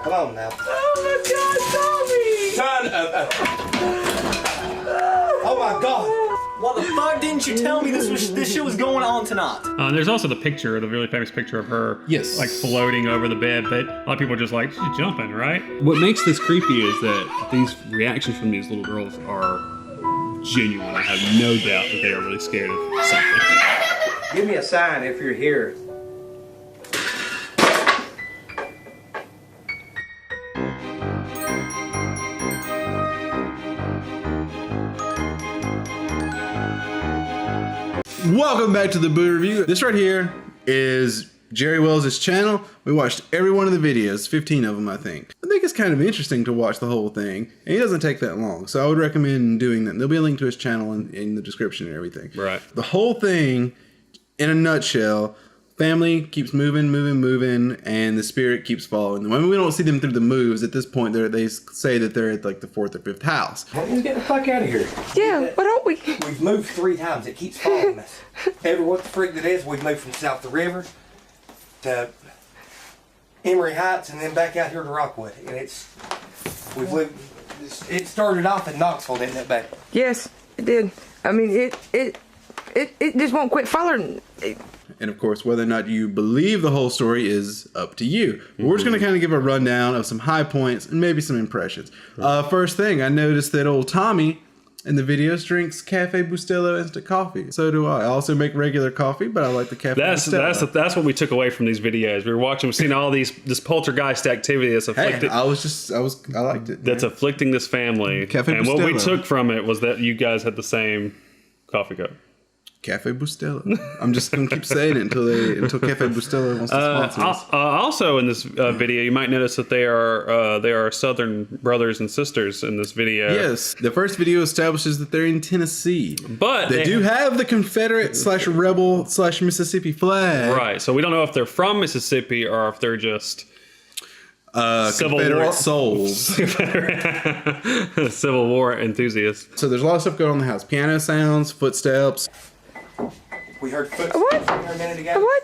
Come on now. Oh my God, Tommy! Son of a... Oh my God. Why the fuck didn't you tell me this shit was going on tonight? There's also the picture, the really famous picture of her, like floating over the bed. But a lot of people are just like, she's jumping, right? What makes this creepy is that these reactions from these little girls are genuine. I have no doubt that they are really scared of something. Give me a sign if you're here. Welcome back to the Boo Review. This right here is Jerry Wells' channel. We watched every one of the videos, 15 of them I think. I think it's kind of interesting to watch the whole thing, and he doesn't take that long, so I would recommend doing that. There'll be a link to his channel in the description and everything. Right. The whole thing, in a nutshell, family keeps moving, and the spirit keeps following them. I mean, we don't see them through the moves. At this point, they say that they're at like the 4th or 5th house. Let's get the fuck out of here. Yeah, why don't we? We've moved 3 times. It keeps following us. Ever what the freak that is, we've moved from south the river to Emory Heights and then back out here to Rockwood. And it started off in Knoxville, didn't it, babe? Yes, it did. I mean, it just won't quit following. And of course, whether or not you believe the whole story is up to you. We're just going to kind of give a rundown of some high points and maybe some impressions. First thing, I noticed that old Tommy in the videos drinks Cafe Bustelo instant coffee. So do I. I also make regular coffee, but I like the Cafe Bustelo. That's what we took away from these videos. We were watching, we've seen all this poltergeist activity that's afflicted. Hey, I liked it. That's afflicting this family. Cafe and Bustelo. what we took from it was that you guys had the same coffee cup. Cafe Bustelo. I'm just gonna keep saying it until Cafe Bustelo wants to sponsor us. Also in this video, you might notice that they are Southern brothers and sisters in this video. Yes, the first video establishes that they're in Tennessee, but they do have the Confederate / rebel / Mississippi flag. Right. So we don't know if they're from Mississippi or if they're just Civil Confederate War souls. Civil War enthusiasts. So there's a lot of stuff going on in the house. Piano sounds, footsteps. We heard footsteps What? here a minute ago. What?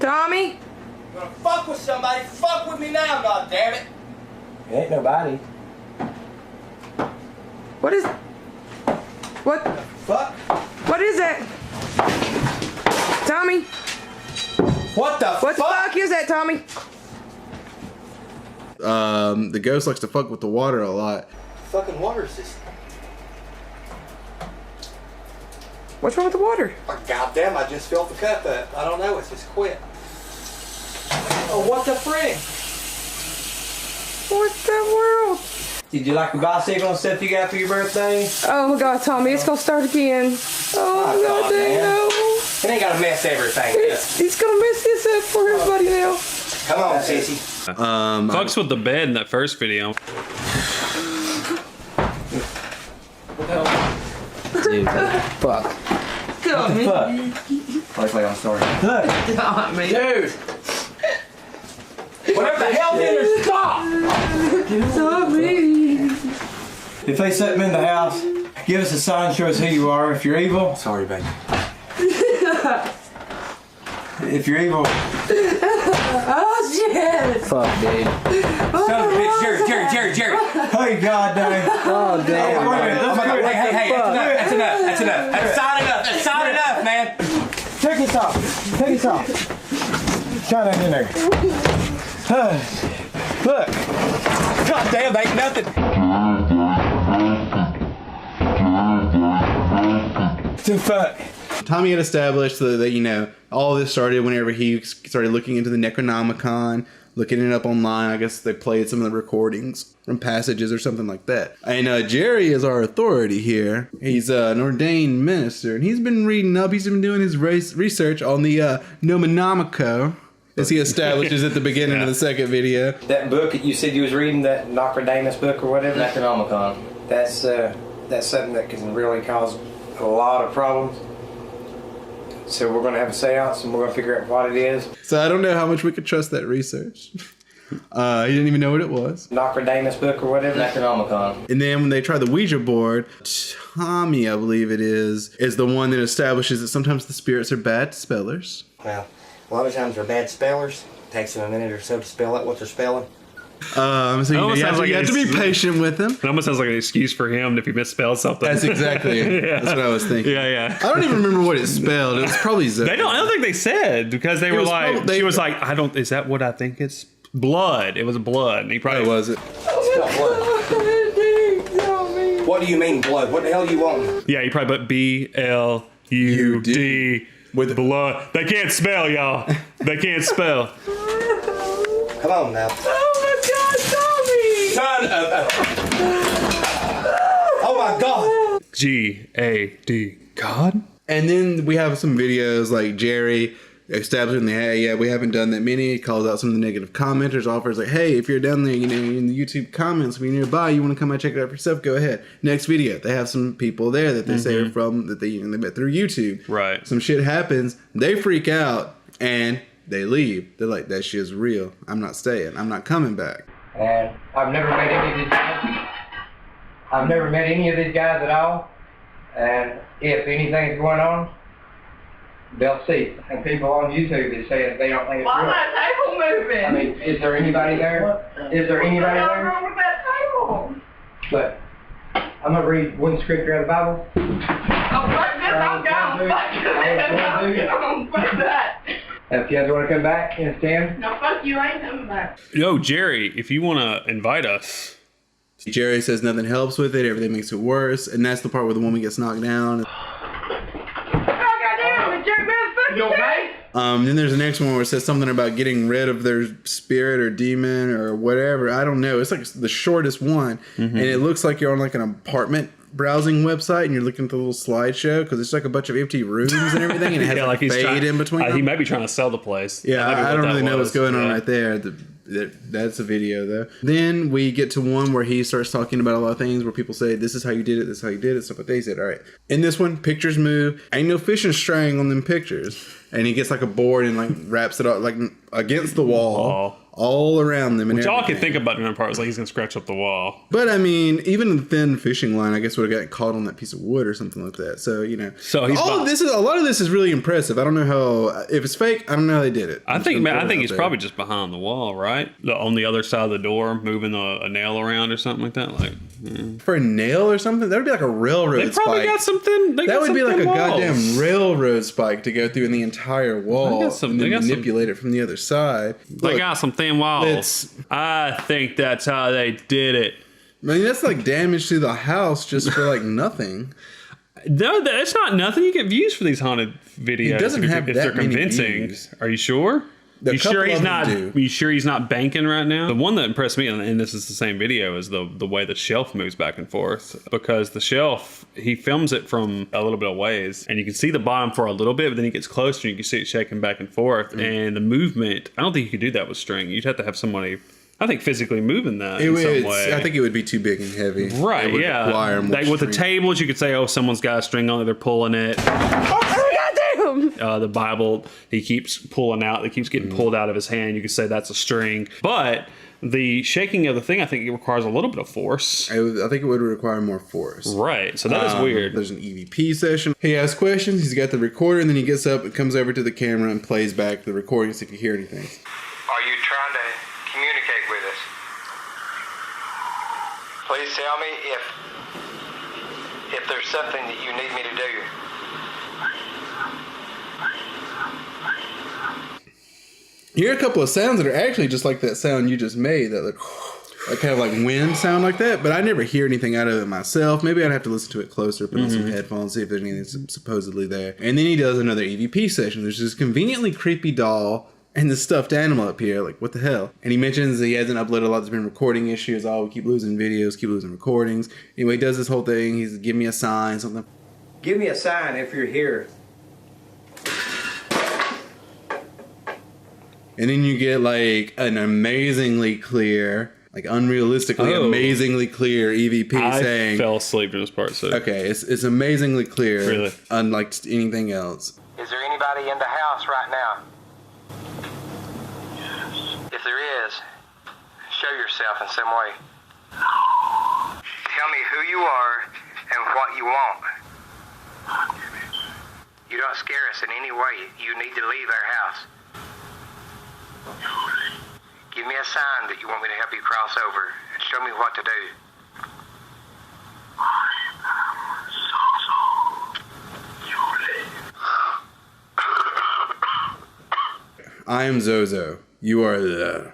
Tommy? You wanna fuck with somebody? Fuck with me now, goddammit! It ain't nobody. What is? What? Fuck? What is that? Tommy? What the What the fuck is that, Tommy? The ghost likes to fuck with the water a lot. Fucking water system. What's wrong with the water? Oh, goddamn, I just filled the cup up. I don't know, it's just quit. Oh, what the frick? What the world? Did you like the bicycle and stuff you got for your birthday? Oh my God, Tommy, it's gonna start again. Oh my God, dang no. It ain't gonna mess everything up. He's gonna mess this up for everybody now. Come on, sissy. Fucks with the bed in that first video. Dude, fuck. What the fuck? Like I'm sorry. Look. Dude. Whatever the hell did there, stop! Tommy. If they set them in the house, give us a sign, show us who you are. If you're evil, sorry, baby. If you're evil, Oh shit! fuck, dude. Son of a bitch, Jerry. Hey, God dang. Oh, damn. Hey, Hey, that's enough. That's not enough, man. Take this off. Try that in there. Look. God damn, they ain't nothing. The fuck? Tommy had established that, you know, all this started whenever he started looking into the Necronomicon, looking it up online. I guess they played some of the recordings from passages or something like that. And Jerry is our authority here. He's an ordained minister, and he's been reading up. He's been doing his research on the Nomonomico, as he establishes at the beginning of the second video. That book that you said you was reading, that Nostradamus book or whatever? Necronomicon. That's something that can really cause a lot of problems. So we're going to have a seance and we're going to figure out what it is. So I don't know how much we could trust that research. He didn't even know what it was. Nostradamus book or whatever. Necronomicon. And then when they try the Ouija board, Tommy, I believe it is the one that establishes that sometimes the spirits are bad spellers. Well, a lot of times they're bad spellers. Takes them a minute or so to spell out what they're spelling. So you have to be patient with them. It almost sounds like an excuse for him if he misspelled something. That's exactly it. Yeah. That's what I was thinking. Yeah. I don't even remember what it spelled. It was probably Z. I don't think they said because they were was like, probably- she was like, is that what I think it's? Blood. It was blood. And he probably It was it. What do you mean blood? What the hell you want? Yeah, he probably put BLUD with blood. They can't spell, y'all. They can't spell. Come on now. Oh my God, Tommy! Oh my God! GAD. God? And then we have some videos like Jerry establishing we haven't done that many. He calls out some of the negative commenters, offers like, hey, if you're down there, in the YouTube comments, if you're nearby, you want to come and check it out for yourself, go ahead. Next video, they have some people there that they say are from, that they met through YouTube. Right. Some shit happens, they freak out, and they leave. They're like, that shit's real. I'm not staying. I'm not coming back. And I've never met any of these guys. I've never met any of these guys at all. And if anything's going on, they'll see. And people on YouTube that say that they don't think it's Why real. that table moving? I mean, is there anybody there? Is there anybody What's there? wrong with that table? But I'm going to read one scripture out of the Bible. Oh, fuck this, I'm gone. Fuck this, I'm gone. Fuck that. If you guys want to come back and stand. No, fuck you, I ain't coming back. Yo, Jerry, if you want to invite us. Jerry says nothing helps with it, everything makes it worse, and that's the part where the woman gets knocked down. You okay? Then there's the next one where it says something about getting rid of their spirit or demon or whatever. I don't know. It's like the shortest one, and it looks like you're on like an apartment browsing website, and you're looking at the little slideshow because it's like a bunch of empty rooms and everything, and it has like he's fade in between. He might be trying to sell the place. Yeah, That might be I what don't that really know was. what's going on Yeah. right there. That's a video though. Then we get to one where he starts talking about a lot of things where people say, this is how you did it, this is how you did it, stuff like that. He said, all right. In this one, pictures move. Ain't no fishing straying on them pictures. And he gets like a board and like wraps it up like against the wall. All around them. And Which all I everything. could think about in that part was like he's going to scratch up the wall. But I mean, even the thin fishing line, I guess would have got caught on that piece of wood or something like that. So, So he's a lot of this is really impressive. I don't know how, if it's fake, I don't know how they did it. I think he's probably just behind the wall, right? On the other side of the door, moving a nail around or something like that. Like for a nail or something, that would be like a railroad they probably spike. got something. That would be like a goddamn railroad spike to go through in the entire wall and then manipulate it from the other side. They got some thin walls. I think that's how they did it. I mean, that's like damage to the house just for like nothing. No, that's not nothing. You get views for these haunted videos. It doesn't have if that they're many convincing. views. Are you sure? A You sure couple he's of them not? do. You sure he's not banking right now? The one that impressed me, and this is the same video, is the way the shelf moves back and forth. Because the shelf, he films it from a little bit of ways, and you can see the bottom for a little bit, but then he gets closer, and you can see it shaking back and forth. And the movement, I don't think you could do that with string. You'd have to have somebody, I think, physically moving that in some way. I think it would be too big and heavy. Right, It would yeah. require more Like with the string. tables, you could say, oh, someone's got a string on it, they're pulling it. The Bible, he keeps pulling out, it keeps getting pulled out of his hand. You could say that's a string. But the shaking of the thing, I think it requires a little bit of force. I think it would require more force. Right, so that is weird. There's an EVP session. He asks questions, he's got the recorder, and then he gets up and comes over to the camera and plays back the recording, see if you hear anything. Are you trying to communicate with us? Please tell me if there's something that you need me to do. You hear a couple of sounds that are actually just like that sound you just made, that kind of like wind sound like that, but I never hear anything out of it myself. Maybe I'd have to listen to it closer, put on some headphones, see if there's anything supposedly there. And then he does another EVP session. There's this conveniently creepy doll and the stuffed animal up here. Like, what the hell? And he mentions that he hasn't uploaded a lot. There's been recording issues. Oh, we keep losing videos, keep losing recordings. Anyway, he does this whole thing. He's give me a sign, something. Give me a sign if you're here. And then you get like an amazingly clear, like unrealistically amazingly clear EVP saying. I fell asleep in this part, so. Okay, it's amazingly clear. Really? Unlike anything else. Is there anybody in the house right now? Yes. If there is, show yourself in some way. Tell me who you are and what you want. You don't scare us in any way. You need to leave our house. Give me a sign that you want me to help you cross over and show me what to do. I am Zozo. You are the.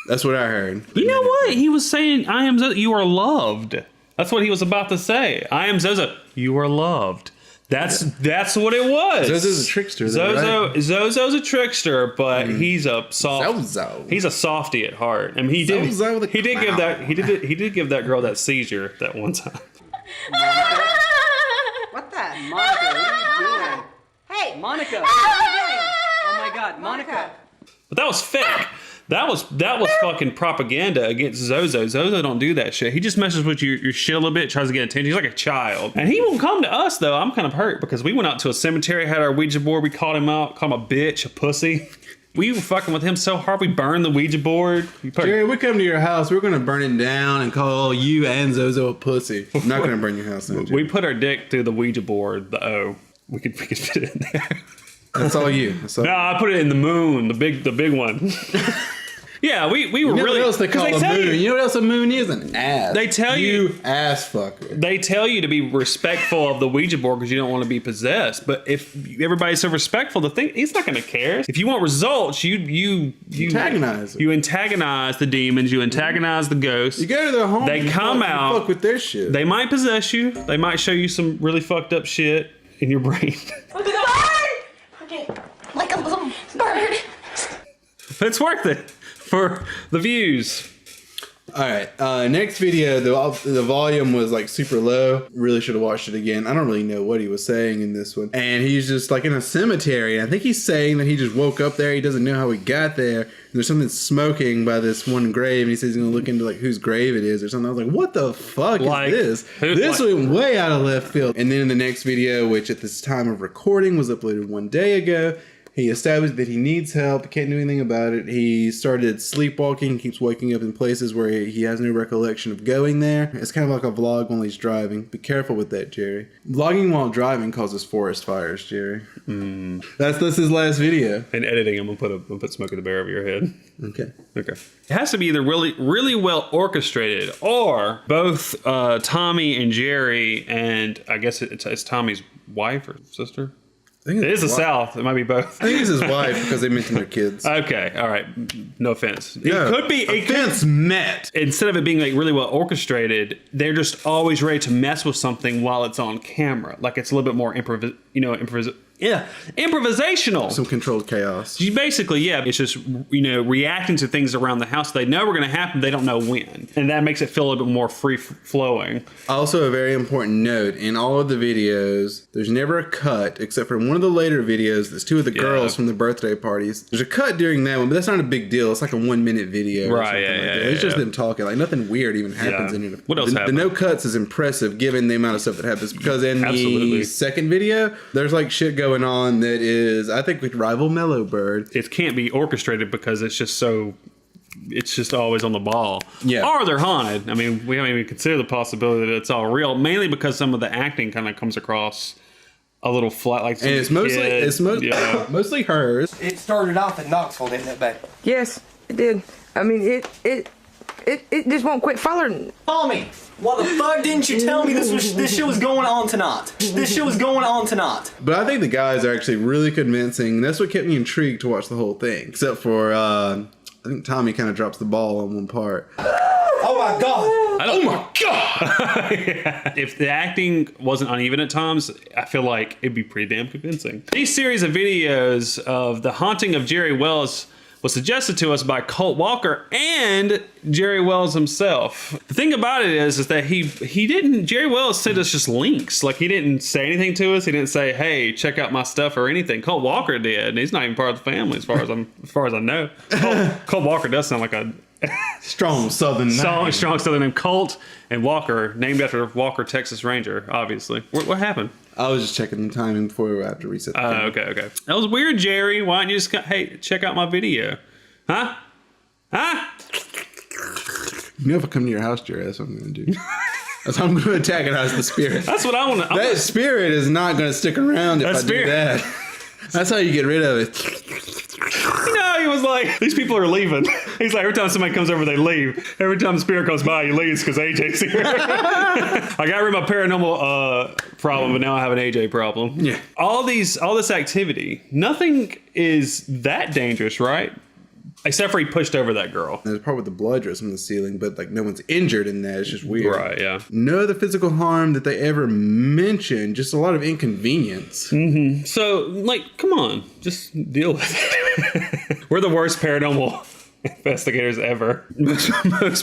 That's what I heard. You know what? He was saying, I am Zozo. You are loved. That's what he was about to say. I am Zozo. You are loved. That's what it was. Zozo's a trickster. Though, right? Zozo's a trickster, but he's a soft. Zozo. He's a softie at heart. I mean, he did give that girl that seizure that one time. What the? Monica, what are you doing? Hey! Monica, what are you doing? Oh my god, Monica. But that was fake. That was fucking propaganda against Zozo. Zozo don't do that shit. He just messes with your shit a little bit, tries to get attention. He's like a child. And he won't come to us, though. I'm kind of hurt because we went out to a cemetery, had our Ouija board. We called him out, called him a bitch, a pussy. We were fucking with him so hard, we burned the Ouija board. Jerry, we come to your house, we're going to burn it down and call you and Zozo a pussy. I'm not going to burn your house down, Jerry. We put our dick through the Ouija board, the O. We could fit it in there. That's all you. No, I put it in the moon, the big one. Yeah, we were you know really. What else they call a moon? You know what else a moon is? An ass. They tell you ass fucker. They tell you to be respectful of the Ouija board because you don't want to be possessed. But if everybody's so respectful, the thing he's not going to care. If you want results, you antagonize. You antagonize the demons. You antagonize the ghosts. You go to their home. They come out. Fuck with their shit. They might possess you. They might show you some really fucked up shit in your brain. Look at the bird. Okay, like a little bird. It's worth it. For the views. All right. Next video, the volume was like super low. Really should have watched it again. I don't really know what he was saying in this one. And he's just like in a cemetery. And I think he's saying that he just woke up there. He doesn't know how he got there. And there's something smoking by this one grave. And he says he's going to look into like whose grave it is or something. I was like, what the fuck is this? This went way out of left field. And then in the next video, which at this time of recording was uploaded 1 day ago, he established that he needs help, can't do anything about it. He started sleepwalking, keeps waking up in places where he has no recollection of going there. It's kind of like a vlog while he's driving. Be careful with that, Jerry. Vlogging while driving causes forest fires, Jerry. That's his last video. In editing, I'm gonna put smoke in the barrel of your head. Okay. It has to be either really well orchestrated, or both Tommy and Jerry, and I guess it's Tommy's wife or sister. I think it is the South. It might be both. I think it's his wife because they mentioned their kids. Okay, all right. No offense. No, it could be offense met. Instead of it being like really well orchestrated, they're just always ready to mess with something while it's on camera. Like it's a little bit more improvisational. Some controlled chaos. Basically, it's just, reacting to things around the house. They know are going to happen. They don't know when. And that makes it feel a little bit more free flowing. Also, a very important note, in all of the videos, there's never a cut, except for one of the later videos, there's two of the girls from the birthday parties. There's a cut during that one, but that's not a big deal. It's like a 1 minute video. Right, It's just them talking. Like nothing weird even happens in it. What else happened? The no cuts is impressive given the amount of stuff that happens, because in the second video, there's like shit going on that is, I think, would rival Mellow Bird. It can't be orchestrated because it's just always on the ball. Yeah. Or they're haunted. I mean, we haven't even considered the possibility that it's all real, mainly because some of the acting kind of comes across a little flat, like, and it's mostly hers. It started off in Knoxville, didn't it, babe? Yes, it did. I mean, it just won't quit following. Follow me. Why the fuck didn't you tell me this shit was going on tonight? This shit was going on tonight. But I think the guys are actually really convincing. That's what kept me intrigued to watch the whole thing. Except for, I think Tommy kind of drops the ball on one part. Oh my God! Oh my God! If the acting wasn't uneven at times, I feel like it'd be pretty damn convincing. These series of videos of the haunting of Jerry Wells was suggested to us by Colt Walker and Jerry Wells himself. The thing about it is that Jerry Wells sent us just links. Like, he didn't say anything to us. He didn't say, hey, check out my stuff or anything. Colt Walker did, and he's not even part of the family as far as I know. Colt Walker does sound like a strong Southern name. Strong Southern name. Colt and Walker, named after Walker, Texas Ranger, obviously. What happened? I was just checking the timing before we have to reset the camera. Okay. That was weird, Jerry. Why don't you just hey, check out my video? Huh? You know, if I come to your house, Jerad, that's what I'm going to do. That's how I'm going to attack it as the spirit. That's what I want to. That spirit is not going to stick around if I do that. That's how you get rid of it. He was like, these people are leaving. He's like, every time somebody comes over, they leave. Every time the spirit comes by, he leaves because AJ's here. I got rid of my paranormal problem, but now I have an AJ problem. Yeah. All this activity, nothing is that dangerous, right? Except for he pushed over that girl. There's part with the blood drips from the ceiling, but like no one's injured in that. It's just weird. Right, yeah. No other physical harm that they ever mentioned, just a lot of inconvenience. Mm-hmm. So, like, come on, just deal with it. We're the worst paranormal investigators ever. Most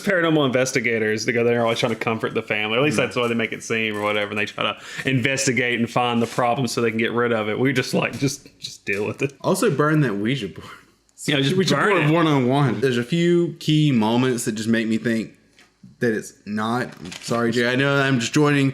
paranormal investigators, they go there always trying to comfort the family. At least that's the way they make it seem or whatever. And they try to investigate and find the problem so they can get rid of it. We just like, just deal with it. Also burn that Ouija board. Yeah, just Ouija burn board it. one-on-one. There's a few key moments that just make me think that it's not. I'm sorry, Jay. I know I'm just joining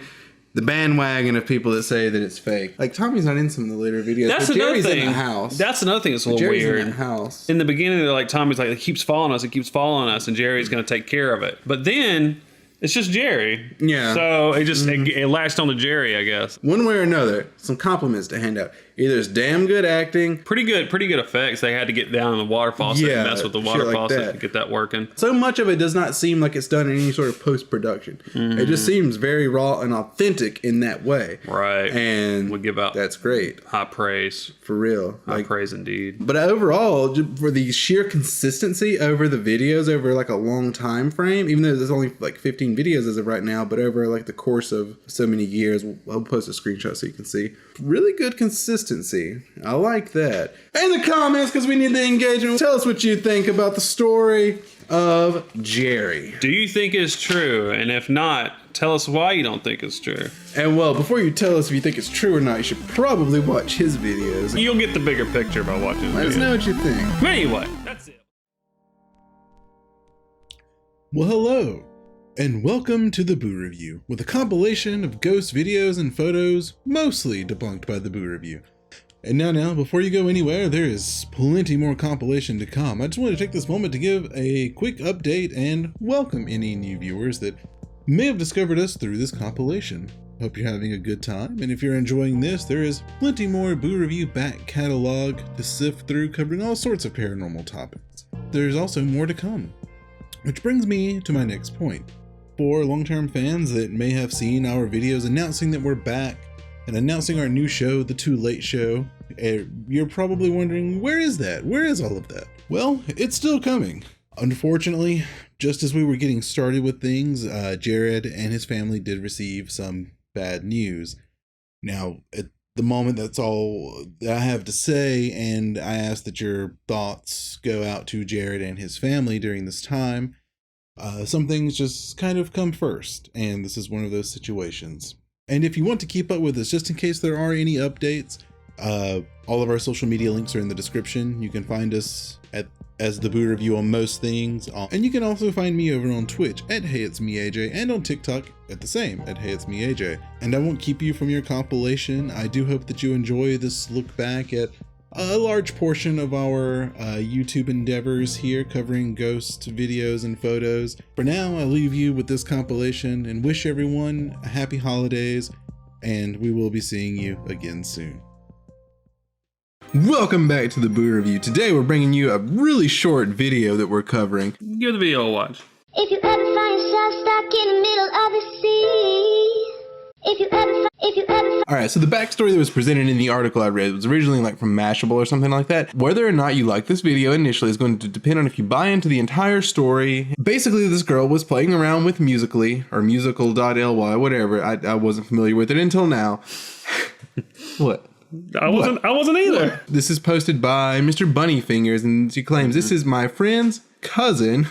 the bandwagon of people that say that it's fake. Like Tommy's not in some of the later videos. That's but another Jerry's thing. In the house. That's another thing that's a little Jerry's weird. in the house. In the beginning, they're like, Tommy's like, it keeps following us, and Jerry's going to take care of it. But then it's just Jerry. Yeah. So it just it latched on to Jerry, I guess. One way or another, some compliments to hand out. Either it's damn good acting. Pretty good effects. They had to get down in the water faucet and mess with the water faucet to get that working. So much of it does not seem like it's done in any sort of post-production. It just seems very raw and authentic in that way. Right. And we give out that's great. High praise. For real. High praise indeed. But overall, for the sheer consistency over the videos over like a long time frame, even though there's only like 15 videos as of right now, but over like the course of so many years, I'll post a screenshot so you can see. Really good consistency. I like that. In the comments, because we need the engagement, tell us what you think about the story of Jerry. Do you think it's true? And if not, tell us why you don't think it's true. And well, before you tell us if you think it's true or not, you should probably watch his videos. You'll get the bigger picture by watching the Let us know what you think. But anyway, that's it. Well, hello, and welcome to the Boo Review, with a compilation of ghost videos and photos, mostly debunked by the Boo Review. And now, before you go anywhere, there is plenty more compilation to come. I just want to take this moment to give a quick update and welcome any new viewers that may have discovered us through this compilation. Hope you're having a good time, and if you're enjoying this, there is plenty more Boo Review back catalog to sift through, covering all sorts of paranormal topics. There's also more to come. Which brings me to my next point. For long-term fans that may have seen our videos announcing that we're back and announcing our new show, The Too Late Show, you're probably wondering, where is that? Where is all of that? Well, it's still coming. Unfortunately, just as we were getting started with things, Jerad and his family did receive some bad news. Now, at the moment, that's all I have to say, and I ask that your thoughts go out to Jerad and his family during this time. Some things just kind of come first, and this is one of those situations. And if you want to keep up with us, just in case there are any updates, all of our social media links are in the description. You can find us as the Boo Review on most things. And you can also find me over on Twitch at HeyIt'sMeAJ and on TikTok at the same at HeyIt'sMeAJ. And I won't keep you from your compilation. I do hope that you enjoy this look back at a large portion of our YouTube endeavors here, covering ghost videos and photos. For now, I leave you with this compilation and wish everyone a happy holidays, and we will be seeing you again soon. Welcome back to the Boo Review. Today we're bringing you a really short video that we're covering. Give the video a watch. If you ever find yourself stuck in the middle of the sea, if you ever Alright, so the backstory that was presented in the article I read was originally like from Mashable or something like that. Whether or not you like this video initially is going to depend on if you buy into the entire story. Basically, this girl was playing around with Musical.ly or musical.ly, whatever. I wasn't familiar with it until now. What? I wasn't either. What? This is posted by Mr. Bunnyfingers, and she claims, this is my friend's cousin.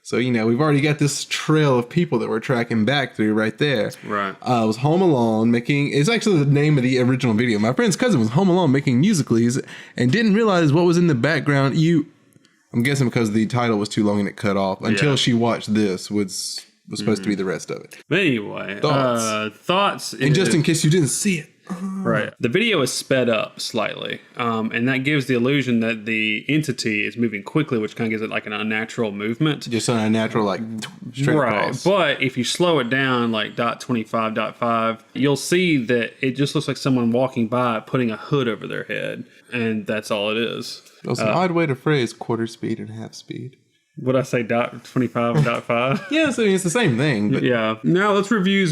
So, you know, we've already got this trail of people that we're tracking back through right there. Right. Was home alone making, it's actually the name of the original video. My friend's cousin was home alone making Musical.lys and didn't realize what was in the background. I'm guessing because the title was too long and it cut off until she watched this, was supposed to be the rest of it. But anyway, thoughts. Thoughts. And just in case you didn't see it. Right. The video is sped up slightly, and that gives the illusion that the entity is moving quickly, which kind of gives it like an unnatural movement. Just an unnatural, like, straight Right. across. But if you slow it down, like .25.5, you'll see that it just looks like someone walking by putting a hood over their head, and that's all it is. That's an odd way to phrase quarter speed and half speed. Would I say .25.5? Yes, I mean, it's the same thing. But Yeah. Now let's review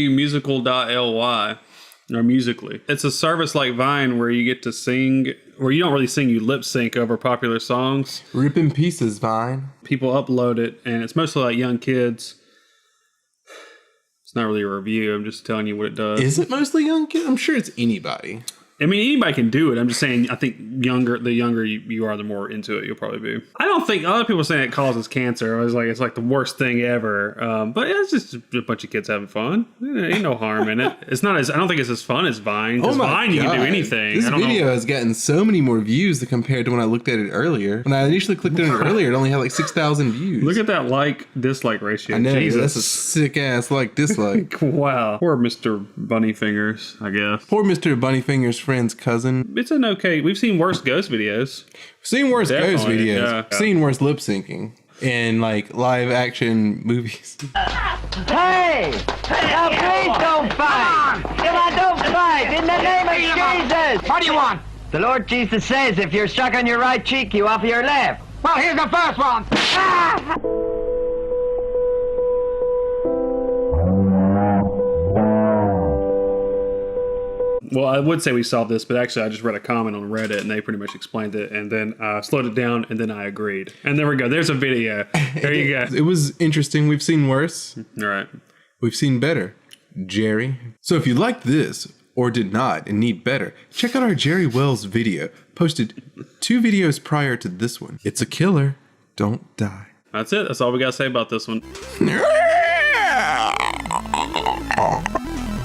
musical.ly or Musically. It's a service like Vine where you get to sing, where you don't really sing, you lip sync over popular songs. Rip in pieces, Vine. People upload it, and it's mostly like young kids. It's not really a review. I'm just telling you what it does. Is it mostly young kids? I'm sure it's anybody. I mean, anybody can do it. I'm just saying, I think the younger you are, the more into it you'll probably be. I don't think, a lot of people saying it causes cancer. I was like, it's like the worst thing ever. But it's just a bunch of kids having fun. There ain't no harm in it. It's not as, I don't think it's as fun as Vine. Because Vine, you can do anything. This video has gotten so many more views compared to when I looked at it earlier. When I initially clicked on it earlier, it only had like 6,000 views. Look at that like-dislike ratio. I know, Jesus. that's a sick-ass like-dislike. Wow. Poor Mr. Bunnyfingers, I guess. Poor Mr. Bunnyfingers' friend's cousin. It's an okay. We've seen worse ghost videos. Seen worse ghost Definitely, videos. yeah. Seen worse lip syncing in like live action movies. Hey! Now please don't fight! If I don't fight, in the name of Jesus! What do you want? The Lord Jesus says if you're stuck on your right cheek, you offer your left. Well, here's the first one. Well, I would say we solved this, but actually I just read a comment on Reddit and they pretty much explained it, and then I slowed it down and then I agreed. And there we go. There's a video. There you go. It was interesting. We've seen worse. All right. We've seen better. Jerry. So if you liked this or did not and need better, check out our Jerry Wells video. Posted 2 videos prior to this one. It's a killer. Don't die. That's it. That's all we got to say about this one.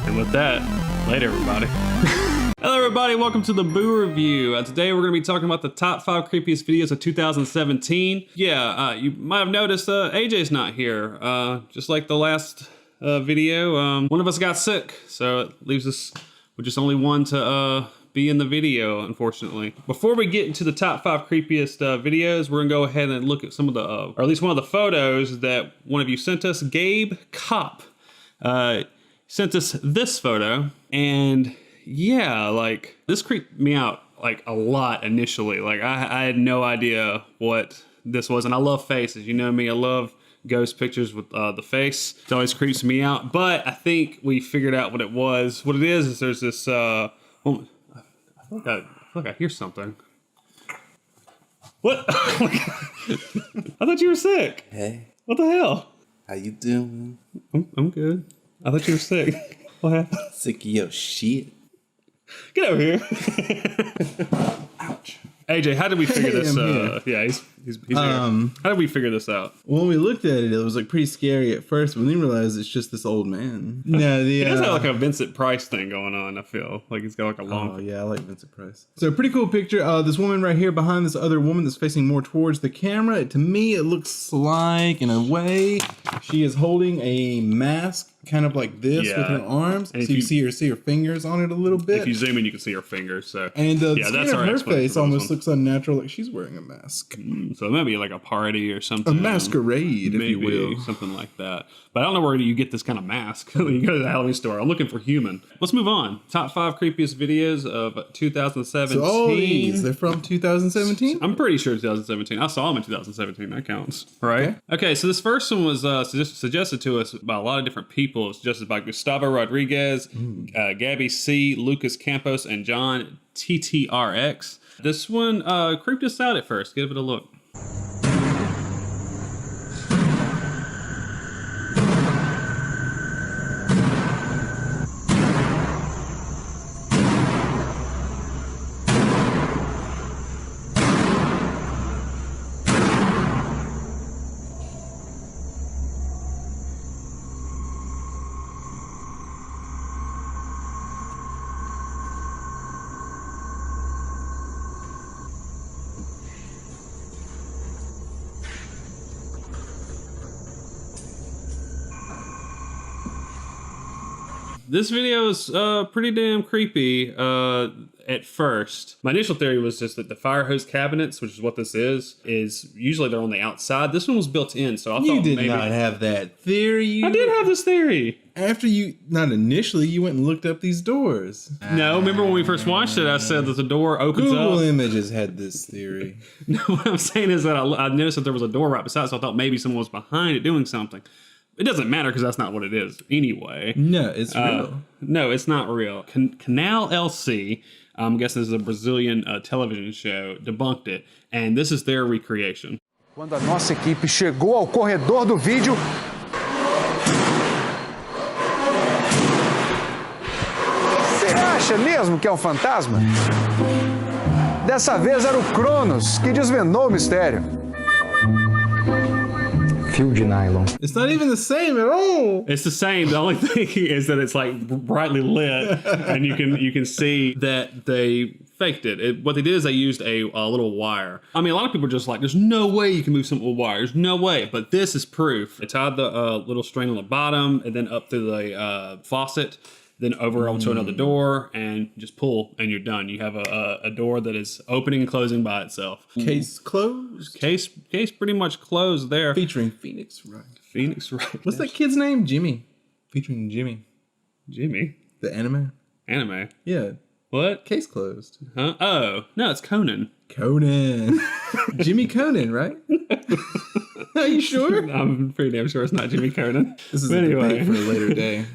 And with that, later, everybody. Hello, everybody. Welcome to the Boo Review. Today, we're going to be talking about the top 5 creepiest videos of 2017. Yeah, you might have noticed AJ's not here. Just like the last video, one of us got sick, so it leaves us with just only one to be in the video, unfortunately. Before we get into the top 5 creepiest videos, we're going to go ahead and look at some of the, or at least one of the photos that one of you sent us. Gabe Kopp sent us this photo, and yeah, like, this creeped me out like a lot initially. Like, I had no idea what this was, and I love faces. You know me, I love ghost pictures with the face. It always creeps me out, but I think we figured out what it was. What it is there's this, I feel like I hear something. What? I thought you were sick. Hey. What the hell? How you doing? I'm good. I thought you were sick. What happened? Sick of your shit. Get over here. Ouch. AJ, how did we figure this? Yeah, he's here. How did we figure this out? When we looked at it, it was like pretty scary at first, but then we realized it's just this old man. No, He does have like a Vincent Price thing going on, I feel. Like he's got like a long... Oh, yeah, I like Vincent Price. So pretty cool picture. This woman right here behind this other woman that's facing more towards the camera. To me, it looks like, in a way, she is holding a mask kind of like this with her arms. And so you see her fingers on it a little bit. If you zoom in, you can see her fingers. So and the yeah, skin that's of our her explanation face for this almost one. looks unnatural, like she's wearing a mask. So it might be like a party or something. A masquerade, maybe, if you will. something like that. But I don't know where you get this kind of mask. You go to the Halloween store. I'm looking for human. Let's move on. Top 5 creepiest videos of 2017. So all these, they're from 2017? I'm pretty sure 2017. I saw them in 2017. That counts, right? Okay, so this first one was suggested to us by a lot of different people. It was suggested by Gustavo Rodriguez, Gabby C, Lucas Campos, and John TTRX. This one creeped us out at first. Give it a look. This video is pretty damn creepy at first. My initial theory was just that the fire hose cabinets, which is what this is usually they're on the outside. This one was built in, so I thought You did maybe... not have that theory. I did have this theory. After you, not initially, you went and looked up these doors. No, remember when we first watched it, I said that the door opens Google up. Images had this theory. No, what I'm saying is that I noticed that there was a door right beside, so I thought maybe someone was behind it doing something. It doesn't matter because that's not what it is anyway. No, it's real. No, it's not real. Canal LC, I'm guessing this is a Brazilian television show, debunked it, and this is their recreation. Quando a nossa equipe chegou ao corredor do vídeo, você acha mesmo que é um fantasma? Dessa vez era o Cronos que desvendou o mistério. Fio de nylon. It's not even the same at all. It's the same. The only thing is that it's like brightly lit, and you can see that they faked it. What they did is they used a little wire. I mean, a lot of people are just like, there's no way you can move something with wire. There's no way. But this is proof. They tied the little string on the bottom and then up through the faucet, then over onto another door, and just pull, and you're done. You have a door that is opening and closing by itself. Case closed? Case pretty much closed there. Featuring Phoenix Wright. Phoenix Wright. What's that kid's name? Jimmy. Featuring Jimmy. Jimmy? The anime? Anime? Yeah. What? Case closed. Huh? Oh, no, it's Conan. Conan. Jimmy Conan, right? Are you sure? I'm pretty damn sure it's not Jimmy Conan. This is a debate for a later day.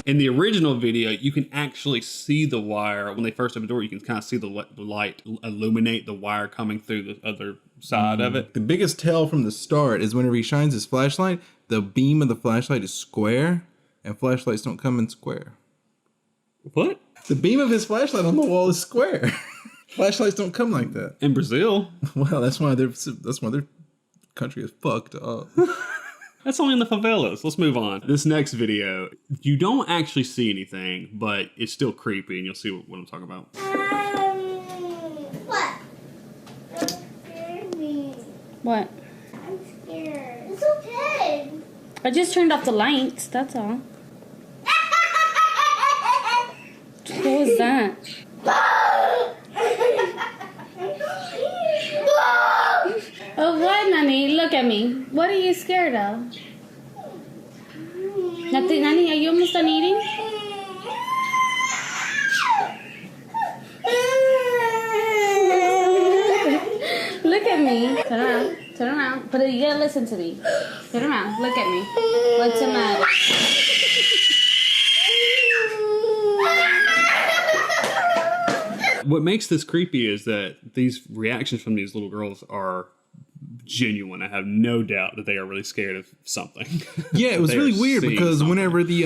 In the original video, you can actually see the wire. When they first open the door, you can kind of see the light illuminate the wire coming through the other side of it. The biggest tell from the start is whenever he shines his flashlight, the beam of the flashlight is square, and flashlights don't come in square. What? The beam of his flashlight on the wall is square. Flashlights don't come like that. In Brazil? Well, that's why their country is fucked up. That's only in the favelas. Let's move on. This next video, you don't actually see anything, but it's still creepy, and you'll see what I'm talking about. What? Don't scare me. What? I'm scared. It's okay. I just turned off the lights, that's all. What was that? Oh, what, Nani? Look at me. What are you scared of? Nothing, Nani, are you almost done eating? Look at me. Turn around. Turn around. But you gotta listen to me. Turn around. Look at me. What's the matter? What makes this creepy is that these reactions from these little girls are genuine. I have no doubt that they are really scared of something. Yeah, it was They really are weird seeing because something. whenever the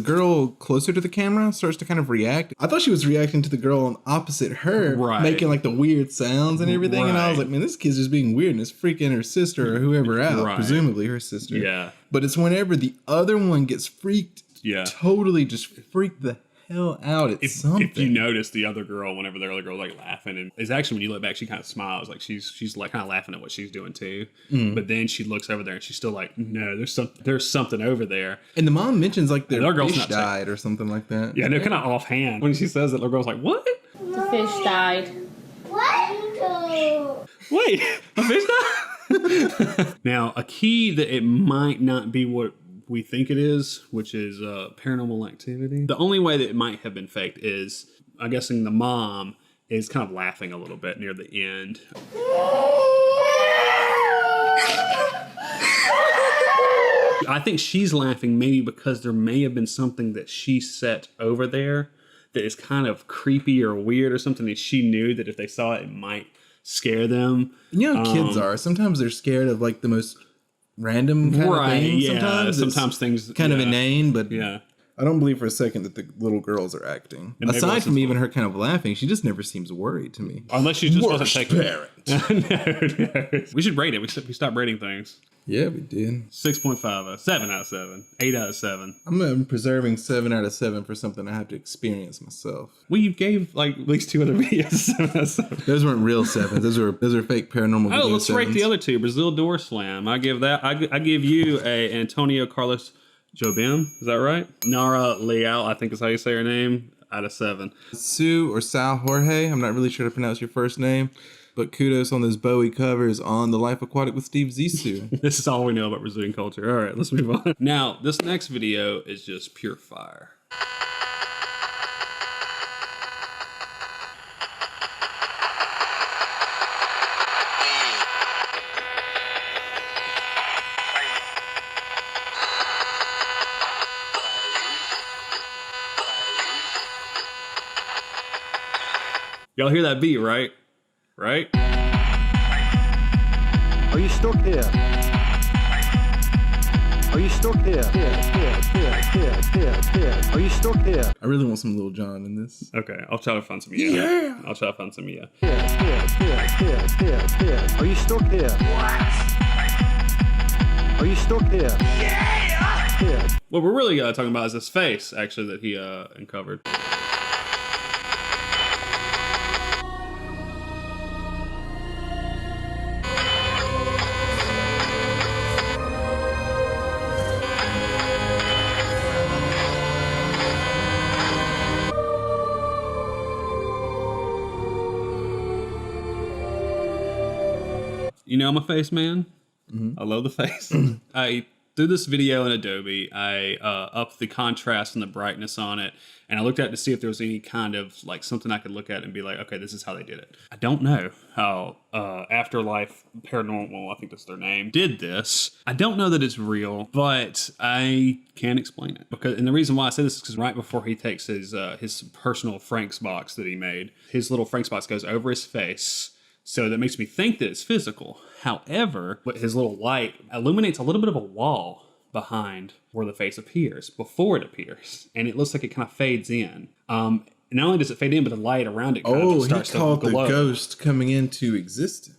girl closer to the camera starts to kind of react, I thought she was reacting to the girl on opposite her, Right. making like the weird sounds and everything. And I was Right. like, man, this kid's just being weird and it's freaking her sister or whoever out, Right. presumably her sister. Yeah. But it's whenever the other one gets freaked, Yeah. totally just freaked the hell out at something. If you notice the other girl, whenever the other girl like laughing, and it's actually when you look back, she kind of smiles, like she's like kind of laughing at what she's doing too. But then she looks over there and she's still like, no, there's something over there. And the mom mentions like their And the girl's fish not died or something like that. Yeah, they're kind of offhand when she says that. The girl's like, what? The fish died. What? Wait, a fish died? Now, a key that it might not be what we think it is, which is paranormal activity. The only way that it might have been faked is, I'm guessing the mom is kind of laughing a little bit near the end. I think she's laughing maybe because there may have been something that she set over there that is kind of creepy or weird or something that she knew that if they saw it, it might scare them. You know how kids are. Sometimes they're scared of like the most random kind of things. Yeah, Sometimes things kind of yeah. inane, but Yeah. I don't believe for a second that the little girls are acting. And maybe Aside that's from just even her kind of laughing, she just never seems worried to me. Unless she just wasn't Worst taking parent. no. We should rate it. We stopped rating things. Yeah, we did. 6.5, 7 out of 7, 8 out of 7. I'm preserving 7 out of 7 for something I have to experience myself. Well, you gave like at least 2 other videos 7 out of 7. Those weren't real 7s. Those are fake paranormal videos. Oh, let's rate the 7s. other 2. Brazil Door Slam. I give that. I give you a Antonio Carlos Jobim. Is that right? Nara Leal, I think is how you say her name. Out of 7. Sue or Sal Jorge. I'm not really sure how to pronounce your first name. But kudos on those Bowie covers on The Life Aquatic with Steve Zissou. This is all we know about Brazilian culture. All right, let's move on. Now, this next video is just pure fire. Y'all hear that beat, right? Right? Are you stuck here? Are you stuck here? Are you stuck here? I really want some Lil Jon in this. Okay, I'll try to find some yeah. Yeah. I'll try to find some yeah. Are you stuck here? What? Are you stuck here? Yeah. What we're really talking about is this face, actually, that he uncovered. You know I'm a face man. I love the face. I threw this video in Adobe. I upped the contrast and the brightness on it, and I looked at it to see if there was any kind of like something I could look at and be like, okay, this is how they did it. I don't know how Afterlife Paranormal, I think that's their name, did this. I don't know that it's real, but I can't explain it. And the reason why I say this is because right before he takes his personal Frank's box that he made, his little Frank's box goes over his face. So that makes me think that it's physical. However, his little light illuminates a little bit of a wall behind where the face appears, before it appears. And it looks like it kind of fades in. Not only does it fade in, but the light around it kind of starts to glow. Oh, he called the ghost coming into existence.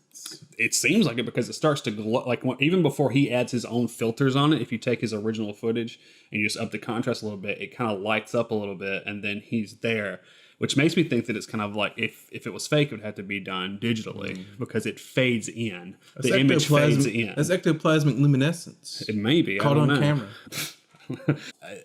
It seems like it because it starts to glow. Like even before he adds his own filters on it, if you take his original footage and you just up the contrast a little bit, it kind of lights up a little bit and then he's there. Which makes me think that it's kind of like if it was fake, it would have to be done digitally because it fades in. The image fades in. That's ectoplasmic luminescence. It may be. Caught on camera.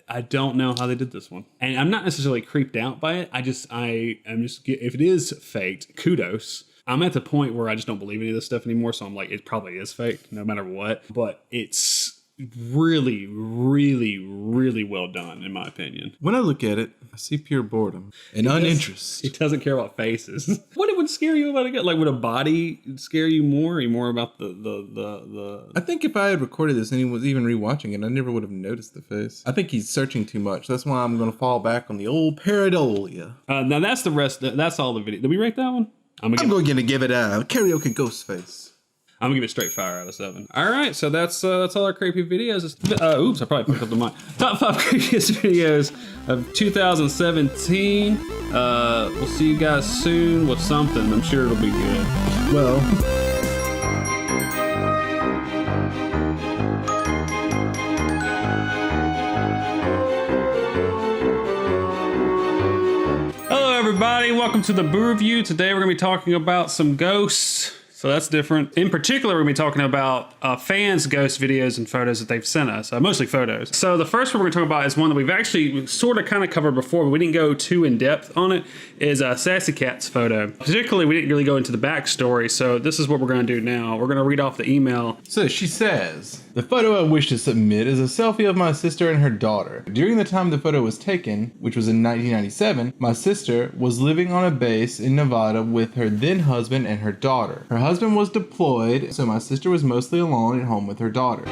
I don't know how they did this one, and I'm not necessarily creeped out by it. I'm just if it is faked, kudos. I'm at the point where I just don't believe any of this stuff anymore, so I'm like, it probably is fake, no matter what. But it's really, really, really well done, in my opinion. When I look at it, I see pure boredom and uninterest. He doesn't care about faces. What would scare you about it? Like, would a body scare you more? Are you more about the? I think if I had recorded this and he was even rewatching it, I never would have noticed the face. I think he's searching too much. That's why I'm going to fall back on the old pareidolia. Now that's the rest. That's all the video. Did we rate that one? I'm going to give it a karaoke ghost face. I'm gonna give it straight fire out of 7. All right, so that's all our creepy videos. Oops, I probably picked up the mic. Top 5 creepiest videos of 2017. We'll see you guys soon with something. I'm sure it'll be good. Well. Hello, everybody. Welcome to the Boo Review. Today we're gonna be talking about some ghosts. So that's different. In particular, we're going to be talking about fans' ghost videos and photos that they've sent us, mostly photos. So the first one we're going to talk about is one that we've actually sort of kind of covered before, but we didn't go too in depth on it, is Sassy Cat's photo. Particularly, we didn't really go into the backstory, so this is what we're going to do now. We're going to read off the email. So she says, the photo I wish to submit is a selfie of my sister and her daughter. During the time the photo was taken, which was in 1997, my sister was living on a base in Nevada with her then husband and her daughter. Her husband was deployed, so my sister was mostly alone at home with her daughter.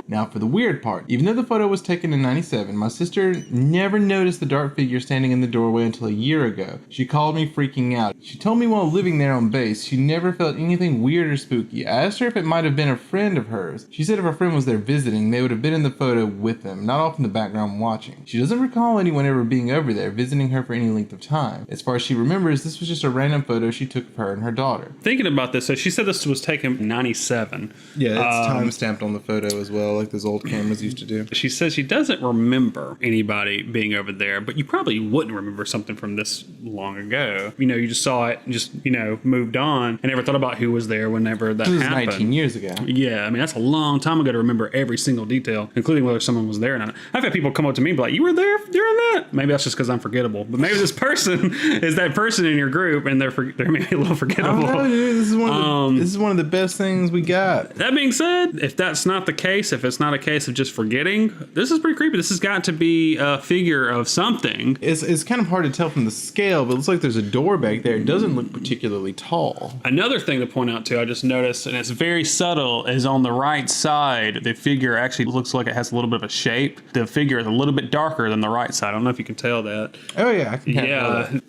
Now for the weird part. Even though the photo was taken in 97, my sister never noticed the dark figure standing in the doorway until a year ago. She called me freaking out. She told me while living there on base, she never felt anything weird or spooky. I asked her if it might have been a friend of hers. She said if a friend was there visiting, they would have been in the photo with them, not off in the background watching. She doesn't recall anyone ever being over there, visiting her for any length of time. As far as she remembers, this was just a random photo she took of her and her daughter. Thinking about this, so she said this was taken in 97. Yeah, it's time stamped on the photo as well, like those old cameras used to do. She says she doesn't remember anybody being over there, but you probably wouldn't remember something from this long ago. You know, you just saw it and just, you know, moved on and never thought about who was there whenever that This happened. was 19 years ago. Yeah, I mean, that's a long time ago to remember every single detail, including whether someone was there or not. I've had people come up to me and be like, you were there during that? Maybe that's just because I'm forgettable. But maybe this person is that person in your group and they're maybe a little forgettable. Oh, dude, this is one of the best things we got. That being said, if that's not the case, if it's not a case of just forgetting, this is pretty creepy. This has got to be a figure of something. It's kind of hard to tell from the scale, but it looks like there's a door back there. It doesn't look particularly tall. Another thing to point out too, I just noticed, and it's very subtle, is on the right side, the figure actually looks like it has a little bit of a shape. The figure is a little bit darker than the right side. I don't know if you can tell that. Oh yeah, I can tell that.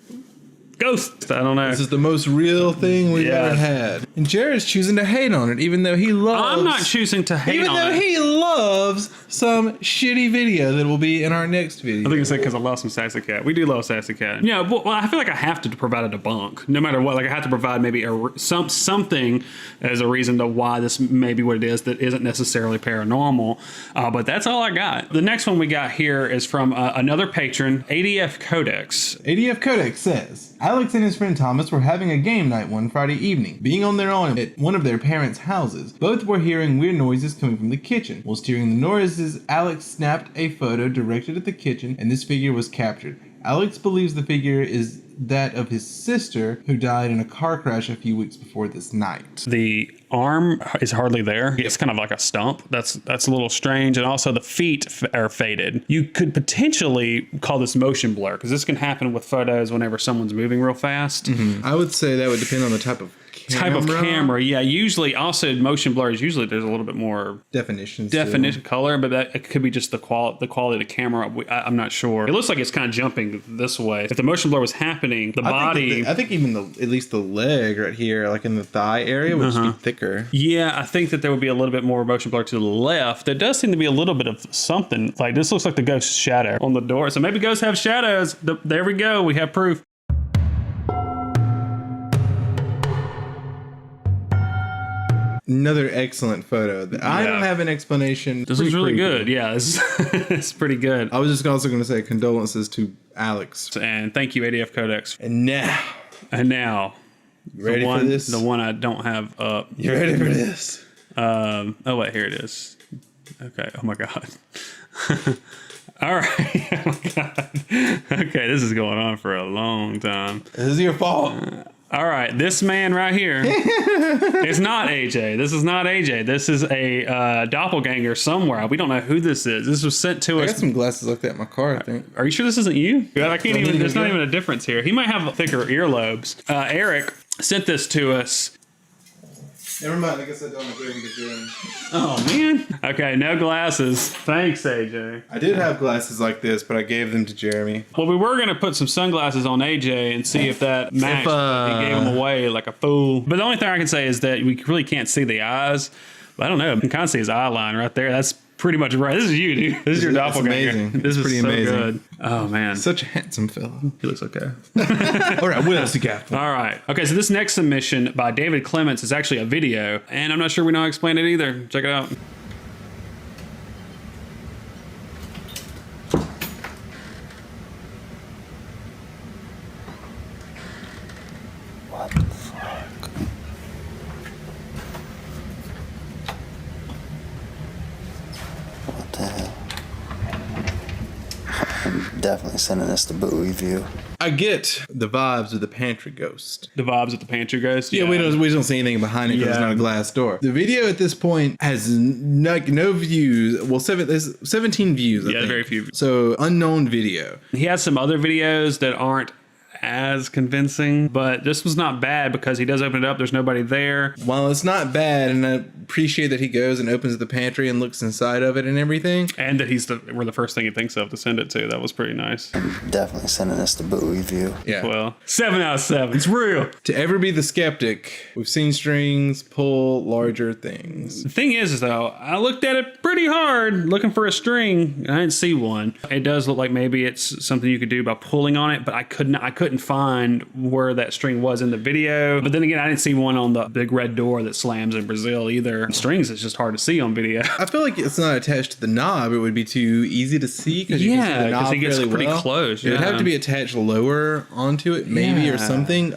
Ghost. I don't know. This is the most real thing we've ever had. And Jared's choosing to hate on it, even though he loves... I'm not choosing to hate on it. Even though he loves some shitty video that will be in our next video. I think it's because I love some Sassy Cat. We do love Sassy Cat. Yeah, well, I feel like I have to provide a debunk. No matter what, like I have to provide maybe something as a reason to why this may be what it is that isn't necessarily paranormal. But that's all I got. The next one we got here is from another patron, ADF Codex. ADF Codex says... Alex and his friend Thomas were having a game night one Friday evening. Being on their own at one of their parents' houses, both were hearing weird noises coming from the kitchen. Whilst hearing the noises, Alex snapped a photo directed at the kitchen, and this figure was captured. Alex believes the figure is that of his sister, who died in a car crash a few weeks before this night. The arm is hardly there. It's kind of like a stump. That's a little strange. And also the feet are faded. You could potentially call this motion blur, because this can happen with photos whenever someone's moving real fast. Mm-hmm. I would say that would depend on the type of camera. Yeah, usually also motion blur is usually there's a little bit more definition color, but that it could be just the quality of the camera. I'm not sure. It looks like it's kind of jumping this way. If the motion blur was happening, the body. I think even at least the leg right here, like in the thigh area, would just be thicker. Yeah, I think that there would be a little bit more motion blur to the left. There does seem to be a little bit of something. Like this looks like the ghost shadow on the door. So maybe ghosts have shadows. There we go. We have proof. Another excellent photo. I don't have an explanation. This is really good. Yeah, it's pretty good. I was just also going to say condolences to Alex. And thank you, ADF Codex. And now. You ready for this? The one I don't have up. You ready for this? Oh, wait, here it is. Okay. Oh, my God. All right. Oh, my God. Okay, this is going on for a long time. This is your fault. All right, this man right here is not AJ. This is not AJ. This is a doppelganger somewhere. We don't know who this is. This was sent to us. I got some glasses like that in my car, I think. Are you sure this isn't you? I can't even. There's not even a difference here. He might have thicker earlobes. Eric sent this to us. Never mind. I guess I don't agree with the gym. Oh man. Okay, no glasses. Thanks, AJ. I did have glasses like this, but I gave them to Jeremy. Well, we were gonna put some sunglasses on AJ and see if that matched. He gave them away like a fool. But the only thing I can say is that we really can't see the eyes. But I don't know. You can kind of see his eye line right there. That's pretty much right. This is you, dude. This is your doppelganger. Amazing. This is pretty so amazing. Good. Oh man, such a handsome fellow. He looks okay. All right, what else you got? All right. Okay, so this next submission by David Clements is actually a video, and I'm not sure we know how to explain it either. Check it out. What the fuck? What the hell? I'm definitely sending this to Boo Review. I get the vibes of the pantry ghost. The vibes of the pantry ghost? Yeah, we don't see anything behind it because it's not a glass door. The video at this point has no views. Well, there's 17 views, I think. Very few. So, unknown video. He has some other videos that aren't as convincing, but this was not bad because he does open it up. There's nobody there. Well, it's not bad, and I appreciate that he goes and opens the pantry and looks inside of it and everything. And that we're the first thing he thinks of to send it to. That was pretty nice. Definitely sending this to Boo Review. Yeah. Well, 7 out of 7. It's real. To ever be the skeptic, we've seen strings pull larger things. The thing is though, I looked at it pretty hard looking for a string, and I didn't see one. It does look like maybe it's something you could do by pulling on it, but I couldn't find where that string was in the video. But then again, I didn't see one on the big red door that slams in Brazil either. Strings is just hard to see on video. I feel like it's not attached to the knob. It would be too easy to see because you can see the knob he gets fairly pretty well. close. It would have to be attached lower onto it, maybe, or something.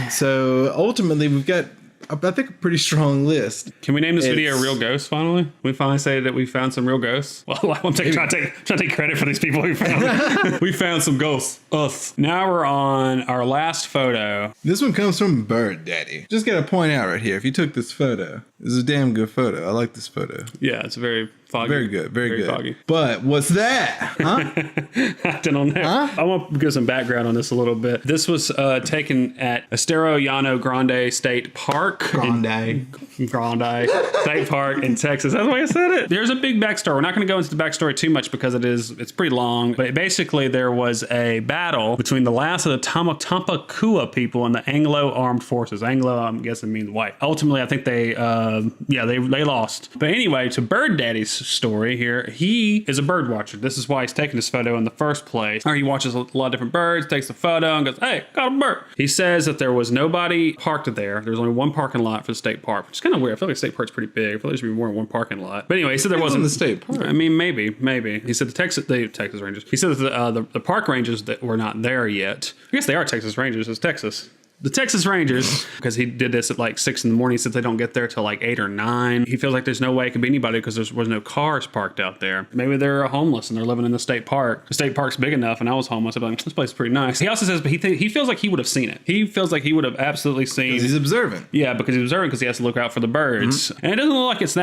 So ultimately, we've got, I think, a pretty strong list. Can we name this video Real Ghosts finally? We finally say that we found some real ghosts? Well, I'm trying to take credit for these people who found it. We found some ghosts. Us. Now we're on our last photo. This one comes from Bird Daddy. Just gotta point out right here, if you took this photo, this is a damn good photo. I like this photo. Yeah, it's very foggy. Very good, very good. Foggy. But what's that? Huh? I don't know. Huh? I want to give some background on this a little bit. This was taken at Estero Llano Grande State Park. Grande State Park in Texas. That's the way I said it. There's a big backstory. We're not going to go into the backstory too much because it's pretty long. But basically, there was a battle between the last of the Tampakua people and the Anglo Armed Forces. Anglo, I'm guessing, means white. Ultimately, I think they lost. But anyway, to Bird Daddy's story here, he is a bird watcher. This is why he's taking this photo in the first place. Or he watches a lot of different birds, takes a photo, and goes, "Hey, got a bird." He says that there was nobody parked there. There was only one parking lot for the state park, which is kind of weird. I feel like the state park's pretty big. I feel like there should be more than one parking lot. But anyway, he said there wasn't the state park. I mean, maybe. He said the Texas Rangers. He said that the park rangers that were not there yet. I guess they are Texas Rangers. It's Texas. The Texas Rangers, because he did this at like 6 in the morning, he said they don't get there till like 8 or 9. He feels like there's no way it could be anybody because there was no cars parked out there. Maybe they're homeless and they're living in the state park. The state park's big enough, and I was homeless. I'd be like, this place is pretty nice. He also says, but he feels like he would have seen it. He feels like he would have absolutely seen. Because he's observant. Yeah, because he's observant because he has to look out for the birds. And it doesn't look like it's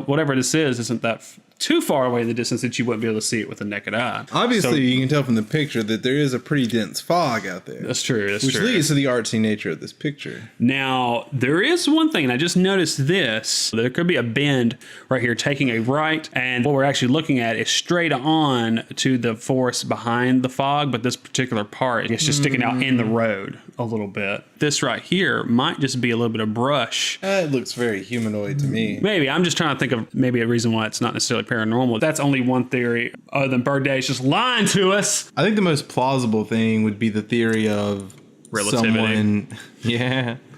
whatever this is, isn't that too far away in the distance that you wouldn't be able to see it with the naked eye. Obviously, you can tell from the picture that there is a pretty dense fog out there. That's true. Which leads to the artsy nature of this picture. Now, there is one thing, and I just noticed this. There could be a bend right here taking a right, and what we're actually looking at is straight on to the forest behind the fog, but this particular part is just sticking out in the road a little bit. This right here might just be a little bit of brush. It looks very humanoid to me. Maybe. I'm just trying to think of maybe a reason why it's not necessarily paranormal. That's only one theory, other than Bird Daddy's just lying to us. I think the most plausible thing would be the theory of relativity.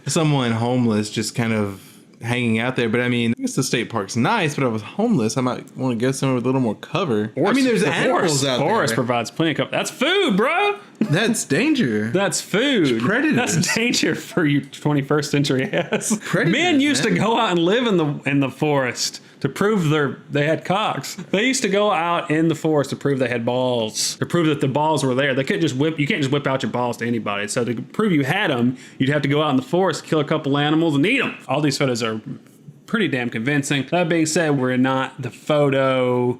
Someone homeless just kind of hanging out there. But I mean, I guess the state park's nice, but if I was homeless, I might want to go somewhere with a little more cover. I mean, there's animals out there. Forest provides plenty of cover. That's food, bro. That's danger. That's food. It's predators. That's danger for you 21st century ass. Predators, Men used to go out and live in the forest to prove they had cocks. They used to go out in the forest to prove they had balls, to prove that the balls were there. You can't just whip out your balls to anybody. So to prove you had them, you'd have to go out in the forest, kill a couple animals, and eat them. All these photos are pretty damn convincing. That being said, we're not the photo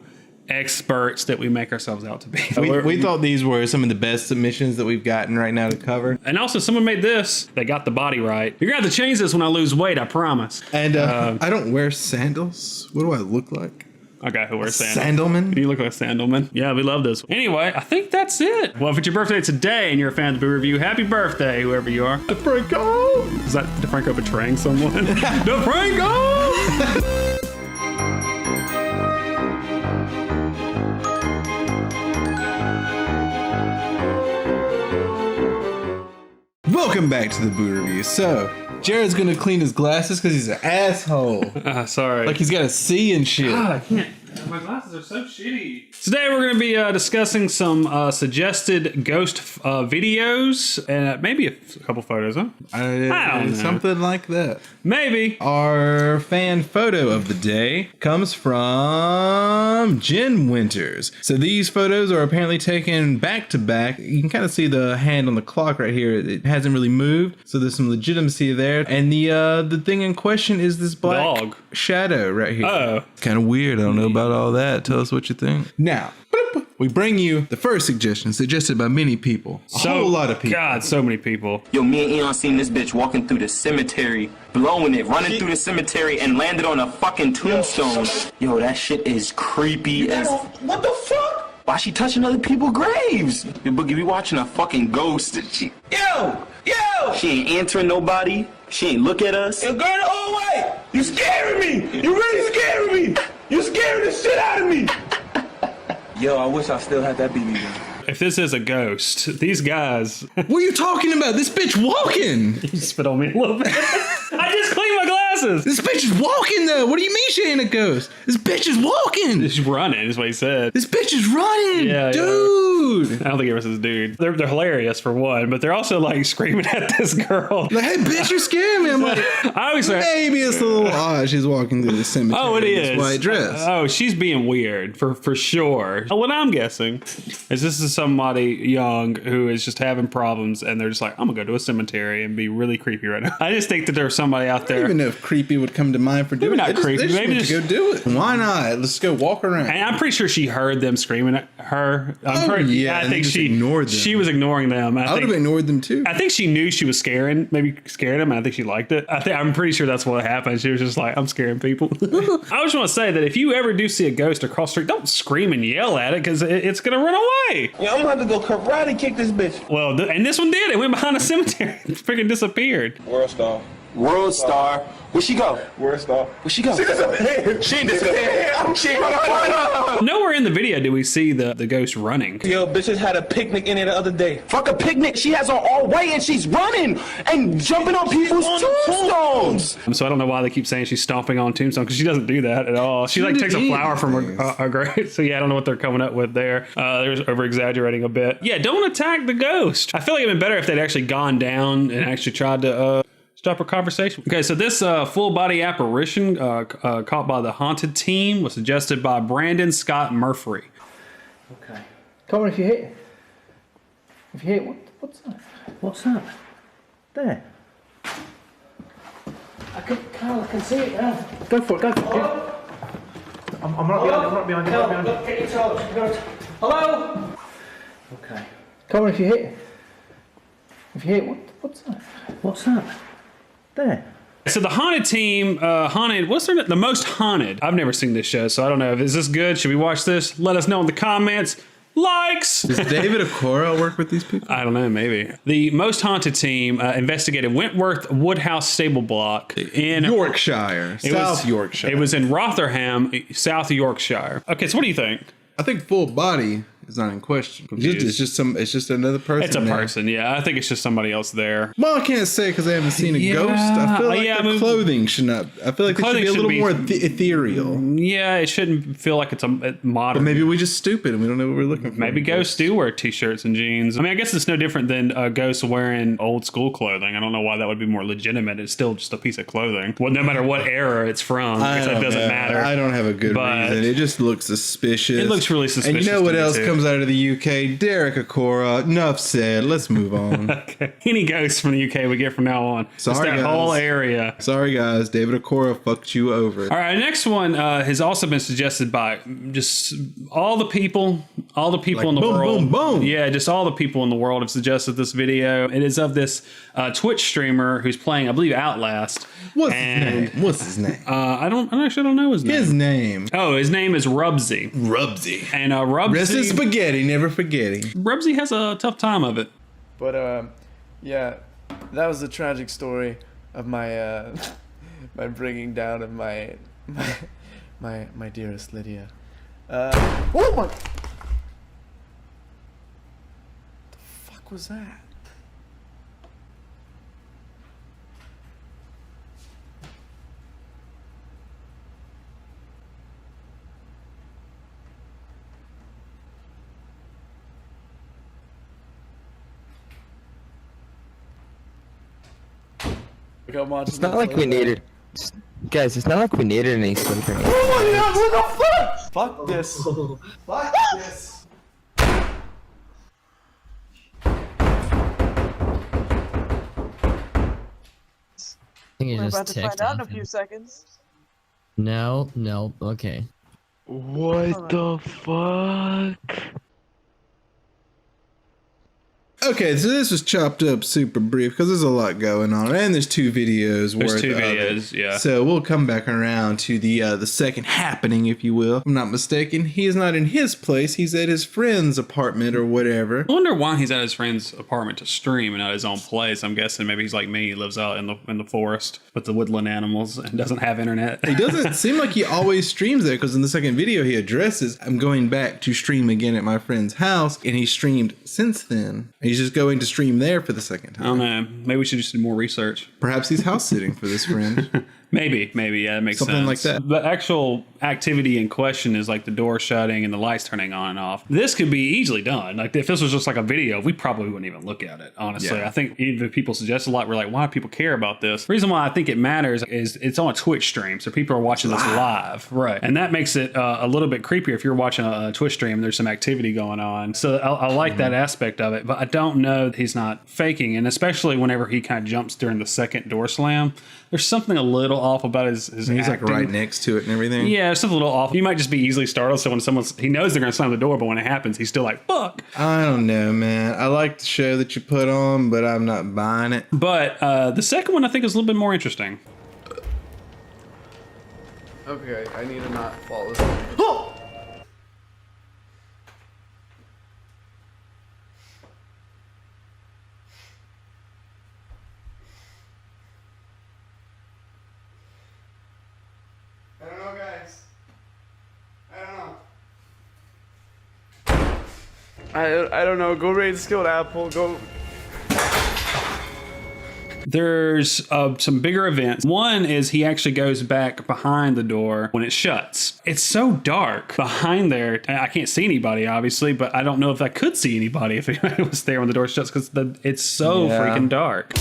experts that we make ourselves out to be. We thought these were some of the best submissions that we've gotten right now to cover. And also, someone made this. They got the body right. You're gonna have to change this when I lose weight, I promise. And I don't wear sandals. What do I look like? A guy who wears sandals. Sandalman? You look like a sandalman. Yeah, we love this. Anyway, I think that's it. Well, if it's your birthday today and you're a fan of the Boo Review, happy birthday, whoever you are. DeFranco! Is that DeFranco betraying someone? DeFranco! Welcome back to the Boo Review. So, Jared's gonna clean his glasses because he's an asshole. Sorry. Like he's got a C and shit. God, I can't. My glasses are so shitty. Today we're going to be discussing some suggested ghost videos and maybe a couple photos, huh? I don't know. Something like that. Maybe. Our fan photo of the day comes from Jen Winters. So these photos are apparently taken back to back. You can kind of see the hand on the clock right here. It hasn't really moved, so there's some legitimacy there. And the thing in question is this black shadow right here. Oh. It's kind of weird. I don't know about all that. Tell us what you think. Now, we bring you the first suggestion suggested by many people. A whole lot of people. God, so many people. Yo, me and Eon seen this bitch walking through the cemetery, blowing it, running through the cemetery, and landed on a fucking tombstone. Yo, that shit is creepy as... What the fuck? Why she touching other people's graves? Yo, Boogie, we watching a fucking ghost. Yo! She ain't answering nobody. She ain't look at us. Yo, girl, the whole way! You scaring me! You really scaring me! You scaring the shit out of me! Yo, I wish I still had that BB gun. If this is a ghost, these guys... What are you talking about? This bitch walking! You spit on me a little bit. I just cleaned my glasses! This bitch is walking though! What do you mean she ain't a ghost? This bitch is walking! She's running, is what he said. This bitch is running! Yeah, dude! I don't think it was his dude. They're hilarious for one, but they're also like screaming at this girl. Like, hey bitch, you're scaring me! I'm like, I always say, maybe it's a little odd she's walking through the cemetery. Oh, it in is. this white dress. Oh, she's being weird for sure. What I'm guessing is this is somebody young who is just having problems, and they're just like, I'm gonna go to a cemetery and be really creepy right now. I just think that there's somebody out there. I don't even know if creepy would come to mind for doing it. Maybe not creepy. Maybe just go do it. Why not? Let's go walk around. And I'm pretty sure she heard them screaming at her. Yeah, I think she ignored them. She was ignoring them. I would have ignored them too. I think she knew she was scaring them, and I think she liked it. I'm pretty sure that's what happened. She was just like, I'm scaring people. I just want to say that if you ever do see a ghost across the street, don't scream and yell at it because it's gonna run away. Yeah, I'm gonna have to go karate kick this bitch. Well, and this one did. It went behind a cemetery. It freaking disappeared. World Star. World Star. Where'd she go? World Star. Where'd she go? She disappeared. She disappeared. She Nowhere in the video do we see the ghost running. Yo, bitches had a picnic in here the other day. Fuck a picnic. She has on all white and she's running and jumping on people's tombstones. So I don't know why they keep saying she's stomping on tombstones because she doesn't do that at all. She like takes a flower from her grave. So yeah, I don't know what they're coming up with there. They're over exaggerating a bit. Yeah, don't attack the ghost. I feel like it'd been better if they'd actually gone down and actually tried to stop a conversation. Okay, so this full body apparition caught by the haunted team was suggested by Brandon Scott Murphy. Okay. Come on, if you hit. If you hit, what's that? What's that? There. Carl, I can see it now. Go for it, go for it. Yeah. I'm not behind you. Look, get your torch. Hello? Okay. Come on, if you hit. If you hit, what's that? What's that? There. So the haunted team, what's their name? The Most Haunted. I've never seen this show, so I don't know. Is this good? Should we watch this? Let us know in the comments. Likes! Does David Okora work with these people? I don't know, maybe. The Most Haunted team investigated Wentworth Woodhouse stable block in Yorkshire. South Yorkshire. It was in Rotherham, South Yorkshire. Okay, so what do you think? I think full body is not in question. It's just another person. It's a person, yeah. I think it's just somebody else there. Well, I can't say because I haven't seen a ghost. I feel like the clothing should not. I feel like it should be a little more ethereal. Yeah, it shouldn't feel like it's a modern. But maybe we're just stupid and we don't know what we're looking for. Maybe ghosts do wear t-shirts and jeans. I mean, I guess it's no different than ghosts wearing old school clothing. I don't know why that would be more legitimate. It's still just a piece of clothing. Well, no matter what era it's from, because it doesn't matter. I don't have a good reason. It just looks suspicious. It looks really suspicious. And you know what else comes out of the UK? Derek Okora. Enough said. Let's move on. Okay. Any ghosts from the UK we get from now on. Sorry, that guys. Whole area. Sorry, guys. David Okora fucked you over. All right, next one has also been suggested by just all the people in the world. Boom. Yeah, just all the people in the world have suggested this video. It is of this Twitch streamer who's playing, I believe, Outlast. What's his name? I actually don't know his name. His name. Oh, his name is Rubsy. And Rubsy. Rest in spaghetti, never forgetting. Rubsy has a tough time of it. But yeah, that was the tragic story of my my bringing down of my dearest Lydia. Oh my! The fuck was that? It's not like we needed, guys. It's not like we needed any sleep or anything. Oh my god! What the fuck? Fuck this! Fuck this! I think We're it about just to find ticked out in a off few him. seconds. No, okay. What the fuck? Okay, so this was chopped up super brief because there's a lot going on, and there's 2 videos worth. There's 2 of videos, it. yeah. So we'll come back around to the second happening, if you will. If I'm not mistaken, he is not in his place. He's at his friend's apartment or whatever. I wonder why he's at his friend's apartment to stream and not his own place. I'm guessing maybe he's like me. He lives out in the forest with the woodland animals and doesn't have internet. He doesn't seem like he always streams there, because in the second video he addresses, I'm going back to stream again at my friend's house, and he streamed since then. He's just going to stream there for the second time. I don't know. Maybe we should just do more research. Perhaps he's house sitting for this friend. Maybe, yeah, that makes sense. Something like that. The actual activity in question is like the door shutting and the lights turning on and off. This could be easily done. Like if this was just like a video, we probably wouldn't even look at it, honestly. Yeah. I think even if people suggest a lot, we're like, why do people care about this? The reason why I think it matters is it's on a Twitch stream, so people are watching this live. Right. And that makes it a little bit creepier if you're watching a Twitch stream and there's some activity going on. So I like that aspect of it, but I don't know that he's not faking. And especially whenever he kind of jumps during the second door slam, there's something a little off about his He's acting. like right next to it and everything. Yeah, it's something a little off. He might just be easily startled. So when he knows they're going to slam the door, but when it happens, he's still like, fuck. I don't know, man. I like the show that you put on, but I'm not buying it. But the second one I think is a little bit more interesting. Okay, I need to not fall asleep. I don't know, guys. I don't know. I don't know. Go raid Skilled Apple. Go. There's some bigger events. One is he actually goes back behind the door when it shuts. It's so dark behind there. I can't see anybody, obviously, but I don't know if I could see anybody if it was there when the door shuts, because it's so freaking dark.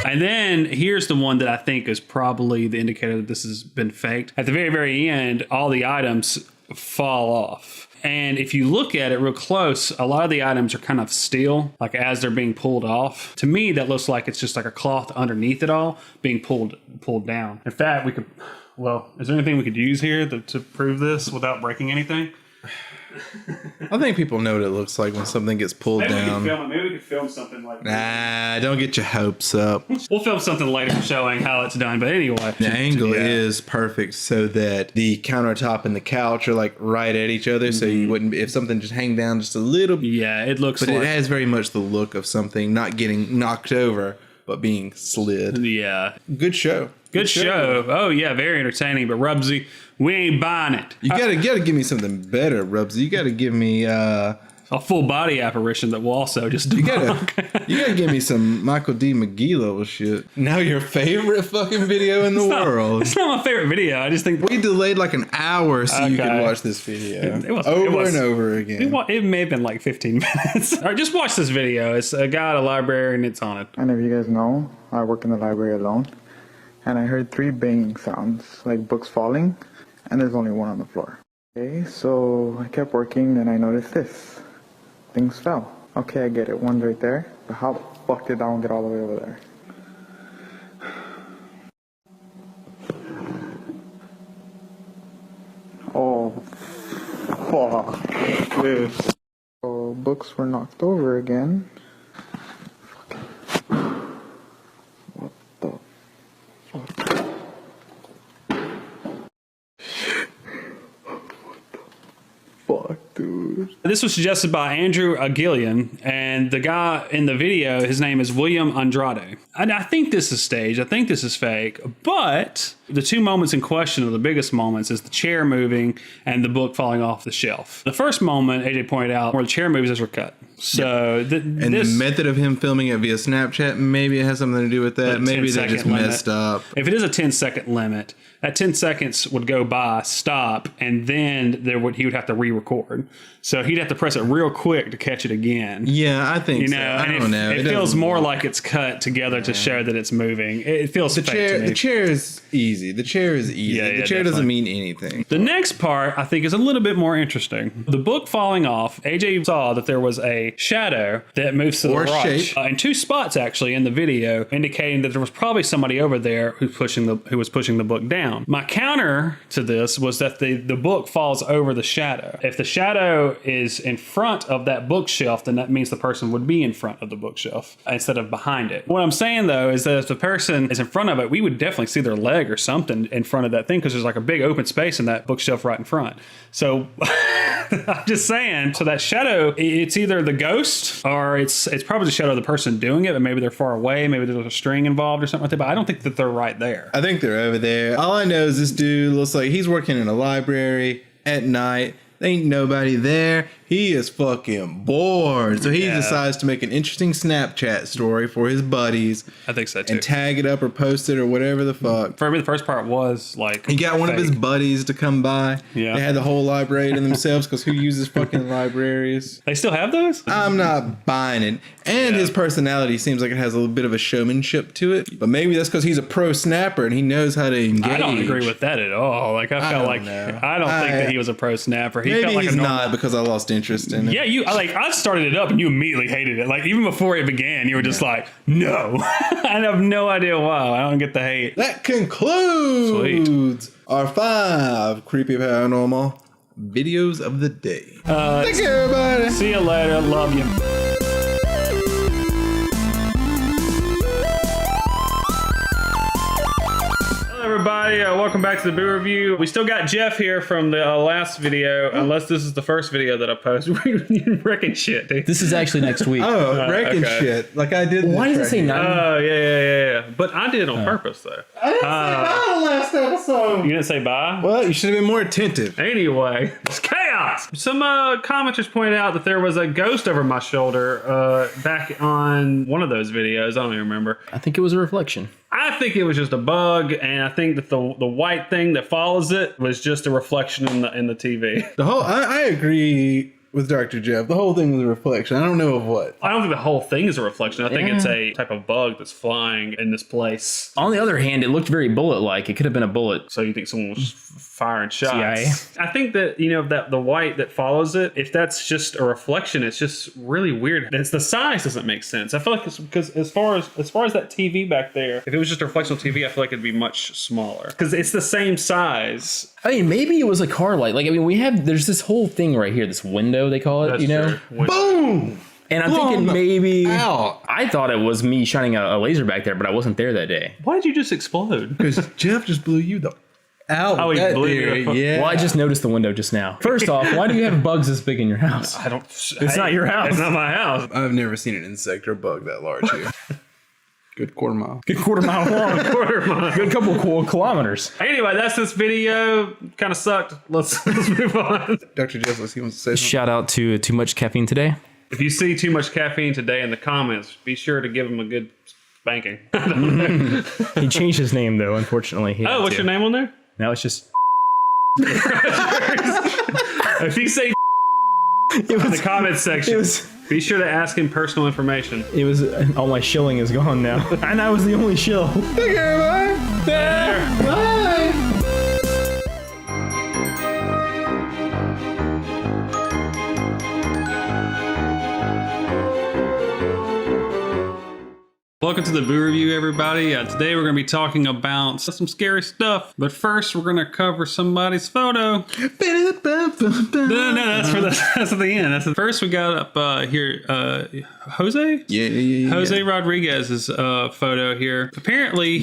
And then here's the one that I think is probably the indicator that this has been faked. At the very, very end, all the items fall off. And if you look at it real close, a lot of the items are kind of still, like as they're being pulled off. To me, that looks like it's just like a cloth underneath it all being pulled down. In fact, is there anything we could use here to prove this without breaking anything? I think people know what it looks like when something gets pulled down. Maybe we could film something like Nah, don't get your hopes up. We'll film something later showing how it's done. But anyway, the angle is perfect so that the countertop and the couch are like right at each other, so you wouldn't, if something just hang down just a little. Yeah, it looks. But it has very much the look of something not getting knocked over, but being slid. Yeah, good show. Good show. Oh yeah, very entertaining. But Rubsy, we ain't buying it. You gotta give me something better, Rubsy. You gotta give me a full body apparition that will also just debunk. You gotta give me some Michael D. McGee level shit. Now your favorite fucking video in the world. It's not my favorite video. I just think we delayed like an hour so you could watch this video over and over again. It may have been like 15 minutes. All right, just watch this video. It's a guy at a library and it's on it. I know you guys know I work in the library alone. And I heard 3 banging sounds, like books falling, and there's only one on the floor. Okay, so I kept working, and I noticed this. Things fell. Okay, I get it. One's right there, but how the fuck did that one get all the way over there? Oh, fuck this. So books were knocked over again. Fuck, dude. This was suggested by Andrew Gillian, and the guy in the video, his name is William Andrade. And I think this is staged. I think this is fake. But the 2 moments in question are the biggest moments is the chair moving and the book falling off the shelf. The first moment, AJ pointed out, where the chair moves, those were cut. So the method of him filming it via Snapchat, maybe it has something to do with that. Maybe they just messed up. If it is a 10-second limit, that 10 seconds would go by, stop, and then he would have to re-record. So he'd have to press it real quick to catch it again. Yeah, I think so. I don't know. It feels more like it's cut together to show that it's moving. It feels fake to me. The chair is easy. The chair is easy. Yeah, the chair doesn't mean anything. The next part, I think, is a little bit more interesting. The book falling off, AJ saw that there was a a shadow that moves to the Or right shape. in two spots actually in the video, indicating that there was probably somebody over there who was pushing the book down. My counter to this was that the book falls over the shadow. If the shadow is in front of that bookshelf, then that means the person would be in front of the bookshelf instead of behind it. What I'm saying though is that if the person is in front of it, we would definitely see their leg or something in front of that thing, because there's like a big open space in that bookshelf right in front. So I'm just saying, so that shadow, it's either the ghost or it's probably the shadow of the person doing it, but maybe they're far away, maybe there's a string involved or something like that, but I don't think that they're right there. I think they're over there. All I know is this dude looks like he's working in a library at night. There ain't nobody there. He is fucking bored. So he decides to make an interesting Snapchat story for his buddies. I think so too. And tag it up or post it or whatever the fuck. For me, the first part was like, he got one fake. of his buddies to come by. Yeah. They had the whole library to themselves because who uses fucking libraries? They still have those? I'm not buying it. And his personality seems like it has a little bit of a showmanship to it. But maybe that's because he's a pro snapper and he knows how to engage. I don't agree with that at all. Like I don't think that he was a pro snapper. He maybe felt like he's a normal, not, because I lost interest in it. Yeah, I started it up and you immediately hated it. Like even before it began, you were just like, no. I have no idea why. I don't get the hate. That concludes our 5 creepy paranormal videos of the day. Thank you, everybody. See you later. Love you. Everybody, welcome back to the Boo Review. We still got Jeff here from the last video, unless this is the first video that I posted. Wrecking shit, dude. This is actually next week. Wrecking shit. Like I did. Why does it say 9? Oh, yeah. But I did it on purpose, though. I didn't say bye the last episode. You didn't say bye? Well, you should have been more attentive. Anyway, it's chaos. Some commenters pointed out that there was a ghost over my shoulder back on one of those videos. I don't even remember. I think it was a reflection. I think it was just a bug, and I think that the white thing that follows it was just a reflection in the TV. I agree with Dr. Jeff. The whole thing was a reflection. I don't know of what. I don't think the whole thing is a reflection. I think it's a type of bug that's flying in this place. On the other hand, it looked very bullet-like. It could have been a bullet. So you think someone was firing shots? CIA. I think that, that the white that follows it, if that's just a reflection, it's just really weird. It's the size doesn't make sense. I feel like it's because as far as that TV back there, if it was just a reflection on TV, I feel like it'd be much smaller because it's the same size. I mean, maybe it was a car light. Like, I mean, there's this whole thing right here, this window they call it, That's true. Boom! And I'm thinking maybe I thought it was me shining a laser back there, but I wasn't there that day. Why did you just explode? Because Jeff just blew you out. Oh, he blew you. Yeah. Well, I just noticed the window just now. First off, why do you have bugs this big in your house? It's not your house. It's not my house. I've never seen an insect or bug that large here. Good quarter mile. Good quarter mile long. Good couple of kilometers. Anyway, that's this video. Kind of sucked. Let's move on. Dr. Jeff, let's see what to say. Shout out to Too Much Caffeine Today. If you see Too Much Caffeine Today in the comments, be sure to give him a good spanking. He changed his name though, unfortunately. What's your name on there? Now it's just. If you say in the comments section, be sure to ask him personal information. It was all my shilling is gone now, and I was the only shill. Thank you, everybody. Bye. Welcome to the Boo Review, everybody. Today we're going to be talking about some scary stuff. But first, we're going to cover somebody's photo. No, that's at the end. First, we got up here Jose? Yeah. Jose Rodriguez's photo here. Apparently,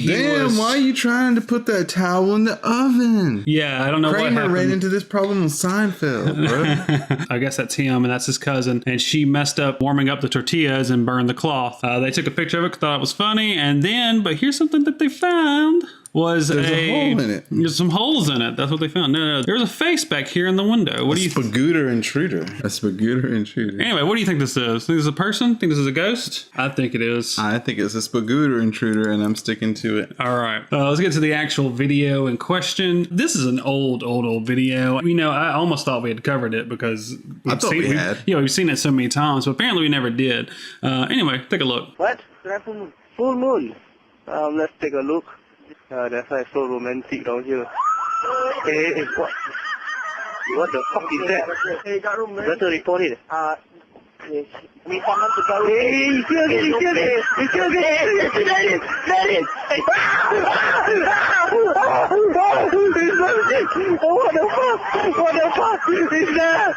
why are you trying to put that towel in the oven? Yeah, I don't know what happened. Kramer ran into this problem on Seinfeld, bro. I guess that's him, and that's his cousin. And she messed up warming up the tortillas and burned the cloth. They took a picture of it, thought it was funny, and then, but here's something that they found. There's a hole in it. There's some holes in it. That's what they found. No. There's a face back here in the window. What do you think? Spagooter intruder. A spagooter intruder. Anyway, what do you think this is? Think this is a person? Think this is a ghost? I think it is. I think it's a spagooter intruder, and I'm sticking to it. All right. Let's get to the actual video in question. This is an old video. I almost thought we had covered it because I thought we had. We've seen it so many times, but apparently we never did. Anyway, take a look. What? That's a full moon. Let's take a look. That's why it's so romantic down here. Hey, what the fuck is that? Hey, got room, man. Better report it. We found the ghost. Hey, he's still good. He's still good. He's still good. That is. What the fuck? What the fuck? He's there.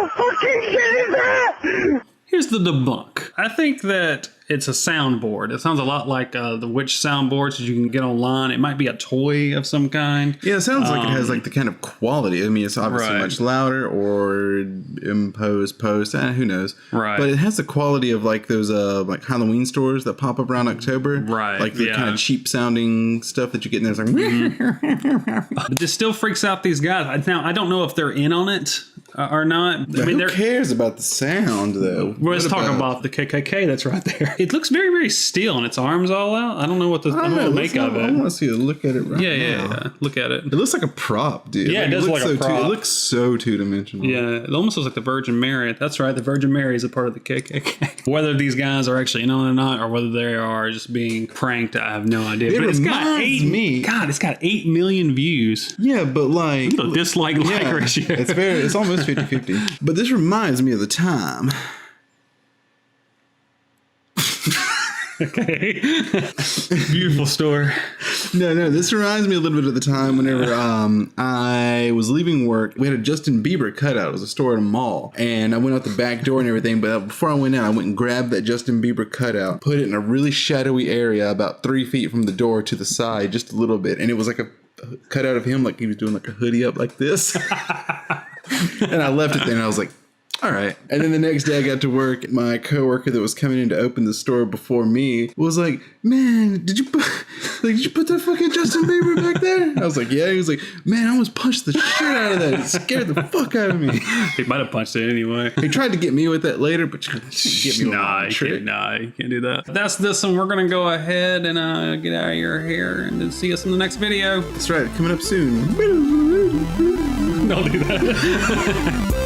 Fucking shit, he's there. Here's the debunk. I think that it's a soundboard. It sounds a lot like the witch soundboards that you can get online. It might be a toy of some kind. Yeah, it sounds like it has like the kind of quality. I mean, it's obviously Right. much louder or imposed post. Who knows? Right. But it has the quality of like those like Halloween stores that pop up around October. Right. Like the kind of cheap sounding stuff that you get in there. It's like, But this still freaks out these guys. Now, I don't know if they're in on it or not. But who cares about the sound though? Well, let's talk about the KKK that's right there. It looks very, very still and its arms all out. I don't know what I don't know what to make of it. I want to see a look at it right now. Yeah. Look at it. It looks like a prop, dude. Yeah, it does look like a prop. It looks so two-dimensional. Yeah, it almost looks like the Virgin Mary. That's right, the Virgin Mary is a part of the KKK. Whether these guys are actually in on it or not, or whether they are just being pranked, I have no idea. It but it's got reminds it's got 8 million views. Yeah, but like the dislike-like ratio. It's almost 50-50. But this reminds me of the time. Okay. Beautiful story. No, this reminds me a little bit of the time whenever I was leaving work. We had a Justin Bieber cutout. It was a store at a mall. And I went out the back door and everything. But before I went out, I went and grabbed that Justin Bieber cutout, put it in a really shadowy area about 3 feet from the door to the side, just a little bit. And it was like a cutout of him, like he was doing like a hoodie up like this. And I left it there and I was like, all right. And then the next day I got to work. My coworker that was coming in to open the store before me was like, man, did you put that fucking Justin Bieber back there? I was like, yeah. He was like, man, I almost punched the shit out of that. It scared the fuck out of me. He might have punched it anyway. He tried to get me with that later, but you get me you can't do that. That's this one. We're going to go ahead and get out of your hair and then see us in the next video. That's right. Coming up soon. Don't do that.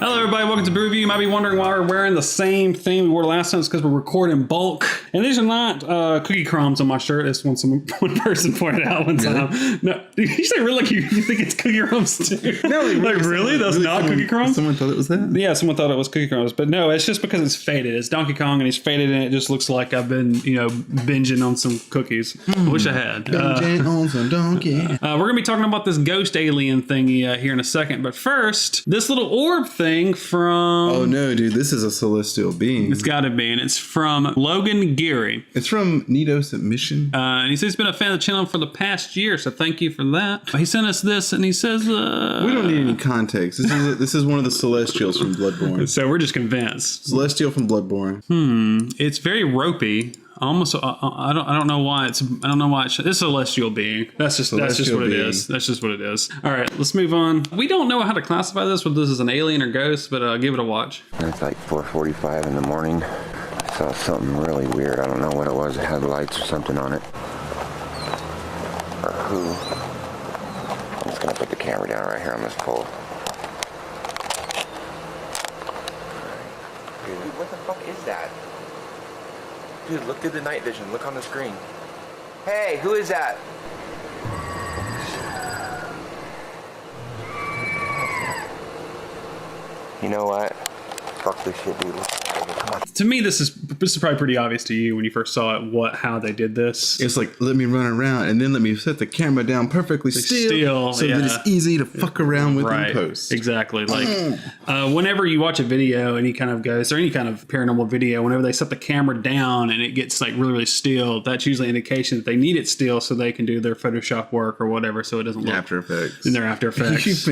Hello everybody, welcome to Brew Review. You might be wondering why we're wearing the same thing we wore last time. It's because we're recording in bulk. And these are not cookie crumbs on my shirt. That's one person pointed out one time. Really? No, you say really like you think it's cookie crumbs too? No, like really? That's really not cookie crumbs? Someone thought it was that? Yeah, someone thought it was cookie crumbs. But no, it's just because it's faded. It's Donkey Kong and he's faded and it just looks like I've been, binging on some cookies. I wish I had. Binging on some donkey. We're going to be talking about this ghost alien thingy here in a second. But first, this little orb thing from... Oh no, dude, this is a celestial being. It's got to be, and it's from Logan Geary. It's from Nito Submission. And he says he's been a fan of the channel for the past year, so thank you for that. He sent us this, and he says... we don't need any context. This is one of the Celestials from Bloodborne. So we're just convinced. Celestial from Bloodborne. It's very ropey. Almost, I don't know why it's a celestial being. That's just what it is. That's just what it is. All right, let's move on. We don't know how to classify this, whether this is an alien or ghost, but give it a watch. It's like 4:45 in the morning. I saw something really weird. I don't know what it was. It had lights or something on it. Or who. I'm just gonna put the camera down right here on this pole. Dude, what the fuck is that? Dude, look through the night vision. Look on the screen. Hey, who is that? You know what? Fuck this shit, dude. Come on. To me, this is probably pretty obvious to you when you first saw it. How they did this. It's like, let me run around and then let me set the camera down perfectly still so that it's easy to fuck around with in post. Exactly. Like whenever you watch a video, any kind of ghost or any kind of paranormal video, whenever they set the camera down and it gets like really, really still, that's usually an indication that they need it still so they can do their Photoshop work or whatever, so it doesn't look After Effects. in their After Effects.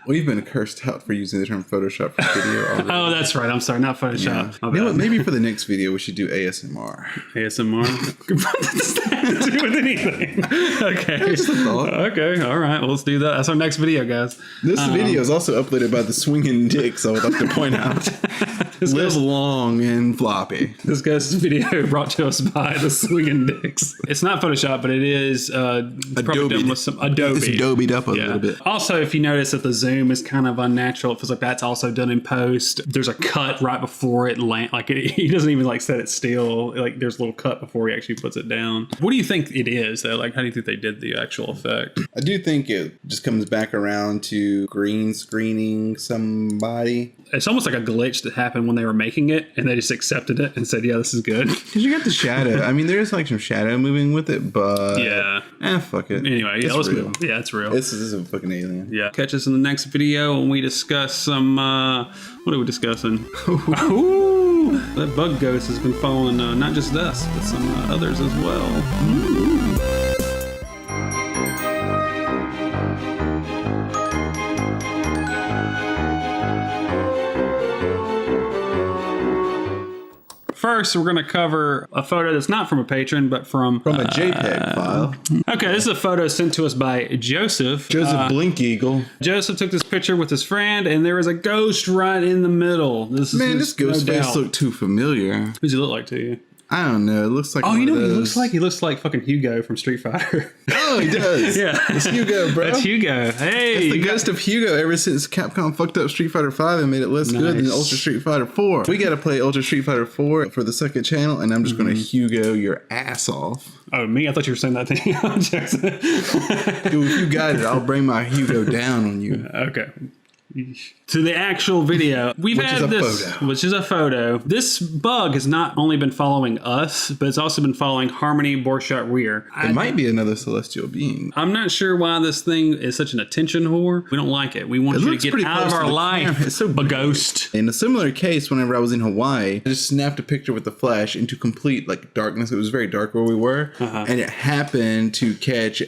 We've been cursed out for using the term Photoshop for video already. Oh, that's right. I'm sorry, not Photoshop. Yeah. You know what? Maybe for the next video, we should do ASMR. ASMR? What does that have to do with anything? Okay. Just a thought. Okay, all right. Well, let's do that. That's our next video, guys. This video is also uploaded by the Swinging Dicks, I would like to point out. Live long and floppy. This guy's video brought to us by the Swinging Dicks. It's not Photoshop, but it is probably done with some Adobe. It's Adobe'd up a little bit. Also, if you notice that the zoom assume is kind of unnatural. It feels like that's also done in post. There's a cut right before it land. Like he doesn't even like set it still. Like there's a little cut before he actually puts it down. What do you think it is though? Like how do you think they did the actual effect? I do think it just comes back around to green screening somebody. It's almost like a glitch that happened when they were making it and they just accepted it and said, yeah, this is good. Because you got the shadow. I mean, there is like some shadow moving with it, but fuck it. Anyway, yeah, let's move. Yeah, it's real. This is a fucking alien. Yeah. Catch us in the next video when we discuss some, what are we discussing? Ooh, that bug ghost has been following not just us, but some others as well. Ooh. First, we're going to cover a photo that's not from a patron, but from a JPEG file. Okay, this is a photo sent to us by Joseph. Blink Eagle. Joseph took this picture with his friend, and there is a ghost right in the middle. This ghost face looked too familiar. Who does he look like to you? I don't know. It looks like you know what he looks like? He looks like fucking Hugo from Street Fighter. Oh, he does. Yeah. It's Hugo, bro. That's Hugo. Hey. It's the ghost of Hugo ever since Capcom fucked up Street Fighter 5 and made it less good than Ultra Street Fighter 4. We got to play Ultra Street Fighter 4 for the second channel, and I'm just going to Hugo your ass off. Oh, me? I thought you were saying that thing. Jackson. Dude, if you got it, I'll bring my Hugo down on you. Okay. To the actual video, which is a photo. This bug has not only been following us, but it's also been following Harmony Borchardt Weir. It might be another celestial being. I'm not sure why this thing is such an attention whore. We don't like it. We want you to get out of our life. It's so a ghost. In a similar case, whenever I was in Hawaii, I just snapped a picture with the flash into complete like darkness. It was very dark where we were, and it happened to catch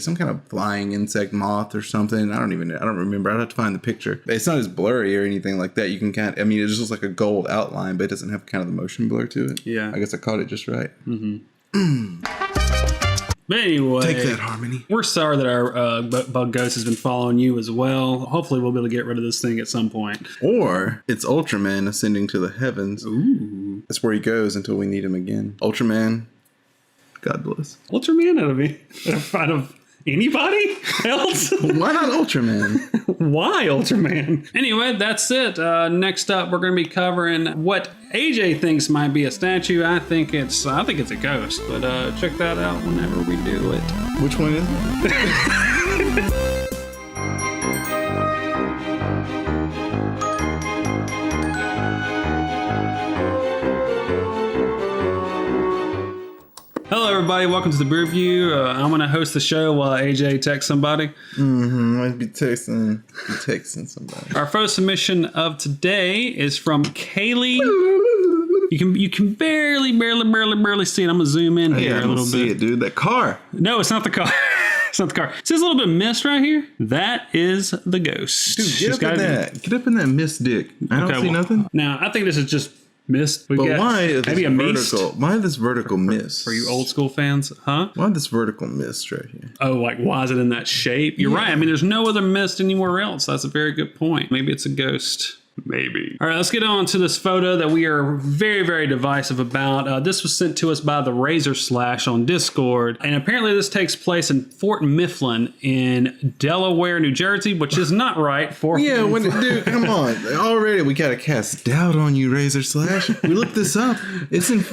some kind of flying insect moth or something. I don't remember. I'd have to find the picture. It's not as blurry or anything like that. You can kind of, I mean, it just looks like a gold outline, but it doesn't have kind of the motion blur to it. Yeah. I guess I caught it just right. But anyway, take that, Harmony. We're sorry that our bug ghost has been following you as well. Hopefully we'll be able to get rid of this thing at some point. Or it's Ultraman ascending to the heavens. Ooh. That's where he goes until we need him again. Ultraman, God bless. Ultraman out of anybody else? Why not Ultraman? Why Ultraman? Anyway, that's it. Next up, we're going to be covering what AJ thinks might be a statue. I think it's a ghost, but check that out whenever we do it. Which one is it? Hello, everybody. Welcome to the Brew Review. I'm going to host the show while AJ texts somebody. I'd be texting somebody. Our first submission of today is from Kylie. You can barely see it. I'm going to zoom in here a little bit. See it, dude. That car. No, it's not the car. It's not the car. See this little bit of mist right here? That is the ghost. Dude, get up in that mist, dick. I don't see nothing. Now, I think this is just mist. But why is maybe this vertical? Why this vertical mist? For you old school fans, huh? Why this vertical mist right here? Oh, like why is it in that shape? You're right. I mean, there's no other mist anywhere else. That's a very good point. Maybe it's a ghost. Maybe. All right, let's get on to this photo that we are very, very divisive about. This was sent to us by the Razor Slash on Discord. And apparently this takes place in Fort Mifflin in Delaware, New Jersey, which is not right. Dude, come on. Already we got to cast doubt on you, Razor Slash. We looked this up. It's in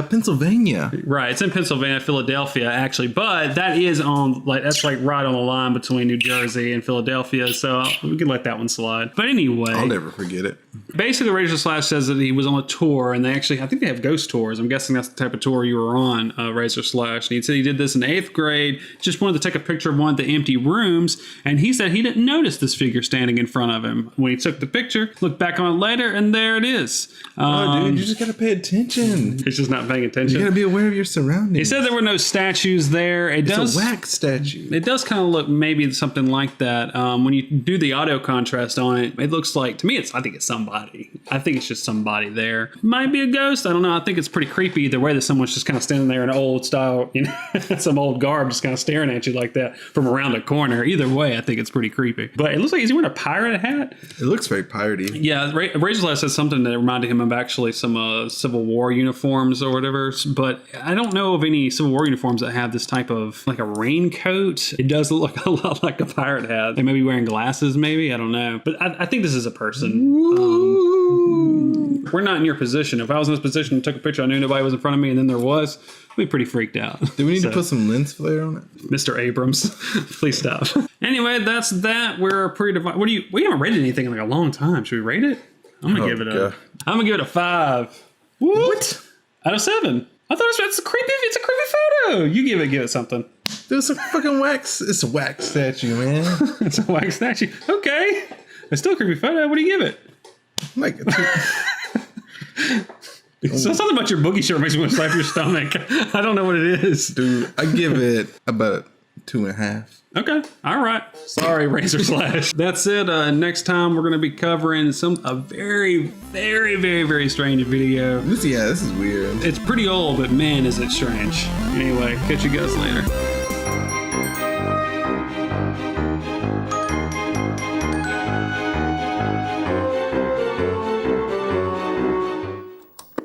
Pennsylvania. Right, it's in Pennsylvania, Philadelphia, actually. But that is that's right on the line between New Jersey and Philadelphia. So we can let that one slide. But anyway. I'll never forget it. Basically, Razor Slash says that he was on a tour, and I think they have ghost tours. I'm guessing that's the type of tour you were on, Razor Slash. And he said he did this in 8th grade, just wanted to take a picture of one of the empty rooms, and he said he didn't notice this figure standing in front of him. When he took the picture, looked back on it later, and there it is. Dude, you just gotta pay attention. He's just not paying attention. You gotta be aware of your surroundings. He said there were no statues there. It's a wax statue. It does kind of look maybe something like that. When you do the auto contrast on it, it looks like, to me, I think it's somebody. I think it's just somebody there. Might be a ghost. I don't know. I think it's pretty creepy either way that someone's just kind of standing there in an old style, you know, some old garb, just kind of staring at you like that from around a corner. Either way, I think it's pretty creepy. But it looks like he's wearing a pirate hat. It looks very piratey. Yeah, Razorless said something that reminded him of actually some Civil War uniforms or whatever. But I don't know of any Civil War uniforms that have this type of like a raincoat. It does look a lot like a pirate hat. They may be wearing glasses, maybe. I don't know. But I think this is a person. We're not in your position. If I was in this position and took a picture, I knew nobody was in front of me, and then there was, I'd be pretty freaked out. Do we need to put some lens flare on it? Mr. Abrams, please stop. Anyway, that's that. We're pretty divine. We haven't rated anything in like a long time. Should we rate it? I'm gonna give it a 5. What? Out of 7. I thought it's creepy. It's a creepy photo. You give it something. There's a fucking wax. It's a wax statue, man. It's a wax statue. Okay. It's still a creepy photo. What do you give it? Like so something about your boogie shirt makes me want to slap your stomach. I don't know what it is. Dude, I give it about 2.5. Okay. All right. Sorry, Razor Slash. That's it. Next time we're going to be covering a very, very, very, very strange video. This is weird. It's pretty old, but man, is it strange. Anyway, catch you guys later.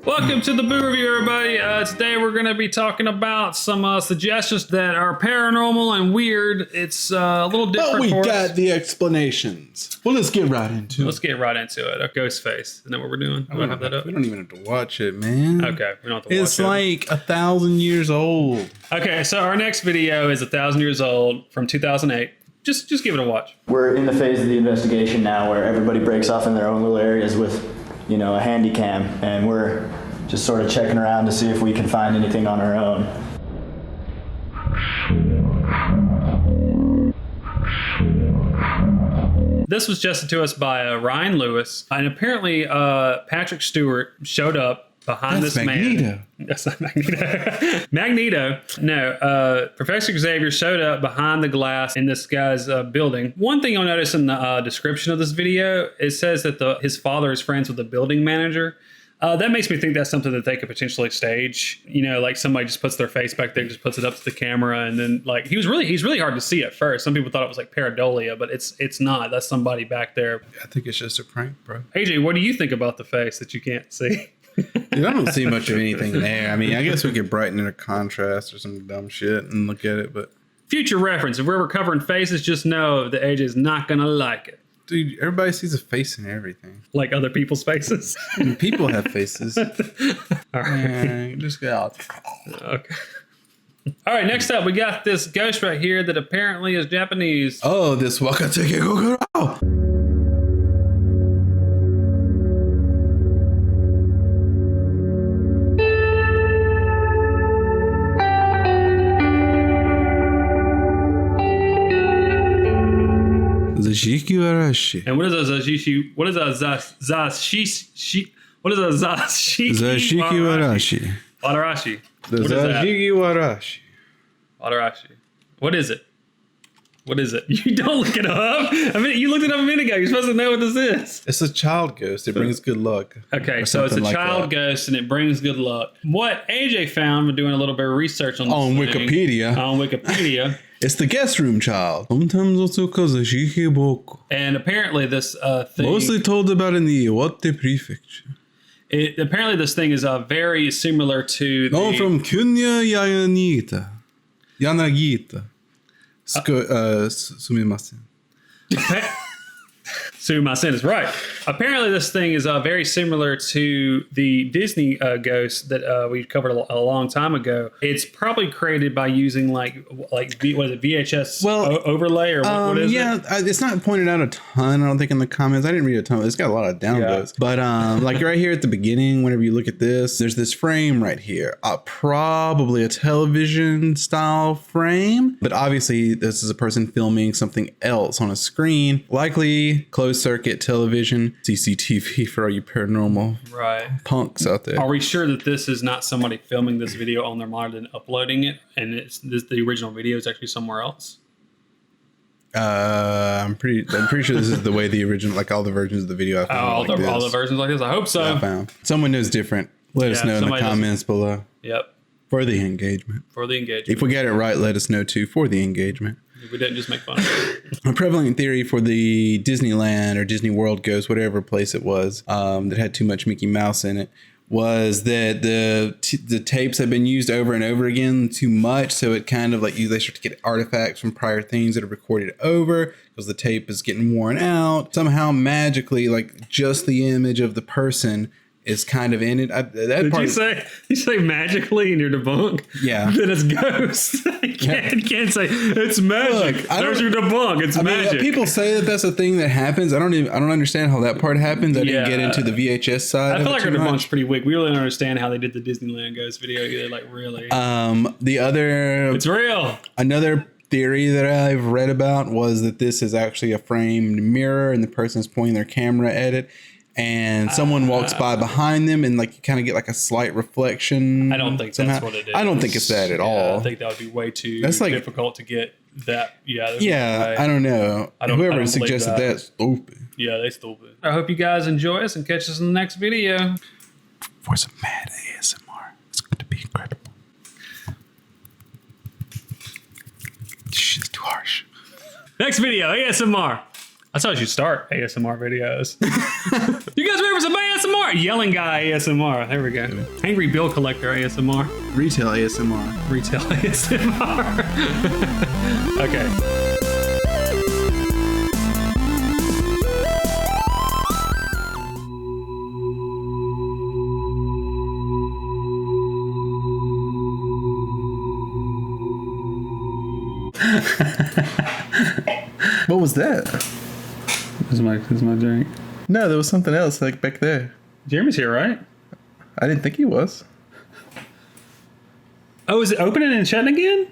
Welcome to the Boo Review, everybody. Today we're going to be talking about some suggestions that are paranormal and weird. It's a little different. Oh, we got the explanations. Well, let's get right into it. Let's get right into it. A ghost face. Isn't that what we're doing? Do I have that up? We don't even have to watch it, man. Okay, we don't have to watch it. It's like 1,000 years old. Okay, so our next video is 1,000 years old from 2008. Just give it a watch. We're in the phase of the investigation now where everybody breaks off in their own little areas with, you know, a handy cam, and we're just sort of checking around to see if we can find anything on our own. This was suggested to us by Ryan Lewis, and apparently Patrick Stewart showed up behind this Magneto. man. That's not Magneto. Magneto. No, Professor Xavier showed up behind the glass in this guy's building. One thing you'll notice in the description of this video, it says that his father is friends with the building manager. That makes me think that's something that they could potentially stage. You know, like somebody just puts their face back there, just puts it up to the camera, and then like he's really hard to see at first. Some people thought it was like pareidolia, but it's not. That's somebody back there. I think it's just a prank, bro. AJ, what do you think about the face that you can't see? Dude, I don't see much of anything there. I mean, I guess we could brighten it or contrast or some dumb shit and look at it, but future reference, if we're ever covering faces, just know that AJ's not gonna like it. Dude, everybody sees a face in everything. Like other people's faces. And people have faces. All right. Just get out. Okay. All right, next up, we got this ghost right here that apparently is Japanese. Oh, this Wakateke Gokuro. Zashiki Warashi. And what is a Zashiki? What is a Zashiki? What is a Zashiki? Zashiki Warashi. Warashi. The Zashiki Warashi. Warashi. What is it? What is it? You don't look it up. I mean, you looked it up a minute ago. You're supposed to know what this is. It's a child ghost. It brings good luck. Okay, so it's a child ghost and it brings good luck. What AJ found when doing a little bit of research on this on Wikipedia. On Wikipedia. It's the guest room child. Sometimes also called Zashiki Boko. And apparently this thing... Mostly told about in the Iwate prefecture. Apparently this thing is very similar to the... No, from Kunya Yanagita. Sumimasen. Sumimasen is right. Apparently this thing is very similar to the Disney ghost that we covered a long time ago. It's probably created by using like what is it, VHS overlay or what is it? Yeah, it's not pointed out a ton, I don't think, in the comments. I didn't read a ton. It's got a lot of downloads. Yeah. But like right here at the beginning, whenever you look at this, there's this frame right here. Probably a television style frame. But obviously this is a person filming something else on a screen. Likely closed circuit television, CCTV for all you paranormal punks out there. Are we sure that this is not somebody filming this video on their monitor and uploading it, and the original video is actually somewhere else? I'm pretty sure this is the way the original, like all the versions of the video I found. All the versions like this. I hope so. I found. Someone knows different. Let us know in the comments below. Yep. For the engagement. If we get it right, let us know too for the engagement. We didn't just make fun of it. A prevalent theory for the Disneyland or Disney World ghost, whatever place it was, that had too much Mickey Mouse in it, was that the tapes have been used over and over again too much. So it kind of like they start to get artifacts from prior things that are recorded over because the tape is getting worn out. Somehow magically, like just the image of the person is kind of in it. You say magically in your debunk? Yeah. Then it's ghost. You can't say it's magic. Look, there's your debunk. It's magic. People say that that's a thing that happens. I don't understand how that part happens. I didn't get into the VHS side. I feel like our debunk's pretty weak. We really don't understand how they did the Disneyland ghost video either. Like really. It's real. Another theory that I've read about was that this is actually a framed mirror and the person's pointing their camera at it. And someone walks by behind them and like you kind of get like a slight reflection. I don't think that's what it is. I don't think it's that at all. I think that would be way too difficult to get that. Yeah, I don't know. Whoever suggested that's stupid. Yeah, they stupid. I hope you guys enjoy us and catch us in the next video. For some mad ASMR. It's going to be incredible. This shit's too harsh. Next video, ASMR. That's how you should start ASMR videos. You guys remember some ASMR? Yelling guy ASMR. There we go. Angry bill collector ASMR. Retail ASMR. Retail ASMR. Okay. What was that? This is my drink. No, there was something else like back there. Jeremy's here, right? I didn't think he was. Oh, is it opening and shutting again?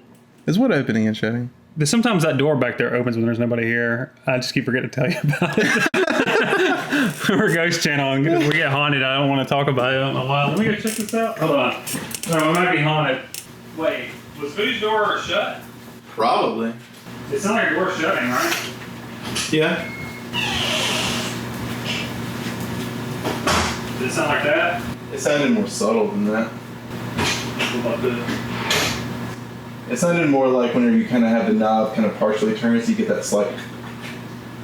Is what opening and shutting? Sometimes that door back there opens when there's nobody here. I just keep forgetting to tell you about it. We're a ghost channel and we get haunted. I don't want to talk about it in a while. Let me go check this out. Hold on. No, we might be haunted. Wait, was Foodie's door shut? Probably. It's not like door shutting, right? Yeah. Does it sound like that? It sounded more subtle than that. What about this? It sounded more like whenever you kind of have the knob kind of partially turned, so you get that slight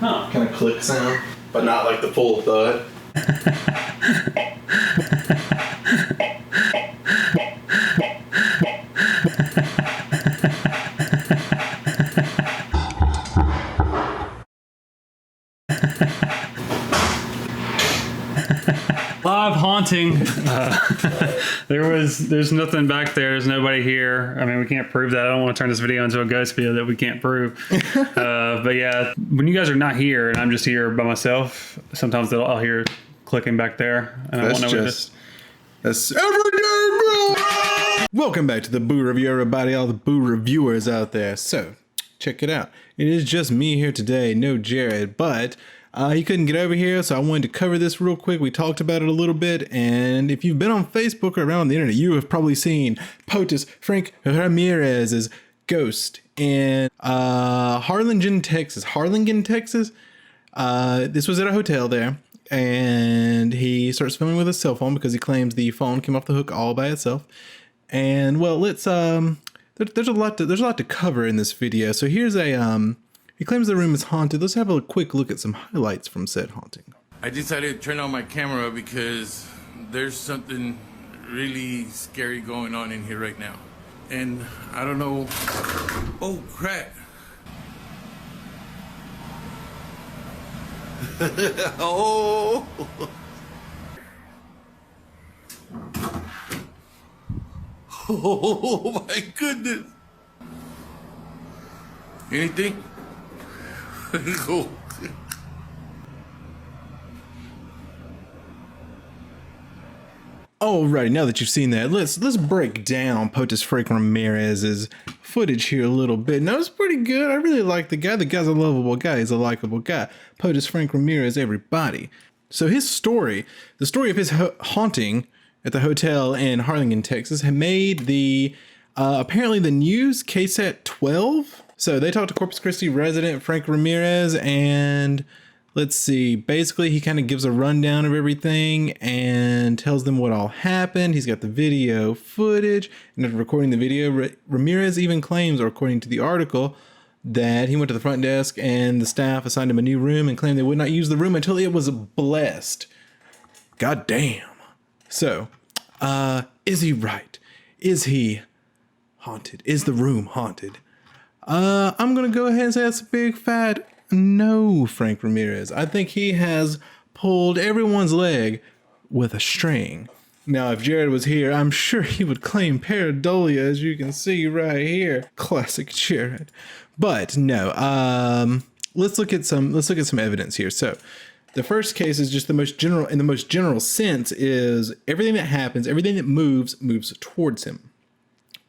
kind of click sound, but not like the full thud. Live haunting. There's nothing back there. There's nobody here. I mean, we can't prove that. I don't want to turn this video into a ghost video that we can't prove. But yeah, when you guys are not here and I'm just here by myself, sometimes I'll hear clicking back there, and I won't know what it is. That's every day, bro. Welcome back to the Boo Review, everybody, all the Boo reviewers out there. So, check it out. It is just me here today, no Jerad, but he couldn't get over here, so I wanted to cover this real quick. We talked about it a little bit, and if you've been on Facebook or around the internet, you have probably seen Frank Ramirez's ghost in Harlingen, Texas. This was at a hotel there, and he starts filming with his cell phone because he claims the phone came off the hook all by itself. And well, let's there's a lot to cover in this video. So here's a he claims the room is haunted. Let's have a quick look at some highlights from said haunting. I decided to turn on my camera because there's something really scary going on in here right now. And I don't know. Oh, crap. Oh. Oh, my goodness. Anything? Oh. Alrighty, now that you've seen that, let's break down Pontefract Ramirez's footage here a little bit. Now, it's pretty good. I really like the guy. The guy's a lovable guy. He's a likable guy. Pontefract Ramirez, everybody. So his story, the story of his haunting at the hotel in Harlingen, Texas, had made the apparently the news KSAT 12. So they talked to Corpus Christi resident Frank Ramirez, and let's see, basically he kind of gives a rundown of everything and tells them what all happened. He's got the video footage, and after recording the video, Ramirez even claims, or according to the article, that he went to the front desk and the staff assigned him a new room and claimed they would not use the room until it was blessed. God damn. So, is he right? Is he haunted? Is the room haunted? I'm gonna go ahead and say that's a big fat no, Frank Ramirez. I think he has pulled everyone's leg with a string. Now, if Jerad was here, I'm sure he would claim pareidolia, as you can see right here. Classic Jerad. But no, let's look at some evidence here. So the first case is just the most general, in the most general sense, is everything that happens, everything that moves towards him.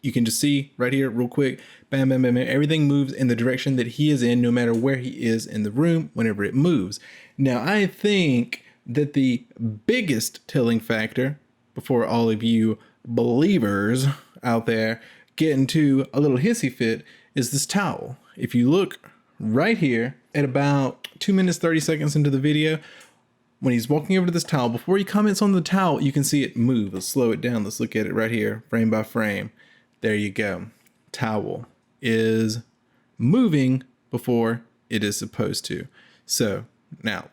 You can just see right here real quick, bam, bam, bam, bam, everything moves in the direction that he is in, no matter where he is in the room, whenever it moves. Now, I think that the biggest telling factor, before all of you believers out there get into a little hissy fit, is this towel. If you look right here at about 2 minutes, 30 seconds into the video, when he's walking over to this towel, before he comments on the towel, you can see it move. Let's slow it down. Let's look at it right here, frame by frame. There you go. Towel is moving before it is supposed to. So now,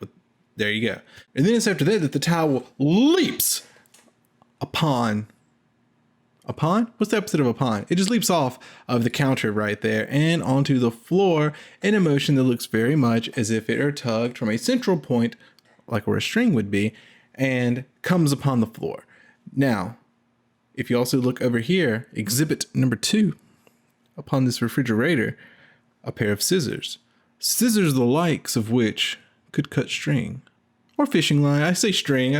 there you go. And then it's after that the towel leaps upon? What's the opposite of upon? It just leaps off of the counter right there and onto the floor in a motion that looks very much as if it are tugged from a central point, like where a string would be, and comes upon the floor. Now, if you also look over here, exhibit number 2, upon this refrigerator, a pair of scissors. Scissors the likes of which could cut string. Or fishing line. I say string,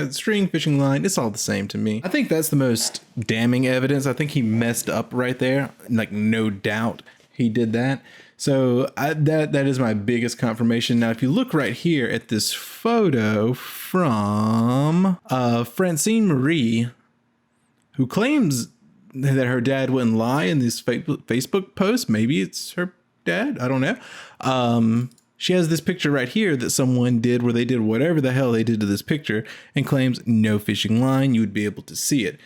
fishing line, it's all the same to me. I think that's the most damning evidence. I think he messed up right there. Like, no doubt he did that. So that is my biggest confirmation. Now, if you look right here at this photo from Francine Marie, who claims that her dad wouldn't lie in this Facebook post. Maybe it's her dad. I don't know. She has this picture right here that someone did where they did whatever the hell they did to this picture and claims no fishing line. You would be able to see it.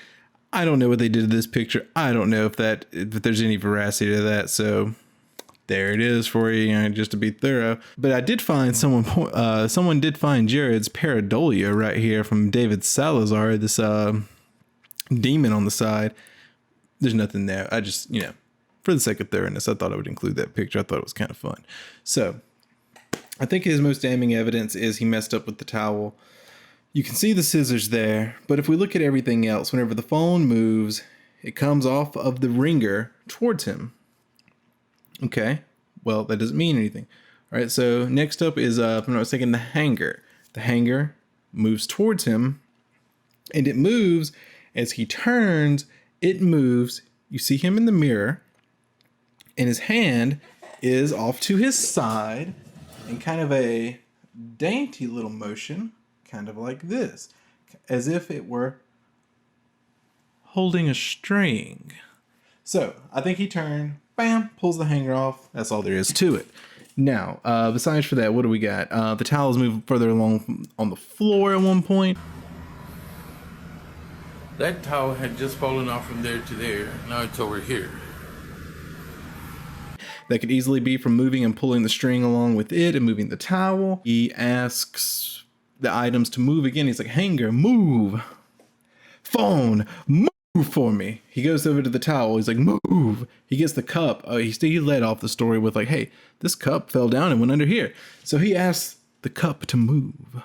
I don't know what they did to this picture. I don't know if there's any veracity to that. So there it is for you, just to be thorough. But I did find someone did find Jerad's pareidolia right here from David Salazar, this demon on the side. There's nothing there. I just, for the sake of thoroughness, I thought I would include that picture. I thought it was kind of fun. So I think his most damning evidence is he messed up with the towel. You can see the scissors there, but if we look at everything else, whenever the phone moves, it comes off of the ringer towards him. Okay, well, that doesn't mean anything. All right, so next up is, if I'm not mistaken, the hanger. The hanger moves towards him, and it moves as he turns. It moves. You see him in the mirror, and his hand is off to his side in kind of a dainty little motion, kind of like this, as if it were holding a string. So I think he turned, bam, pulls the hanger off. That's all there is to it. Now, besides for that, what do we got? The towels move further along on the floor at one point. That towel had just fallen off from there to there. Now it's over here. That could easily be from moving and pulling the string along with it and moving the towel. He asks the items to move again. He's like, hanger, move. Phone, move for me. He goes over to the towel. He's like, move. He gets the cup. He led off the story with like, hey, this cup fell down and went under here. So he asks the cup to move,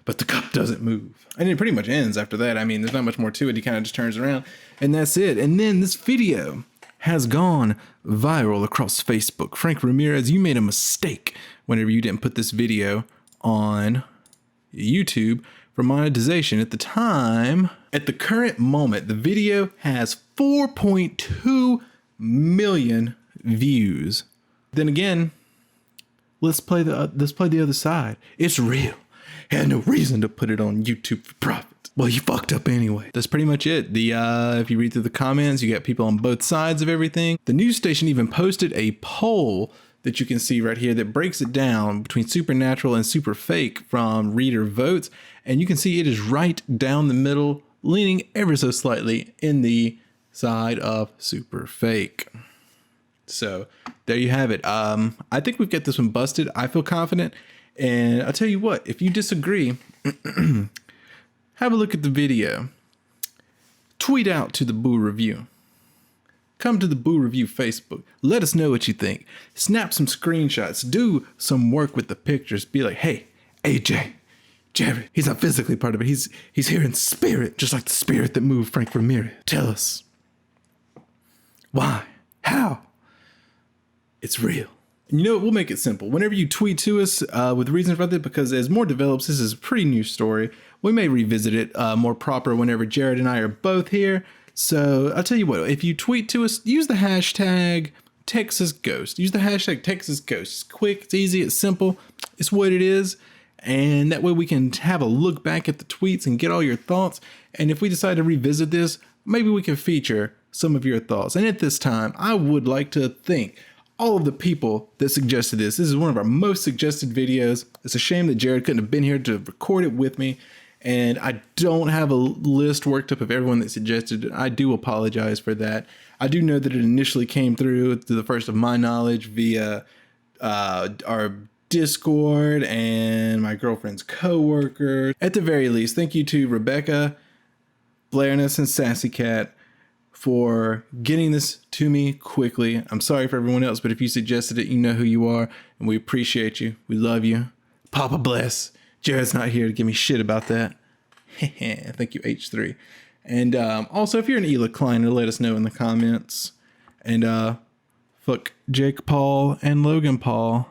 but the cup doesn't move. And it pretty much ends after that. I mean, there's not much more to it. He kind of just turns around and that's it. And then this video has gone viral across Facebook. Frank Ramirez, you made a mistake whenever you didn't put this video on YouTube for monetization. At the time, at the current moment, the video has 4.2 million views. Then again, let's play the other side. It's real. Had no reason to put it on YouTube for profit. Well, you fucked up anyway. That's pretty much it. If you read through the comments, you got people on both sides of everything. The news station even posted a poll that you can see right here that breaks it down between supernatural and super fake from reader votes. And you can see it is right down the middle, leaning ever so slightly in the side of super fake. So there you have it. I think we've got this one busted. I feel confident. And I'll tell you what, if you disagree, have a look at the video. Tweet out to the Boo Review. Come to the Boo Review Facebook. Let us know what you think. Snap some screenshots. Do some work with the pictures. Be like, hey, AJ, Jerad, he's not physically part of it. He's here in spirit, just like the spirit that moved Frank Ramirez. Tell us. Why? How? It's real. And you know what? We'll make it simple. Whenever you tweet to us with reasons for that, because as more develops, this is a pretty new story. We may revisit it more proper whenever Jerad and I are both here. So I'll tell you what, if you tweet to us, use the hashtag Texas Ghost. Use the hashtag Texas Ghost. It's quick, it's easy, it's simple. It's what it is. And that way we can have a look back at the tweets and get all your thoughts. And if we decide to revisit this, maybe we can feature some of your thoughts. And at this time, I would like to thank all of the people that suggested this. This is one of our most suggested videos. It's a shame that Jerad couldn't have been here to record it with me. And I don't have a list worked up of everyone that suggested it. I do apologize for that. I do know that it initially came through, to the first of my knowledge, via our Discord and my girlfriend's coworker. At the very least, thank you to Rebecca, Blairness, and Sassy Cat for getting this to me quickly. I'm sorry for everyone else, but if you suggested it, you know who you are, and we appreciate you. We love you. Papa bless. Jared's not here to give me shit about that. Thank you, H3. And also, if you're an Ela Kleiner, let us know in the comments. And fuck Jake Paul and Logan Paul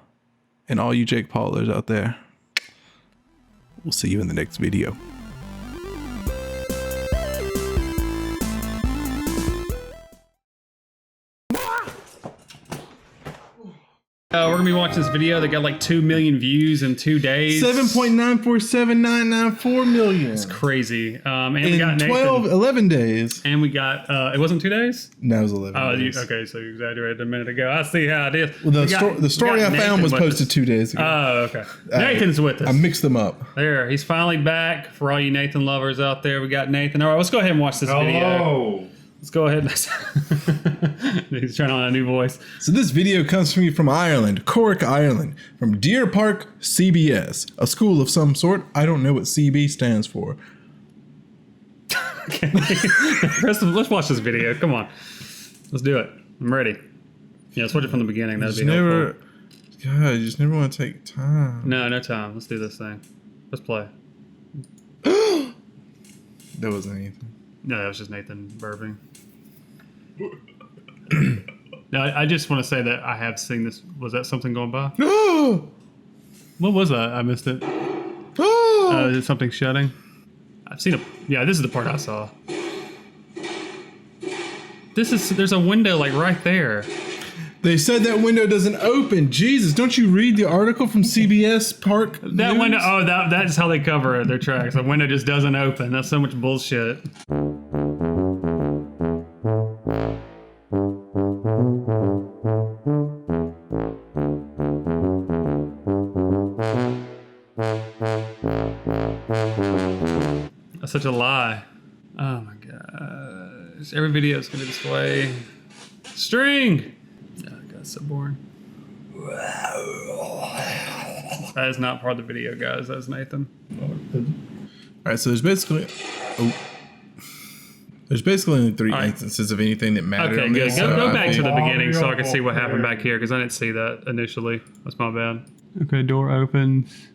and all you Jake Paulers out there. We'll see you in the next video. We're gonna be watching this video that got like 2 million views in 2 days. 7.947994 million. It's crazy. And in we got 11 days. And we got, it wasn't 2 days? No, it was 11 days. Okay, so you exaggerated a minute ago. I see how it is. Well, the story I found was posted 2 days ago. Oh, okay. Nathan's with us. I mixed them up. There, he's finally back. For all you Nathan lovers out there, we got Nathan. All right, let's go ahead and watch this video. Let's go ahead. He's trying on a new voice. So this video comes to me from Ireland, Cork, Ireland, from Deer Park CBS, a school of some sort. I don't know what CB stands for. Okay. Let's watch this video. Come on. Let's do it. I'm ready. Yeah, let's watch it from the beginning. That'd be helpful. God, you just never want to take time. No time. Let's do this thing. Let's play. That wasn't anything. No, that was just Nathan burping. No, I just want to say that I have seen this. Was that something going by? What was that? I missed it. Is it something shutting? I've seen it. Yeah, this is the part I saw. There's a window like right there. They said that window doesn't open. Jesus, don't you read the article from CBS Park That News? window, that's how they cover their tracks. The window just doesn't open. That's so much bullshit. That's such a lie. Oh my gosh. Every video is going to display string. Oh god, so boring. That is not part of the video, guys. That's Nathan. All right, so there's basically only 3 instances of anything that mattered. Okay, good. Go back to the beginning so I can see what happened back here, because I didn't see that initially. That's my bad. Okay, door opens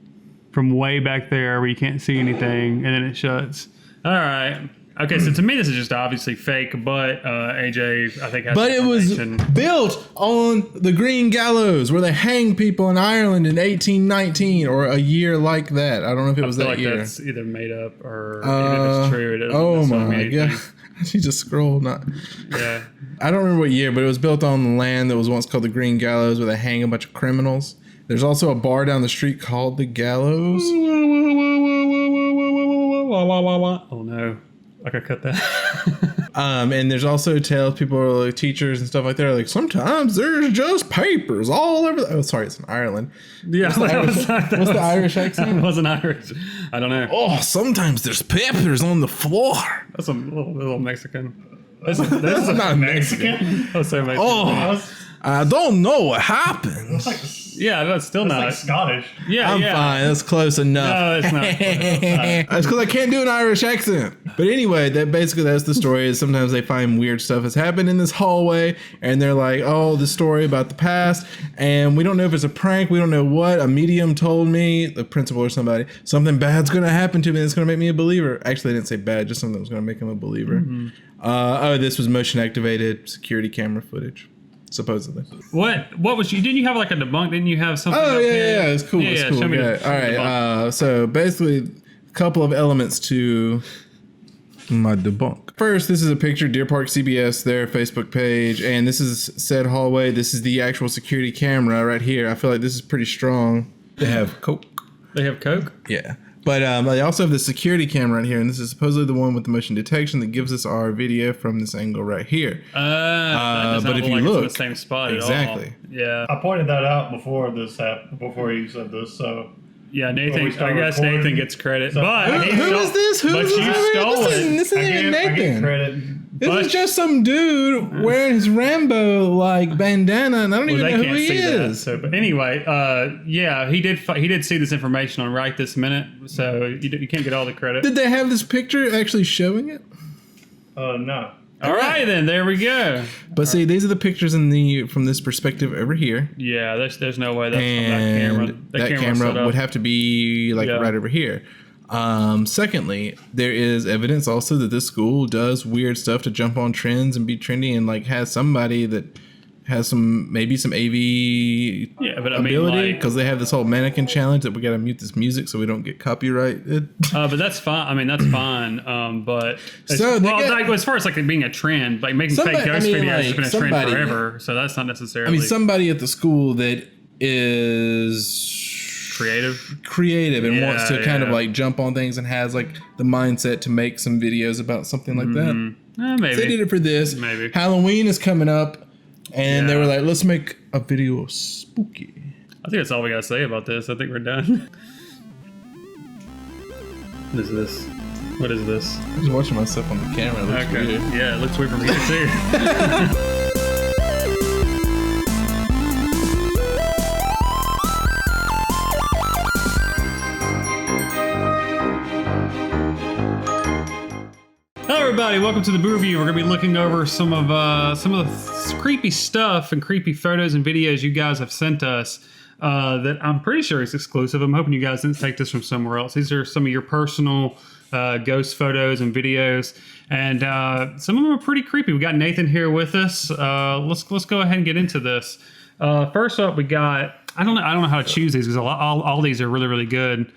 from way back there where you can't see anything, and then it shuts. All right. Okay, so to me this is just obviously fake, but AJ, I think has But it was built on the Green Gallows, where they hang people in Ireland in 1819, or a year like that. I don't know if it was that year. That's either made up or even if it's true. It doesn't oh my mean god! anything. She just scrolled. Yeah. I don't remember what year, but it was built on the land that was once called the Green Gallows, where they hang a bunch of criminals. There's also a bar down the street called the Gallows. Oh no, I gotta cut that. And there's also tales, people are like teachers and stuff like that are like, sometimes there's just papers all over. Oh, sorry, it's in Ireland. Yeah, what's the Irish accent? It wasn't Irish. I don't know. Oh, sometimes there's papers on the floor. That's a little Mexican. That's not Mexican. That's so Mexican. Oh, I don't know what happened. Yeah, that's still not Scottish. Yeah, I'm fine. That's close enough. No, it's not. That's because I can't do an Irish accent. But anyway, that's the story. Is sometimes they find weird stuff has happened in this hallway, and they're like, "Oh, the story about the past," and we don't know if it's a prank. We don't know what. A medium told me, the principal or somebody, something bad's going to happen to me. That's going to make me a believer. Actually, they didn't say bad, just something that was going to make him a believer. Mm-hmm. This was motion activated security camera footage. Supposedly. What was you? Didn't you have like a debunk? Didn't you have something? Oh yeah, it's cool. It's cool. Show me All right. So basically, a couple of elements to my debunk. First, this is a picture, Deer Park CBS, their Facebook page, and this is said hallway. This is the actual security camera right here. I feel like this is pretty strong. They have Coke. They have Coke. Yeah. But they also have the security camera right here, and this is supposedly the one with the motion detection that gives us our video from this angle right here. But if you look, it's in the same spot exactly. At all. Yeah, I pointed that out before this happened. Before you said this, so yeah, Nathan. I guess recording. Nathan gets credit. So, but who is this? Who but is you this? stole it. This isn't Nathan. I get credit. This is just some dude wearing his Rambo like bandana, and I don't even know who he is. So, but anyway, yeah, he did see this information on right this minute, so you can't get all the credit. Did they have this picture actually showing it? No. All right, then there we go. But see, these are the pictures from this perspective over here. Yeah, there's no way that's from that camera. That camera would have to be like right over here. Secondly, there is evidence also that this school does weird stuff to jump on trends and be trendy, and like has somebody that has maybe some AV ability, because they have this whole mannequin challenge that we got to mute this music so we don't get copyrighted. But that's fine. I mean, that's fine. But as far as like it being a trend, like making fake ghost videos has been a trend forever. So that's not necessarily. I mean, somebody at the school that is creative and wants to kind of like jump on things and has like the mindset to make some videos about something like that. Maybe they did it for this. Maybe Halloween is coming up. And they were like, let's make a video of spooky. I think that's all we gotta say about this. I think we're done. What is this? What is this? I'm just watching myself on the camera. It looks weird. Yeah, it looks weird from here too. Hello everybody, welcome to the Boo Review. We're going to be looking over some of the creepy stuff and creepy photos and videos you guys have sent us that I'm pretty sure is exclusive. I'm hoping you guys didn't take this from somewhere else. These are some of your personal ghost photos and videos, and some of them are pretty creepy. We got Nathan here with us. Let's go ahead and get into this. First up, we got, I don't know how to choose these because all these are really, really good.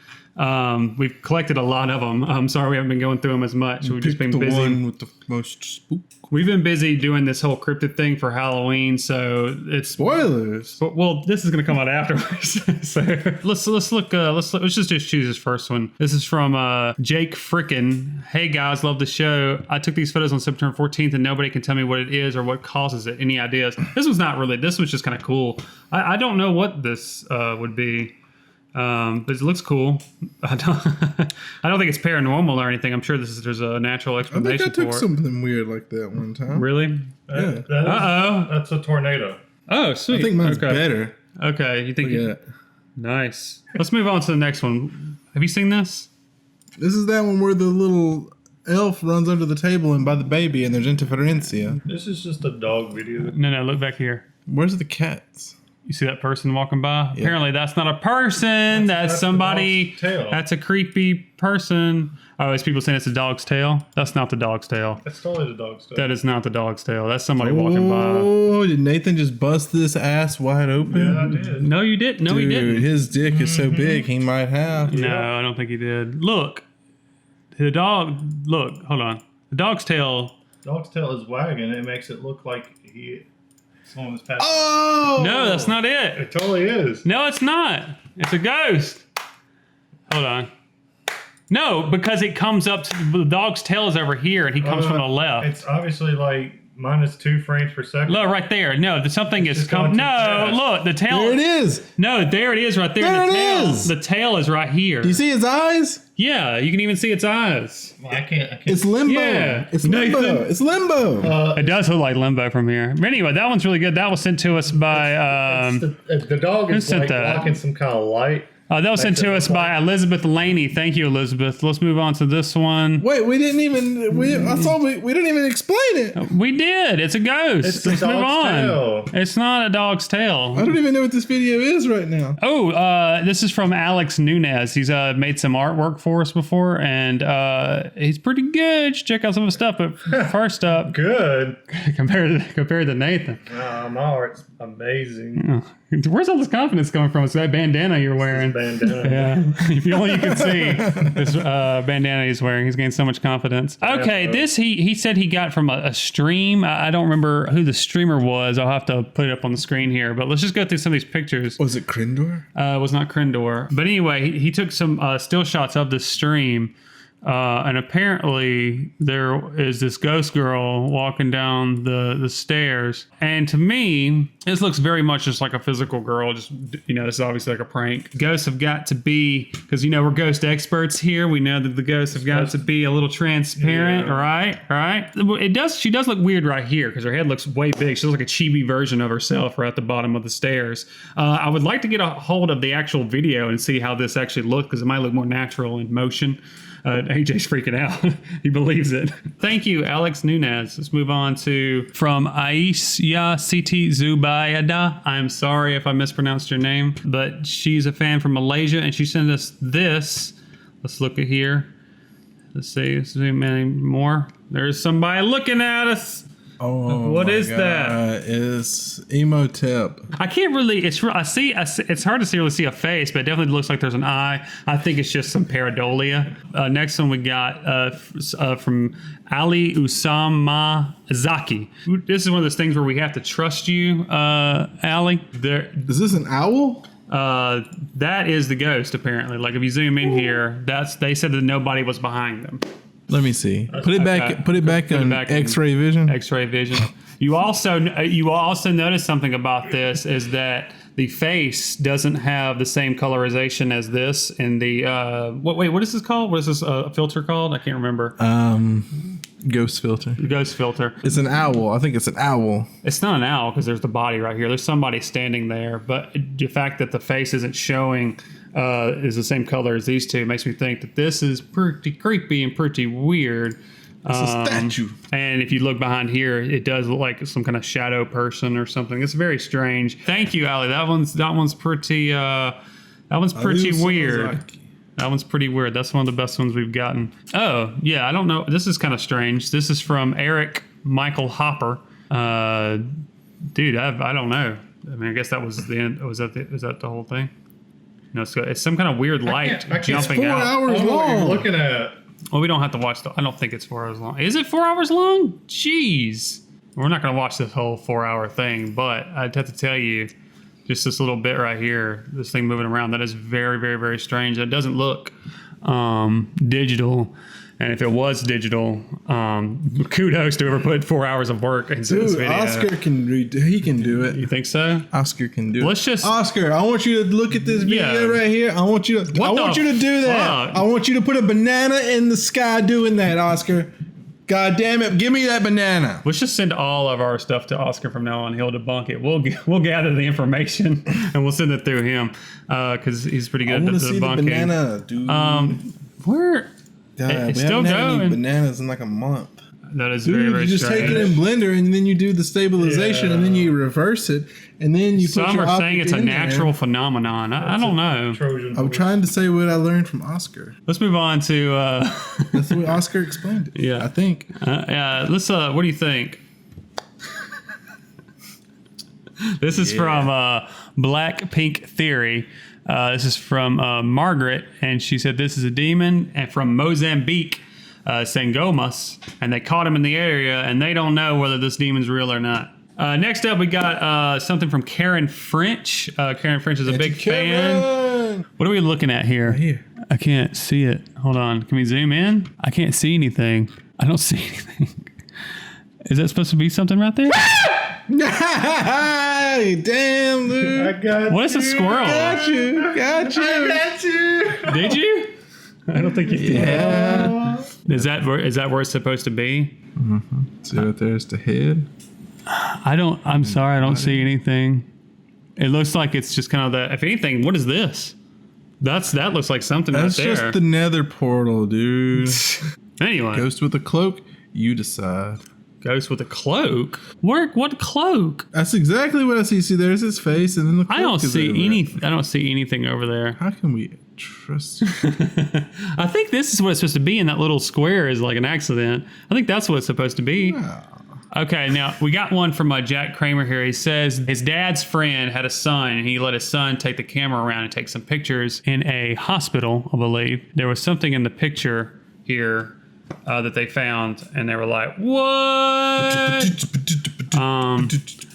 We've collected a lot of them. I'm sorry we haven't been going through them as much. We've just been busy. The one with the most spook. We've been busy doing this whole cryptid thing for Halloween, so it's spoilers. Well, this is going to come out afterwards. So let's just choose this first one. This is from Jake Frickin. Hey guys, love the show. I took these photos on September 14th, and nobody can tell me what it is or what causes it. Any ideas? This one's not really. This one's just kind of cool. I don't know what this would be. But it looks cool. I don't think it's paranormal or anything. I'm sure there's a natural explanation for it. I think I took something weird like that one time. Really? Yeah. That's a tornado. Oh, sweet. I think mine's better. Okay, you think? Nice. Let's move on to the next one. Have you seen this? This is that one where the little elf runs under the table and by the baby, and there's interferencia. This is just a dog video. No, look back here. Where's the cats? You see that person walking by? Yeah. Apparently that's not a person. That's somebody. That's a creepy person. Oh, is people saying it's a dog's tail? That's not the dog's tail. That's totally the dog's tail. That is not the dog's tail. That's somebody walking by. Oh, did Nathan just bust this ass wide open? Yeah, I did. No, you didn't. No, he didn't. Dude, his dick is so big, he might have. No, I don't think he did. Look. The dog. Look, hold on. The dog's tail. Dog's tail is wagging. It makes it look like someone was passing. Oh! No, that's not it. It totally is. No, it's not. It's a ghost. Hold on. No, because it comes up to the dog's tail is over here and he comes from the left. It's obviously like -2 frames per second. Look right there. No, something is coming. No, look, the tail. There it is. No, there it is right there. There the it tail. is. The tail is right here. Do you see its eyes? Yeah, you can even see its eyes. Well, I can't. It's limbo. Yeah. It's limbo. Nathan. It's limbo. It does look like limbo from here. But anyway, that one's really good. That was sent to us by. The dog who is sent like that? blocking some kind of light. That was sent to us by Elizabeth Laney. Thank you, Elizabeth. Let's move on to this one. Wait, we didn't even. We didn't even explain it. We did. It's a ghost. It's a Let's move dog's on. tail. It's not a dog's tail. I don't even know what this video is right now. Oh, this is from Alex Nunez. He's made some artwork for us before, and he's pretty good. You should check out some of his stuff. But first up, good compared to Nathan. My art's amazing. Where's all this confidence coming from? It's that bandana you're wearing. Bandana. Yeah, if only you could see this bandana he's wearing. He's gained so much confidence. Okay, this he said he got from a stream. I don't remember who the streamer was. I'll have to put it up on the screen here. But let's just go through some of these pictures. Was it Crindor? It was not Crindor. But anyway, he took some still shots of the stream. And apparently there is this ghost girl walking down the stairs. And to me, this looks very much just like a physical girl. Just, this is obviously like a prank. Ghosts have got to be, because, we're ghost experts here. We know that the ghosts have got to be a little transparent, right? She does look weird right here because her head looks way big. She looks like a chibi version of herself right at the bottom of the stairs. I would like to get a hold of the actual video and see how this actually looks because it might look more natural in motion. AJ's freaking out. He believes it. Thank you, Alex Nunez. Let's move on to from Aisha Siti Zubayada. I'm sorry if I mispronounced your name, but she's a fan from Malaysia and she sent us this. Let's look at here. Let's see. Zoom in more. There's somebody looking at us. Oh, what is that? It's Emotep. I can't really. It's hard to really see a face, but it definitely looks like there's an eye. I think it's just some pareidolia. Next one we got from Ali Usama Zaki. This is one of those things where we have to trust you, Ali. Is this an owl? That is the ghost. Apparently, like if you zoom in here, they said that nobody was behind them. Let me see. Put it back on X-ray vision. X-ray vision. You also notice something about this is that the face doesn't have the same colorization as this in the what is this called? What is this filter called? I can't remember. Ghost filter. Ghost filter. It's an owl. I think it's an owl. It's not an owl because there's the body right here. There's somebody standing there, but the fact that the face isn't showing is the same color as these two makes me think that this is pretty creepy and pretty weird. It's a statue. And if you look behind here, it does look like some kind of shadow person or something. It's very strange. Thank you, Ali. That one's pretty weird. That one's pretty weird. That's one of the best ones we've gotten. Oh, yeah, I don't know. This is kind of strange. This is from Eric Michael Hopper. Dude, I don't know. I mean, I guess that was the end. Was that the whole thing? No, it's some kind of weird light jumping out. It's 4 hours long. What you're looking at. Well, we don't have to watch I don't think it's 4 hours long. Is it 4 hours long? Jeez. We're not going to watch this whole 4-hour thing, but I'd have to tell you, just this little bit right here, this thing moving around, that is very, very, very strange. It doesn't look digital. And if it was digital, kudos to whoever put 4 hours of work into this video. Oscar he can do it. You think so? Oscar can do it. Oscar, I want you to look at this video right here. I want you to do that. I want you to put a banana in the sky doing that, Oscar. God damn it, give me that banana. Let's just send all of our stuff to Oscar from now on. He'll debunk it. We'll gather the information and we'll send it through him because he's pretty good at debunking. See the banana, dude. Where? God, it's we still haven't had going. any bananas in like a month. That is very, very you just strange. take it in blender and then you do the stabilization and then you reverse it and then you put Some your are saying it's a natural there. phenomenon. I don't know. I'm trying to say what I learned from Oscar. Let's move on to. That's the way Oscar explained it. Yeah, I think. Let's. What do you think? This is from Black Pink Theory. This is from Margaret, and she said this is a demon, and from Mozambique, Sangomas, and they caught him in the area, and they don't know whether this demon's real or not. Next up, we got something from Karen French. Karen French is a big fan. What are we looking at here? I can't see it. Hold on. Can we zoom in? I can't see anything. I don't see anything. Is that supposed to be something right there? Damn, dude. I got What's a squirrel? Got you. I got you. Did you? I don't think you did. Yeah. Is that where it's supposed to be? Mm-hmm. See right there's the head. I'm sorry, I don't see anything. It looks like it's just kind of the, if anything, what is this? That looks like something That's right there. just the nether portal, dude. Anyway. Ghost with a cloak, you decide. Ghost with a cloak? What cloak? That's exactly what I see. See, there's his face, and then the cloak I don't is see over anything. I don't see anything over there. How can we trust you? I think this is what it's supposed to be, and that little square is like an accident. I think that's what it's supposed to be. Okay, now we got one from Jack Kramer here. He says his dad's friend had a son, and he let his son take the camera around and take some pictures in a hospital, I believe. There was something in the picture here that they found, and they were like, "What?"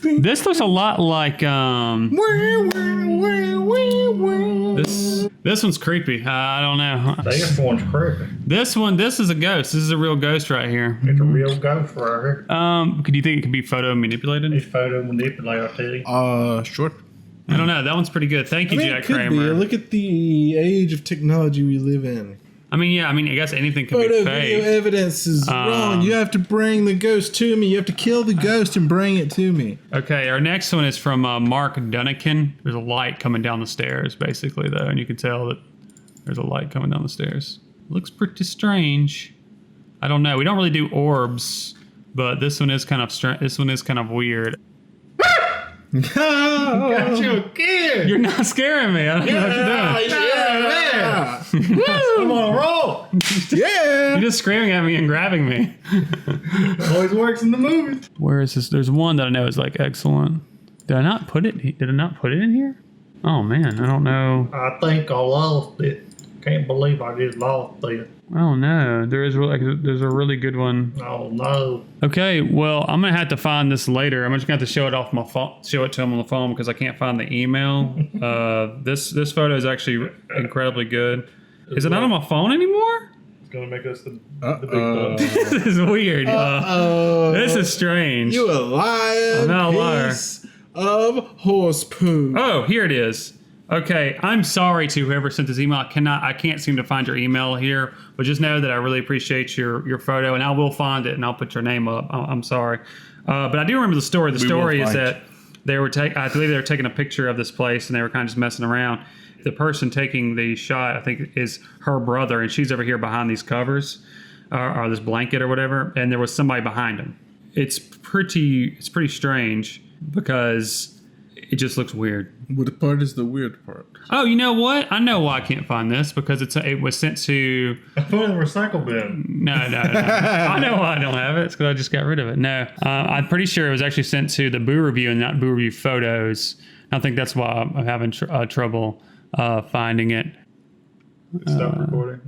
This looks a lot like this one's creepy. I don't know. This one's creepy. This is a ghost. This is a real ghost right here. It's a real ghost right here. Do you think it could be photo manipulated? It's photo manipulated, I tell you. Sure. I don't know. That one's pretty good. Thank you, Jack it could Kramer. be. Look at the age of technology we live in. I guess anything could Photo be fake. video evidence is wrong. You have to bring the ghost to me. You have to kill the ghost and bring it to me. Okay, our next one is from Mark Dunnican. There's a light coming down the stairs, basically, though, and you can tell that there's a light coming down the stairs. Looks pretty strange. I don't know. We don't really do orbs, but this one is kind of this one is kind of weird. Got you again. You're not scaring me. I don't know what you're doing. Yeah. I'm on a roll. Yeah. You're just screaming at me and grabbing me. Always works in the movies. Where is this? There's one that I know is like excellent. Did I not put it in here? Oh man, I don't know. I think I lost it. Can't believe I just lost it. Oh no, there's a really good one. Oh no. Okay, well I'm gonna have to find this later. I'm just gonna have to show it off my phone, show it to him on the phone because I can't find the email. This photo is actually incredibly good. Is it not on my phone anymore? It's gonna make us the big dog. This is weird. This is strange. You a liar. I'm not a liar. Piece of horse poo. Oh, here it is. Okay, I'm sorry to whoever sent this email. I can't seem to find your email here, but just know that I really appreciate your photo, and I will find it and I'll put your name up. I'm sorry, but I do remember the story. The story is that they were I believe they were taking a picture of this place and they were kind of just messing around. The person taking the shot, I think, is her brother, and she's over here behind these covers or this blanket or whatever, and there was somebody behind him. It's pretty strange because it just looks weird. What part is the weird part? Oh, you know what? I know why I can't find this because it was sent to. I put it in the recycle bin. No. I know why I don't have it. It's because I just got rid of it. No, I'm pretty sure it was actually sent to the Boo Review and not Boo Review Photos. I think that's why I'm having trouble finding it. Stop recording.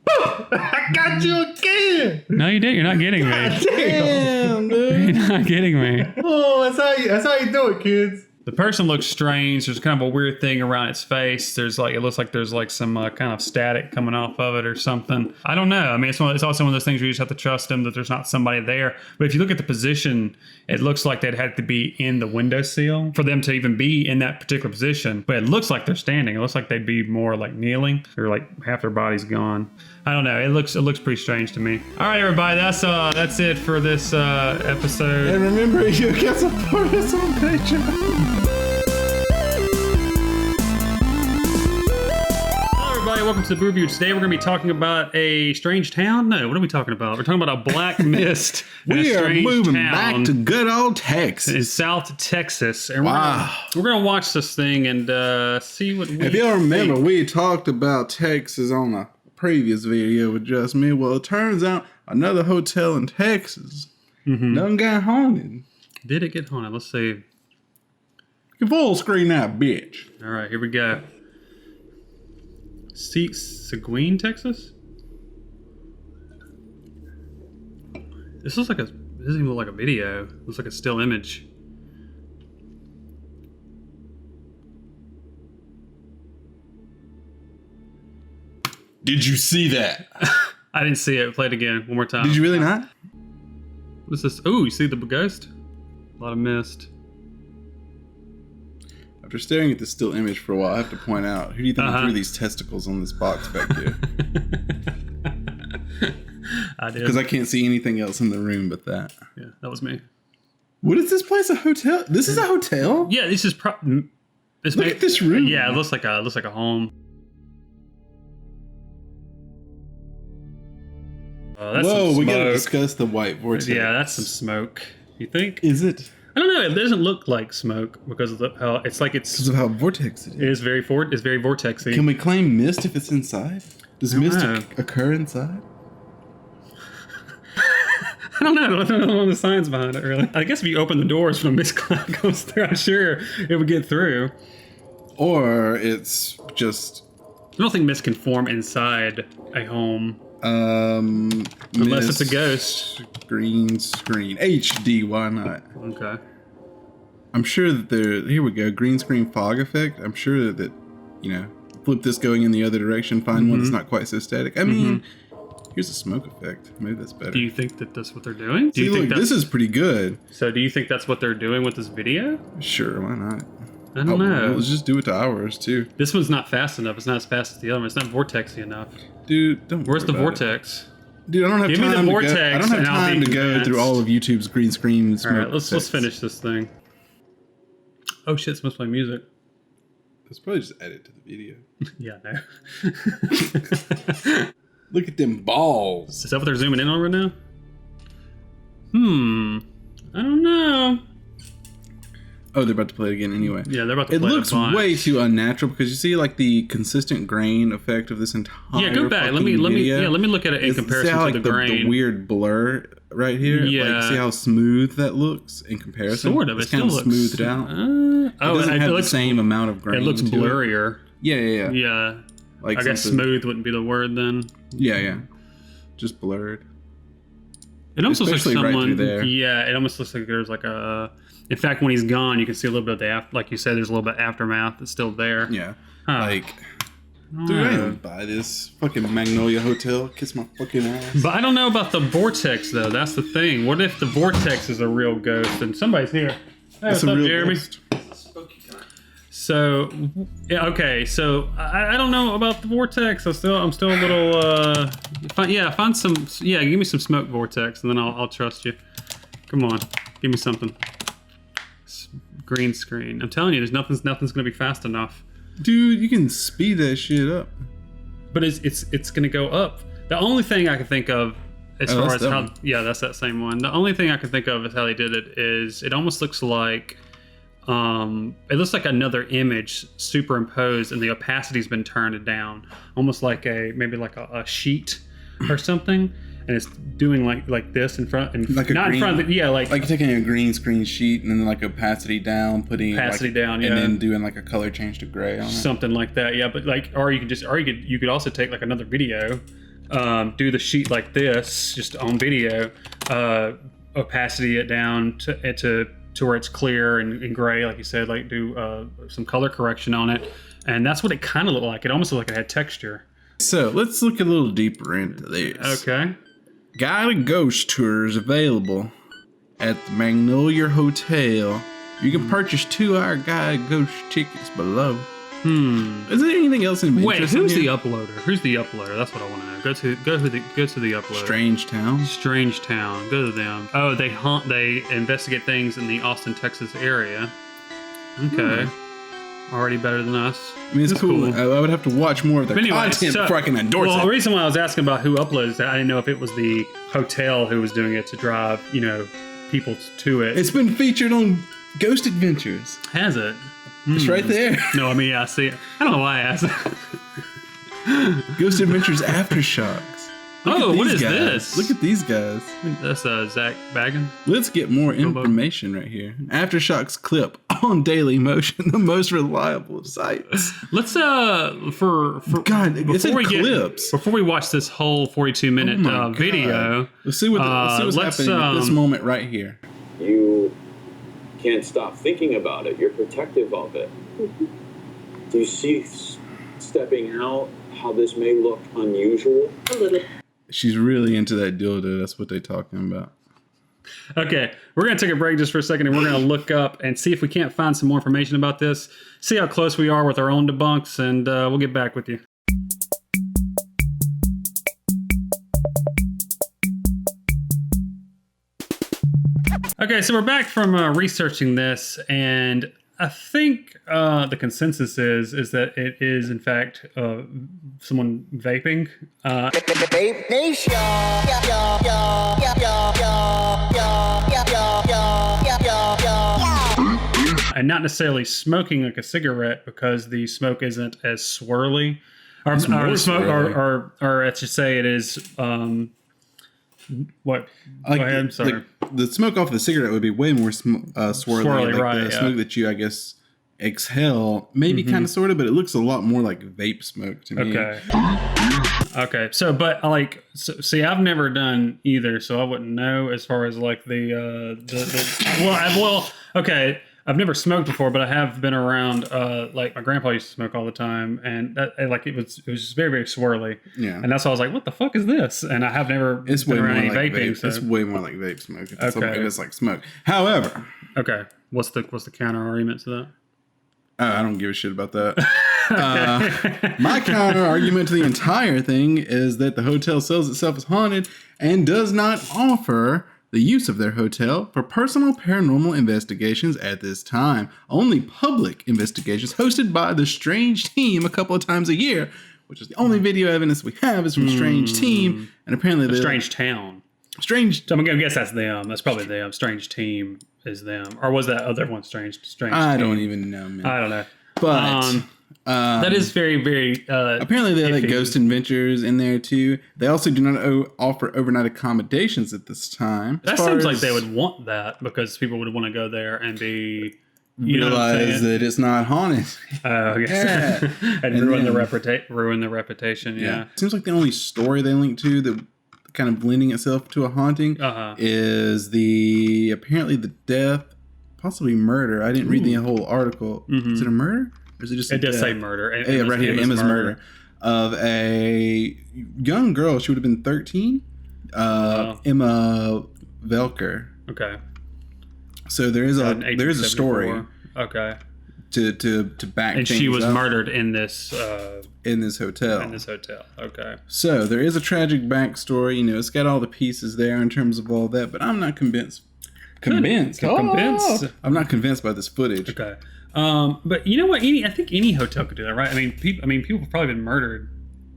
I got you again. No, you didn't. You're not getting me. Damn, dude. You're not getting me. Oh, that's how you do it, kids. The person looks strange. There's kind of a weird thing around its face. It looks like there's like some kind of static coming off of it or something. I don't know. I mean, it's also one of those things where you just have to trust them that there's not somebody there. But if you look at the position, it looks like they'd have to be in the windowsill for them to even be in that particular position. But it looks like they're standing. It looks like they'd be more like kneeling. Or like half their body's gone. I don't know. It looks pretty strange to me. All right, everybody. That's it for this episode. And remember, you can support us on Patreon. Welcome to the Boo Review. Today we're going to be talking about a strange town. No, what are we talking about? We're talking about a black mist. We are moving back to good old Texas. In South Texas. And we're going to watch this thing and see what we If y'all remember, we talked about Texas on a previous video with just me. Well, it turns out another hotel in Texas done got haunted. Did it get haunted? Let's see. You can full screen that bitch. All right, here we go. Seguin, Texas? This doesn't even look like a video. It looks like a still image. Did you see that? I didn't see it. Play it again. One more time. Did you really not? What's this? Oh, you see the ghost? A lot of mist. After staring at this still image for a while, I have to point out, who do you think threw these testicles on this box back here? I did. Because I can't see anything else in the room but that. Yeah, that was me. What is this place? A hotel? This is a hotel? Yeah, this is Look at this room. Yeah, it looks like a home. Whoa, we gotta discuss the white vortex. Yeah, that's some smoke. You think? Is it? I don't know. It doesn't look like smoke because of how it's like it's. Because of how vortex it is. It is very it's very vortexy. Can we claim mist if it's inside? Does mist occur inside? I don't know. I don't know the science behind it, really. I guess if you open the doors when a mist cloud goes through, I'm sure it would get through. Or it's just... I don't think mist can form inside a home. Unless it's a ghost. Green screen. HD, why not? Okay. I'm sure that here we go, green screen fog effect. I'm sure that, flip this going in the other direction, find one that's not quite so static. I mean... Here's a smoke effect. Maybe that's better. Do you think that that's what they're doing? Do you think this is pretty good? So do you think that's what they're doing with this video? Sure, why not? I don't know. Let's just do it to ours, too. This one's not fast enough. It's not as fast as the other one. It's not vortexy enough. Dude, don't Where's the worry about vortex? Dude, I don't have Give time me the to vortex. go. I don't have time to go through all of YouTube's green screen smoke. All right, let's finish this thing. Oh shit, it's supposed to play music. Let's probably just edit to the video. Yeah, no. Look at them balls. Is that what they're zooming in on right now? I don't know. Oh, they're about to play it again anyway. Yeah, they're about to play it. It looks way too unnatural because you see like the consistent grain effect of this entire Yeah, go back. Let me look at it in comparison how, to the grain. The weird blur right here. Yeah. Like, see how smooth that looks in comparison? Sort of. It's it kind still of looks smoothed out. It doesn't have the same amount of grain. It looks blurrier. Yeah. Yeah. Like I guess smooth wouldn't be the word then. Yeah. Just blurred. It almost looks like someone. Right through there. Yeah, it almost looks like there's like a. In fact, when he's gone, you can see a little bit of the like you said. There's a little bit of aftermath that's still there. Yeah. Like, dude, I didn't buy this fucking Magnolia Hotel. Kiss my fucking ass. But I don't know about the vortex though. That's the thing. What if the vortex is a real ghost and somebody's here? Hey, what's up, Jeremy? Ghost. So, yeah, okay. So I don't know about the vortex. I'm still a little. Find some. Yeah, give me some smoke vortex, and then I'll trust you. Come on, give me something. Green screen. I'm telling you, nothing's gonna be fast enough. Dude, you can speed that shit up. But it's gonna go up. The only thing I can think of as far as how that's that same one. The only thing I can think of is how they did it is it almost looks like another image superimposed and the opacity's been turned down, almost like maybe like a sheet or something. And it's doing like this in front, and like not in front of like taking a green screen sheet and then like opacity down, putting opacity down, and then doing like a color change to gray on it. Something like that, yeah. But like, you could also take like another video, do the sheet like this, just on video, opacity it down to where it's clear and gray, like you said, like do some color correction on it, and that's what it kind of looked like. It almost looked like it had texture. So let's look a little deeper into this. Okay. Guided ghost tours available at the Magnolia Hotel. You can purchase 2-hour guided ghost tickets below. Is there anything else in Wait, who's the uploader? Who's the uploader? That's what I want to know. Go to the uploader. Strange Town. Go to them. Oh, they investigate things in the Austin, Texas area. Okay. Already better than us. I mean, it's cool. I would have to watch more of their content before I can endorse it. Well, the reason why I was asking about who uploads that, I didn't know if it was the hotel who was doing it to drive, people to it. It's been featured on Ghost Adventures. Has it? It's right there. No, I mean, I see it. I don't know why I asked. Ghost Adventures Aftershocks. What is this? Look at these guys. That's Zach Baggin. Let's get more information right here. Aftershocks clip on Daily Motion, the most reliable of sites. Let's for God, it's in clips. Before we watch this whole 42-minute video, let's see what's happening at this moment right here. You can't stop thinking about it. You're protective of it. Do you see stepping out how this may look unusual. She's really into that dildo. That's what they're talking about. Okay, we're going to take a break just for a second, and we're going to look up and see if we can't find some more information about this, see how close we are with our own debunks, and we'll get back with you. Okay, so we're back from researching this, and I think the consensus is that it is, in fact, someone vaping. Vape Nation. And not necessarily smoking like a cigarette, because the smoke isn't as swirly. Or I should say it is... what? Go ahead, I'm sorry. The smoke off the cigarette would be way more swirly. Like right, the smoke that you, I guess, exhale, maybe kind of sort of, but it looks a lot more like vape smoke to me. Okay. So, but like, see, I've never done either, so I wouldn't know as far as like okay. I've never smoked before, but I have been around. Like my grandpa used to smoke all the time, and it was just very, very swirly. Yeah, and that's why I was like, "What the fuck is this?" And I have never been around any vaping. So. It's way more like vape smoke. If it's like smoke. However, what's the counter argument to that? I don't give a shit about that. My counter argument to the entire thing is that the hotel sells itself as haunted and does not offer the use of their hotel for personal paranormal investigations at this time. Only public investigations hosted by the Strange Team a couple of times a year, which is the only video evidence we have is from Strange Team, and apparently the Strange Town. So I'm gonna guess that's them. That's probably them. Strange Team is them, or was that other one Strange? I Team? don't even know, man. I don't know, but. That is very, very. Apparently, they have like Ghost Adventures in there too. They also do not offer overnight accommodations at this time. That seems like they would want that because people would want to go there and be realize that it's not haunted. Okay. and ruin the reputation. Yeah. Seems like the only story they link to that kind of blending itself to a haunting is apparently the death, possibly murder. I didn't read the whole article. Is it a murder? Or is it just? It does say murder. Right here, Emma's murder of a young girl. She would have been 13. Emma Velker. Okay. So there is a story. Okay. To back. And she was murdered in this hotel. In this hotel. Okay. So there is a tragic backstory. You know, it's got all the pieces there in terms of all that, but I'm not convinced. I'm not convinced by this footage. Okay. But you know what? I think any hotel could do that, right? I mean, people have probably been murdered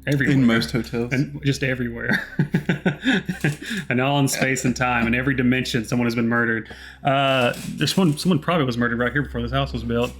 everywhere. In most hotels. And just everywhere. And all in space and time. In every dimension, someone has been murdered. Someone probably was murdered right here before this house was built.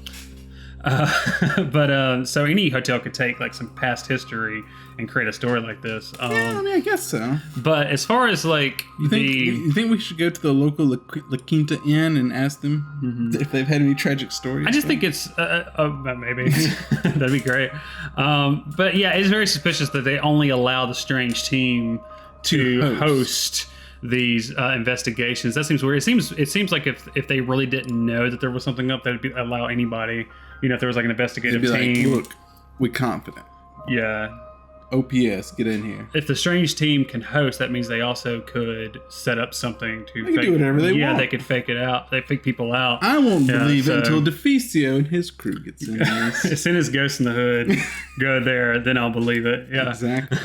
So any hotel could take like some past history and create a story like this. I guess so. But as far as like you think we should go to the local La Quinta Inn and ask them if they've had any tragic stories? I just think it's maybe that'd be great. But yeah, it's very suspicious that they only allow the Strange Team to host these investigations. That seems weird. It seems like if they really didn't know that there was something up, they'd allow anybody. You know, if there was like an investigative team. Like, look, we're confident. Yeah. OPS, get in here. If the Strange Team can host, that means they also could set up something to they can do whatever they want. Yeah, they could fake it out. They fake people out. I won't believe it until DeFicio and his crew gets in there. As soon as Ghost in the Hood go there, then I'll believe it. Yeah, exactly.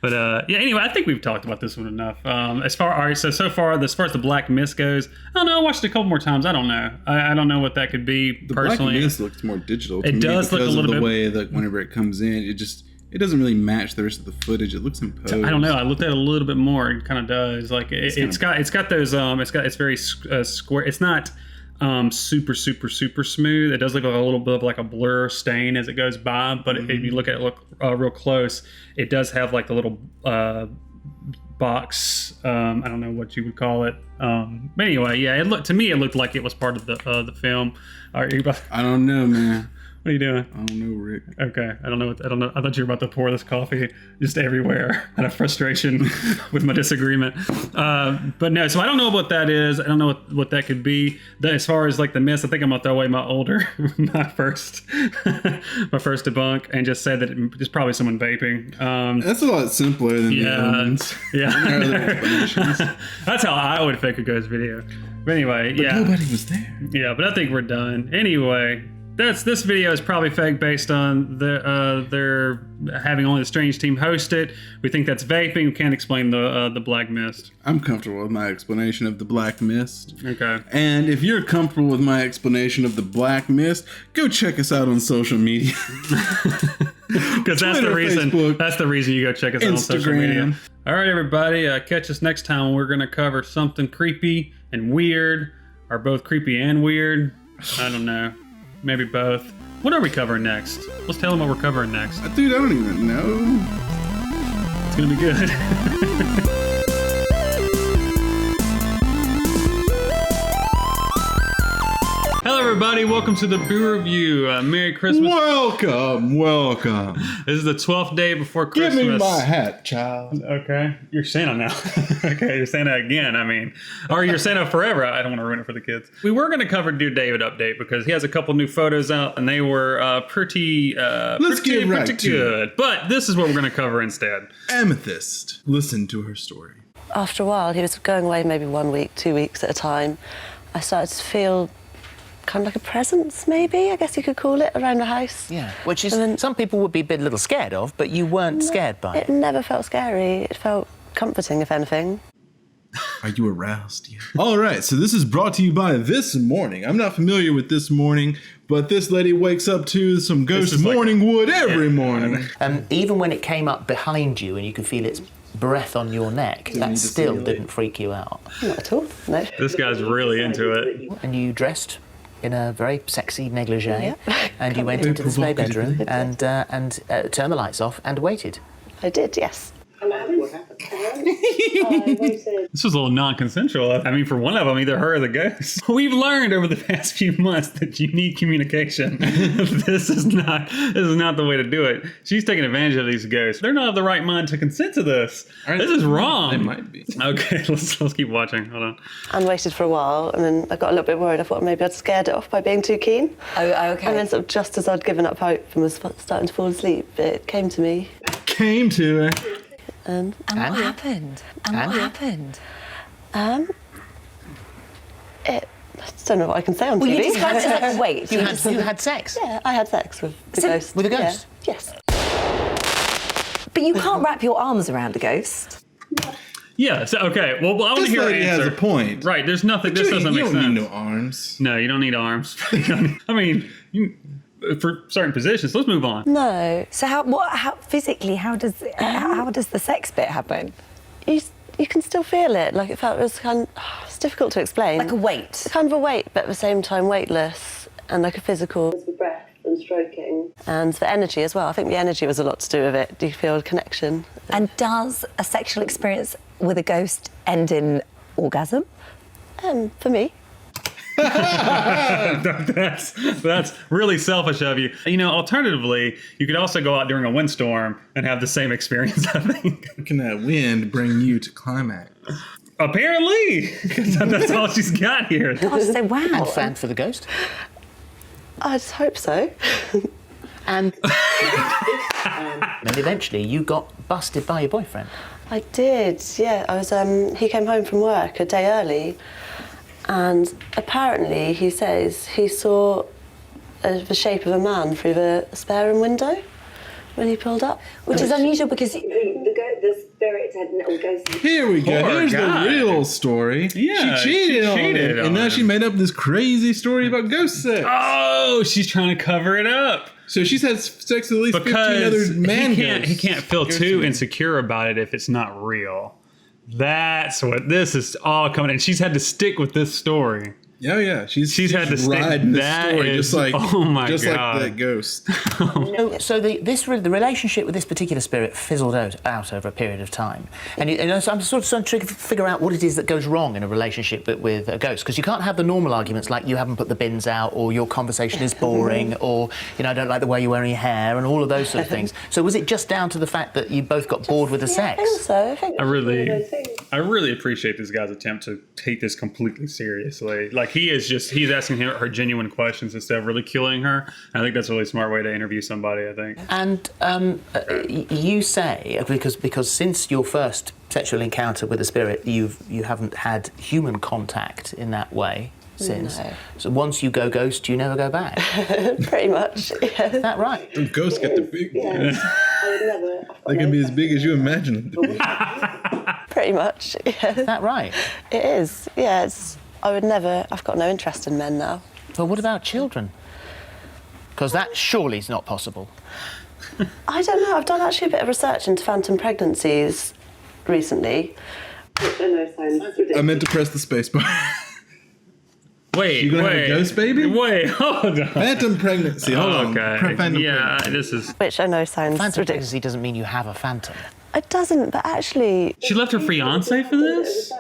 But anyway, I think we've talked about this one enough. So far, as far as the Black Mist goes, I don't know. I watched it a couple more times. I don't know. I don't know what that could be personally. The Black Mist looks more digital. It does look a little bit. The way that whenever it comes in, it doesn't really match the rest of the footage. It looks imposed. I don't know. I looked at it a little bit more. It kind of does. Like it's got those. It's very square. It's not super smooth. It does look like a little bit of like a blur stain as it goes by. But if you look at it real close, it does have like the little box. I don't know what you would call it. But anyway, yeah. It looked like it was part of the film. I don't know, man. What are you doing? I don't know, Rick. Okay, I don't know. I thought you were about to pour this coffee just everywhere out of frustration with my disagreement. But no, so I don't know what that is. I don't know what that could be. As far as like the myths, I think I'm gonna throw away my first debunk and just say that it's probably someone vaping. That's a lot simpler than the other ones. Yeah. That's how I would fake a ghost video. But anyway, But nobody was there. Yeah, but I think we're done. Anyway, this video is probably fake based on their having only the strange team host it. We think that's vaping. We can't explain the black mist. I'm comfortable with my explanation of the black mist. Okay. And if you're comfortable with my explanation of the black mist, go check us out on social media. Because that's the reason. Facebook, that's the reason you go check us out on social media. All right, everybody. Catch us next time when we're gonna cover something creepy and weird, or both creepy and weird. I don't know. Maybe both. What are we covering next? Let's tell them what we're covering next. Dude, I don't even know. It's gonna be good. Hello, everybody. Welcome to the Boo Review. Merry Christmas. Welcome. This is the 12th day before Christmas. Give me my hat, child. Okay. You're Santa now. Okay, you're Santa again, or you're Santa forever. I don't want to ruin it for the kids. We were going to cover Dude David update because he has a couple new photos out and they were pretty good. But this is what we're going to cover instead. Amethyst. Listen to her story. After a while, he was going away maybe 1 week, 2 weeks at a time. I started to feel kind of like a presence, maybe, I guess you could call it, around the house. Yeah, which is some people would be a little scared of, but you weren't scared by it. It never felt scary. It felt comforting, if anything. Are you aroused yet? All right, so this is brought to you by This Morning. I'm not familiar with This Morning, but this lady wakes up to some ghost morning wood every morning. Even when it came up behind you and you could feel its breath on your neck, that still didn't freak you out. Not at all, no. This guy's really into it. And you dressed in a very sexy negligee, and you went into the spare bedroom and turned the lights off and waited. I did, yes. This was a little non-consensual. I mean, for one of them, either her or the ghost. We've learned over the past few months that you need communication. This is not the way to do it. She's taking advantage of these ghosts. They're not of the right mind to consent to this. This is wrong. They might be. Okay, let's keep watching. Hold on. And waited for a while, and then I got a little bit worried. I thought maybe I'd scared it off by being too keen. Oh, okay. And then sort of just as I'd given up hope and was starting to fall asleep, it came to me. Came to her. And what happened? And what happened? I don't know what I can say on TV. Well, you described it as like, wait. You had sex? Yeah, I had sex with the ghost. With a ghost? Yeah. Yes. But you can't wrap your arms around a ghost. Yeah, so, okay. Well, I want to hear her answer. Has a point. Right, there's nothing. This doesn't make sense. You don't need no arms. No, you don't need arms. I mean, for certain positions. Let's move on. No. So how physically, how does the sex bit happen? You can still feel it. Like it was kind of, it's difficult to explain. Like a weight. Kind of a weight, but at the same time weightless, and like a physical. With the breath and stroking. And the energy as well. I think the energy was a lot to do with it. Do you feel a connection? And does a sexual experience with a ghost end in orgasm? For me. that's really selfish of you. You know, alternatively, you could also go out during a windstorm and have the same experience, I think. Can that wind bring you to climax? Apparently, because that's all she's got here. Gosh, so wow. And fan for the ghost? I just hope so. And then eventually you got busted by your boyfriend. I did, yeah. I was. He came home from work a day early. And apparently, he says he saw the shape of a man through the spare room window when he pulled up. Which is unusual because the spirits had little ghosts. Here we go. Poor Here's guy. the real story. Yeah, she cheated on him. on And now him. she made up this crazy story about ghost sex. Oh, she's trying to cover it up. So she's had sex with at least 15 other man ghosts. He can't feel too insecure about it if it's not real. That's what this is all coming. And she's had to stick with this story. Yeah, yeah. She's had to riding the that story is, just like oh my just God. like that ghost. So the relationship with this particular spirit fizzled out over a period of time, and so I'm sort of trying to figure out what it is that goes wrong in a relationship with a ghost, because you can't have the normal arguments like you haven't put the bins out, or your conversation is boring, or I don't like the way you're wearing your hair, and all of those sort of things. So was it just down to the fact that you both got bored with the sex? I think so. I really appreciate this guy's attempt to take this completely seriously. Like he's asking her genuine questions instead of ridiculing her. I think that's a really smart way to interview somebody, I think. And you say, because since your first sexual encounter with a spirit, you haven't had human contact in that way since. No. So once you go ghost, you never go back. Pretty much, yeah. Is that right? The ghosts get the big ones. I would never. They can be as big as you imagine them to be. Pretty much, yeah. Is that right? It is, yeah. I've got no interest in men now. But what about children? Because that surely is not possible. I don't know. I've done actually a bit of research into phantom pregnancies recently. Which I know sounds ridiculous. I meant to press the space bar. Wait, you gonna have a ghost baby? Wait, hold on. Phantom pregnancy. Hold on. Okay. This is. Which I know sounds Phantom ridiculous. pregnancy doesn't mean you have a phantom. It doesn't, but actually. She left her fiance for this?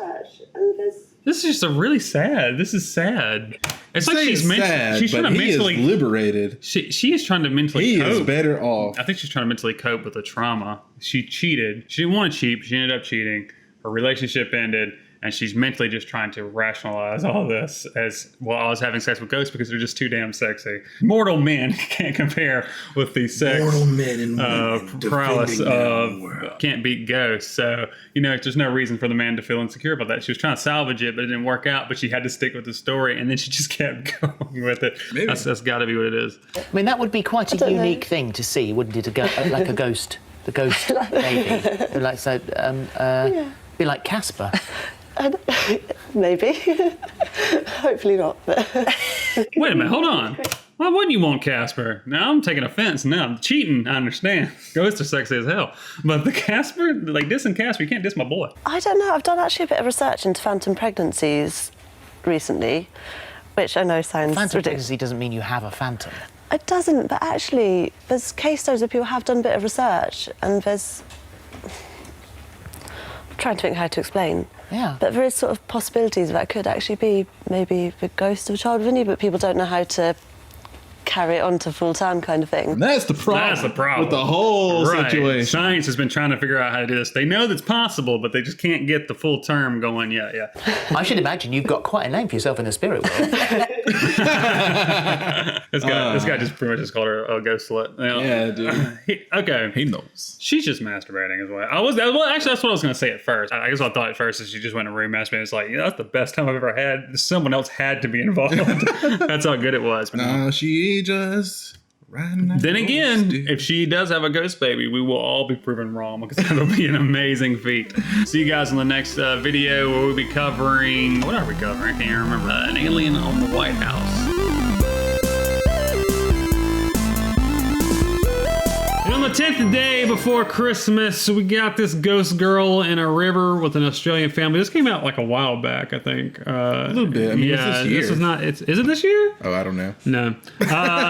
This is just This is sad. It's like she's sad, trying to mentally is liberated. She is trying to mentally cope. He is better off. I think she's trying to mentally cope with the trauma. She cheated. She didn't want to cheat. She ended up cheating. Her relationship ended. And she's mentally just trying to rationalize all this as, well, I was having sex with ghosts because they're just too damn sexy. Mortal men can't compare with the sex Mortal men and women prowess of can't beat ghosts. So, there's no reason for the man to feel insecure about that. She was trying to salvage it, but it didn't work out. But she had to stick with the story, and then she just kept going with it. Maybe. That's got to be what it is. I mean, that would be quite a unique thing to see, wouldn't it? Like a ghost. The ghost baby. Like, so, be like Casper. Maybe. Hopefully not. But Wait a minute, hold on. Why wouldn't you want Casper? Now I'm taking offense. Now I'm cheating. I understand. Ghosts are sexy as hell. But the Casper, like dissing Casper, you can't diss my boy. I don't know. I've done actually a bit of research into phantom pregnancies recently, which I know sounds Phantom ridiculous. pregnancy doesn't mean you have a phantom. It doesn't, but actually, there's case studies where people have done a bit of research, and there's. I'm trying to think how to explain. Yeah. But there is sort of possibilities that could actually be maybe the ghost of a child within you, but people don't know how to carry it on to full term kind of thing. And that's the problem. That's the problem. With the whole Right. situation. Science has been trying to figure out how to do this. They know that's possible, but they just can't get the full term going yet. Yeah. I should imagine you've got quite a name for yourself in the spirit world. This guy just pretty much just called her a ghost slut. Yeah, dude. Okay. He knows. She's just masturbating as well. Actually, that's what I was going to say at first. I guess I thought at first is she just went in a room masturbating. It's like, that's the best time I've ever had. Someone else had to be involved. That's how good it was. No, she just riding that Then again, ghost, dude. if she does have a ghost baby, we will all be proven wrong because that'll be an amazing feat. See you guys in the next video where we'll be covering... What are we covering? I can't even remember. An alien on the White House. And on the 10th day before Christmas, we got this ghost girl in a river with an Australian family. This came out like a while back, I think. A little bit. I mean, yeah, it's this year. this is not. Is it this year? Oh, I don't know. No.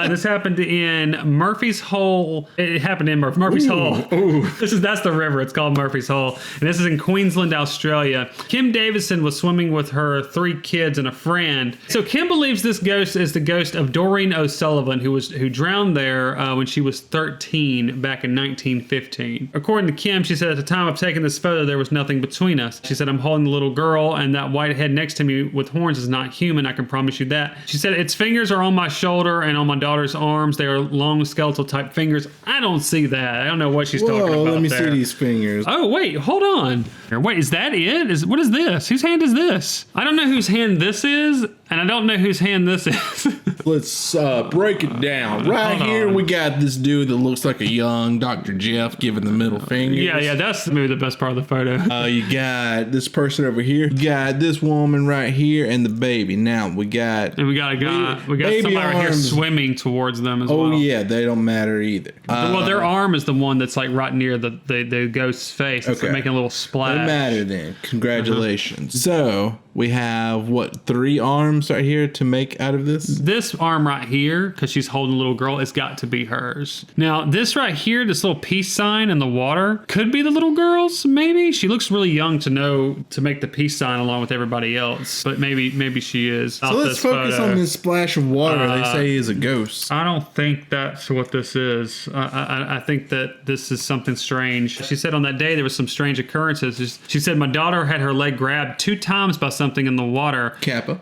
This happened in Murphy's Hole. It happened in Murphy's Hole. Ooh. That's the river. It's called Murphy's Hole. And this is in Queensland, Australia. Kim Davison was swimming with her 3 kids and a friend. So Kim believes this ghost is the ghost of Doreen O'Sullivan, who drowned there when she was 13 back in 1915. According to Kim, she said, at the time of taking this photo, there was nothing between us. She said, I'm holding the little girl, and that white head next to me with horns is not human. I can promise you that. She said, its fingers are on my shoulder and on my daughter's arms. They are long skeletal type fingers. I don't see that. I don't know what she's talking about let me there. see these fingers. Oh, wait, hold on. Wait, is that it? What is this? Whose hand is this? I don't know whose hand this is, and I don't know whose hand this is. Let's break it down. Right Hold here, on. we got this dude that looks like a young Dr. Jeff giving the middle finger. Yeah, that's maybe the best part of the photo. You got this person over here. You got this woman right here and the baby. Now we got... And we got a guy. We got baby somebody right here arms. swimming towards them as well. Oh, yeah, they don't matter either. Well, their arm is the one that's like right near the ghost's face. It's like making a little splash. They matter then. Congratulations. So, We have, what, 3 arms right here to make out of this? This arm right here, because she's holding a little girl, it's got to be hers. Now, this right here, this little peace sign in the water, could be the little girl's, maybe? She looks really young to know to make the peace sign along with everybody else, but maybe she is. So let's focus on this splash of water they say is a ghost. I don't think that's what this is. I think that this is something strange. She said on that day there was some strange occurrences. She said, my daughter had her leg grabbed 2 times by something in the water. Kappa.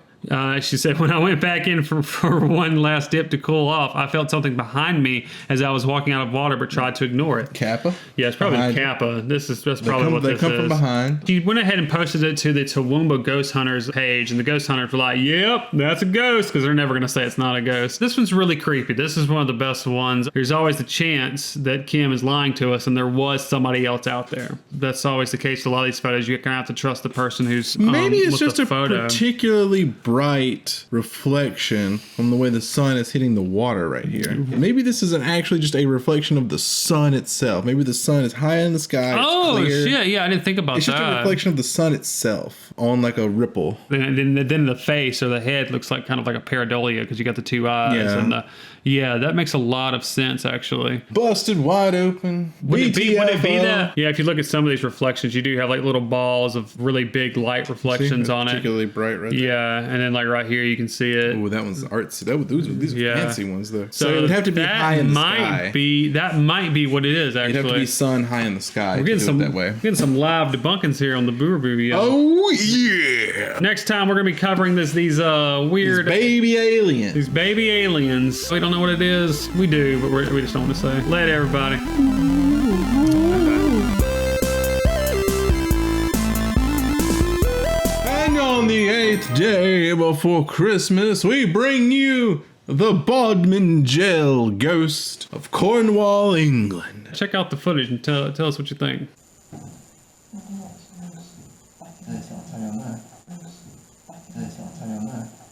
She said, when I went back in for one last dip to cool off, I felt something behind me as I was walking out of water, but tried to ignore it. Kappa? Yeah, it's probably Kappa. That's probably what this is. They come from behind. She went ahead and posted it to the Toowoomba Ghost Hunters page, and the Ghost Hunters were like, yep, that's a ghost, because they're never going to say it's not a ghost. This one's really creepy. This is one of the best ones. There's always the chance that Kim is lying to us, and there was somebody else out there. That's always the case with a lot of these photos. You're going to have to trust the person who's Maybe it's with just the a photo. particularly bright reflection from the way the sun is hitting the water right here. Maybe this isn't actually just a reflection of the sun itself. Maybe the sun is high in the sky. Oh, it's clear. shit. Yeah, I didn't think about It's that. just a reflection of the sun itself on like a ripple. Then the face or the head looks like kind of like a pareidolia because you got the 2 eyes. Yeah. And that makes a lot of sense, actually. Busted wide open. Would it be that? Yeah, if you look at some of these reflections, you do have like little balls of really big light reflections on it. Particularly bright right there. Yeah, and then like right here you can see it. Oh, that one's artsy. These are fancy ones though. So it would have to be high in the sky. That might be what it is, actually. It'd have to be sun high in the sky. We're getting that way. Getting some live debunkings here on the Boo Review. Oh yeah! Next time we're gonna be covering these weird baby aliens. These baby aliens. We don't know what it is. We do, but we just don't want to say. Later, everybody. And on the 8th day before Christmas, we bring you the Bodmin Jail ghost of Cornwall, England. Check out the footage and tell us what you think.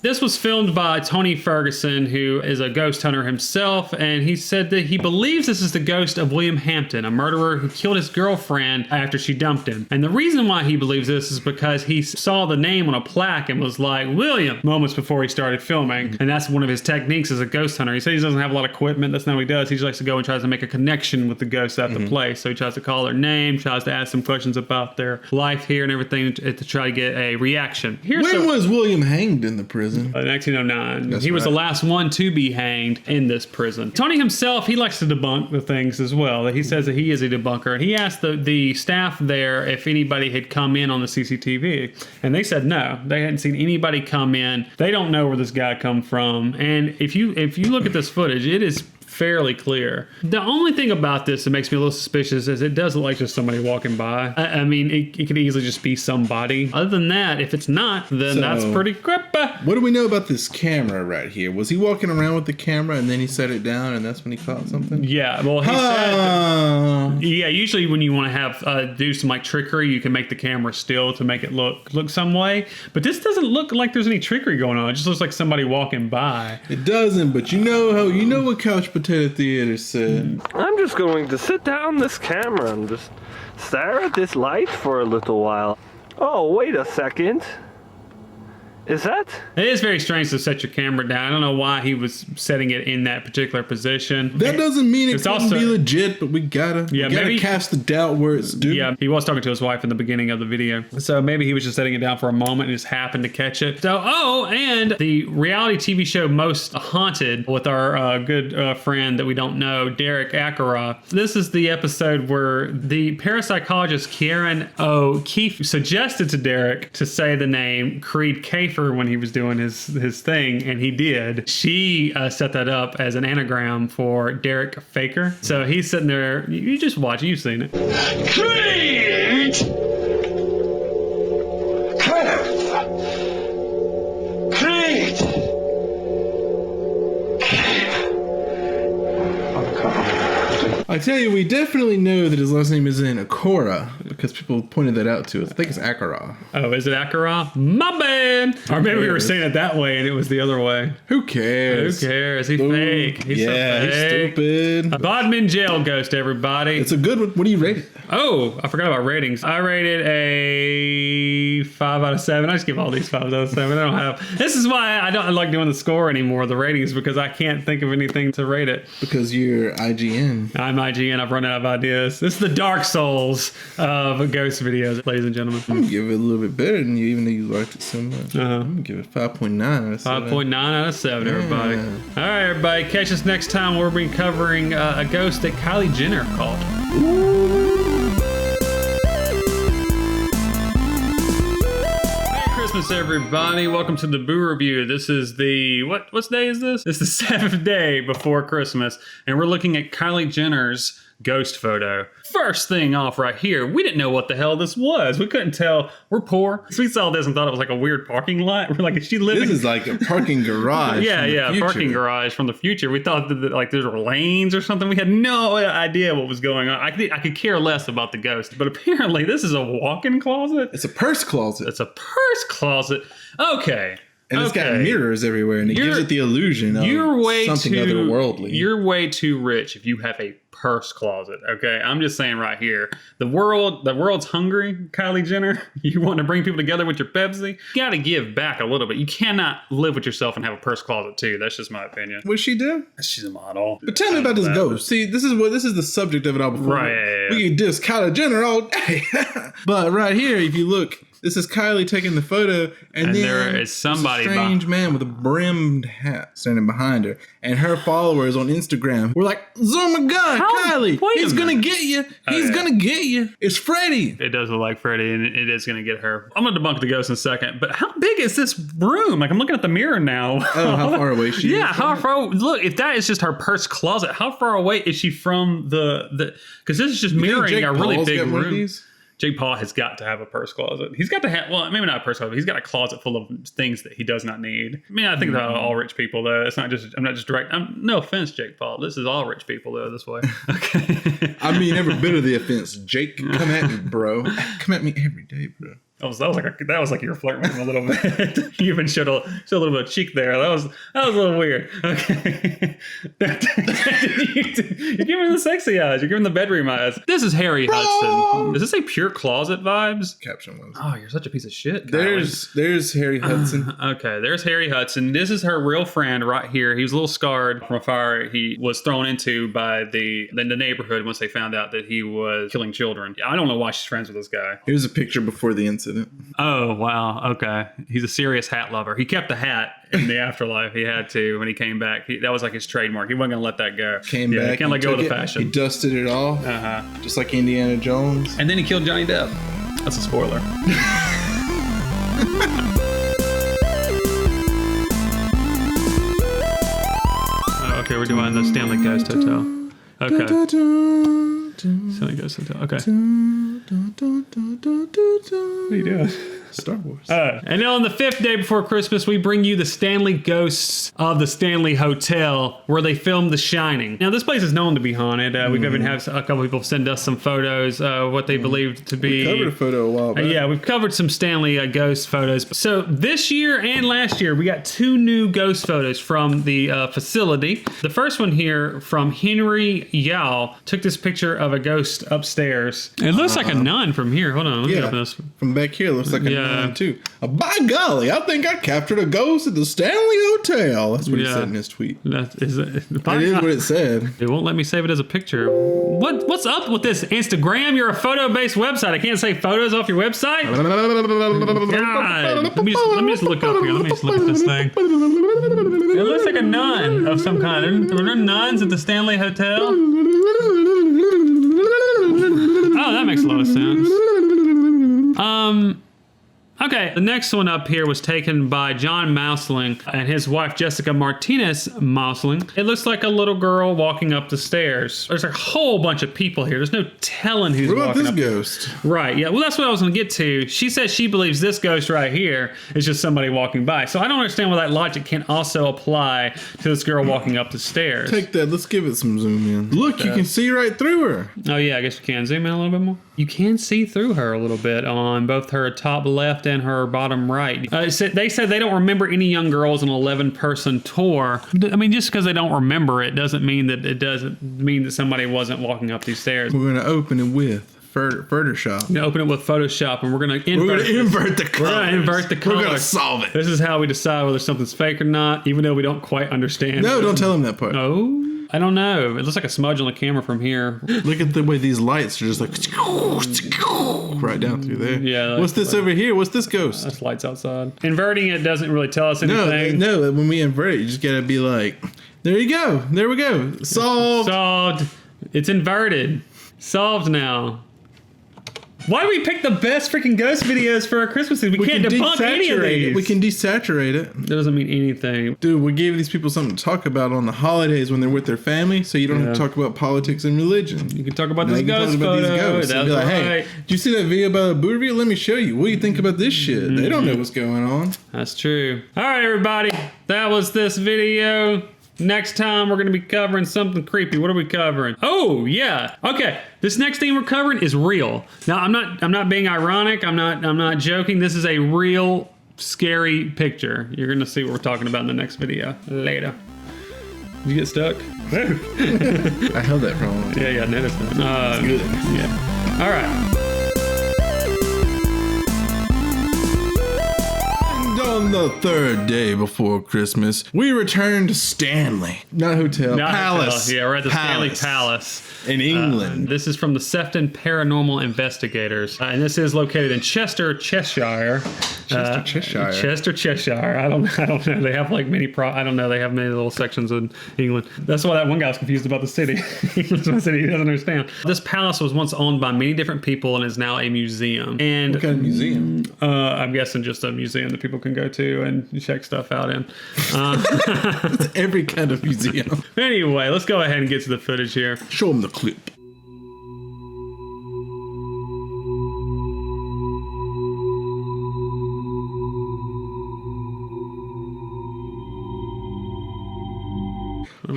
This was filmed by Tony Ferguson, who is a ghost hunter himself, and he said that he believes this is the ghost of William Hampton, a murderer who killed his girlfriend after she dumped him. And the reason why he believes this is because he saw the name on a plaque and was like, William, moments before he started filming. And that's one of his techniques as a ghost hunter. He says he doesn't have a lot of equipment. That's not what he does. He just likes to go and tries to make a connection with the ghosts at the place. So he tries to call their name, tries to ask some questions about their life here and everything to try to get a reaction. When was William hanged in the prison? 1909. He was the last one to be hanged in this prison. Tony himself, he likes to debunk the things as well. He says that he is a debunker. And he asked the staff there if anybody had come in on the CCTV. And they said no. They hadn't seen anybody come in. They don't know where this guy come from. And if you look at this footage, it is fairly clear. The only thing about this that makes me a little suspicious is it does look like just somebody walking by. I mean, it could easily just be somebody. Other than that, if it's not, then that's pretty creepy. What do we know about this camera right here? Was he walking around with the camera and then he set it down and that's when he caught something? Yeah, well, he said, yeah, usually when you want to have do some like trickery, you can make the camera still to make it look some way. But this doesn't look like there's any trickery going on. It just looks like somebody walking by. It doesn't, but you know what Couch Potato Theater said. I'm just going to sit down this camera and just stare at this light for a little while. Oh, wait a second. Is that? It is very strange to set your camera down. I don't know why he was setting it in that particular position. That doesn't mean it It's couldn't also be legit, but we gotta cast the doubt where it's due. Yeah, he was talking to his wife in the beginning of the video. So maybe he was just setting it down for a moment and just happened to catch it. So, and the reality TV show Most Haunted with our good friend that we don't know, Derek Ackara. This is the episode where the parapsychologist Kieran O'Keefe suggested to Derek to say the name Creed Kafer when he was doing his thing, and he did. She set that up as an anagram for Derek Faker. So he's sitting there. You just watch. You've seen it. Creed! Creed! I tell you, we definitely know that his last name isn't Akora because people pointed that out to us. I think it's Akara. Oh, is it Akara? My bad. Or maybe we were saying it that way and it was the other way. Who cares? Who cares? He's fake. He's so fake. He's stupid. A Bodmin Jail ghost, everybody. It's a good one. What do you rate it? Oh, I forgot about ratings. I rated a 5 out of 7. I just give all these 5 out of 7. I don't have. This is why I don't like doing the score anymore, the ratings, because I can't think of anything to rate it. Because you're IGN. I'm IGN. I've run out of ideas. This is the Dark Souls of ghost videos, ladies and gentlemen. I'm gonna give it a little bit better than you, even though you liked it so much. I'm gonna give it 5.9 out of 7. 5.9 out of 7, everybody. All right, everybody. Catch us next time. We'll be covering a ghost that Kylie Jenner caught. Christmas, everybody. Welcome to the Boo Review. This is the, what day is this? It's the 7th day before Christmas, and we're looking at Kylie Jenner's ghost photo. First thing off right here, we didn't know what the hell this was. We couldn't tell. We're poor. So we saw this and thought it was like a weird parking lot. We're like, is she living? This is like a parking garage. Yeah, parking garage from the future. We thought that like there were lanes or something. We had no idea what was going on. I could care less about the ghost, but apparently this is a walk-in closet. It's a purse closet. It's a purse closet. Okay. And it's got mirrors everywhere, and it gives it the illusion of something otherworldly. You're way too rich if you have a purse closet, okay? I'm just saying right here. The world's hungry, Kylie Jenner. You want to bring people together with your Pepsi? You got to give back a little bit. You cannot live with yourself and have a purse closet too. That's just my opinion. What'd she do? She's a model. But tell me about this ghost. See, this is the subject of it all before. Right. We can diss Kylie Jenner all day. But right here, if you look, this is Kylie taking the photo, and then there is somebody, a strange man with a brimmed hat standing behind her, and her followers on Instagram were like, "Oh my God, Kylie, he's gonna get you! He's gonna get you! It's Freddy!" It does look like Freddy, and it is gonna get her. I'm gonna debunk the ghost in a second, but how big is this room? Like, I'm looking at the mirror now. Oh, how far away she is? Yeah, how far? Look, if that is just her purse closet, how far away is she from the? Because this is just mirroring a really big room. Jake Paul has got to have a purse closet. He's got to have, well, maybe not a purse closet, but he's got a closet full of things that he does not need. I mean, I think about all rich people, though. It's not just, I'm not just direct. No offense, Jake Paul. This is all rich people, though, this way. Okay. I mean, every bit of the offense. Jake, come at me, bro. Come at me every day, bro. That was like you were flirting with him a little bit. You even showed a little bit of cheek there. That was a little weird. Okay. You're giving the sexy eyes. You're giving the bedroom eyes. This is Harry Hudson. Does this say pure closet vibes? Caption was. Oh, you're such a piece of shit. There's Harry Hudson. Okay, there's Harry Hudson. This is her real friend right here. He was a little scarred from a fire he was thrown into by the neighborhood once they found out that he was killing children. I don't know why she's friends with this guy. Here's a picture before the incident. Oh, wow. Okay. He's a serious hat lover. He kept the hat in the afterlife. He had to when he came back. That was like his trademark. He wasn't going to let that go. Came back. He can't let go of the fashion. He dusted it off. Just like Indiana Jones. And then he killed Johnny Depp. That's a spoiler. Okay, we're doing the Stanley Ghost Hotel. Okay. Stanley Ghost Hotel. Okay. What are you doing? Star Wars. And then on the 5th day before Christmas, we bring you the Stanley Ghosts of the Stanley Hotel, where they filmed The Shining. Now, this place is known to be haunted. We've even had a couple people send us some photos of what they believed to be. We covered a photo a while back. Yeah, we've covered some Stanley ghost photos. So this year and last year, we got 2 new ghost photos from the facility. The first one here from Henry Yao took this picture of a ghost upstairs. It looks like a nun from here. Hold on, let me open this. From back here, it looks like a nun too. By golly, I think I captured a ghost at the Stanley Hotel. That's what he said in his tweet. That is what it said. It won't let me save it as a picture. What's up with this Instagram? You're a photo-based website. I can't save photos off your website? God. Let me just look up here. Let me just look at this thing. It looks like a nun of some kind. Are there nuns at the Stanley Hotel? Oh, that makes a lot of sense. Okay, the next one up here was taken by John Mausling and his wife Jessica Martinez Mausling. It looks like a little girl walking up the stairs. There's a whole bunch of people here. There's no telling who's walking up. What about this ghost? Right, yeah. Well, that's what I was going to get to. She says she believes this ghost right here is just somebody walking by. So I don't understand why that logic can't also apply to this girl walking up the stairs. Take that. Let's give it some zoom in. Look, you can see right through her. Oh, yeah, I guess you can zoom in a little bit more. You can see through her a little bit on both her top left and her bottom right. They said they don't remember any young girls on an 11-person tour. I mean, just because they don't remember it doesn't mean that somebody wasn't walking up these stairs. We're going to open it with Photoshop. We're going to open it with Photoshop, and we're going to invert the colors. We're going to invert the colors. We're going to solve it. This is how we decide whether something's fake or not, even though we don't quite understand. No, don't tell them that part. Oh. I don't know. It looks like a smudge on the camera from here. Look at the way these lights are just like right down through there. Yeah. What's this over here? What's this ghost? That's lights outside. Inverting it doesn't really tell us anything. No. When we invert it, you just gotta be like, there you go. There we go. Solved. Solved. It's inverted. Solved now. Why do we pick the best freaking ghost videos for our Christmas season? We can't debunk any of these. We can desaturate it. That doesn't mean anything. Dude, we gave these people something to talk about on the holidays when they're with their family, so you don't have to talk about politics and religion. You can talk about this ghost photo. These be like, hey, did you see that video about a boo review? Let me show you. What do you think about this shit? They don't know what's going on. That's true. All right, everybody. That was this video. Next time we're going to be covering something creepy. What are we covering? Oh, yeah. Okay. This next thing we're covering is real. Now, I'm not being ironic. I'm not joking. This is a real scary picture. You're going to see what we're talking about in the next video later. Did you get stuck? I held that for a moment. Yeah, I noticed that. Good. Yeah. All right. On the third day before Christmas, we returned to Stanley. Not hotel. Palace. Yeah, we're at the Stanley Palace. In England. This is from the Sefton Paranormal Investigators. And this is located in Chester, Cheshire. Chester, Cheshire. I don't know. They have like many I don't know. They have many little sections in England. That's why that one guy was confused about the city. He doesn't understand. This palace was once owned by many different people and is now a museum. And what kind of museum? I'm guessing just a museum that people can go to and check stuff out in. It's every kind of museum. Anyway, let's go ahead and get to the footage here. Show them the clip.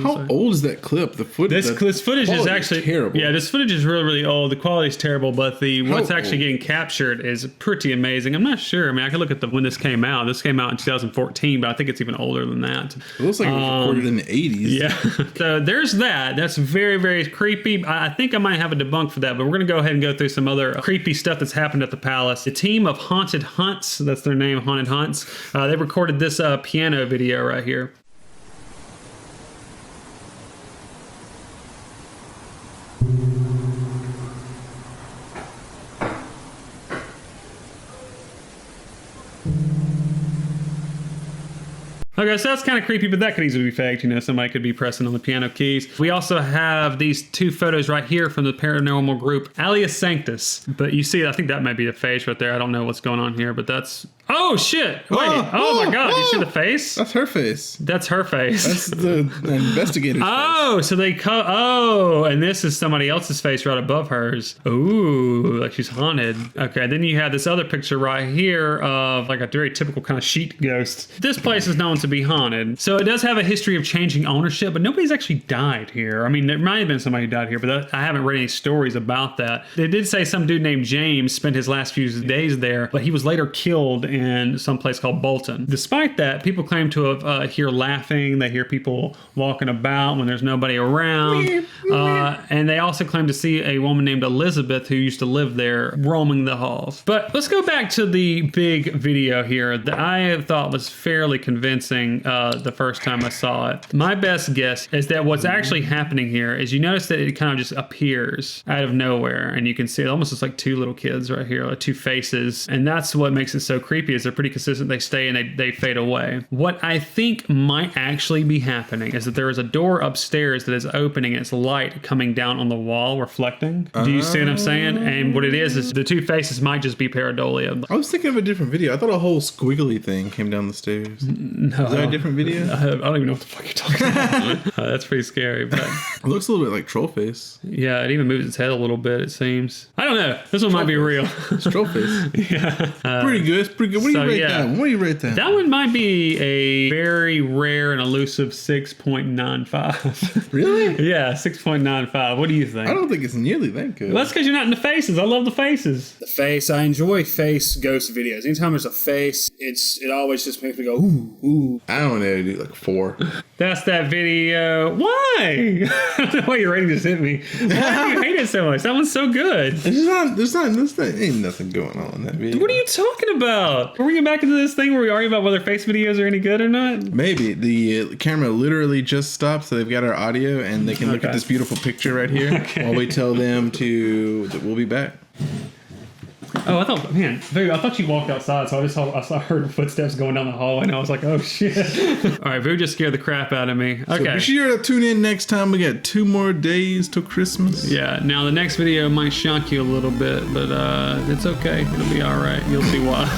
How old is that clip? The footage. This footage is actually terrible. Yeah, this footage is really, really old. The quality is terrible, but what's actually getting captured is pretty amazing. I'm not sure. I mean, I could look at when this came out. This came out in 2014, but I think it's even older than that. It looks like it was recorded in the 80s. Yeah. So there's that. That's very, very creepy. I think I might have a debunk for that, but we're going to go ahead and go through some other creepy stuff that's happened at the palace. The team of Haunted Hunts, that's their name, Haunted Hunts, they recorded this piano video right here. Okay, so that's kind of creepy, but that could easily be faked. You know, somebody could be pressing on the piano keys. We also have these two photos right here from the paranormal group Alias Sanctus. But you see, I think that might be a face right there. I don't know what's going on here, but that's... Oh, shit! Wait! Oh my God! You see the face? That's her face. That's her face. That's the investigator's face. So they and this is somebody else's face right above hers. Ooh, like she's haunted. Okay, then you have this other picture right here of like a very typical kind of sheet ghost. This place is known to be haunted. So it does have a history of changing ownership, but nobody's actually died here. I mean, there might have been somebody who died here, but I haven't read any stories about that. They did say some dude named James spent his last few days there, but he was later killed in some place called Bolton. Despite that, people claim to have hear laughing. They hear people walking about when there's nobody around. And they also claim to see a woman named Elizabeth who used to live there roaming the halls. But let's go back to the big video here that I thought was fairly convincing the first time I saw it. My best guess is that what's actually happening here is you notice that it kind of just appears out of nowhere, and you can see it almost looks like two little kids right here, like two faces, and that's what makes it so creepy. creepy is they're pretty consistent. They stay and they fade away. What I think might actually be happening is that there is a door upstairs that is opening. It's light coming down on the wall, reflecting. Do you see what I'm saying? And what it is the two faces might just be pareidolia. I was thinking of a different video. I thought a whole squiggly thing came down the stairs. No. Is that a different video? I don't even know what the fuck you're talking about. That's pretty scary. But it looks a little bit like Trollface. Yeah, it even moves its head a little bit, it seems. I don't know. This one might be real. It's Trollface. Yeah. Pretty good. It's pretty good. What do you rate that one? What do you rate that? That one might be a very rare and elusive 6.95. Really? Yeah, 6.95. What do you think? I don't think it's nearly that good. Well, that's because you're not into faces. I love the faces. The face. I enjoy face ghost videos. Anytime there's a face, it always just makes me go, ooh, ooh. I don't know, dude, like 4. That's that video. Why? I don't know why your rating just hit me. Why do you hate it so much? That one's so good. There's ain't nothing going on in that video. What are you talking about? We're getting back into this thing where we argue about whether face videos are any good or not? Maybe. The camera literally just stopped, so they've got our audio, and they can look at this beautiful picture right here while we tell them that we'll be back. Oh, I thought you walked outside, so I heard footsteps going down the hallway, and I was like, oh shit. All right, Boo just scared the crap out of me. Okay. So be sure to tune in next time. We got 2 more days till Christmas. Yeah, now the next video might shock you a little bit, but it's okay. It'll be all right. You'll see why.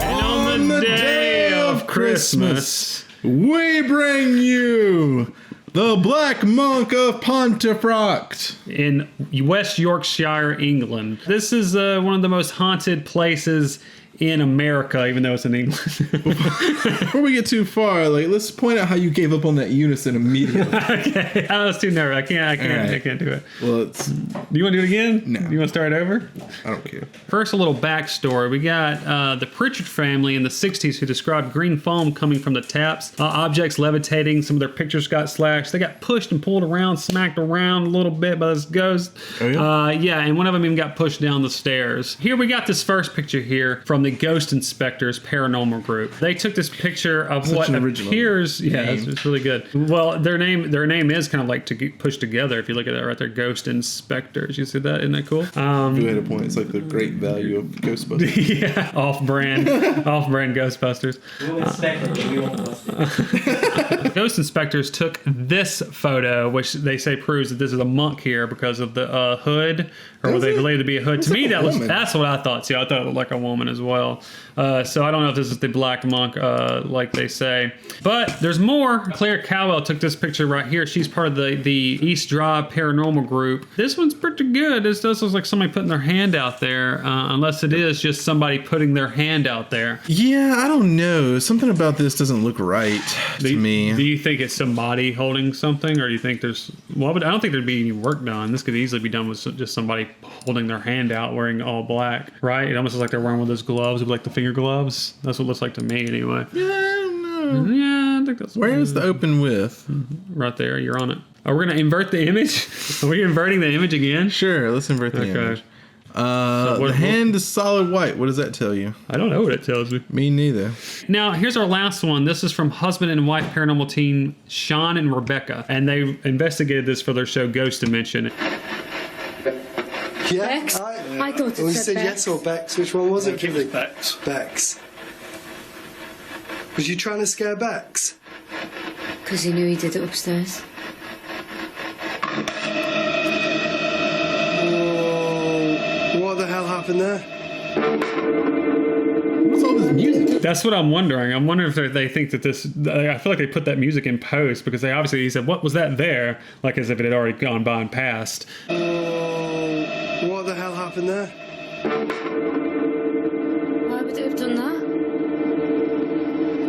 And on the day of Christmas, we bring you the Black Monk of Pontefract in West Yorkshire, England. This is one of the most haunted places in America, even though it's in England. Before we get too far, let's point out how you gave up on that unison immediately. Okay, I was too nervous. I can't do it. Well, do you want to do it again? No. You want to start over? I don't care. First, a little backstory. We got the Pritchard family in the 60s who described green foam coming from the taps, objects levitating, some of their pictures got slashed. They got pushed and pulled around, smacked around a little bit by this ghost. Oh, yeah? Yeah, and one of them even got pushed down the stairs. Here we got this first picture here from the Ghost Inspectors paranormal group. They took this picture of what appears. Yeah, it's really good. Well, their name is kind of like to get pushed together. If you look at that right there, Ghost Inspectors. You see that? Isn't that cool? You had a point. It's like the great value of Ghostbusters. Yeah, off-brand Ghostbusters. Ghost Inspectors took this photo, which they say proves that this is a monk here because of the hood, or what they believe to be a hood. To me, that's what I thought. See, I thought it looked like a woman as well. So I don't know if this is the Black Monk, like they say. But there's more. Claire Cowell took this picture right here. She's part of the East Drive paranormal group. This one's pretty good. This does look like somebody putting their hand out there, unless it is just somebody putting their hand out there. Yeah, I don't know. Something about this doesn't look right to me. Do you think it's somebody holding something, or do you think there's... Well, but I don't think there'd be any work done. This could easily be done with just somebody holding their hand out wearing all black, right? It almost looks like they're wearing one of those gloves, like the finger gloves. That's what it looks like to me, anyway. Yeah, I don't know. Yeah, I think that's... Where is the open with? Right there, you're on it. Are we going to invert the image? Are we inverting the image again? Sure, let's invert the image. The hand is solid white. What does that tell you? I don't know what it tells me. Me neither. Now, here's our last one. This is from husband and wife paranormal team Sean and Rebecca, and they investigated this for their show Ghost Dimension. Yeah, Bex? I thought it said Bex. Yes or Bex. Which one was it? It was Bex. Bex. Was you trying to scare Bex? Because he knew he did it upstairs. What the hell happened there? What's all this music? That's what I'm wondering. I'm wondering if they think that this... I feel like they put that music in post because he said, what was that there? Like as if it had already gone by and passed. What the hell happened there? Why would it have done that?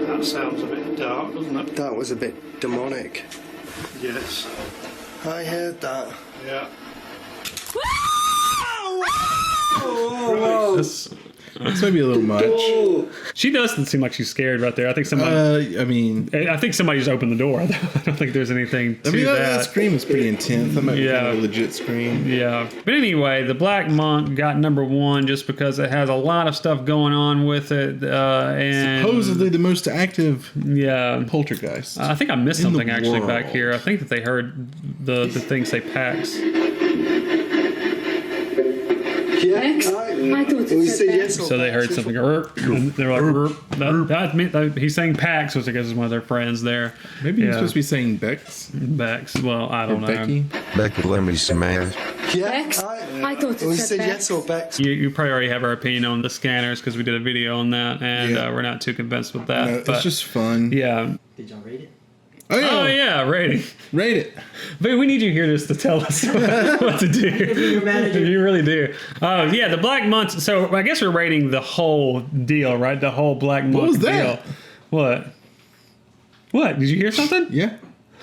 That sounds a bit dark, doesn't it? That was a bit demonic. Yes. I heard that. Yeah. That's maybe a little much. She doesn't seem like she's scared right there. I think somebody... I think somebody just opened the door. I don't think there's anything to that scream is pretty intense. That might be kind of a legit scream. Yeah. But anyway, the Black Monk got #1 just because it has a lot of stuff going on with it. And supposedly the most active poltergeist. I think I missed something actually back here. I think that they heard the thing say PAX. X? I thought it said X. So they heard something. And they're like, he's saying Pax, which I guess is one of their friends there. Maybe he's supposed to be saying Bex. Bex. Well, I don't know. Becky. Becky, let me some man. X? I thought it said yes or Bex. You probably already have our opinion on the scanners because we did a video on that, and we're not too convinced with that. No, it's just fun. Yeah. Did y'all rate it? Oh yeah, rating. Rate it. But we need you here just to tell us what to do. You really do. Oh yeah, the Black Month. So I guess we're rating the whole deal, right? The whole Black Month What was deal. that? What? What? Did you hear something? Yeah.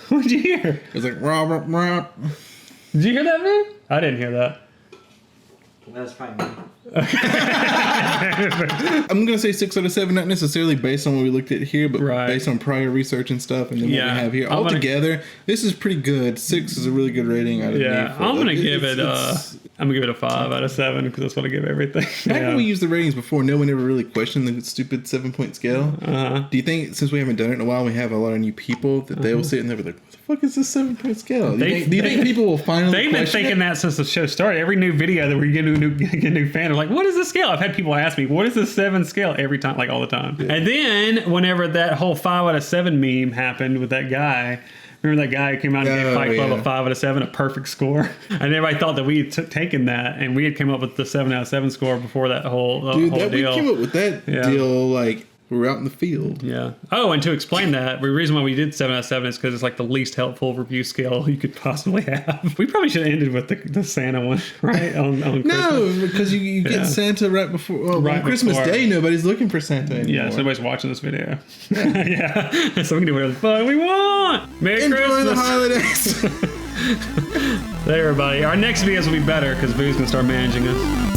What did you hear? It was like rah. Did you hear that, man? I didn't hear that. That's probably me. I'm gonna say 6 out of 7, not necessarily based on what we looked at here, but based on prior research and stuff, and then what we have here. Altogether, this is pretty good. 6 is a really good rating out of me. I'm gonna give it. I'm gonna give it a 5 out of 7 because that's what I give everything. Back when we used the ratings before, no one ever really questioned the stupid 7-point scale. Do you think since we haven't done it in a while, we have a lot of new people that they will sit and they'll be like, "What the fuck is this 7-point scale?" Do you think people will finally? They've been thinking that since the show started. Every new video that we get a new fan, they're like, "What is the scale?" I've had people ask me, "What is the 7 scale?" Every time, like all the time. Yeah. And then whenever that whole 5 out of 7 meme happened with that guy. Remember that guy who came out and gave Fight Club a 5 out of 7, a perfect score? And everybody thought that we had taken that and we had come up with the 7 out of 7 score before that whole deal. We came up with that deal like we were out in the field. Yeah. Oh, and to explain that, the reason why we did 7 out of 7 is because it's like the least helpful review scale you could possibly have. We probably should have ended with the Santa one, right? On Christmas. No, because you get Santa right before. Well, on Christmas Day, nobody's looking for Santa anymore. Yeah, somebody's watching this video. Yeah. So we can do whatever the fuck we want. Merry Christmas. The holidays. Hey, everybody. Our next videos will be better because Boo's going to start managing us.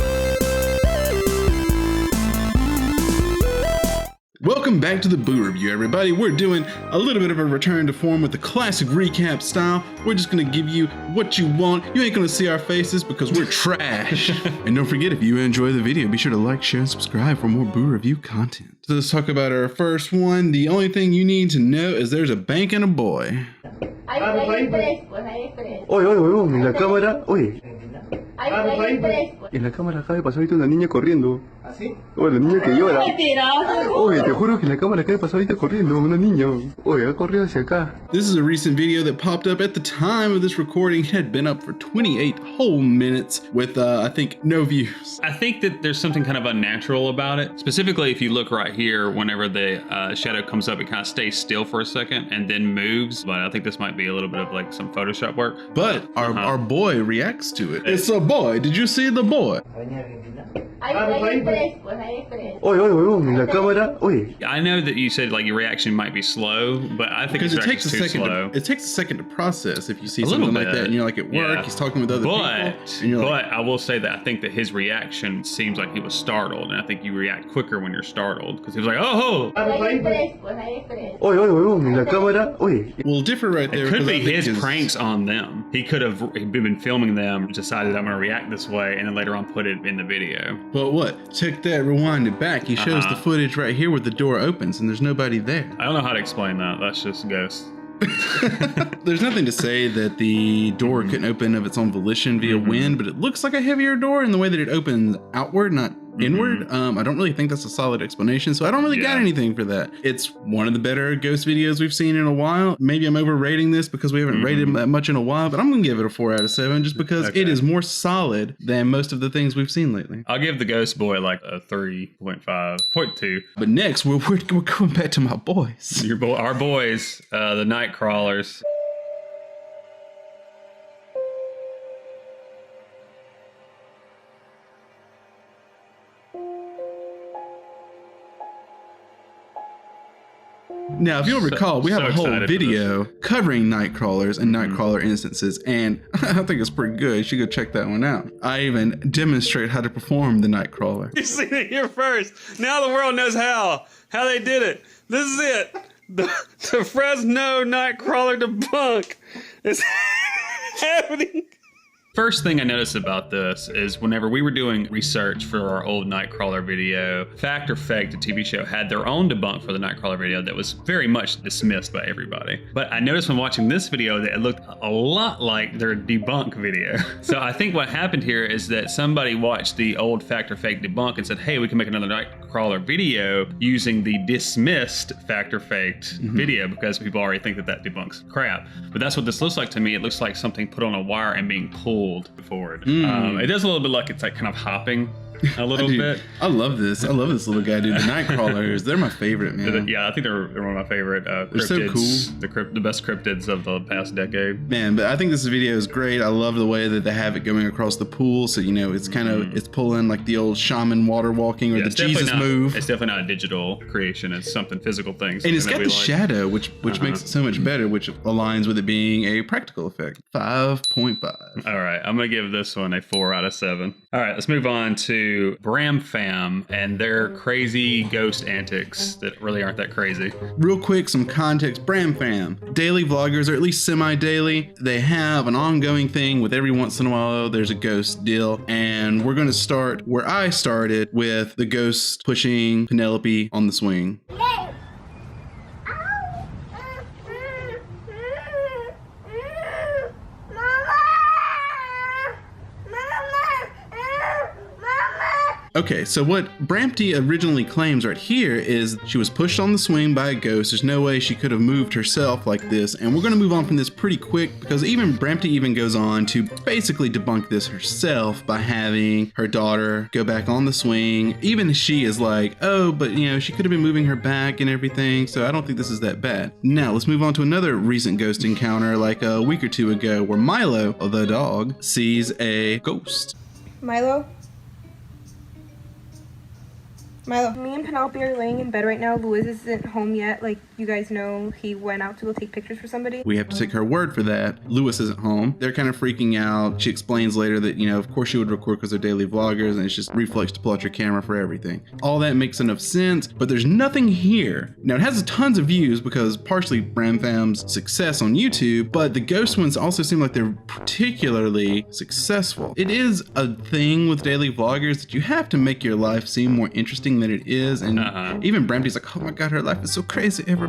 Welcome back to the Boo Review, everybody. We're doing a little bit of a return to form with the classic recap style. We're just gonna give you what you want. You ain't gonna see our faces because we're trash. And don't forget, if you enjoy the video, be sure to like, share, and subscribe for more Boo Review content. So let's talk about our first one. The only thing you need to know is there's a bank and a boy. Oye, huevón, en la cámara, oye. En la cámara acaba de pasar ahorita una niña corriendo. ¿Así? Oye, la niña que llora. Oye, te juro que en la cámara acaba de pasar ahorita corriendo una niña. Oye, ha corrido hacia acá. This is a recent video that popped up at the time of this recording. It had been up for 28 whole minutes with, I think, no views. I think that there's something kind of unnatural about it. Specifically, if you look right here, whenever the shadow comes up, it kind of stays still for a second and then moves. But I think this might be a little bit of like some Photoshop work. But our boy reacts to it. It's a boy. Did you see the boy? Oye, huevón, en la cámara, oye. I know that you said like your reaction might be slow, but I think it's it takes a too second. slow. It takes a second to process if you see something like that and you're like at work, he's talking with other people. And you're like, I will say that I think that his reaction seems like he was startled, and I think you react quicker when you're startled because he was like, "Oh!" Oye, huevón, en la cámara, oye. We'll differ right there. It could be his pranks on them. He could have been filming them, decided I'm going to react this way, and then later on put it in the video. But what? Check that, rewind it back. He shows the footage right here where the door opens and there's nobody there. I don't know how to explain that. That's just ghosts. There's nothing to say that the door couldn't open of its own volition via wind, but it looks like a heavier door in the way that it opens outward, not inward. I don't really think that's a solid explanation, so I don't really got anything for that. It's one of the better ghost videos we've seen in a while. Maybe I'm overrating this because we haven't rated that much in a while, but I'm gonna give it a 4 out of 7 just because it is more solid than most of the things we've seen lately. I'll give the Ghost Boy like a 3.5, 0.2. But next, we're going back to my boys. Our boys, the Night Crawlers. Now, if you'll recall, we have a whole video covering night crawlers and night crawler instances, and I think it's pretty good. You should go check that one out. I even demonstrate how to perform the night crawler. You seen it here first. Now the world knows how they did it. This is it. The Fresno night crawler debunk is happening. First thing I noticed about this is whenever we were doing research for our old Nightcrawler video, Fact or Fake, the TV show, had their own debunk for the Nightcrawler video that was very much dismissed by everybody. But I noticed when watching this video that it looked a lot like their debunk video. So I think what happened here is that somebody watched the old Fact or Fake debunk and said, hey, we can make another Nightcrawler video using the dismissed Fact or Faked video because people already think that debunks crap. But that's what this looks like to me. It looks like something put on a wire and being pulled forward. It does a little bit like it's like kind of hopping a little bit. I love this. I love this little guy, dude. The Nightcrawlers, they're my favorite, man. Yeah, I think they're one of my favorite cryptids. They're so cool. The best cryptids of the past decade. Man, but I think this video is great. I love the way that they have it going across the pool. So, you know, it's kind of, it's pulling like the old shaman water walking or the Jesus move. It's definitely not a digital creation. It's something physical thing. And it's got the shadow, which makes it so much better, which aligns with it being a practical effect. 5.5. All right, I'm going to give this one a 4 out of 7. All right, let's move on to Bram Fam and their crazy ghost antics that really aren't that crazy. Real quick, some context. Bram Fam, daily vloggers, or at least semi-daily. They have an ongoing thing with every once in a while there's a ghost deal. And we're going to start where I started with the ghost pushing Penelope on the swing. Okay, so what Brampty originally claims right here is she was pushed on the swing by a ghost. There's no way she could have moved herself like this. And we're going to move on from this pretty quick because Brampty even goes on to basically debunk this herself by having her daughter go back on the swing. Even she is like, oh, but you know, she could have been moving her back and everything. So I don't think this is that bad. Now let's move on to another recent ghost encounter like a week or two ago where Milo, the dog, sees a ghost. Milo, me and Penelope are laying in bed right now. Louis isn't home yet. Like you guys know, he went out to go take pictures for somebody. We have to take her word for that. Louis isn't home. They're kind of freaking out. She explains later that, you know, of course she would record because they're daily vloggers and it's just reflex to pull out your camera for everything. All that makes enough sense, but there's nothing here. Now it has tons of views because partially Bram Fam's success on YouTube, but the ghost ones also seem like they're particularly successful. It is a thing with daily vloggers that you have to make your life seem more interesting than it is, and even Brampty's like, oh my god, her life is so crazy, everybody.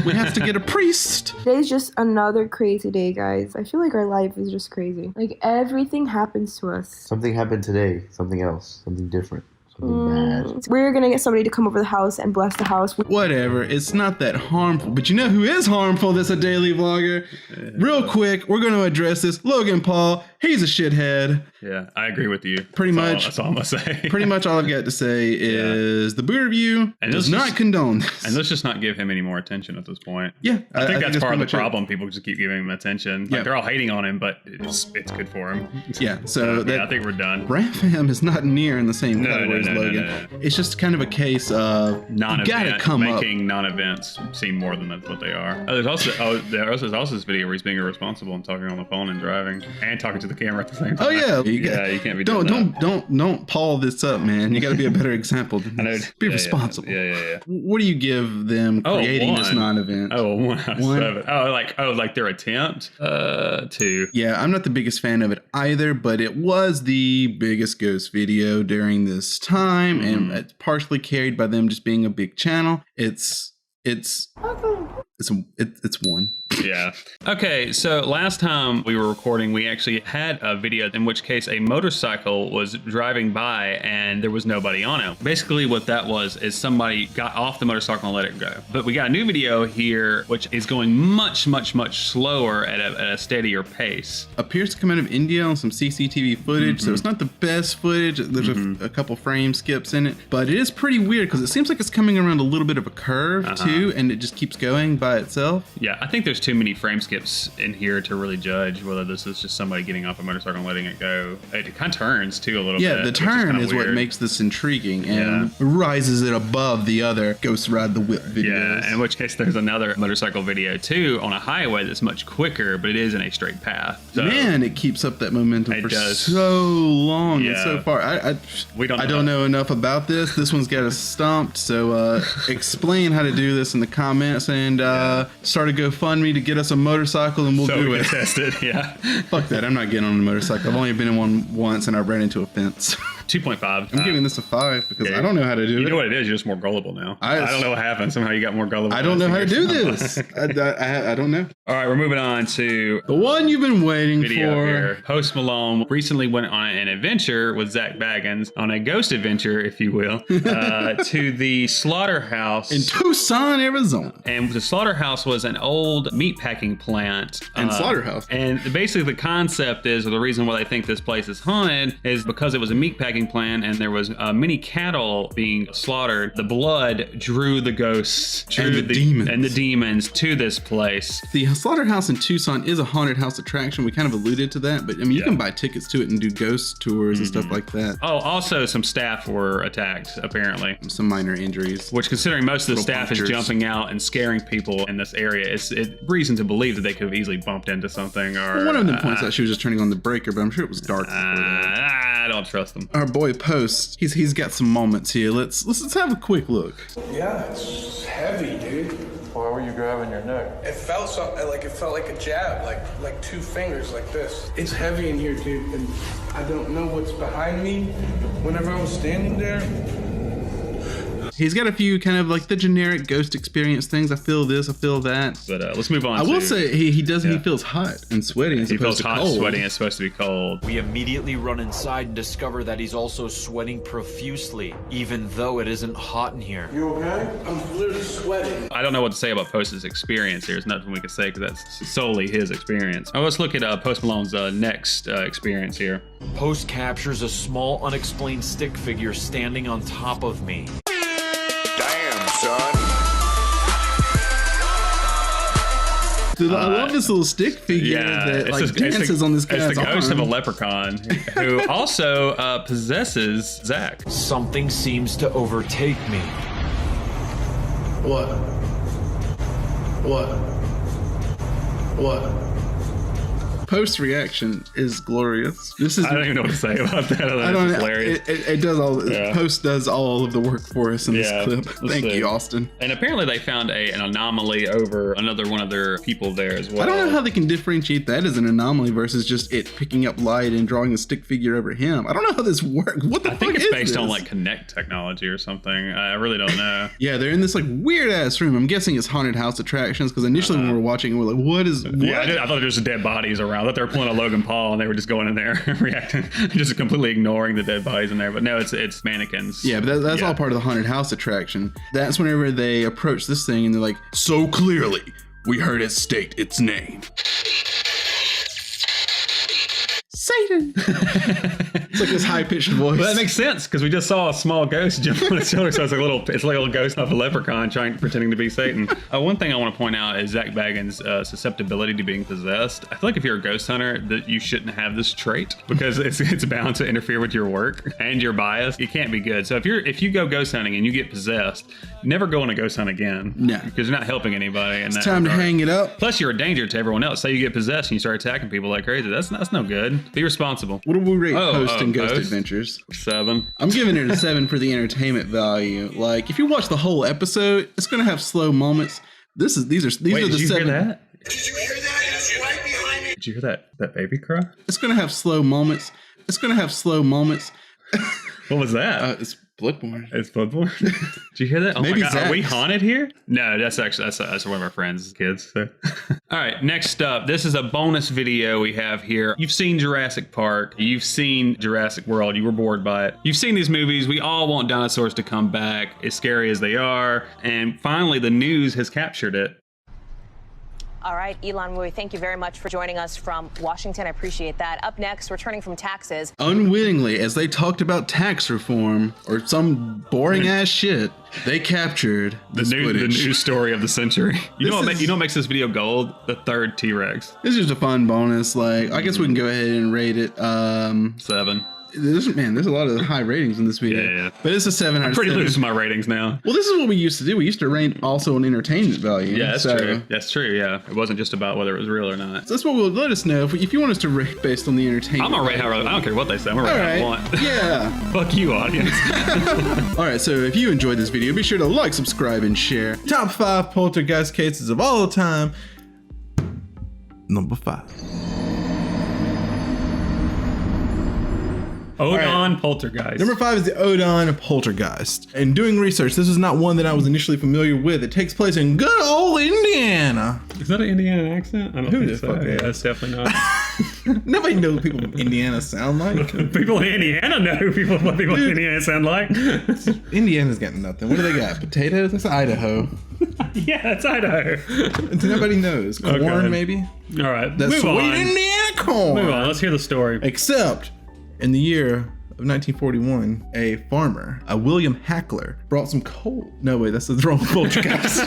We have to get a priest. Today's just another crazy day, guys. I feel like our life is just crazy. Like everything happens to us. Something happened today, something else, something different. We're gonna get somebody to come over the house and bless the house. Whatever, it's not that harmful. But you know who is harmful that's a daily vlogger? Real quick, we're gonna address this. Logan Paul, he's a shithead. Yeah, I agree with you. Pretty much. That's all I'm gonna say. Pretty much all I've got to say is the Boo Review does not condone this. And let's just not give him any more attention at this point. Yeah. I think that's part of the problem. People just keep giving him attention. Like, they're all hating on him, but it's good for him. Yeah, so I think we're done. Bram Fam is not near in the same category as Logan. No. It's just kind of a case of making non-events seem more than what they are. There's also this video where he's being irresponsible and talking on the phone and driving and talking to the camera at the same time. Oh yeah, you can't be doing that. Don't Paul this up, man. You got to be a better example. Be responsible. Yeah. What do you give them creating this non-event? 1 out of 7. Like their attempt. 2. Yeah, I'm not the biggest fan of it either, but it was the biggest ghost video during this time, and it's partially carried by them just being a big channel. It's 1. Yeah. Okay, so last time we were recording, we actually had a video in which case a motorcycle was driving by and there was nobody on it. Basically what that was is somebody got off the motorcycle and let it go. But we got a new video here which is going much slower at a steadier pace. Appears to come out of India on some CCTV footage, so it's not the best footage. There's a couple frame skips in it, but it is pretty weird because it seems like it's coming around a little bit of a curve too, and it just keeps going by itself. Yeah, I think there's too many frame skips in here to really judge whether this is just somebody getting off a motorcycle and letting it go. It kind of turns too a little bit. Yeah, the turn is what makes this intriguing and rises it above the other Ghost Ride the Whip videos. Yeah, in which case there's another motorcycle video too on a highway that's much quicker, but it is in a straight path. So, man, it keeps up that momentum for so long and so far. I don't know enough about this. This one's got us stumped, so explain how to do this in the comments and start a GoFundMe to get us a motorcycle and we'll So do we it. can test it, yeah. Fuck that, I'm not getting on a motorcycle. I've only been in one once and I ran into a fence. 2.5. I'm giving this a 5 because I don't know how to do it. You know what it is? You're just more gullible now. I don't know what happened. Somehow you got more gullible. I don't know how to do this. I don't know. All right, we're moving on to the one you've been waiting video for. Here. Post-Malone recently went on an adventure with Zach Baggins, on a ghost adventure, if you will, to the slaughterhouse in Tucson, Arizona. And the slaughterhouse was an old meatpacking plant. And slaughterhouse. And basically the concept is, or the reason why they think this place is haunted, is because it was a meatpacking plant and there was many cattle being slaughtered. The blood drew the ghosts, drew the demons to this place. The slaughterhouse in Tucson is a haunted house attraction. We kind of alluded to that, but I mean, you can buy tickets to it and do ghost tours and stuff like that. Oh, also some staff were attacked, apparently. Some minor injuries. Which, considering most of the staff punctures. is jumping out and scaring people in this area, it's reason to believe that they could have easily bumped into something. Or Well, one of them points out she was just turning on the breaker, but I'm sure it was dark. I don't trust them. Our boy Post, he's got some moments here. Let's have a quick look. Yeah, it's heavy, dude. Why were you grabbing your neck? It felt like a jab, like 2 fingers like this. It's heavy in here, dude, and I don't know what's behind me. Whenever I was standing there, He's got a few kind of like the generic ghost experience things. I feel this, I feel that. But let's move on. I will say he feels hot and sweaty as He opposed feels to hot, cold. sweaty, and it's supposed to be cold. We immediately run inside and discover that he's also sweating profusely, even though it isn't hot in here. you okay? I'm literally sweating. I don't know what to say about Post's experience here. There's nothing we can say because that's solely his experience. Now let's look at Post Malone's next experience here. Post captures a small unexplained stick figure standing on top of me. Damn, son. Dude, I love this little stick figure that like dances on this guy's arm. It's the ghost of a leprechaun who also possesses Zach. Something seems to overtake me. What? Post reaction is glorious. This is I don't even know what to say about that. I don't It's know. hilarious. It does all. Yeah. Post does all of the work for us in this clip. Let's Thank see. you, Austin. And apparently they found an anomaly over another one of their people there as well. I don't know how they can differentiate that as an anomaly versus just it picking up light and drawing a stick figure over him. I don't know how this works. What the I fuck think it's is based this? on like Connect technology or something. I really don't know. Yeah, they're in this like weird ass room. I'm guessing it's haunted house attractions because initially when we were watching it, we're like, what? Yeah, I thought there was dead bodies around. I thought they were pulling a Logan Paul and they were just going in there reacting, just completely ignoring the dead bodies in there. But no, it's mannequins. Yeah, but that's all part of the haunted house attraction. That's whenever they approach this thing and they're like, so clearly, we heard it state its name. Satan. It's like this high-pitched voice. Well, that makes sense because we just saw a small ghost jump on his shoulder, so it's like a little ghost of a leprechaun pretending to be Satan. One thing I want to point out is Zach Baggins' susceptibility to being possessed. I feel like if you're a ghost hunter, that you shouldn't have this trait because it's bound to interfere with your work and your bias. It can't be good. So if you go ghost hunting and you get possessed, never go on a ghost hunt again. No, because you're not helping anybody. It's time to hang it up. Plus, you're a danger to everyone else. Say you get possessed and you start attacking people like crazy. That's no good. Be responsible. What do we rate Post and Ghost Post? Adventures? 7. I'm giving it a 7 for the entertainment value. Like, if you watch the whole episode, it's gonna have slow moments. These are the did 7. you hear that? Did you hear that? It's right behind me. Did you hear that baby cry? It's gonna have slow moments. What was that? It's Bloodborne. It's Bloodborne. Did you hear that? Oh Maybe my God. Are we Zach's. haunted here? No, that's one of our friends' kids. So. All right, next up, this is a bonus video we have here. You've seen Jurassic Park. You've seen Jurassic World. You were bored by it. You've seen these movies. We all want dinosaurs to come back, as scary as they are. And finally, the news has captured it. All right, Elon Mui, thank you very much for joining us from Washington. I appreciate that. Up next, returning from taxes. Unwittingly, as they talked about tax reform or some boring ass shit, they captured The news story of the century. You know what makes this video gold? The third T-Rex. This is just a fun bonus. Like, I guess we can go ahead and rate it 7. There's a lot of high ratings in this video. Yeah. But it's a 7 out I'm of pretty 7. loose with my ratings now. Well, this is what we used to do. We used to rate also an entertainment value. Yeah, that's true. That's true, yeah. It wasn't just about whether it was real or not. So that's what we'll let us know. If you want us to rate based on the entertainment. I'm gonna rate however, I don't care what they say. I'm gonna rate how I want. Yeah. Fuck you, audience. All right, so if you enjoyed this video, be sure to like, subscribe, and share. Top 5 poltergeist cases of all time. number 5. Odon Poltergeist. Number 5 is the Odon Poltergeist. And doing research, this is not one that I was initially familiar with. It takes place in good old Indiana. Is that an Indiana accent? I don't Who think the so. fuck Yeah, is? it's definitely not. Nobody knows what people from Indiana sound like. People in Indiana know what people in Indiana sound like. Indiana's got nothing. What do they got? Potatoes? That's Idaho. Yeah, that's Idaho. Nobody knows. Corn, Okay. maybe? All right, That's move sweet on. Indiana corn. Move on. Let's hear the story. Except in the year of 1941, a farmer, a William Hackler, brought some coal. No, wait, that's the wrong poltergeist.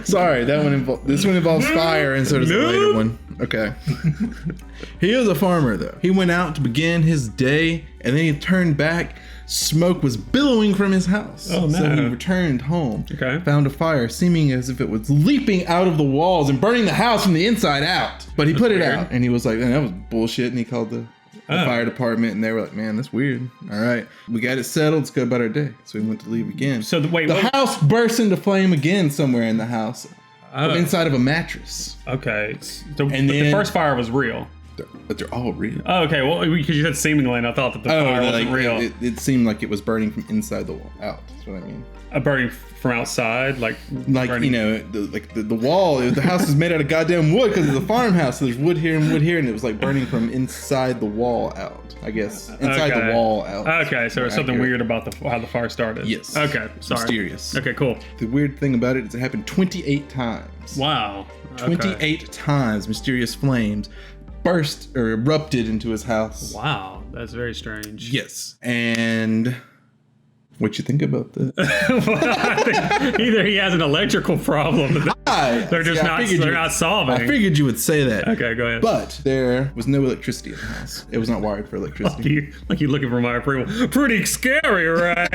Sorry, this one involves fire, and so does the later one. Okay. He was a farmer, though. He went out to begin his day, and then he turned back. Smoke was billowing from his house. Oh, no. So he returned home, Okay. found a fire seeming as if it was leaping out of the walls and burning the house from the inside out. But he put it weird. out, and he was like, man, that was bullshit, and he called the fire department, and they were like, man, that's weird. All right, we got it settled. Let's go about our day. So we went to leave again. So the house burst into flame again somewhere in the house, from inside of a mattress. Okay. But then the first fire was real. But they're all real. Oh, okay. Well, because you said seemingly, and I thought that the fire wasn't real. It seemed like it was burning from inside the wall out. That's what I mean. Burning from outside, like burning. you know, the wall. The house is made out of goddamn wood because it's a farmhouse. So there's wood here, and it was like burning from inside the wall out. I guess inside the wall out. Okay, so there's something weird about how the fire started. Yes. Okay, sorry. Mysterious. Okay, cool. The weird thing about it is it happened 28 times. Wow. 28 times, mysterious flames burst or erupted into his house. Wow, that's very strange. Yes. And what you think about that? Either he has an electrical problem that they're just not solving. I figured you would say that. Okay, go ahead. But there was no electricity in the house. It was not wired for electricity. Like you looking for my approval. Pretty scary, right?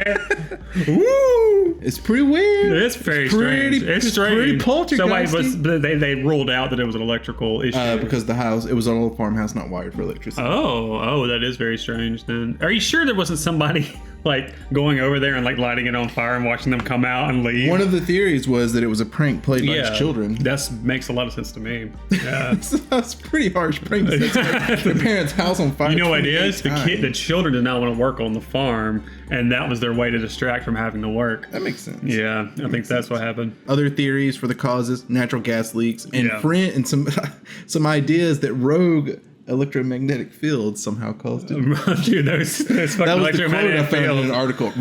Woo! It's pretty weird. It's very strange. It's strange. Pretty poltergeisty. So they ruled out that it was an electrical issue. Because the house, it was an old farmhouse, not wired for electricity. Oh, that is very strange then. Are you sure there wasn't somebody like going over there and like lighting it on fire and watching them come out and leave? One of the theories was that it was a prank played by his children. That makes a lot of sense to me. Yeah. That's a pretty harsh prank to set their parents' house on fire. You know what it is? The children did not want to work on the farm, and that was their way to distract from having to work. That makes sense. Yeah, I think that's what happened. Other theories for the causes: natural gas leaks, and some ideas that rogue electromagnetic fields somehow caused it. Dude, those fucking that was the quote I electromagnetic found in fields. an article.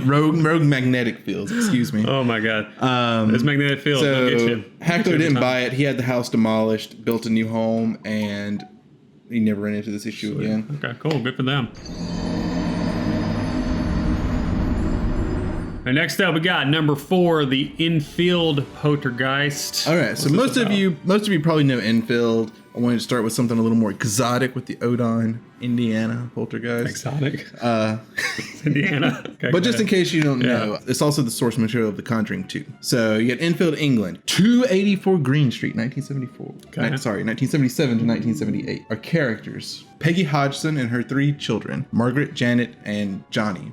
Rogue magnetic fields. Excuse me. Oh my god. Those magnetic fields will get you. Hackler didn't buy it. He had the house demolished, built a new home, and he never ran into this issue again. Okay, cool. Good for them. And next up, we got number 4, the Enfield Poltergeist. All right, so most of you probably know Enfield. I wanted to start with something a little more exotic with the Odon, Indiana Poltergeist. Exotic? Indiana. Okay, but just in case you don't know, it's also the source material of The Conjuring 2. So you got Enfield, England, 284 Green Street, 1974. Okay. 1977 to 1978. Our characters: Peggy Hodgson and her 3 children, Margaret, Janet, and Johnny.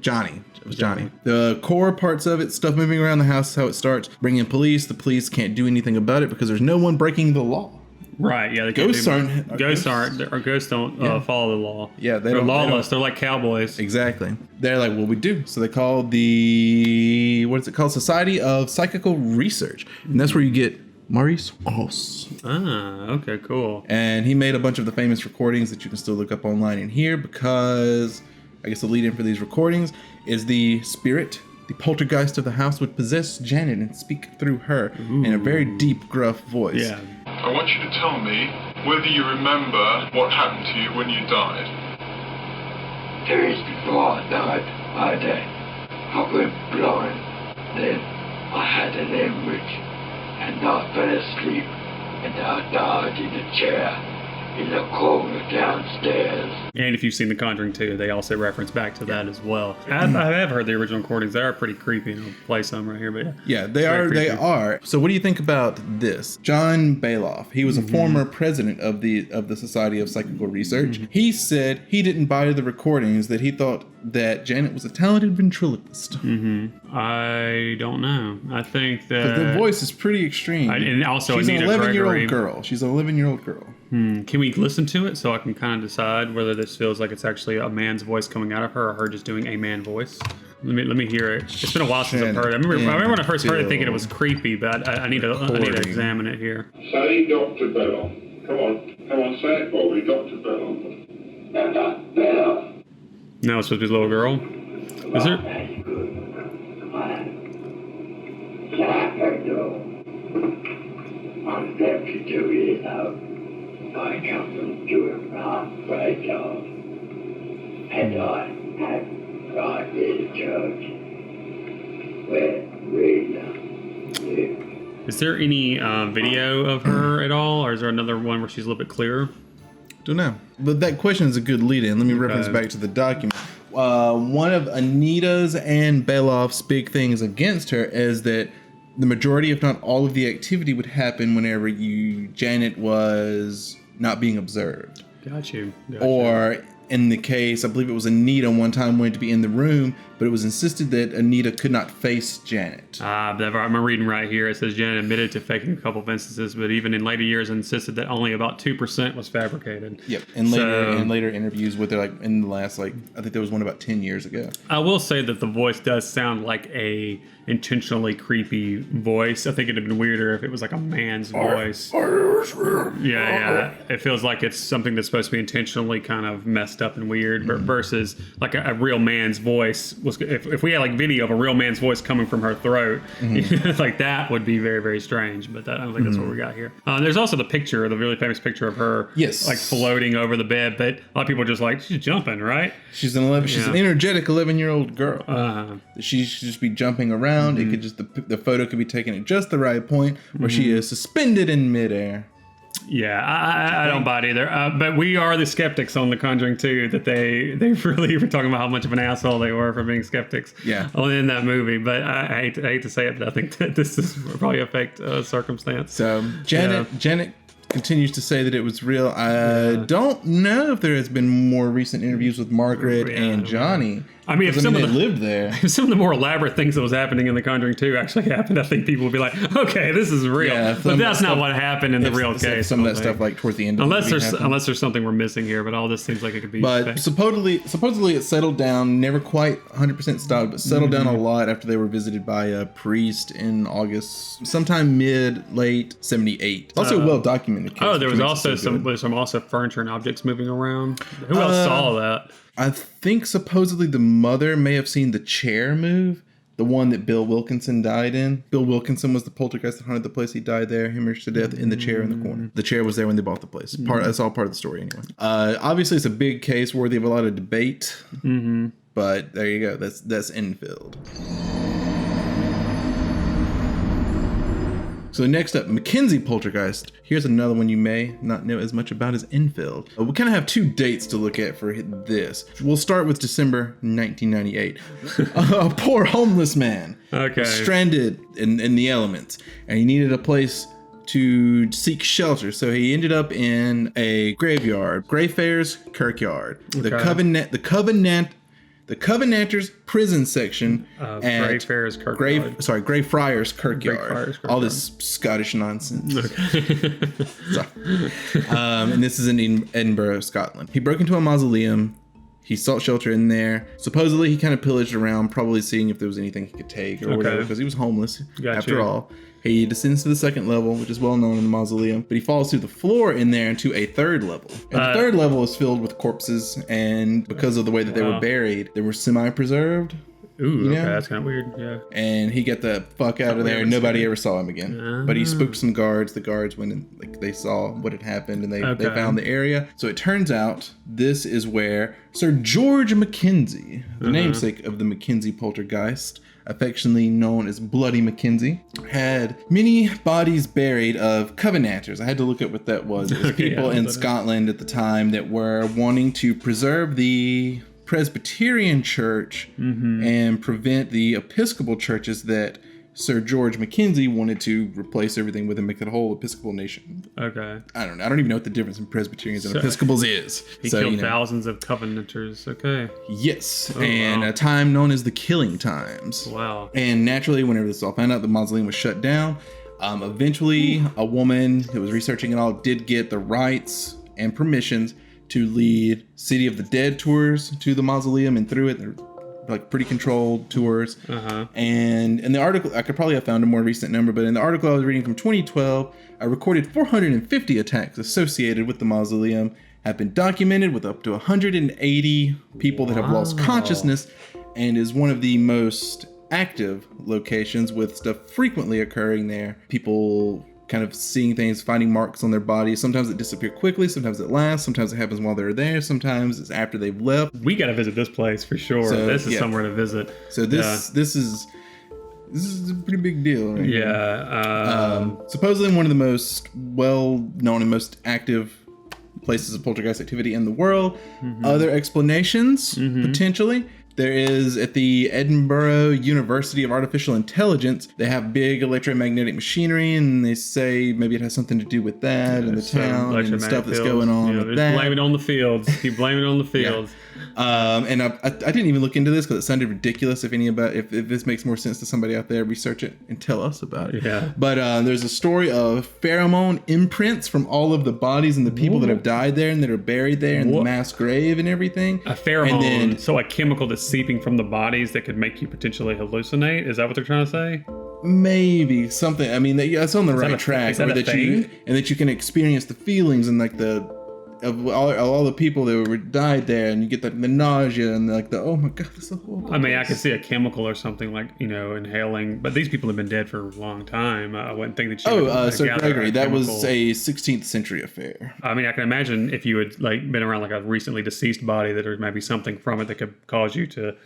Johnny. It was Johnny. The core parts of it, stuff moving around the house, is how it starts. Bring in police. The police can't do anything about it because there's no one breaking the law. Right, yeah. Ghosts don't follow the law. Yeah, they're lawless. They're like cowboys. Exactly. They're like, what we do? So they call the, what is it called? Society of Psychical Research. And that's where you get Marries. Okay, cool. And he made a bunch of the famous recordings that you can still look up online and hear, because I guess the lead in for these recordings is the spirit, the poltergeist of the house, would possess Janet and speak through her in a very deep, gruff voice. Yeah. I want you to tell me whether you remember what happened to you when you died. 2 days before I died, I went blind. Then I had an hemorrhage, and I fell asleep, and I died in a chair. in the corner downstairs. And if you've seen The Conjuring 2, they also reference back to that as well. I have heard the original recordings. They are pretty creepy. And I'll play some right here, but yeah, they are. creepy. They are. So, what do you think about this? John Bailoff. He was a former president of the Society of Psychical Research. He said he didn't buy the recordings. That he thought that Janet was a talented ventriloquist. I don't know. I think that the voice is pretty extreme. And also, she's Anita an 11-year-old Gregory. girl. She's an 11-year-old girl. Can we listen to it so I can kind of decide whether this feels like it's actually a man's voice coming out of her or her just doing a man voice? Let me hear it. It's been a while since I've heard it. I remember when I first heard it thinking it was creepy, but I need to examine it here. Say Dr. Belloff. Come on, say it for me, Dr. Belloff. Dr. Belloff. No, it's supposed to be a little girl. Is it? I'm going to do it now. I come to a round right now. And I have gone to the church where we live. Is there any video of her at all, or is there another one where she's a little bit clearer? Don't know. But that question is a good lead-in. Let me reference back to the document. One of Anita's and Bailoff's big things against her is that the majority, if not all of the activity would happen whenever Janet was not being observed. Got you. Or in the case, I believe it was Anita one time wanted to be in the room, but it was insisted that Anita could not face Janet. I'm reading right here. It says Janet admitted to faking a couple of instances, but even in later years insisted that only about 2% was fabricated. Yep. And later interviews with her, like in the last, I think there was one about 10 years ago. I will say that the voice does sound like a intentionally creepy voice. I think it'd have been weirder if it was like a man's voice. Yeah. It feels like it's something that's supposed to be intentionally kind of messed up and weird, versus like a real man's voice. If we had like video of a real man's voice coming from her throat, like that would be very, very strange. But I don't think that's what we got here. There's also the really famous picture of her, like floating over the bed. But a lot of people are just like, she's jumping, right? She's an energetic 11-year-old girl. She should just be jumping around. It could just the photo could be taken at just the right point where she is suspended in midair. Yeah, I don't buy it either. But we are the skeptics on The Conjuring 2, that they really were talking about how much of an asshole they were for being skeptics in that movie. But I hate to say it, but I think that this is probably a fake circumstance. So Janet continues to say that it was real. I don't know if there has been more recent interviews with Margaret and Johnny. I mean, if some of they lived there, if some of the more elaborate things that was happening in The Conjuring 2 actually happened, I think people would be like, okay, this is real. Yeah, but that's not what happened in the real case. Some of that stuff, like towards the end of unless there's something we're missing here, but all this seems like it could be. But supposedly it settled down, never quite 100% stopped, but settled down a lot after they were visited by a priest in August, sometime late 78. Also a well documented case. Oh, there was also some furniture and objects moving around. Who else saw that? I think supposedly the mother may have seen the chair move, the one that Bill Wilkinson died in. Bill Wilkinson was the poltergeist that haunted the place. He died there, hemorrhaged to death in the chair in the corner. The chair was there when they bought the place. That's all part of the story anyway. Obviously, it's a big case worthy of a lot of debate, but there you go. That's Enfield. So next up, Mackenzie Poltergeist. Here's another one you may not know as much about as Enfield. We kind of have two dates to look at for this. We'll start with December 1998. A poor homeless man was stranded in the elements, and he needed a place to seek shelter. So he ended up in a graveyard, Greyfriars Kirkyard. The Covenanters prison section at Greyfriars Kirkyard. Greyfriars Kirkyard. All this Scottish nonsense. And this is in Edinburgh, Scotland. He broke into a mausoleum. He sought shelter in there. Supposedly, he kind of pillaged around, probably seeing if there was anything he could take or whatever, because he was homeless after all. He descends to the second level, which is well known in the mausoleum, but he falls through the floor in there into a third level. And the third level is filled with corpses, and because of the way that they were buried, they were semi-preserved. Ooh, okay, know? that's kind of weird. Yeah. And he got the fuck out of there. And nobody ever saw him again. But he spooked some guards. The guards went and they saw what had happened and they found the area. So it turns out this is where Sir George Mackenzie, the namesake of the Mackenzie poltergeist, affectionately known as Bloody Mackenzie, had many bodies buried of Covenanters. I had to look at what that was. It was people in Scotland at the time that were wanting to preserve the Presbyterian church and prevent the Episcopal churches that Sir George Mackenzie wanted to replace everything with and make it a whole Episcopal nation. Okay. I don't know. I don't even know what the difference in Presbyterians and Episcopals is. He killed thousands of Covenanters. Okay. Yes. A time known as the Killing Times. Wow. And naturally, whenever this all found out, the mausoleum was shut down. Eventually, a woman who was researching it all did get the rights and permissions to lead City of the Dead tours to the mausoleum and through it. They're like pretty controlled tours. And in the article, I could probably have found a more recent number, but in the article I was reading from 2012, I recorded 450 attacks associated with the mausoleum have been documented, with up to 180 people that have lost consciousness, and is one of the most active locations with stuff frequently occurring there. People kind of seeing things, finding marks on their bodies. Sometimes it disappears quickly, sometimes it lasts, sometimes it happens while they're there, sometimes it's after they've left. We got to visit this place for sure. So, this is somewhere to visit. So this is a pretty big deal. Right? Yeah. Supposedly one of the most well-known and most active places of poltergeist activity in the world. Other explanations, potentially. There is at the Edinburgh University of Artificial Intelligence, they have big electromagnetic machinery, and they say maybe it has something to do with that and the town and stuff that's going on with that. Blame it on the fields. Keep blaming it on the fields. And I didn't even look into this because it sounded ridiculous. If this makes more sense to somebody out there, research it and tell us about it. Yeah. But there's a story of pheromone imprints from all of the bodies and the people that have died there and that are buried there in the mass grave and everything. A pheromone, so a chemical that's seeping from the bodies that could make you potentially hallucinate. Is that what they're trying to say? Maybe something. I mean, that's on the right track. That you can experience the feelings and like of all the people that were died there, and you get the nausea and like the oh my god, this is horrible. I mean, I could see a chemical or something like inhaling, but these people have been dead for a long time. I wouldn't think that you. Sir Gregory, that was a 16th century affair. I mean, I can imagine if you had like been around like a recently deceased body, that there might be something from it that could cause you to,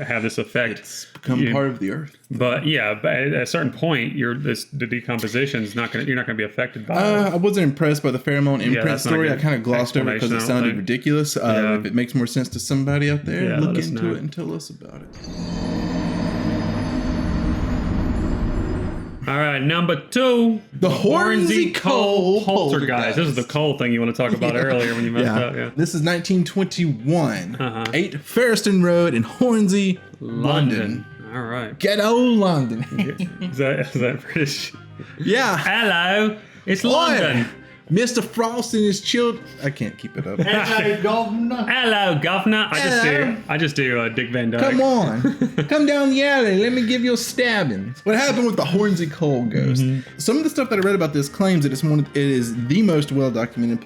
have this effect. It's become part of the earth. But yeah, but at a certain point, the decomposition is not going. You're not going to be affected by it. I wasn't impressed by the pheromone imprint story. I kind of glossed over it because it sounded ridiculous. If it makes more sense to somebody out there, look into it and tell us about it. All right, number 2, the Hornsey Cole poltergeist. This is the Cole thing you want to talk about earlier when you messed up. Yeah. This is 1921. 8 Ferriston Road in Hornsey, London. All right. Ghetto London. is that British? Yeah. Hello, it's London. Mr. Frost and his children. I can't keep it up. Hello, governor. Hello, governor. I just do Dick Van Dyke. Come on. Come down the alley. Let me give you a stabbing. What happened with the Hornsey Cole ghost? Some of the stuff that I read about this claims that it is the most well-documented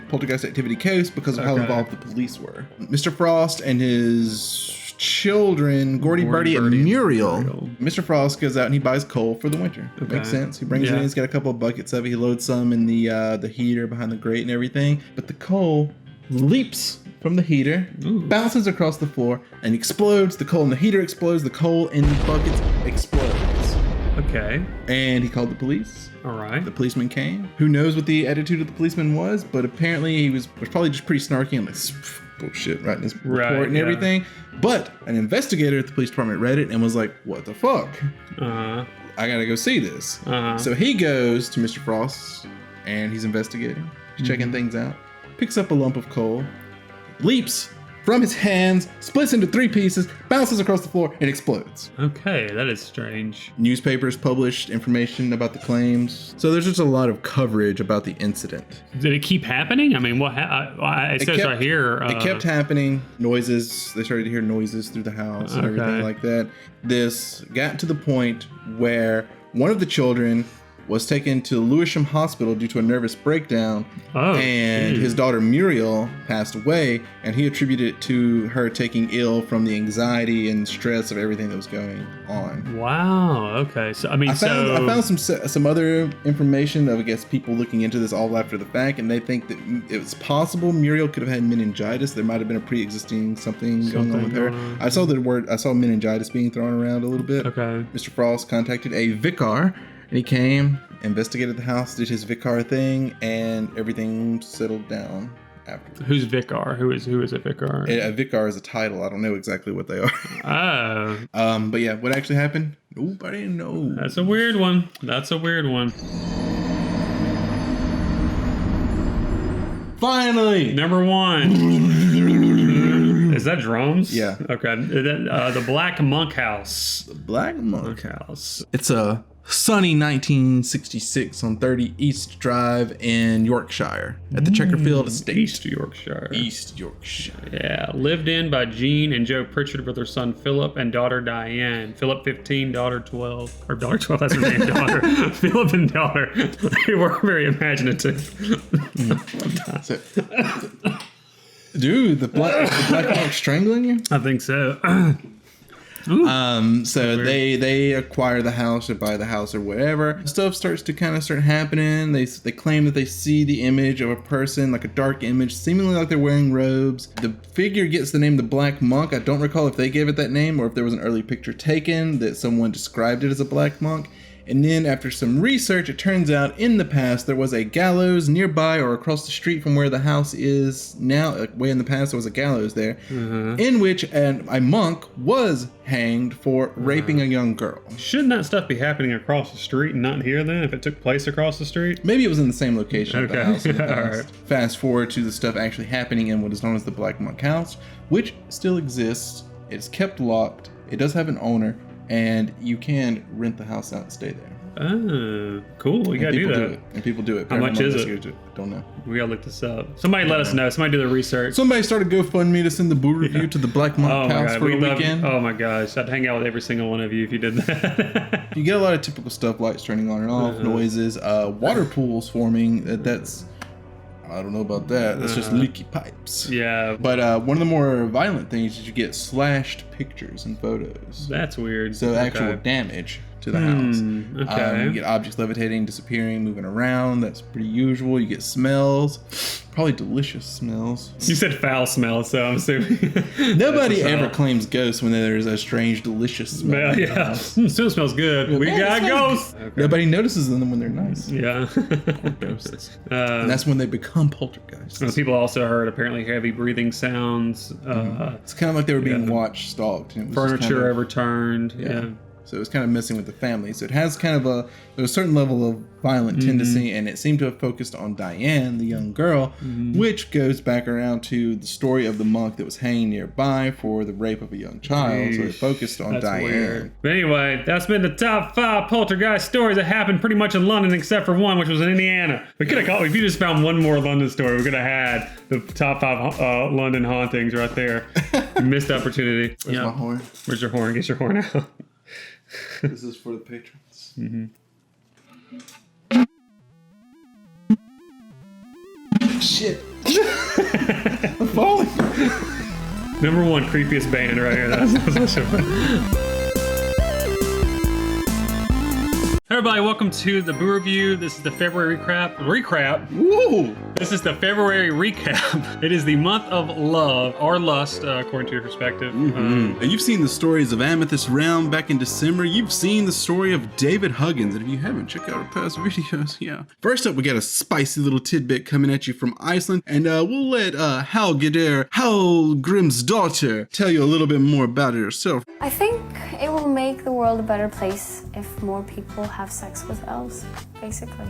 poltergeist activity case because of how involved the police were. Mr. Frost and his children, Gordy, Birdie, and Muriel. Mr. Frost goes out and he buys coal for the winter. Makes sense. He brings it in. He's got a couple of buckets of it. He loads some in the heater behind the grate and everything. But the coal leaps from the heater, bounces across the floor, and explodes. The coal in the heater explodes. The coal in the buckets explodes. Okay. And he called the police. All right. The policeman came. Who knows what the attitude of the policeman was, but apparently he was probably just pretty snarky and like bullshit writing his report and everything. But an investigator at the police department read it and was like, what the fuck? I gotta go see this. So he goes to Mr. Frost and he's investigating. He's checking things out. Picks up a lump of coal, leaps from his hands, splits into 3 pieces, bounces across the floor, and explodes. Okay, that is strange. Newspapers published information about the claims. So there's just a lot of coverage about the incident. Did it keep happening? I mean, it says right here. It kept happening. Noises. They started to hear noises through the house and everything like that. This got to the point where one of the children was taken to Lewisham Hospital due to a nervous breakdown, and his daughter Muriel passed away, and he attributed it to her taking ill from the anxiety and stress of everything that was going on. Wow. Okay. So I found some other information of, I guess, people looking into this all after the fact, and they think that it was possible Muriel could have had meningitis. There might have been a pre-existing something going on with her. I saw meningitis being thrown around a little bit. Okay. Mr. Frost contacted a vicar, and he came, investigated the house, did his vicar thing, and everything settled down after. Who's vicar? Who is a vicar? A vicar is a title. I don't know exactly what they are. Oh. But yeah, what actually happened? Nobody knows. That's a weird one. Finally! Number 1. Is that drums? Yeah. Okay. The Black Monk House. The Black Monk House. It's a sunny 1966 on 30 East Drive in Yorkshire at the Chesterfield Estate. East Yorkshire. Yeah. Lived in by Jean and Joe Pritchard with their son Philip and daughter Diane. Philip 15, daughter 12. Or daughter 12, that's her name, daughter. Philip and daughter. They were very imaginative. Dude, the black monk strangling you? I think so. So they acquire the house or buy the house or whatever. Stuff starts to start happening. They claim that they see the image of a person, like a dark image, seemingly like they're wearing robes. The figure gets the name the Black Monk. I don't recall if they gave it that name or if there was an early picture taken that someone described it as a black monk. And then after some research, it turns out in the past there was a gallows nearby or across the street from where the house is now. Like way in the past, there was a gallows there, in which a monk was hanged for raping a young girl. Shouldn't that stuff be happening across the street and not here then, if it took place across the street? Maybe it was in the same location of the house in the past. All right. Fast forward to the stuff actually happening in what is known as the Black Monk House, which still exists. It's kept locked. It does have an owner. And you can rent the house out and stay there. Oh, cool. We gotta do that. And people do it. How much is it? Don't know. We gotta look this up. Somebody let us know. Somebody do the research. Somebody started GoFundMe to send the Boo Review to the Black Monk House for a weekend. Oh my gosh. I'd hang out with every single one of you if you did that. You get a lot of typical stuff, lights turning on and off, noises, water pools forming. That's... I don't know about that. That's just leaky pipes. Yeah. But one of the more violent things is you get slashed pictures and photos. That's weird. So actual damage to the house. You get objects levitating, disappearing, moving around. That's pretty usual. You get smells. Probably delicious smells. You said foul smells, so I'm assuming. Nobody ever claims ghosts when there's a strange, delicious smell. Yeah. Still smells good. We got ghosts. Okay. Nobody notices them when they're nice. Yeah. Poor ghosts. And that's when they become poltergeists. People also heard apparently heavy breaing sounds. It's kind of like they were being watched, stalked. And it was furniture overturned. Yeah. So it was kind of messing with the family. So it has kind of a certain level of violent tendency, and it seemed to have focused on Diane, the young girl, which goes back around to the story of the monk that was hanging nearby for the rape of a young child. So it focused on Diane. Weird. But anyway, that's been the top 5 poltergeist stories that happened pretty much in London, except for one, which was in Indiana. We could have called, if you just found one more London story, we could have had the top 5 London hauntings right there. Missed opportunity. Where's my horn? Where's your horn? Get your horn out. This is for the patrons. Shit. I'm falling. Number 1 creepiest band right here. That's so fun. Hey everybody, welcome to the Boo Review. This is the February recap. Woo! This is the February recap. It is the month of love, or lust, according to your perspective. And you've seen the stories of Amethyst Realm back in December. You've seen the story of David Huggins. And if you haven't, check out our past videos. Yeah. First up, we got a spicy little tidbit coming at you from Iceland. And we'll let Hallgrim's daughter, tell you a little bit more about it herself. I think it will make the world a better place if more people have sex with elves, basically.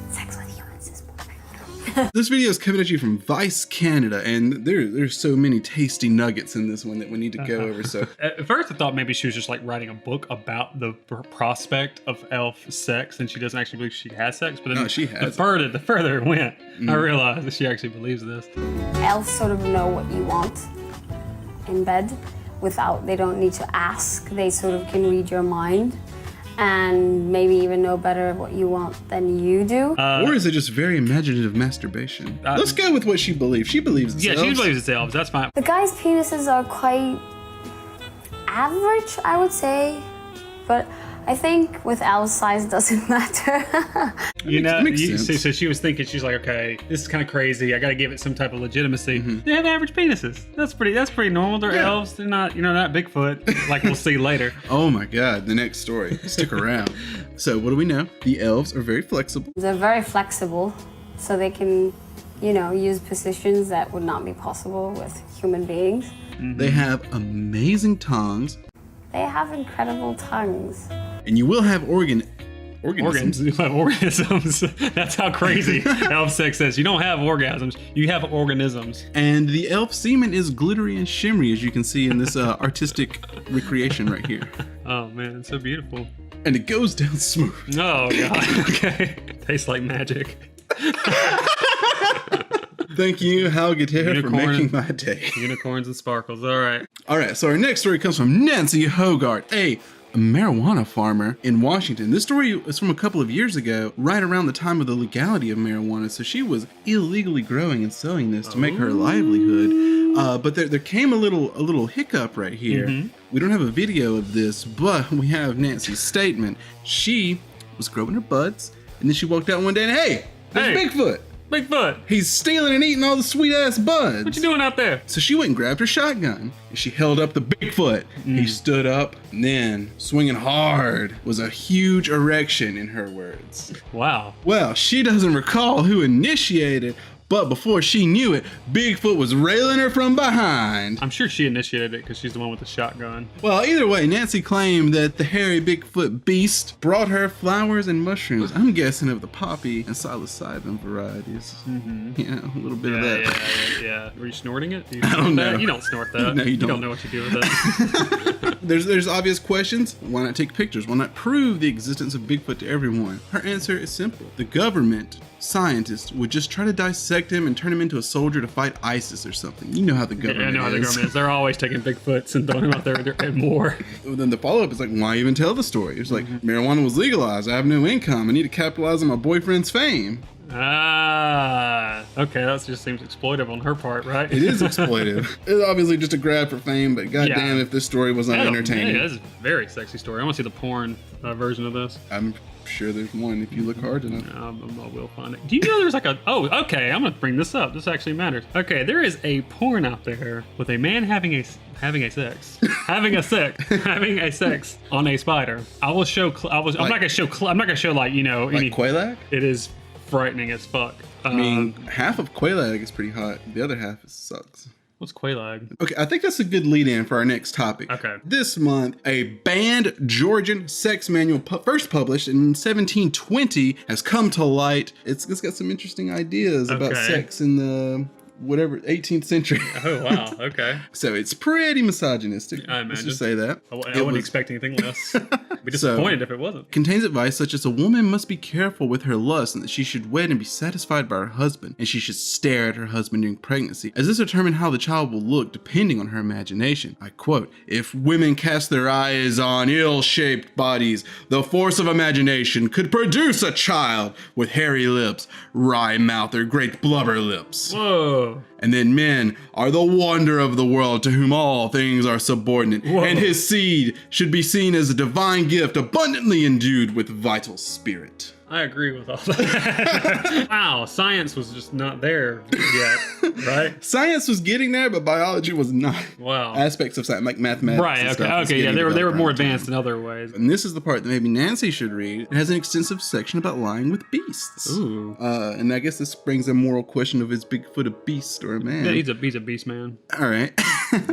Sex with humans is boring. This video is coming at you from Vice Canada, and there's so many tasty nuggets in this one that we need to go over. So at first I thought maybe she was just like writing a book about the prospect of elf sex, and she doesn't actually believe she has sex, but then no, she has the further it went, I realized that she actually believes this. Elves sort of know what you want in bed they don't need to ask, they sort of can read your mind. and maybe even know better what you want than you do. Or is it just very imaginative masturbation? Let's go with what she believes. She believes it's elves. Yeah, she believes it's elves. That's fine. The guys' penises are quite average, I would say, but I think with elves, size doesn't matter. So she was thinking, she's like, okay, this is kind of crazy. I got to give it some type of legitimacy. They have average penises. That's pretty normal. They're elves. They're not, not Bigfoot, like we'll see later. Oh my God, the next story. Stick around. So what do we know? The elves are very flexible. They're very flexible, so they can, use positions that would not be possible with human beings. They have amazing tongues. They have incredible tongues. And you will have organisms. You have organisms. That's how crazy elf sex is. You don't have orgasms. You have organisms. And the elf semen is glittery and shimmery, as you can see in this artistic recreation right here. Oh man, it's so beautiful. And it goes down smooth. Oh God. Okay. Tastes like magic. Thank you, Hal Guitar, for making my day. Unicorns and sparkles. All right. All right. So our next story comes from Nancy Hogarth, a marijuana farmer in Washington. This story is from a couple of years ago, right around the time of the legality of marijuana. So she was illegally growing and selling this to make her livelihood. But there came a little hiccup right here. We don't have a video of this, but we have Nancy's statement. She was growing her buds, and then she walked out one day and hey, there's Bigfoot. Bigfoot. He's stealing and eating all the sweet ass buds. What you doing out there? So she went and grabbed her shotgun and she held up the Bigfoot. He stood up and then, swinging hard, was a huge erection in her words. Wow. Well, she doesn't recall who initiated, but before she knew it, Bigfoot was railing her from behind. I'm sure she initiated it because she's the one with the shotgun. Well, either way, Nancy claimed that the hairy Bigfoot beast brought her flowers and mushrooms. I'm guessing of the poppy and psilocybin varieties. Yeah, a little bit of that. Yeah. Were you snorting it? I don't know. That? You don't snort that. No, you don't. You don't. don't know what you do with it. There's obvious questions. Why not take pictures? Why not prove the existence of Bigfoot to everyone? Her answer is simple. The government, scientists, would just try to dissect him and turn him into a soldier to fight ISIS or something. You know how the government is. I know how the government is. They're always taking Bigfoots and throwing them out there and more. Then the follow-up is like, why even tell the story? It's like, marijuana was legalized. I have no income. I need to capitalize on my boyfriend's fame. Okay, that just seems exploitive on her part, right? It is exploitive. It's obviously just a grab for fame, but goddamn if this story was not entertaining. Yeah, that's a very sexy story. I want to see the porn version of this. I'm sure there's one if you look hard enough. I will find it. Do you know there's like a... Oh, okay, I'm going to bring this up. This actually matters. Okay, there is a porn out there with a man having a sex on a spider. I will show... I'm not going to show like, any... Quaalude? It is frightening as fuck. I mean, half of Quaalude is pretty hot. The other half sucks. What's Quaalude? Okay, I think that's a good lead-in for our next topic. Okay. This month, a banned Georgian sex manual first published in 1720 has come to light. It's got some interesting ideas about sex in the 18th century. Oh, wow. Okay. So it's pretty misogynistic. I imagine. Let's just say that. I wouldn't expect anything less. Be disappointed if it wasn't. Contains advice such as a woman must be careful with her lust and that she should wed and be satisfied by her husband, and she should stare at her husband during pregnancy, as this determine how the child will look depending on her imagination. I quote, "If women cast their eyes on ill-shaped bodies, the force of imagination could produce a child with hairy lips, wry mouth, or great blubber lips." Whoa. And then men are the wonder of the world to whom all things are subordinate. Whoa. And his seed should be seen as a divine gift abundantly endued with vital spirit. I agree with all that. Wow, science was just not there yet, right? Science was getting there, but biology was not. Wow. Aspects of science, like mathematics. Right, okay, yeah, they were more advanced in other ways. And this is the part that maybe Nancy should read. It has an extensive section about lying with beasts. Ooh. And I guess this brings a moral question of, is Bigfoot a beast or a man? Yeah, he's a beast man. All right.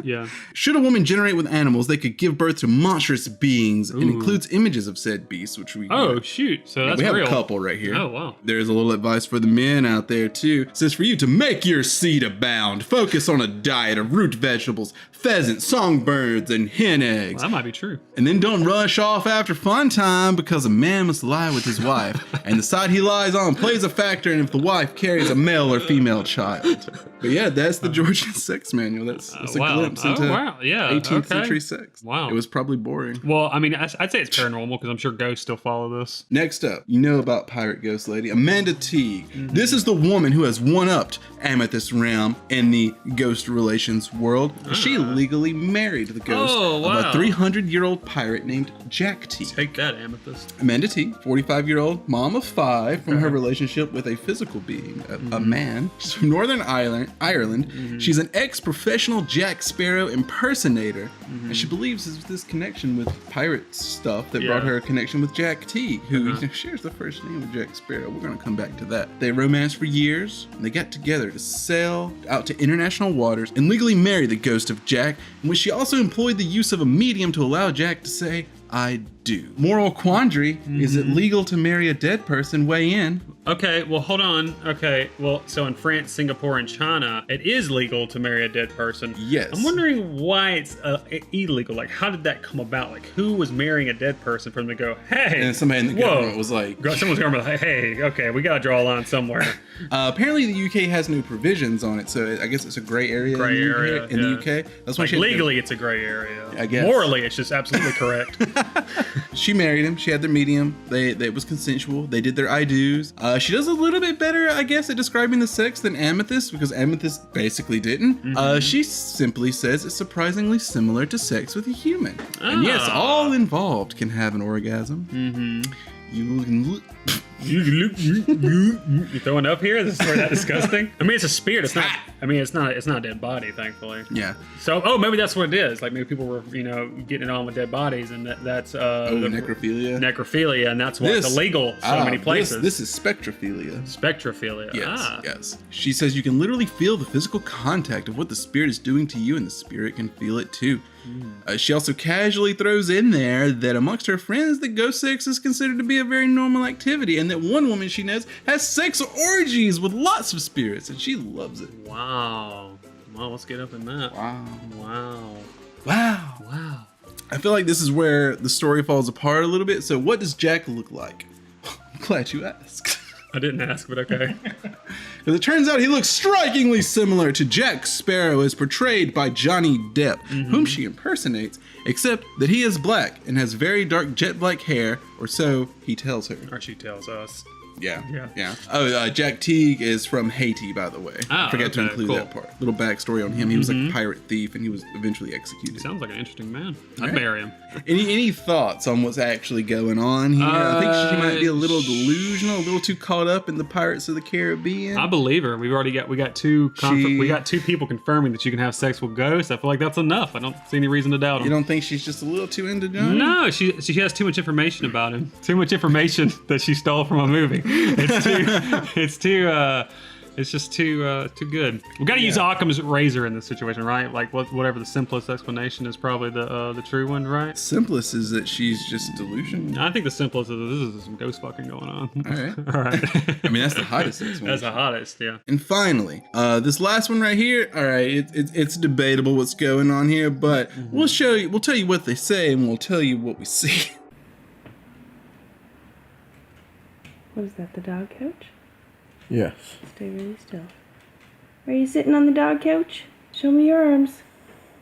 Yeah. Should a woman generate with animals, they could give birth to monstrous beings. Ooh. It includes images of said beasts, which we... Oh, shoot. So that's we have real. real couple right here. Oh, wow. There's a little advice for the men out there too. It says for you to make your seed abound, focus on a diet of root vegetables, pheasant, songbirds, and hen eggs. Well, that might be true. And then don't rush off after fun time, because a man must lie with his wife, and the side he lies on plays a factor in if the wife carries a male or female child. But yeah, that's the Georgian sex manual. That's a glimpse into 18th century sex. Wow. It was probably boring. Well, I mean, I'd say it's paranormal because I'm sure ghosts still follow this. Next up, you know about pirate ghost lady Amanda Teague. This is the woman who has one-upped Amethyst Realm in the ghost relations world. She legally married the ghost of a 300-year-old pirate named Jack Teague. Take that, Amethyst. Amanda Teague, 45-year-old mom of 5 from her relationship with a physical being, a man. She's from Northern Ireland. She's an ex-professional Jack Sparrow impersonator, and she believes it's this connection with pirate stuff that brought her a connection with Jack Teague, who shares the first name with Jack Sparrow. We're going to come back to that. They romanced for years, and they got together to sail out to international waters and legally marry the ghost of Jack, in which she also employed the use of a medium to allow Jack to say, "I do." Moral quandary, is it legal to marry a dead person? Weigh in. Okay, well, hold on. Okay, well, so in France, Singapore, and China, it is legal to marry a dead person. Yes. I'm wondering why it's illegal. Like, how did that come about? Like, who was marrying a dead person for them to go, hey? And somebody in the government was like... Someone's government like, hey, okay, we got to draw a line somewhere. Apparently, the UK has no provisions on it, so I guess it's a gray area in the UK. That's why legally, it's a gray area. I guess. Morally, it's just absolutely correct. She married him. She had their medium. It was consensual. They did their I do's. She does a little bit better, I guess, at describing the sex than Amethyst, because Amethyst basically didn't. She simply says it's surprisingly similar to sex with a human. And yes, all involved can have an orgasm. You throwing up here? This is where that disgusting. I mean, it's a spirit. It's not. I mean, it's not a dead body, thankfully. Yeah. So, maybe that's what it is. Like maybe people were, getting it on with dead bodies, and that's necrophilia. Necrophilia, and that's why it's illegal so many places. This is spectrophilia. Spectrophilia. Yes. She says you can literally feel the physical contact of what the spirit is doing to you, and the spirit can feel it too. She also casually throws in there that amongst her friends, that ghost sex is considered to be a very normal activity, and that one woman she knows has sex orgies with lots of spirits, and she loves it. Wow. Well, let's get up in that. Wow. I I feel like this is where the story falls apart a little bit. So what does Jack look like? I'm glad you asked. I didn't ask, but okay. Because it turns out he looks strikingly similar to Jack Sparrow as portrayed by Johnny Depp, whom she impersonates, except that he is black and has very dark jet black hair, or so he tells her. Or she tells us. Yeah. Oh, Jack Teague is from Haiti, by the way. I forgot to include that part. Little backstory on him. He was like a pirate thief, and he was eventually executed. Sounds like an interesting man. I'd marry him. Any thoughts on what's actually going on here? I think she might be a little delusional, a little too caught up in the Pirates of the Caribbean. I believe her. We got two people confirming that you can have sex with ghosts. I feel like that's enough. I don't see any reason to doubt them. You don't think she's just a little too into Johnny? No, she has too much information about him. Too much information that she stole from a movie. It's just too good. We got to use Occam's razor in this situation, right? Like whatever the simplest explanation is probably the true one, right? Simplest is that she's just delusional. I think the simplest is this is some ghost fucking going on. All right. I mean, that's the hottest explanation. That's the hottest, yeah. And finally, this last one right here. All right, it's debatable what's going on here, but we'll tell you what they say, and we'll tell you what we see. What is that, the dog couch? Yes. Stay really still. Are you sitting on the dog couch? Show me your arms.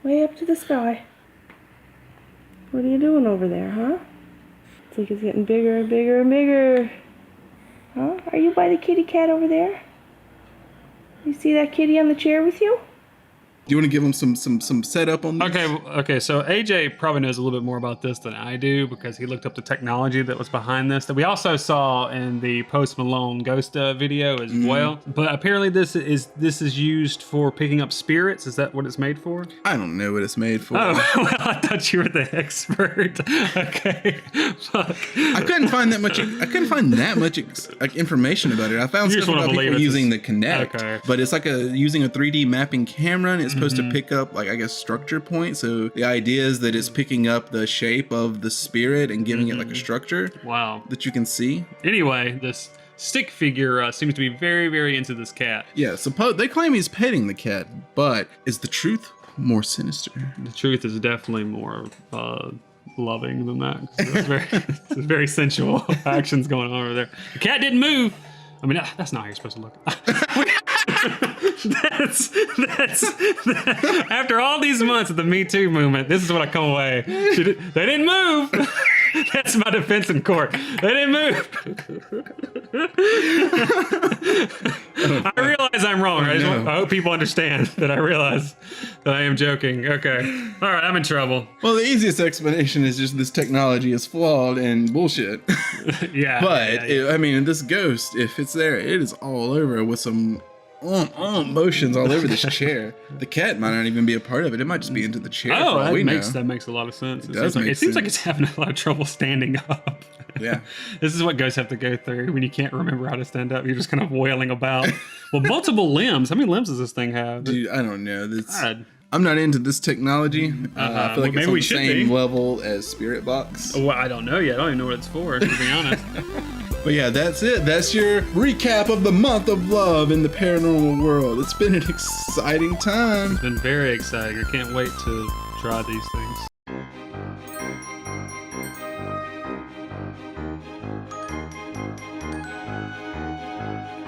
Way up to the sky. What are you doing over there, huh? It's like it's getting bigger and bigger and bigger. Huh? Are you by the kitty cat over there? You see that kitty on the chair with you? Do you want to give him some setup on this? Okay. So AJ probably knows a little bit more about this than I do because he looked up the technology that was behind this that we also saw in the post-Malone ghost video as well. But apparently this is used for picking up spirits. Is that what it's made for? I don't know what it's made for. Oh, well, I thought you were the expert. Okay. Fuck. I couldn't find that much information about it. I found stuff about people using the Kinect, but it's like using a 3D mapping camera, and it It's supposed to pick up, like, I guess, structure points. So the idea is that it's picking up the shape of the spirit and giving it like a structure. Wow. That you can see. Anyway, this stick figure seems to be very, very into this cat. Yeah, they claim he's petting the cat, but is the truth more sinister? The truth is definitely more loving than that. So it's very sensual actions going on over there. The cat didn't move. I mean, that's not how you're supposed to look. that's after all these months of the Me Too movement, this is what I come away. They didn't move. That's my defense in court. They didn't move. I realize I'm wrong. I hope people understand that I realize that I am joking. Okay. All right, I'm in trouble. Well, the easiest explanation is just this technology is flawed and bullshit. Yeah. But, I mean, this ghost, if it's there, it is all over with some motions all over this chair. The cat might not even be a part of it. It might just be into the chair. Oh, that makes a lot of sense. It seems like it's having a lot of trouble standing up. Yeah. This is what ghosts have to go through when you can't remember how to stand up. You're just kind of wailing about. Well, multiple limbs. How many limbs does this thing have? Dude, I don't know. I'm not into this technology. I feel like it's on the same level as Spirit Box. Well, I don't know yet. I don't even know what it's for, to be honest. But yeah, that's it. That's your recap of the month of love in the paranormal world. It's been an exciting time. It's been very exciting. I can't wait to try these things.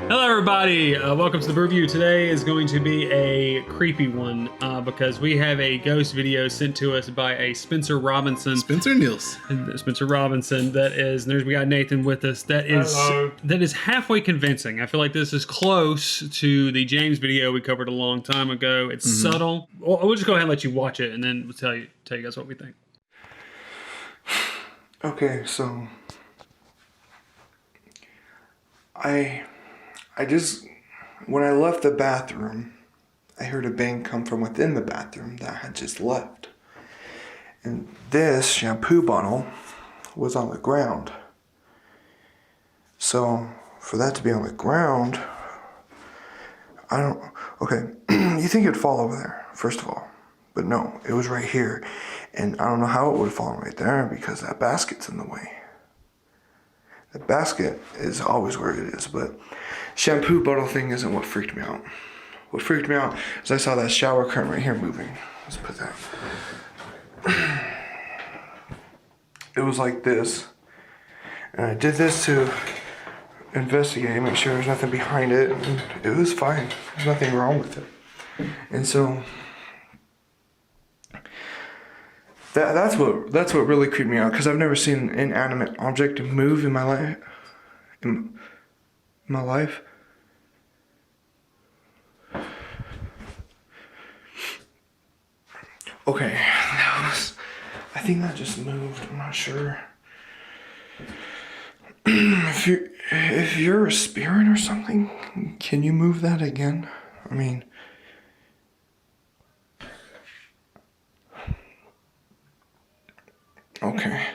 Hello everybody, welcome to the review. Today is going to be a creepy one because we have a ghost video sent to us by a Spencer Robinson. Spencer Robinson, we got Nathan with us. That is halfway convincing. I feel like this is close to the James video we covered a long time ago. It's subtle. We'll just go ahead and let you watch it and then we'll tell you guys what we think. Okay, so when I left the bathroom, I heard a bang come from within the bathroom that I had just left. And this shampoo bottle was on the ground. So, for that to be on the ground, okay, you think it'd fall over there, first of all. But no, it was right here. And I don't know how it would have fallen right there because that basket's in the way. The basket is always where it is, but shampoo bottle thing isn't what freaked me out. What freaked me out is I saw that shower curtain right here moving. Let's put that. It was like this. And I did this to investigate, make sure there's nothing behind it. And it was fine. There's nothing wrong with it. And so that's what really creeped me out, because I've never seen an inanimate object move in my life. In my life. Okay, I think that just moved. I'm not sure. If you're a spirit or something, can you move that again? I mean, okay.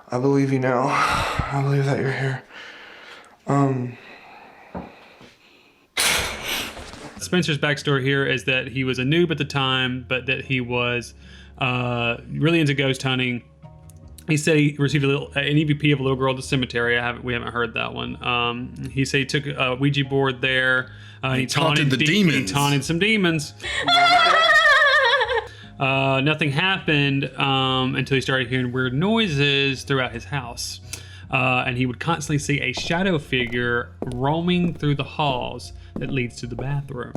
I believe you now. I believe that you're here. Spencer's backstory here is that he was a noob at the time, but that he was really into ghost hunting. He said he received an EVP of a little girl at the cemetery. We haven't heard that one. He said he took a Ouija board there. He taunted the demons. He taunted some demons. Nothing happened until he started hearing weird noises throughout his house. And he would constantly see a shadow figure roaming through the halls that leads to the bathroom.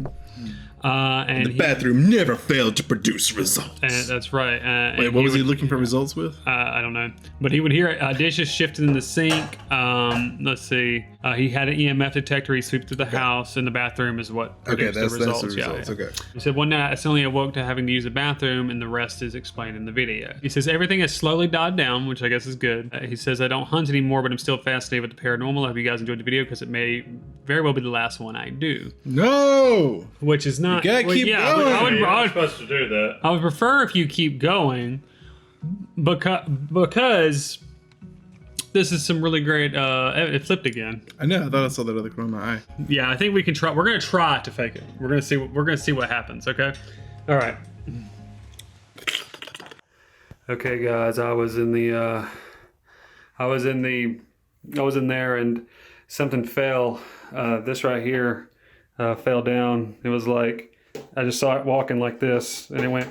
And the bathroom never failed to produce results. That's right. Wait, what was he looking for results with? I don't know. But he would hear dishes shifting in the sink. Let's see. He had an EMF detector. He swept through the house, and the bathroom is what produced the results. That's the results. Okay. He said one night I suddenly awoke to having to use the bathroom, and the rest is explained in the video. He says everything has slowly died down, which I guess is good. He says I don't hunt anymore, but I'm still fascinated with the paranormal. I hope you guys enjoyed the video because it may very well be the last one I do. No! Which is not... You gotta keep going. I would supposed to do that. I would prefer if you keep going because this is some really great. It flipped again. I know. I thought I saw that other corner of my eye. Yeah, I think we can try. We're gonna try to fake it. We're gonna see. We're gonna see what happens. Okay. All right. Okay, guys. I was in there, and something fell. This right here fell down. It was like I just saw it walking like this, and it went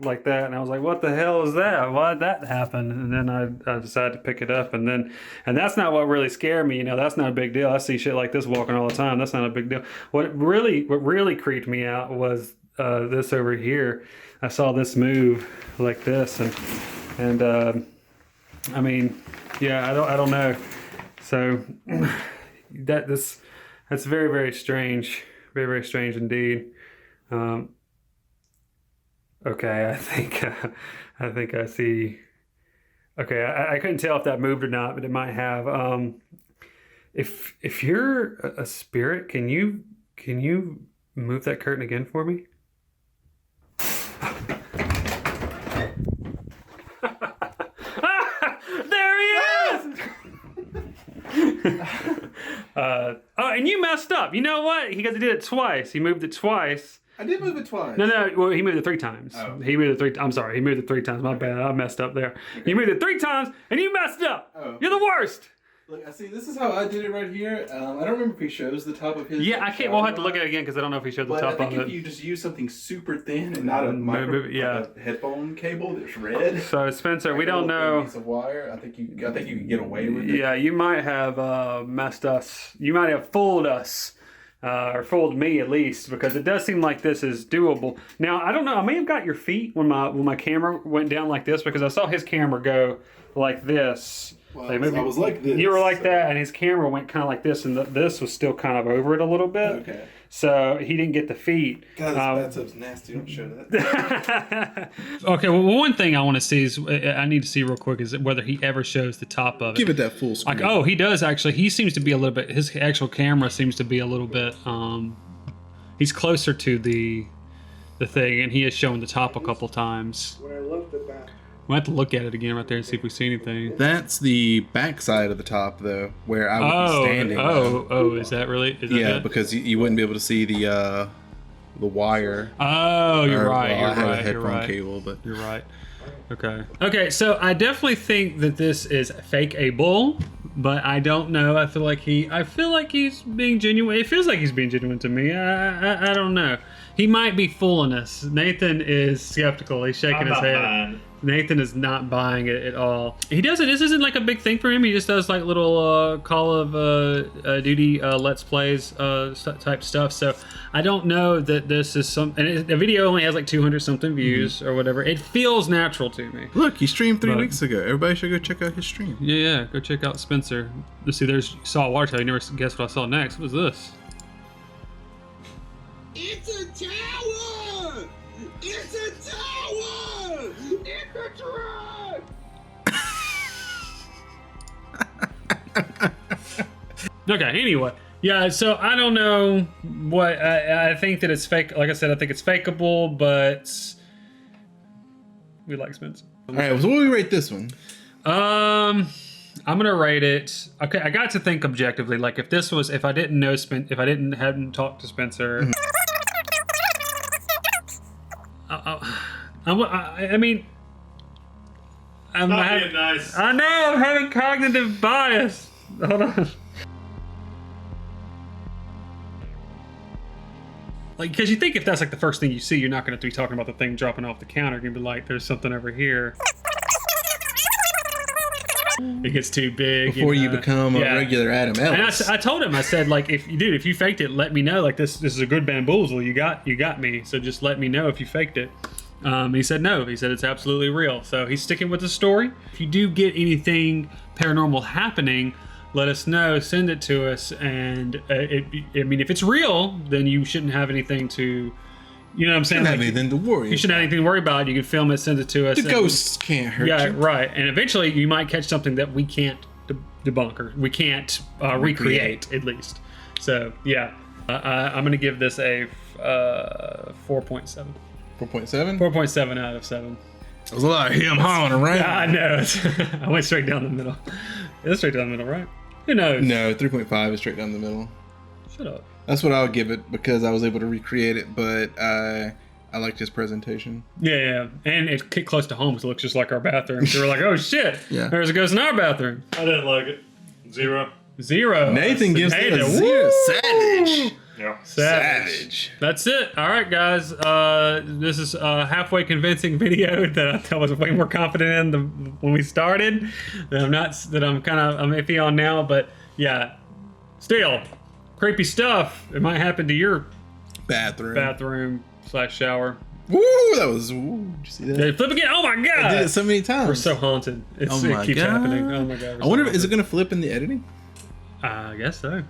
like that, and I was like, what the hell is that? Why did that happen? And then I decided to pick it up, and that's not what really scared me. That's not a big deal. I see shit like this walking all the time. That's not a big deal. What really creeped me out was this over here. I saw this move like this, and I mean, yeah, I don't know. So that's very, very strange, very, very strange indeed. Okay, I think I see. Okay, I couldn't tell if that moved or not, but it might have. If you're a spirit, can you move that curtain again for me? There he is! Oh, and you messed up. You know what? Because he did it twice. He moved it twice. I did move it twice. No. Well, he moved it 3 times. Oh. He moved it 3. I'm sorry. He moved it 3 times. My bad. I messed up there. You moved it 3 times, and you messed up. Oh. You're the worst. Look, I see. This is how I did it right here. I don't remember if he shows the top of his. Yeah, I can't. We'll have to look at it again because I don't know if he showed the top I of think it. if you just use something super thin and not a a headphone cable that's red. So Spencer, like we don't know. Piece of wire. I think you can get away with it. Yeah, you might have messed us. You might have fooled us. Or fooled me at least, because it does seem like this is doable. Now, I don't know, I may have got your feet when my camera went down like this, because I saw his camera go like this. Well, I was like this. You were like that, and his camera went kind of like this, and this was still kind of over it a little bit. Okay. So he didn't get the feet. God, this bathtub's nasty. Don't show that. Okay, well, one thing I want to see is, I need to see real quick, is whether he ever shows the top of it. Give it that full screen. Like, oh, he does actually. He seems to be a little bit, his actual camera seems to be a little bit, he's closer to the thing, and he has shown the top a couple times. When I left the back. We'll have to look at it again right there and see if we see anything. That's the back side of the top, though, where I would be standing. Oh, is that really? Is that good? Because you wouldn't be able to see the wire. Oh, you're right. I had a You're headphone right. cable, but You're right. Okay, so I definitely think that this is fake-able, but I don't know. I feel like he's being genuine. It feels like he's being genuine to me. I don't know. He might be fooling us. Nathan is skeptical. He's shaking his head. Nathan is not buying it at all. He doesn't. This isn't like a big thing for him. He just does like little Call of Duty Let's Plays type stuff. So I don't know that this is some. And the video only has like 200 something views or whatever. It feels natural to me. Look, he streamed 3 weeks ago. Everybody should go check out his stream. Yeah. Go check out Spencer. Let's see. There's salt water. You never guessed what I saw next. What is this? It's a tower! It's a tower! It's a truck! Okay, anyway. Yeah, so I don't know what... I think that it's fake. Like I said, I think it's fakeable, but... We like Spencer. Alright, so what do we rate this one? I'm gonna rate it... Okay, I got to think objectively. Like, if I didn't know if I hadn't talked to Spencer... I mean... I'm being nice. I know, I'm having cognitive bias. Hold on. Like, because you think if that's like the first thing you see, you're not going to be talking about the thing dropping off the counter. You're going to be like, there's something over here. It gets too big. Before you become a regular Adam Ellis. And I told him, I said, like, if you faked it, let me know. Like, this is a good bamboozle. You got me. So just let me know if you faked it. He said no. He said it's absolutely real. So he's sticking with the story. If you do get anything paranormal happening, let us know. Send it to us. And if it's real, then you shouldn't have anything to, you know what I'm saying? You shouldn't have anything to worry. You shouldn't have anything to worry about. You can film it, send it to us. The ghosts can't hurt you. Yeah, right. And eventually you might catch something that we can't debunk or we can't recreate at least. So yeah, I'm gonna give this a 4.7. 4.7? 4.7 out of 7. There's a lot of him hauling around. Yeah, I know. I went straight down the middle. It's straight down the middle, right? Who knows? No, 3.5 is straight down the middle. Shut up. That's what I would give it because I was able to recreate it, but I liked his presentation. Yeah. And it hit close to home because it looks just like our bathroom. So we're like, oh shit, Yeah. there's a ghost in our bathroom. I didn't like it. 0. Nathan gives it a 0. Savage. Yeah. Savage. That's it. All right, guys. This is a halfway convincing video that I was way more confident in when we started. I'm iffy on now, but yeah. Still, creepy stuff. It might happen to your bathroom/shower. Woo! That was. Woo, did you see that? Did it flip again? Oh my god! I did it so many times. We're so haunted. It keeps happening. Oh my god. I wonder, is it going to flip in the editing? I guess so.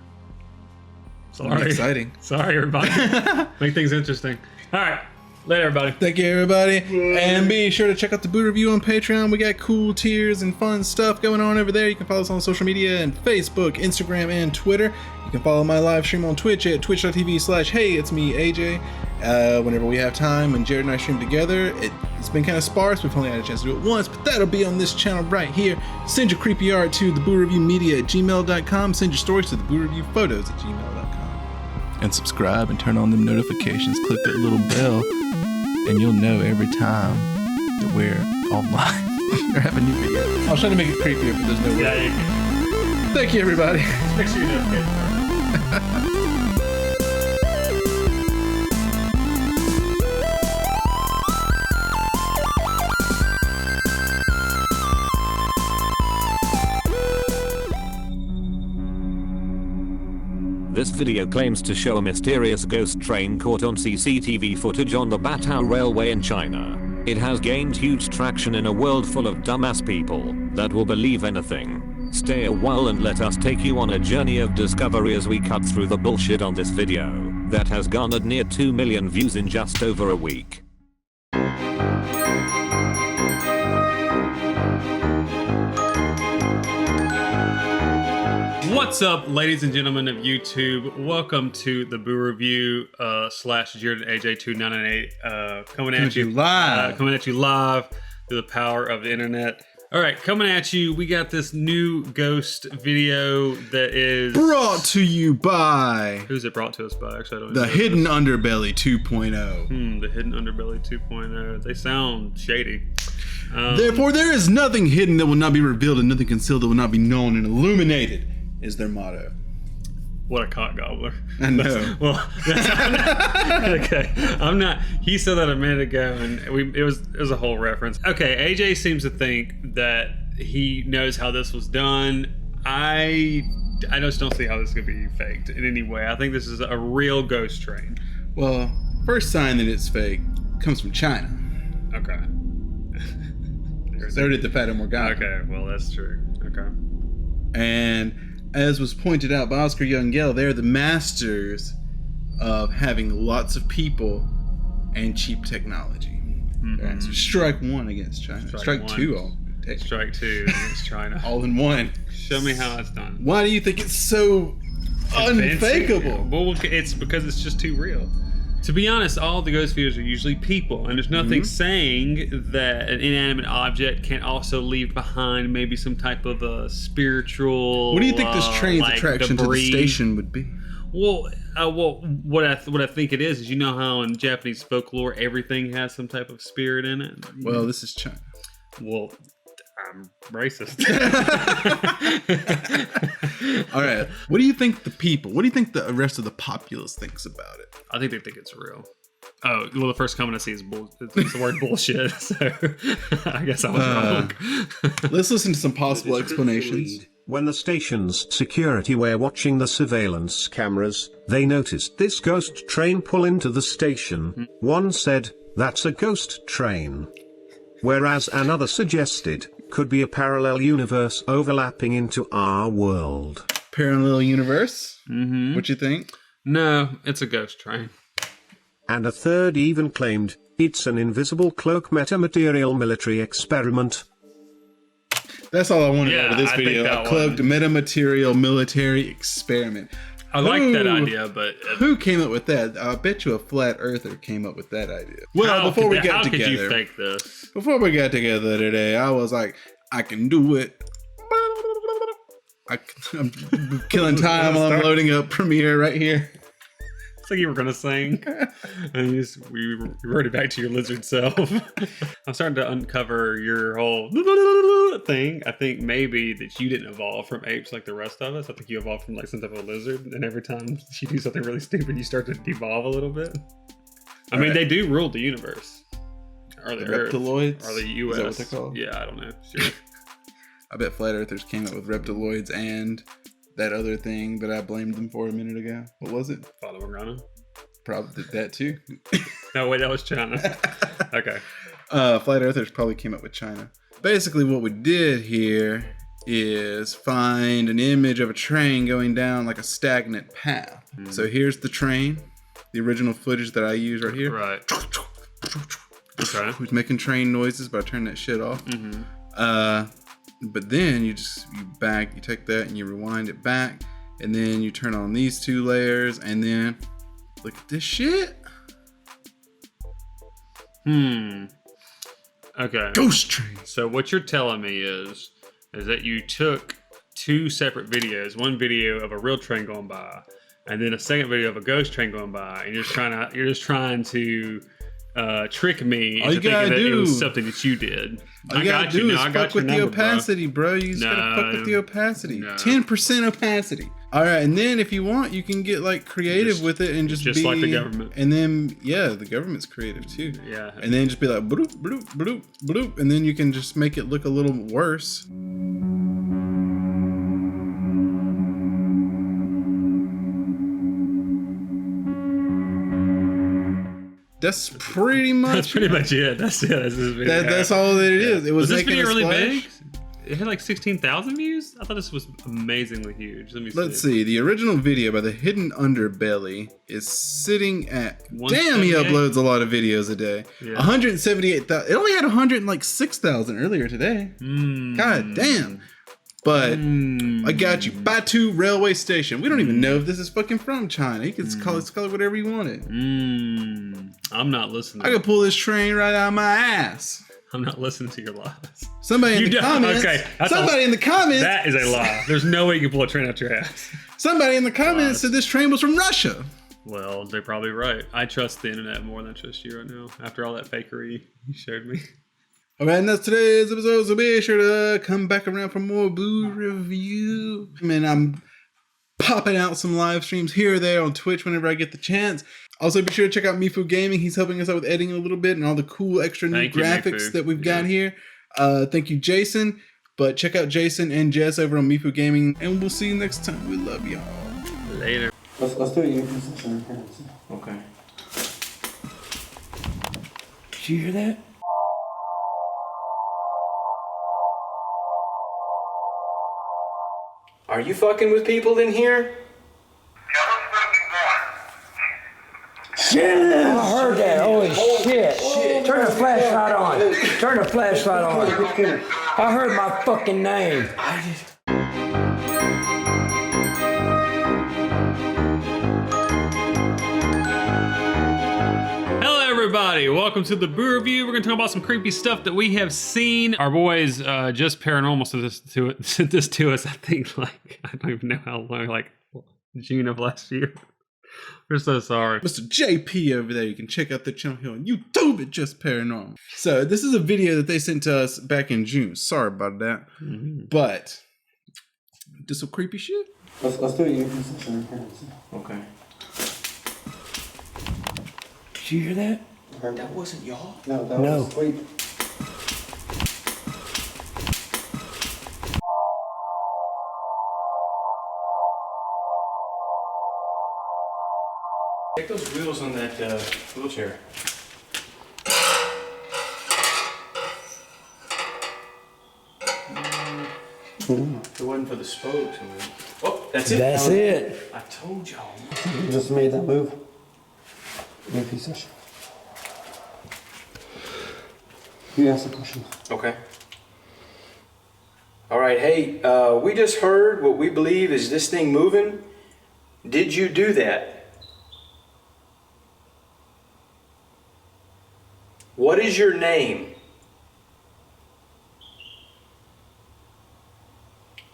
Sorry. Exciting. Sorry, everybody. Make things interesting. All right. Later, everybody. Thank you, everybody. And be sure to check out the Boo Review on Patreon. We got cool tiers and fun stuff going on over there. You can follow us on social media and Facebook, Instagram, and Twitter. You can follow my live stream on Twitch at twitch.tv/hey, it's me, AJ. Whenever we have time and Jerad and I stream together, it's been kind of sparse. We've only had a chance to do it once, but that'll be on this channel right here. Send your creepy art to thebooreviewmedia@gmail.com. Send your stories to thebooreviewphotos@gmail.com. And subscribe and turn on them notifications. Click that little bell, and you'll know every time that we're online or have a new video. I was trying to make it creepier, but there's no way. Yeah, you can. Thank you, everybody. Make sure you do it. This video claims to show a mysterious ghost train caught on CCTV footage on the Batou Railway in China. It has gained huge traction in a world full of dumbass people that will believe anything. Stay a while and let us take you on a journey of discovery as we cut through the bullshit on this video that has garnered near 2 million views in just over a week. What's up, ladies and gentlemen of YouTube? Welcome to the Boo Review / Jerad AJ2998 coming at you live. Coming at you live through the power of the internet. All right, coming at you. We got this new ghost video that is brought to you by. Who's it brought to us by? Actually, I don't The Hidden Underbelly 2.0. The Hidden Underbelly 2.0. They sound shady. Therefore, there is nothing hidden that will not be revealed, and nothing concealed that will not be known and illuminated. Is their motto. What a cock gobbler. I know. I'm not. He said that a minute ago, and it was a whole reference. Okay, AJ seems to think that he knows how this was done. I just don't see how this could be faked in any way. I think this is a real ghost train. Well, first sign that it's fake comes from China. Okay. So did the Fata Morgana. Okay, well that's true. Okay. And as was pointed out by Oscar Youngell, they're the masters of having lots of people and cheap technology. Right, so strike one against China. Strike two. Strike two against China. All in one. Show me how it's done. Why do you think it's so unfakeable? Well, it's because it's just too real. To be honest, all the ghost videos are usually people, and there's nothing saying that an inanimate object can't also leave behind maybe some type of a spiritual. What do you think this train's attraction to the station would be? Well, what I think it is you know how in Japanese folklore everything has some type of spirit in it. Well, this is China. Well, I'm racist. All right. What do you think the the rest of the populace thinks about it? I think they think it's real. Oh, well, the first comment I see is it's the word bullshit, so I guess I was wrong. Let's listen to some possible explanations. When the station's security were watching the surveillance cameras, they noticed this ghost train pull into the station. One said, "That's a ghost train." Whereas another suggested, could be a parallel universe overlapping into our world. Parallel universe? Mm-hmm. What you think? No, it's a ghost train. And a third even claimed, it's an invisible cloak metamaterial military experiment. That's all I wanted out of this video. A cloaked metamaterial military experiment. I like that idea, but who came up with that? I bet you a flat earther came up with that idea. Well, before we got together, how could you fake this? Before we got together today, I was like, I can do it. I'm killing time while I'm loading up Premiere right here. It's like you were gonna sing, and you reverted back to your lizard self. I'm starting to uncover your whole thing. I think maybe that you didn't evolve from apes like the rest of us. I think you evolved from like some type of lizard, and every time you do something really stupid, you start to devolve a little bit. I mean, they do rule the universe. Or the reptiloids? Or the US. Is that what they're called? Yeah, I don't know. Sure. I bet flat earthers came up with reptiloids and that other thing that I blamed them for a minute ago. What was it? Father Morgana? Probably that too. No, wait, that was China. Okay. Flat earthers probably came up with China. Basically what we did here is find an image of a train going down like a stagnant path. So here's the train, the original footage that I use right here. Right. Okay. Who's making train noises, but I turned that shit off. But then you take that and you rewind it back, and then you turn on these two layers, and then look at this shit. Okay. Ghost train. So what you're telling me is that you took two separate videos, one video of a real train going by, and then a second video of a ghost train going by, and you're just trying to trick me into thinking that it was something that you did. All you gotta do is fuck with the opacity, bro. You just gotta fuck with the opacity. 10% opacity. All right, and then if you want, you can get like creative with it and just be like the government. And then the government's creative too. Yeah. And then just be like bloop bloop bloop bloop, and then you can just make it look a little worse. That's pretty much it. That's it. That's this video. That's all that it is. It was this video really big? It had like 16,000 views? I thought this was amazingly huge. Let's see. The original video by The Hidden Underbelly is sitting at... Damn, he uploads a lot of videos a day. Yeah. 178,000. It only had 106,000 earlier today. God damn. But I got you. Batu Railway Station. We don't even know if this is fucking from China. You can call it whatever you wanted. I'm not listening. I could pull this train right out of my ass. I'm not listening to your lies. Somebody in the comments. Okay, somebody in the comments. That is a lie. There's no way you can pull a train out your ass. Somebody in the comments said this train was from Russia. Well, they're probably right. I trust the internet more than I trust you right now. After all that fakery you showed me. All right, and that's today's episode, so be sure to come back around for more Boo Review. I mean, I'm popping out some live streams here or there on Twitch whenever I get the chance. Also, be sure to check out Mifflin Gaming. He's helping us out with editing a little bit and all the cool extra new graphics that we've got here. Thank you, Jason. But check out Jason and Jess over on Mifflin Gaming, and we'll see you next time. We love y'all. Later. Let's do it. Okay. Did you hear that? Are you fucking with people in here? Shit! I heard that. Holy shit. Turn the flashlight on. Turn the flashlight on. I heard my fucking name. Everybody, welcome to the Boo Review. We're going to talk about some creepy stuff that we have seen. Our boys, Just Paranormal, sent this to us, I think, like, I don't even know how long, like, June of last year. We're so sorry. Mr. JP over there, you can check out the channel here on YouTube at Just Paranormal. So, this is a video that they sent to us back in June. Sorry about that. But, just some creepy shit. Let's do it. Okay. Did you hear that? That wasn't y'all? No, that was sleep. Check those wheels on that wheelchair. If it wasn't for the spokes. Oh, that's it. That's it. I told y'all. You just made that move. You ask the question. Okay. All right, hey, we just heard what we believe is this thing moving Did you do that? What is your name?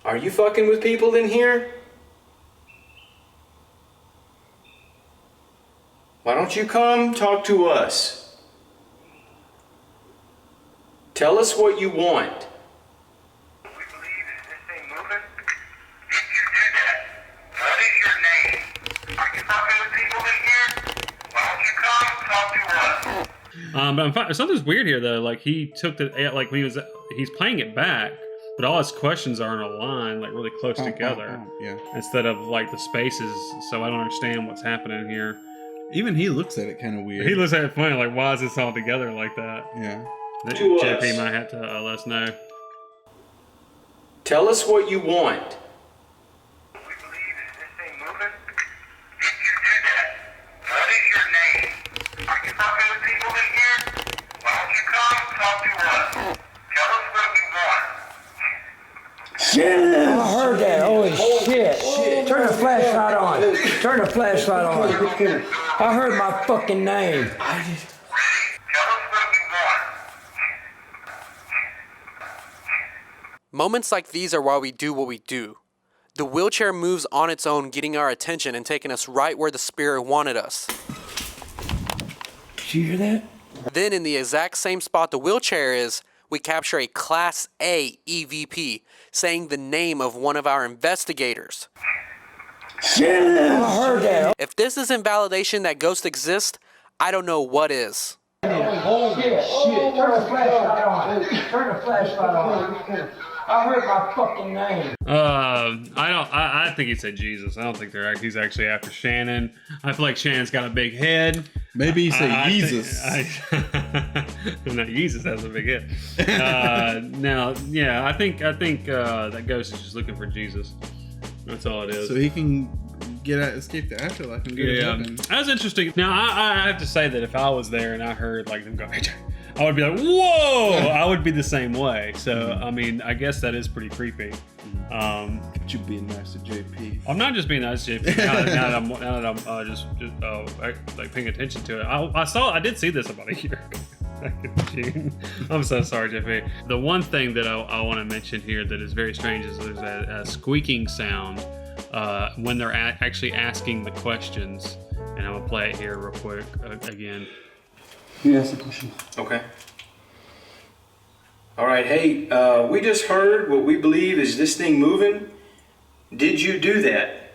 Are you fucking with people in here? Why don't you come talk to us? Tell us what you want. But something's weird here though. Like he took the like when he's playing it back, but all his questions are in a line, like really close together. Yeah. Instead of like the spaces. So I don't understand what's happening here. Even he looks at it kind of weird. He looks at it funny. Like, why is this all together like that? Yeah. JP might have to let us know. Tell us what you want. I heard that. Holy shit. Turn the flashlight on. Turn the flashlight on. I heard my fucking name. Moments like these are why we do what we do. The wheelchair moves on its own, getting our attention and taking us right where the spirit wanted us. Did you hear that? Then in the exact same spot the wheelchair is, we capture a Class A EVP, saying the name of one of our investigators. I heard that. If this isn't validation that ghosts exist, I don't know what is. Holy shit. Turn the flashlight on. Turn the flashlight on. I heard my fucking name. I think he said Jesus. I don't think he's actually after Shannon. I feel like Shannon's got a big head. Maybe he said Jesus. No, Jesus has a big head. Now, yeah, I think that ghost is just looking for Jesus. That's all it is. So he can escape the afterlife and go to heaven. That's interesting. Now, I have to say that if I was there and I heard like them go, I would be like, whoa! I would be the same way. So, I mean, I guess that is pretty creepy. Could you being nice to JP? I'm not just being nice to JP. Now that I'm just like paying attention to it. I did see this about a year ago. Back in June. I'm so sorry, JP. The one thing that I want to mention here that is very strange is there's a squeaking sound when they're actually asking the questions. And I'm going to play it here real quick again. You ask the question. Okay. All right, hey, we just heard what we believe is this thing moving. Did you do that?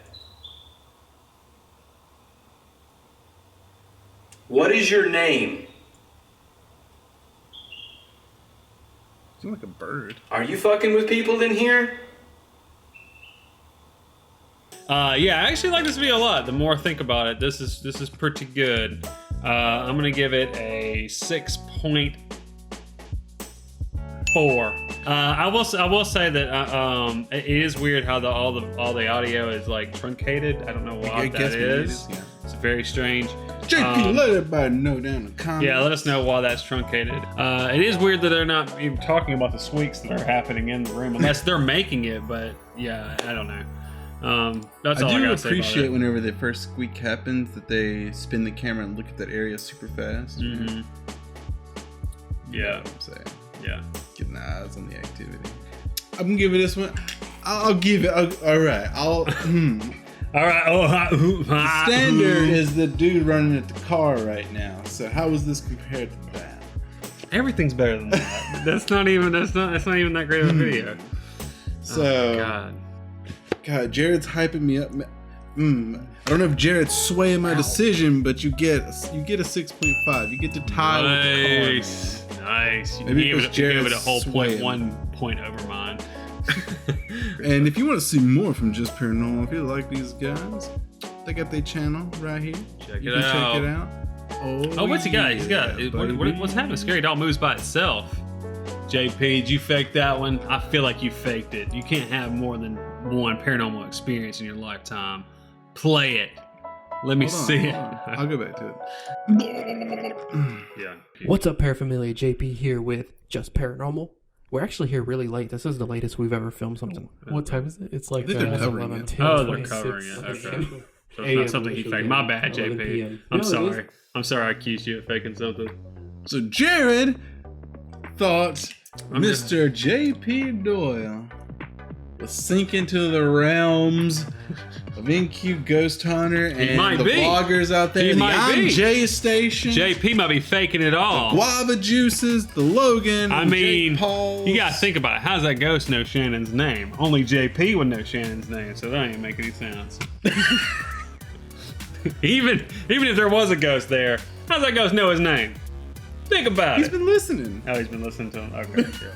What is your name? Seems like a bird. Are you fucking with people in here? Yeah, I actually like this video a lot. The more I think about it, this is pretty good. I'm gonna give it a 6.4. I will say that it is weird how all the audio is like truncated. I don't know why that is. Yeah. It's very strange. JP, let everybody know down in the comments. Yeah, let us know why that's truncated. It is weird that they're not even talking about the squeaks that are happening in the room, unless they're making it. But yeah, I don't know. That's all I gotta say about appreciate it. whenever the first squeak happens that they spin the camera and look at that area super fast. Mm-hmm. You know Yeah. what I'm saying. Yeah. Getting the eyes on the activity. I'm gonna give it this one. I'll give it. All right. All right. The standard is the dude running at the car right now. So how is this compared to that? Everything's better than that. That's not even that great of a video. So God, Jared's hyping me up. I don't know if Jared's swaying my decision, but you get a 6.5. You get to tie with the car. Nice. You Maybe gave because it, you gave it a Jared's whole swaying. 1 point over mine. And if you want to see more from Just Paranormal, if you like these guys, they got their channel right here. Check you it can out. check it out. Oh, what's he got? He's got. baby. What's happening? Scary Doll moves by itself. JP, did you fake that one? I feel like you faked it. You can't have more than one paranormal experience in your lifetime. Play it. Let me Hold on, see hold it. on. I'll go back to it. Yeah. What's up, Paraphernalia? JP here with Just Paranormal. We're actually here really late. This is the latest we've ever filmed something. What time is it? It's like I think they're covering 11. it. Oh, they're covering it. Okay. So it's not AM something he initial faked. game, My bad, 11 JP. PM. I'm No, it sorry. is. I'm sorry I accused you of faking something. So Jerad thought Mr. J.P. Doyle will sink into the realms of NQ Ghost Hunter and might the be. bloggers out there. He The might be. J Station. JP might be faking it all. The Guava Juices, the Logan, I and mean, Jake Pauls. you gotta think about it. How's that ghost know Shannon's name? Only JP would know Shannon's name, so that ain't make any sense. even if there was a ghost there, how's that ghost know his name? Think about He's it. been listening. Oh, he's been listening to him. Okay, sure.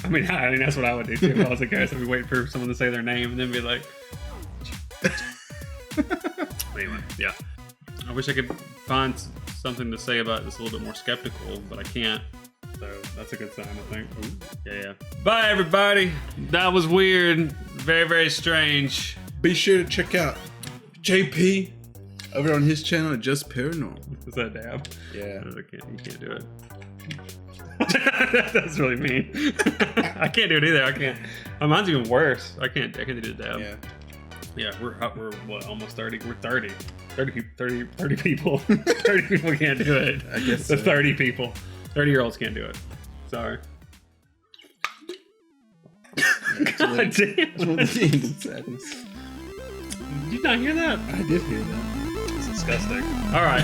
I mean, that's what I would do too if I was a ghost. I'd be waiting for someone to say their name and then be like. Anyway, yeah. I wish I could find something to say about this a little bit more skeptical, but I can't. So that's a good sign, I think. Ooh, yeah. Bye, everybody. That was weird. Very, very strange. Be sure to check out JP over on his channel at Just Paranormal. Is that a dab? Yeah. No, you can't do it. That's really mean. I can't do it either. I can't. Mine's even worse. I can't do the dab. Yeah. Yeah, we're what, almost 30? We're 30. 30 people. 30 people can't do it. I guess the so. 30 people. 30-year-olds can't do it. Sorry. God damn. Did Did you not hear that? I did hear that. It's disgusting. All right.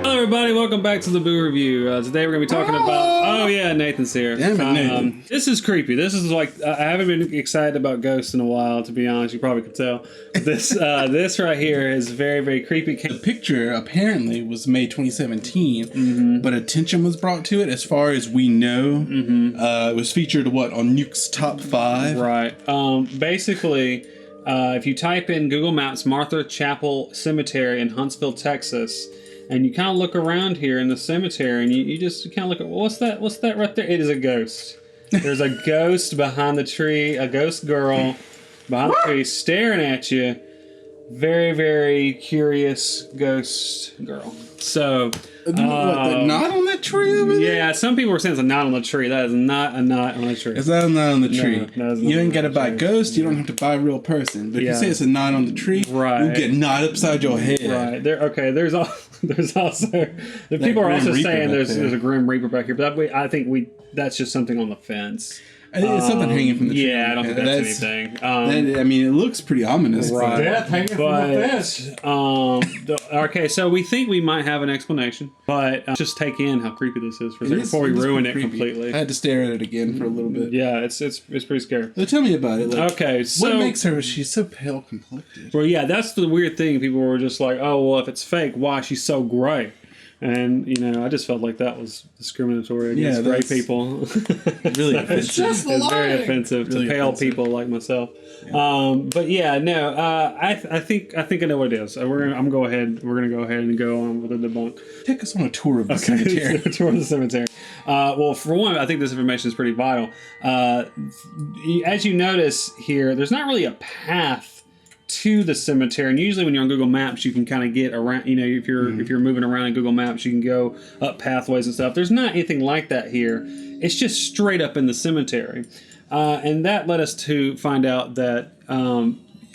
Hello, everybody. Welcome back to the Boo Review. Today we're going to be talking about... Oh, yeah, Nathan's here. Damn it, Nathan. This is creepy. This is like... I haven't been excited about ghosts in a while, to be honest. You probably could tell. This right here is very, very creepy. The picture apparently was made 2017, but attention was brought to it as far as we know. It was featured, on Nuke's Top 5? Right. Basically, if you type in Google Maps Martha Chapel Cemetery in Huntsville, Texas... And you kind of look around here in the cemetery, and you just kind of look at, well, what's that right there? It is a ghost. There's a ghost behind the tree, a ghost girl behind the tree staring at you. Very, very curious ghost girl. So, the knot on that tree over there? Yeah, some people were saying it's a knot on the tree. That is not a knot on the tree. It's not a knot on the tree. No, you ain't got to buy a ghost. You don't have to buy a real person. But if you say it's a knot on the tree, you get knot upside your head. Right. There's also the people are also saying there's a Grim Reaper back here, but I think that's just something on the fence. It's something hanging from the tree. Yeah, I don't think that's anything. It looks pretty ominous. Right. Death hanging from the fence. Okay, so we think we might have an explanation, but just take in how creepy this is for a second before we ruin it completely. I had to stare at it again for a little bit. Yeah, it's pretty scary. So tell me about it. Okay, so what makes her? She's so pale complected. Well, yeah, that's the weird thing. People were just like, "Oh, well, if it's fake, why is she so gray?" And I just felt like that was discriminatory against gray people. Really offensive. It's very offensive to pale people like myself. Yeah. But yeah, no, I think I know what it is. We're gonna go ahead and go on with the debunk. Take us on a tour of the cemetery. A tour of the cemetery. Well, for one, I think this information is pretty vital. As you notice here, there's not really a path to the cemetery, and usually when you're on Google Maps you can kind of get around, if you're moving around in Google Maps you can go up pathways and stuff. There's not anything like that here. It's just straight up in the cemetery, and that led us to find out that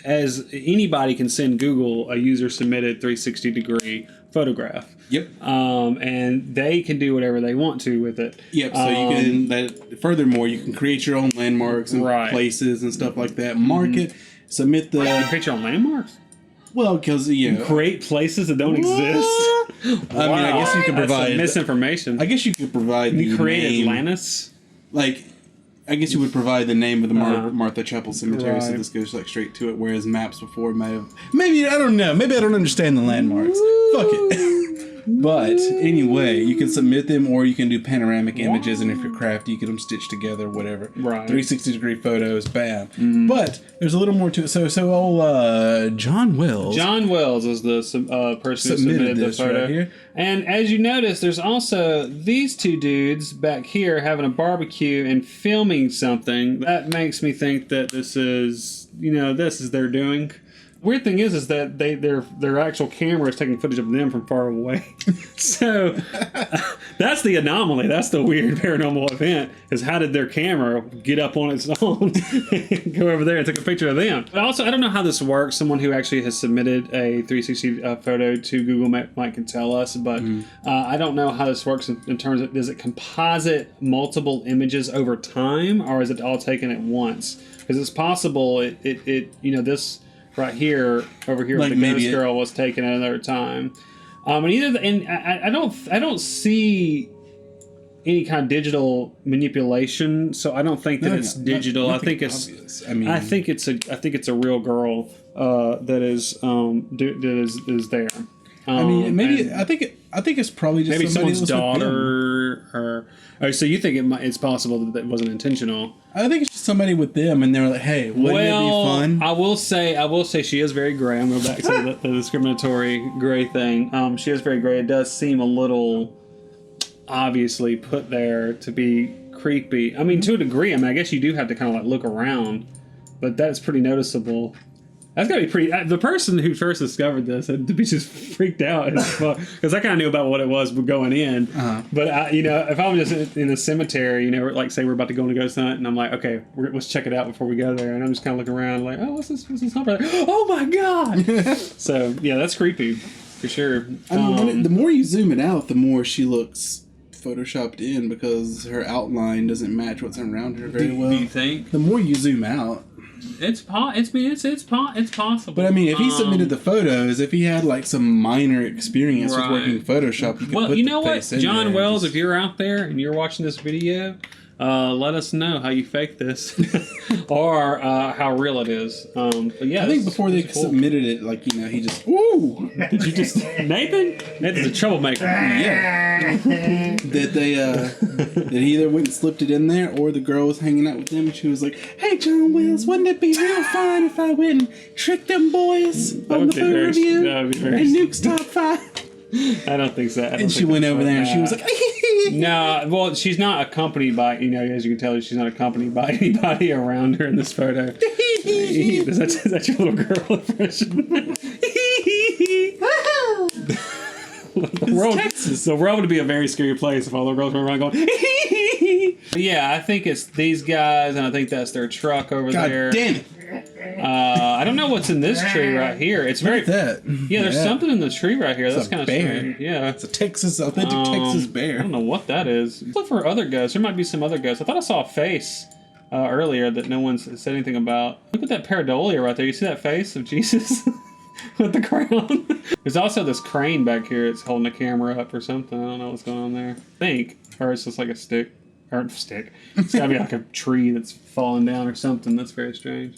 as anybody can send Google a user submitted 360 degree photograph. Yep. And they can do whatever they want to with it. Yep. So you can. Furthermore, you can create your own landmarks and places and stuff like that. Mark it. Submit the. You create your own landmarks? Well, because create places that don't exist. I mean, I guess you could provide misinformation. I guess you could provide. You create name, Atlantis. I guess you would provide the name of the Martha Chapel Cemetery, so this goes straight to it. Whereas maps before might have. Maybe I don't know. Maybe I don't understand the landmarks. Fuck it. But anyway, you can submit them, or you can do panoramic images, and if you're crafty, you get them stitched together, whatever. Right. 360-degree photos, bam. Mm-hmm. But there's a little more to it. So old John Wells. John Wells is the person who submitted the photo. Right here. And as you notice, there's also these two dudes back here having a barbecue and filming something. That makes me think that this is their doing. Weird thing is that their actual camera is taking footage of them from far away. So that's the anomaly. That's the weird paranormal event, is how did their camera get up on its own, go over there and take a picture of them. But also, I don't know how this works. Someone who actually has submitted a 360 photo to Google might can tell us, but I don't know how this works in terms of, does it composite multiple images over time, or is it all taken at once? Because it's possible this right here, over here, Like with the ghost maybe girl was taken at another time. I don't see any kind of digital manipulation, so I don't think that it's digital. I think it's obvious. I think it's a real girl that is there. I think it's probably just maybe somebody someone's daughter, or so you think it's possible that it wasn't intentional. I think it's just somebody with them, and they're like, "Hey, wouldn't it be fun?" I will say she is very gray. I'm going back to the discriminatory gray thing. She is very gray. It does seem a little obviously put there to be creepy. I mean, to a degree. I guess you do have to kind of like look around, but that's pretty noticeable. That's gotta be pretty. The person who first discovered this had to be just freaked out as fuck, because I kind of knew about what it was going in. But if I was just in a cemetery, like say we're about to go on a ghost hunt, and I'm like, okay, let's check it out before we go there, and I'm just kind of looking around, like, oh, what's this number? Oh my god! So yeah, that's creepy for sure. The more you zoom it out, the more she looks photoshopped in, because her outline doesn't match what's around her very well. Do you think? The more you zoom out. It's possible. But I mean, if he submitted the photos, if he had like some minor experience with working Photoshop, you could put you know the what, face in John there Wells, if you're out there and you're watching this video, let us know how you fake this, or how real it is. But yeah, I think before they submitted it, he just Did you just Nathan? Nathan's a troublemaker. Yeah. that he either went and slipped it in there, or the girl was hanging out with them and she was like, "Hey, John Wells, wouldn't it be real fun if I went and tricked them boys on the food review and Nuke's top 5?" I don't think so. And she went over there and she was like, no, well, she's not accompanied by, as you can tell, she's not accompanied by anybody around her in this photo. Is that your little girl impression? The world would be a very scary place if all the girls were around going. Yeah, I think it's these guys, and I think that's their truck over there. God damn it! I don't know what's in this tree right here. It's very Yeah, there's something in the tree right here. That's kind of strange. Yeah, it's a authentic Texas bear. I don't know what that is. Look for other ghosts. There might be some other ghosts. I thought I saw a face earlier that no one said anything about. Look at that pareidolia right there. You see that face of Jesus? With the crown. There's also this crane back here. It's holding a camera up or something. I don't know what's going on there. I think. Or it's just like a stick. Or stick. It's gotta be like a tree that's falling down or something. That's very strange.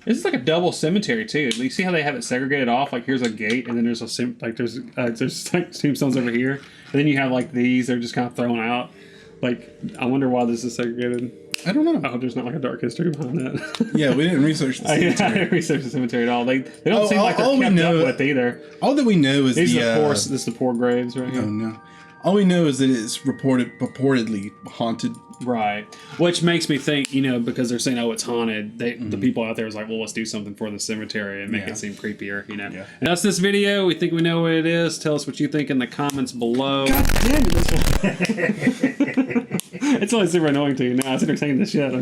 This is like a double cemetery too. You see how they have it segregated off? Like here's a gate, and then there's there's like tombstones over here, and then you have like these. They're just kind of thrown out. Like I wonder why this is segregated. I don't know. I hope there's not like a dark history behind that. Yeah, we didn't research the cemetery. I didn't research the cemetery at all. They don't seem like they're kept up with either. All that we know is this is the poor graves right here. Oh no. All we know is that it's purportedly haunted. Right. Which makes me think, because they're saying, oh, it's haunted. The people out there is like, well, let's do something for the cemetery and make it seem creepier, Yeah. And that's this video. We think we know what it is. Tell us what you think in the comments below. God damn it. It's only super annoying to you now. It's entertaining the shit.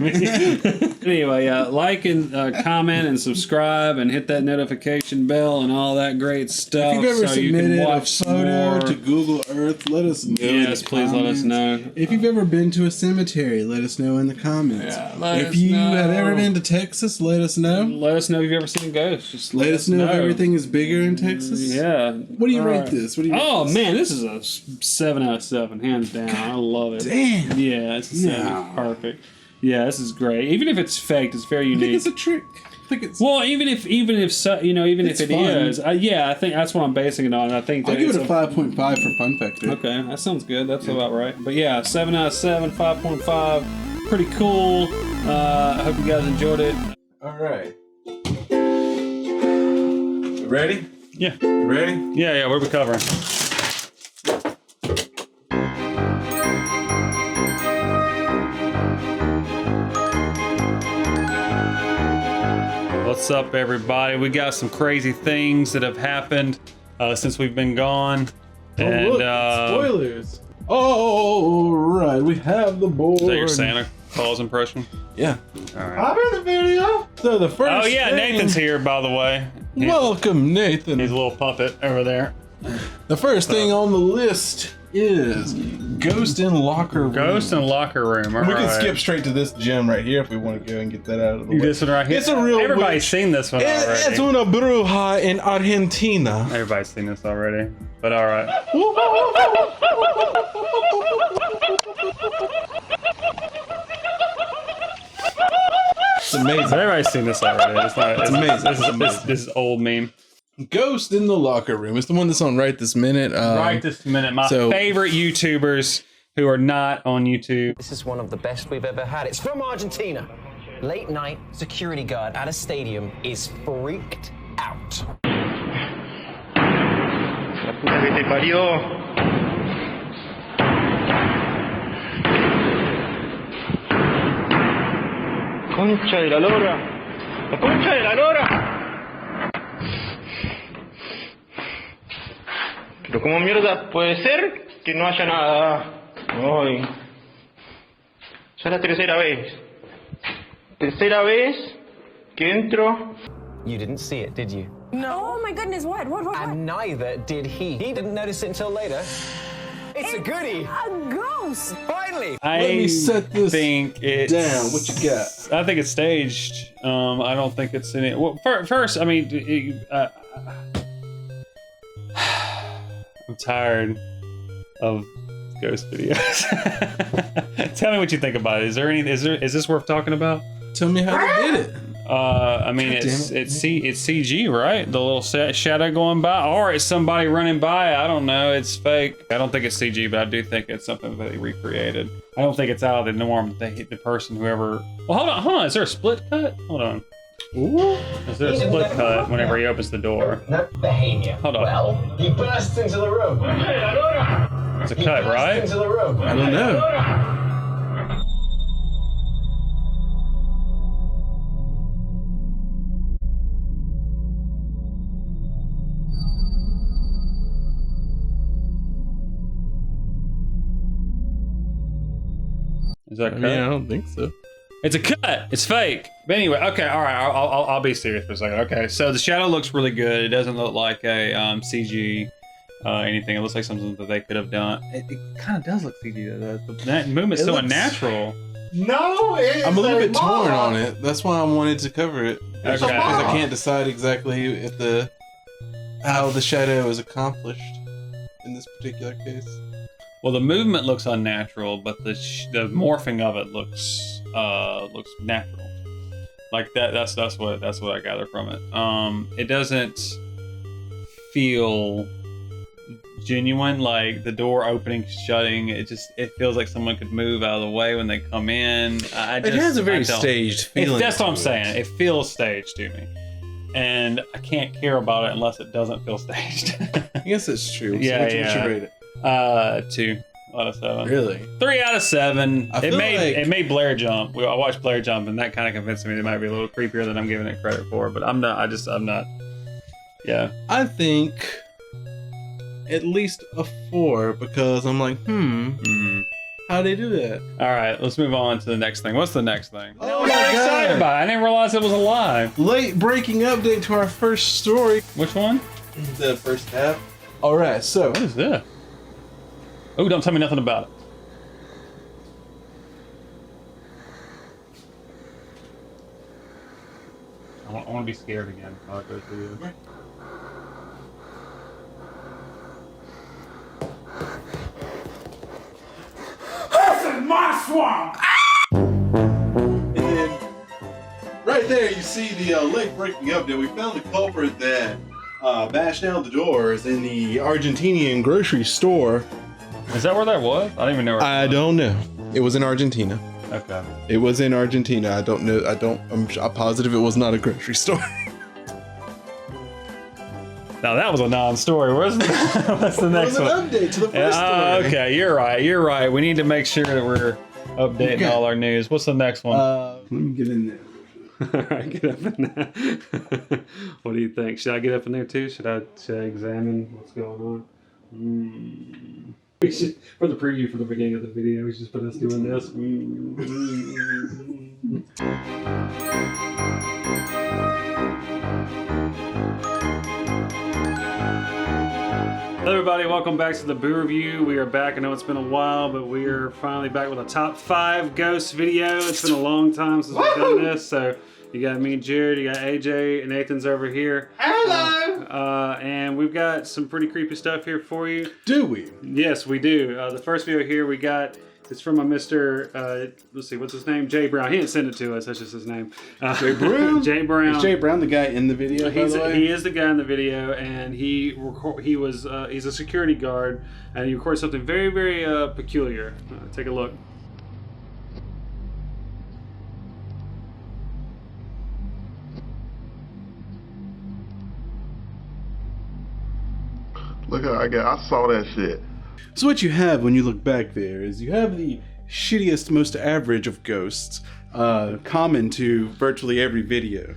Anyway, like and comment and subscribe and hit that notification bell and all that great stuff. If you've ever submitted a photo more to Google Earth, let us know. Yes, please let us know. If you've ever been to a cemetery, let us know in the comments. If you have ever been to Texas, let us know. Let us know if you've ever seen a ghost. Just let us know if everything is bigger in Texas. Yeah. What do you rate this? Man, this is a 7 out of 7, hands down. I love it. Damn. Yeah, it's a 7. Perfect. Yeah, this is great. Even if it's faked, it's very unique. I think it's a trick. Well, even if it is, I think that's what I'm basing it on. I think I'll give it a 5.5 for fun factor. Okay, that sounds good. That's about right. But yeah, 7 out of 7, 5.5, pretty cool. I hope you guys enjoyed it. All right. Ready? Yeah. Ready? Yeah. What are we covering? What's up, everybody? We got some crazy things that have happened since we've been gone. And look, spoilers. Oh, right. We have the board. Is that your Santa Claus impression? Yeah. All right. I'm in the video. So the first. Oh yeah, thing... Nathan's here, by the way. Welcome, Nathan. He's a little puppet over there. The first thing on the list is Ghost in Locker Room. Ghost in Locker Room. All we right. can skip straight to this gem right here if we want to go and get that out of the way. This one right here. It's a real Everybody's witch. seen this one already. It's una bruja in Argentina. Everybody's seen this already. But all right. It's amazing. But everybody's seen this already. It's amazing. This is old meme. Ghost in the Locker Room. It's the one that's on right this minute. Right this minute. My favorite YouTubers who are not on YouTube. This is one of the best we've ever had. It's from Argentina. Late night security guard at a stadium is freaked out. La puta que te parió. Concha de la lora. La concha de la lora. Pero cómo mierda puede ser que no haya nada. Ay. Ya es la tercera vez. Tercera vez que entro. You didn't see it, did you? No. Oh my goodness, what? And neither did he. He didn't notice it until later. It's a goodie. A ghost. Finally. Let me set this think it's down. What you got? I think it's staged. I don't think it's in it. Well, first, I mean, I'm tired of ghost videos. Tell me what you think about it. Is this worth talking about? Tell me how they did it. I mean, it's CG, right? The little shadow going by, or it's somebody running by. I don't know. It's fake. I don't think it's CG, but I do think it's something that they recreated. I don't think it's out of the norm. They hit the person, whoever. Well, hold on. Is there a split cut? Hold on. Ooh. Is there a split cut whenever he opens the door? No behavior. Hold on. Well, he bursts into the room. It's a cut, right? Into the room. I don't know. Is that cut? I don't think so. It's a cut. It's fake. But anyway, okay, all right. I'll be serious for a second. Okay, so the shadow looks really good. It doesn't look like a CG anything. It looks like something that they could have done. It kind of does look CG though. That movement's so unnatural. No, I'm a little bit torn on it. That's why I wanted to cover it. Because I can't decide exactly if how the shadow is accomplished in this particular case. Well, the movement looks unnatural, but the morphing of it looks natural. Like that. That's what I gather from it. It doesn't feel genuine. Like the door opening, shutting. It feels like someone could move out of the way when they come in. It has a very staged feeling. That's what I'm saying. It feels staged to me. And I can't care about it unless it doesn't feel staged. I guess that's true. Yeah, What you rate it? 2 out of 7. Really? 3 out of 7. I feel It made Blair jump. I watched Blair jump, and that kind of convinced me that it might be a little creepier than I'm giving it credit for. But I'm not. Yeah. I think at least a 4 because I'm like, how'd they do that? All right, let's move on to the next thing. What's the next thing? Oh I'm my excited God. about it. I didn't realize it was alive. Late breaking update to our first story. Which one? The first half. All right, so what is this? Oh, don't tell me nothing about it. I want to be scared again. I'll go through this. This is my swamp! And then, right there, you see the late breaking update. We found the culprit that bashed down the doors in the Argentinian grocery store. Is that where that was? I don't even know where I don't know. It was in Argentina. Okay. It was in Argentina. I don't know. I'm positive it was not a grocery store. Now that was a non-story. What's the next one? An update to the first story. Okay, you're right. We need to make sure that we're updating all our news. What's the next one? Let me get in there. Alright, get up in there. What do you think? Should I get up in there too? Should I examine what's going on? We should, for the preview for the beginning of the video, we should just put us doing this. Hello everybody, welcome back to the Boo Review. We are back. I know it's been a while, but we are finally back with a top 5 ghost video. It's been a long time since we've done this, so you got me, Jared, you got AJ, and Nathan's over here. Hello! And we've got some pretty creepy stuff here for you. Do we? Yes, we do. The first video here we got, it's from a Mr. Let's see, what's his name? Jay Brown. He didn't send it to us, that's just his name. Jay Brown? Jay Brown. Is Jay Brown the guy in the video, by the way? He is the guy in the video, and he's a security guard, and he recorded something very, very peculiar. Take a look. Look at I saw that shit. So what you have when you look back there is you have the shittiest, most average of ghosts, common to virtually every video.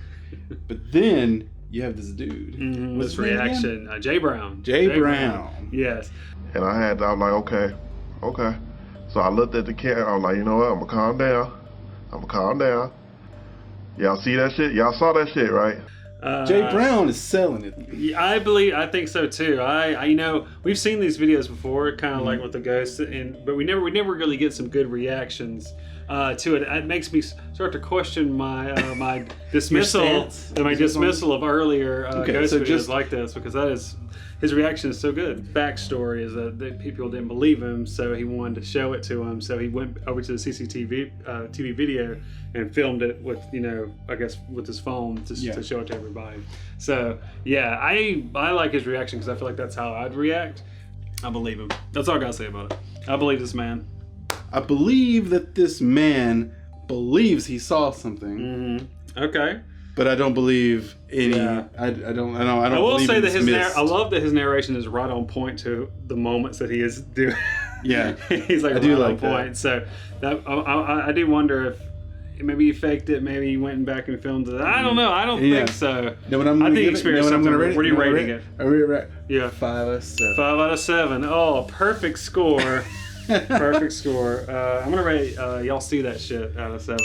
But then you have this dude. This reaction, Jay Brown. Jay Brown. Yes. And I was like, okay. So I looked at the camera. I was like, you know what? I'm gonna calm down. Y'all see that shit? Y'all saw that shit, right? Jay Brown is selling it. I think so too. I you know, we've seen these videos before, kind of like with the ghosts, but we never really get some good reactions to it. It makes me start to question my my dismissal of earlier ghost videos like this, because his reaction is so good. Backstory is that people didn't believe him, so he wanted to show it to him. So he went over to the CCTV TV video and filmed it with, I guess with his phone to show it to everybody. So yeah, I like his reaction because I feel like that's how I'd react. I believe him. That's all I gotta say about it. I believe this man. I believe that this man believes he saw something. Okay. But I don't believe any. Yeah. I don't. I will say that I love that his narration is right on point to the moments that he is doing. Yeah, he's like right on point. So that I do wonder if maybe he faked it. Maybe he went back and filmed it. I don't know. I don't think so. I think he experienced something. What are you rating it? Yeah, 5 out of 7. 5 out of 7. Oh, perfect score. Perfect score. I'm gonna rate. Y'all see that shit out of 7.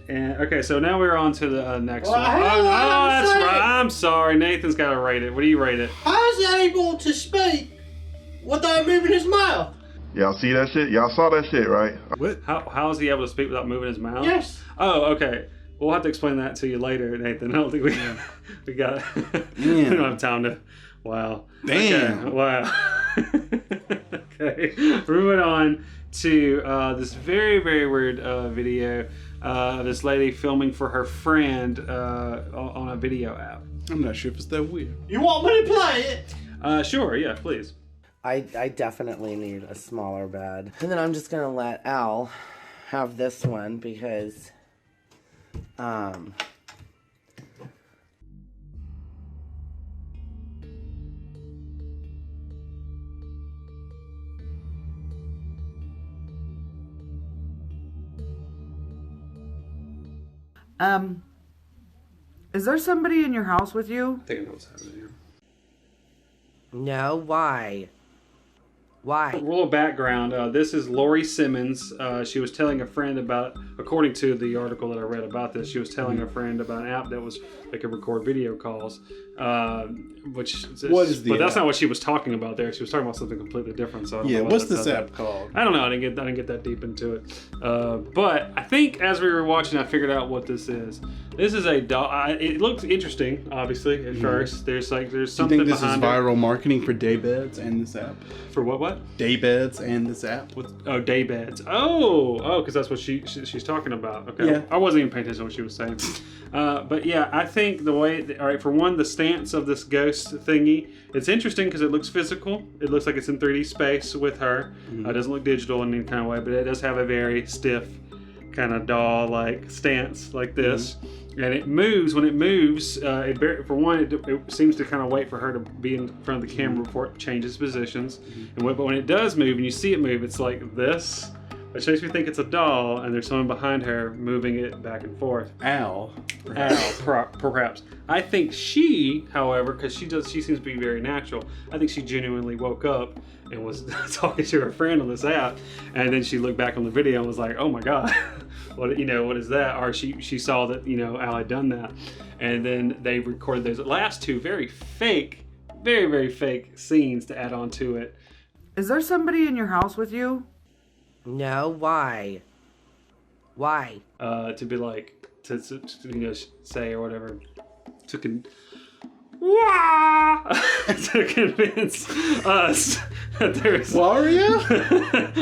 And okay, so now we're on to the next one. That's right. I'm sorry. Nathan's got to rate it. What do you rate it? How is he able to speak without moving his mouth? Y'all see that shit? Y'all saw that shit, right? What? How is he able to speak without moving his mouth? Yes. Oh, okay. We'll have to explain that to you later, Nathan. I don't think we got. We don't have time to. Wow. Damn. Okay. Wow. Okay. Moving on to this very, very weird video. This lady filming for her friend on a video app. I'm not sure if it's that weird. You want me to play it? Sure, yeah, please. I definitely need a smaller bed. And then I'm just gonna let Al have this one because is there somebody in your house with you? I think I know what's happening here. No, why? Why? A little background. This is Lori Simmons. She was telling a friend about, according to the article that I read about this, she was telling a friend about an app that was they could record video calls. But that's not what she was talking about there. She was talking about something completely different. So I don't know what's this app called? I don't know. I didn't get that deep into it. But I think as we were watching, I figured out what this is. This is a dog. It looks interesting, obviously at first. There's something behind it. Do you think this is viral marketing for daybeds and this app? For what? Daybeds and this app. Daybeds. Oh, because that's what she's talking about. Okay. Yeah. I wasn't even paying attention to what she was saying. But yeah, I think the way. All right. For one, the stance of this ghost thingy, it's interesting because it looks physical. It looks like it's in 3D space with her. It doesn't look digital in any kind of way, but it does have a very stiff, kind of doll-like stance like this. And it moves. When it moves, for one, it seems to kind of wait for her to be in front of the camera before it changes positions. But when it does move, and you see it move, it's like this. which makes me think it's a doll, and there's someone behind her moving it back and forth. Al. Perhaps. I think she, however, because she seems to be very natural. I think she genuinely woke up and was talking to her friend on this app, and then she looked back on the video and was like, "Oh my God, what is that?" Or she saw that Al had done that, and then they recorded those last two very fake scenes to add on to it. Is there somebody in your house with you? No, why? Why? To be like, to say or whatever, to convince us that there's... Wario?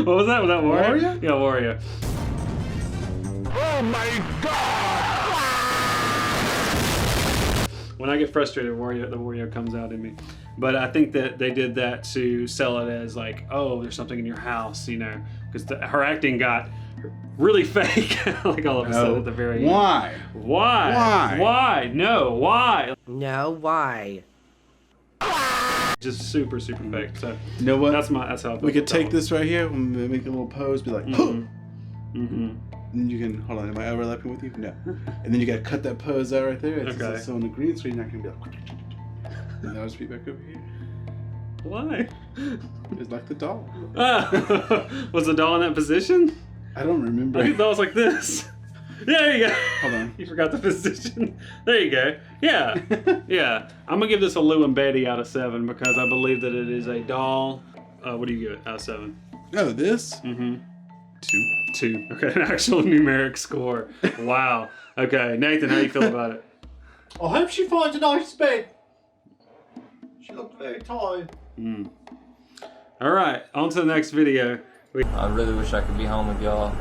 What was that? Was that Wario? Wario? Yeah, Wario. Oh my God! When I get frustrated, the Wario comes out in me. But I think that they did that to sell it as like, oh, there's something in your house, because her acting got really fake, like all of a sudden at the very end. Why? Why? No, why? No, why? Just super fake. So you know what? That's how we could take this right here, make a little pose, be like, mm-hmm. And then you can, hold on, am I overlapping with you? No. And then you gotta cut that pose out right there. Okay. So on the green screen, you're not gonna be like, and now just be back over here. Why? It's like the doll. Was the doll in that position? I don't remember. I think the doll was like this. Yeah, there you go. Hold on. You forgot the position. There you go. Yeah. Yeah. I'm going to give this a Lou and Betty out of 7 because I believe that it is a doll. What do you give it out of 7? Oh, this? Mm-hmm. 2. Okay, an actual numeric score. Wow. Okay, Nathan, how do you feel about it? I hope she finds a nice bed. She looked very tired. All right, on to the next video. I really wish I could be home with y'all.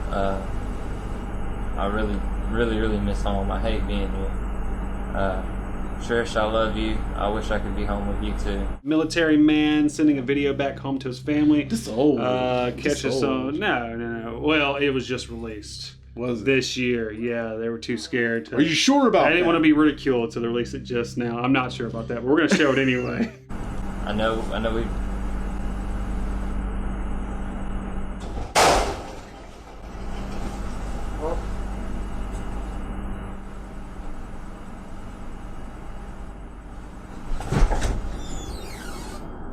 I really miss home. I hate being here. Trish, I love you. I wish I could be home with you too. Military man sending a video back home to his family. This old. Catches some. No. Well, it was just released. Was it? This year? Yeah, they were too scared to. Are you sure about that? I didn't want to be ridiculed, so they released it just now. I'm not sure about that, but we're gonna show it anyway. I know we.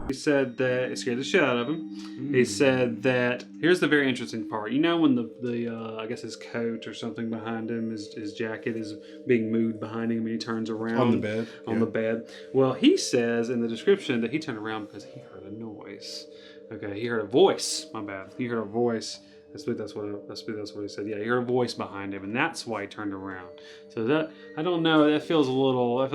He said that it scared the shit out of him. He said that here's the very interesting part. When the I guess his coat or something behind him, his jacket is being moved behind him, and he turns around on the bed. The bed. Well, he says in the description that he turned around because he heard a noise. Okay, he heard a voice. My bad. He heard a voice. That's what he said. Yeah, he heard a voice behind him, and that's why he turned around. So that I don't know. That feels a little. Much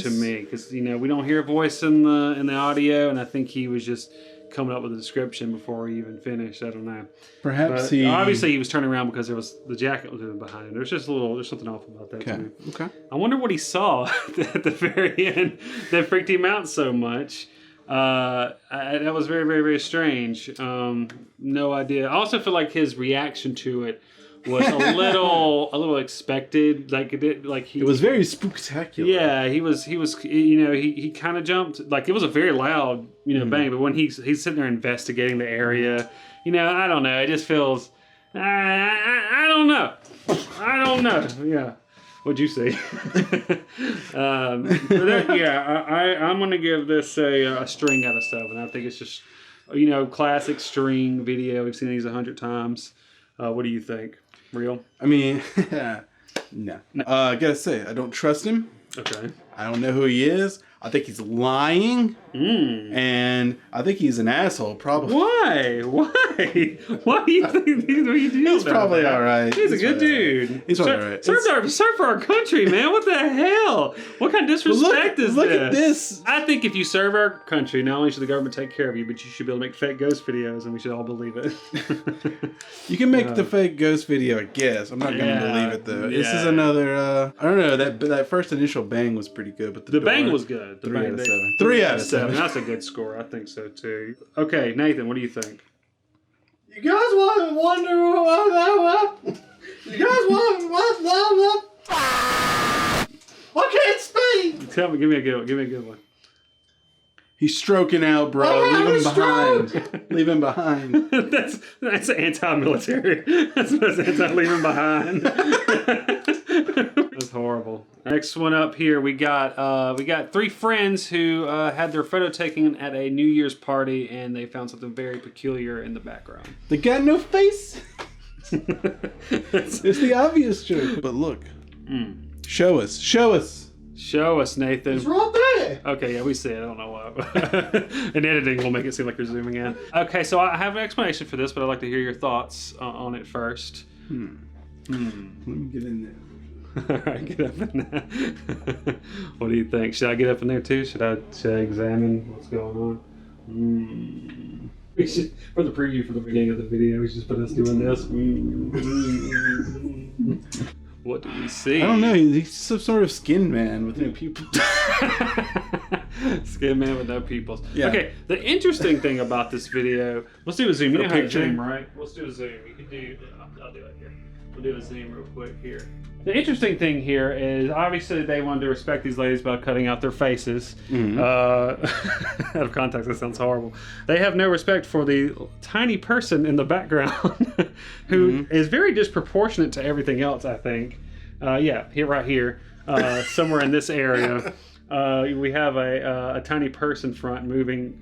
to me because we don't hear a voice in the audio, and I think he was just coming up with a description before he even finished. I don't know. Perhaps obviously he was turning around because the jacket was behind him. There's something off about that to me. Okay. I wonder what he saw at the very end that freaked him out so much. That was very, very, very strange. No idea. I also feel like his reaction to it was a little expected. It was very spectacular. Yeah, he was. He kind of jumped. Like it was a very loud, bang. But when he's sitting there investigating the area, I don't know. It just feels. I don't know. Yeah. What'd you say? I'm gonna give this a string out of 7. I think it's just, classic string video. We've seen these 100 times. What do you think? Real? I mean, no. I gotta say, I don't trust him. Okay. I don't know who he is. I think he's lying. And I think he's an asshole, probably. Why? Why do you think he's probably all right? He's a good dude. He's all right. Serve for our country, man. What the hell? What kind of disrespect is this? Look at this. I think if you serve our country, not only should the government take care of you, but you should be able to make fake ghost videos, and we should all believe it. You can make the fake ghost video, I guess. I'm not going to believe it, though. This is another, I don't know, that first initial bang was pretty good, but the bang was good. 3 out of 7. 3 out of 7. That's a good score. I think so too. Okay, Nathan, what do you think? You guys want to wonder what? You guys want I can't speak. Tell me, give me a good one. He's stroking out, bro. Leave him behind. Leave him behind. That's anti-military. That's anti-leave him behind. That's horrible. Next one up here, we got 3 friends who had their photo taken at a New Year's party, and they found something very peculiar in the background. They got no face. It's the obvious joke. But look, show us. Show us, Nathan. It's right there. Okay, yeah, we see it. I don't know why. And editing will make it seem like you're zooming in. Okay, so I have an explanation for this, but I'd like to hear your thoughts on it first. Let me get in there. All right, get up in there. What do you think? Should I get up in there too? Should I examine what's going on? We should, for the preview for the beginning of the video, we should just put us doing this. What do we see? I don't know. He's some sort of skin man with no pupils. Skin man with no pupils. Yeah. Okay, the interesting thing about this video, let's do a zoom. You know how to zoom, right? Let's do a zoom. You can do, I'll do it here. We'll do a zoom real quick here. The interesting thing here is obviously they wanted to respect these ladies by cutting out their faces. Out of context, that sounds horrible. They have no respect for the tiny person in the background who is very disproportionate to everything else, I think. Yeah, right here, somewhere in this area, we have a tiny person front moving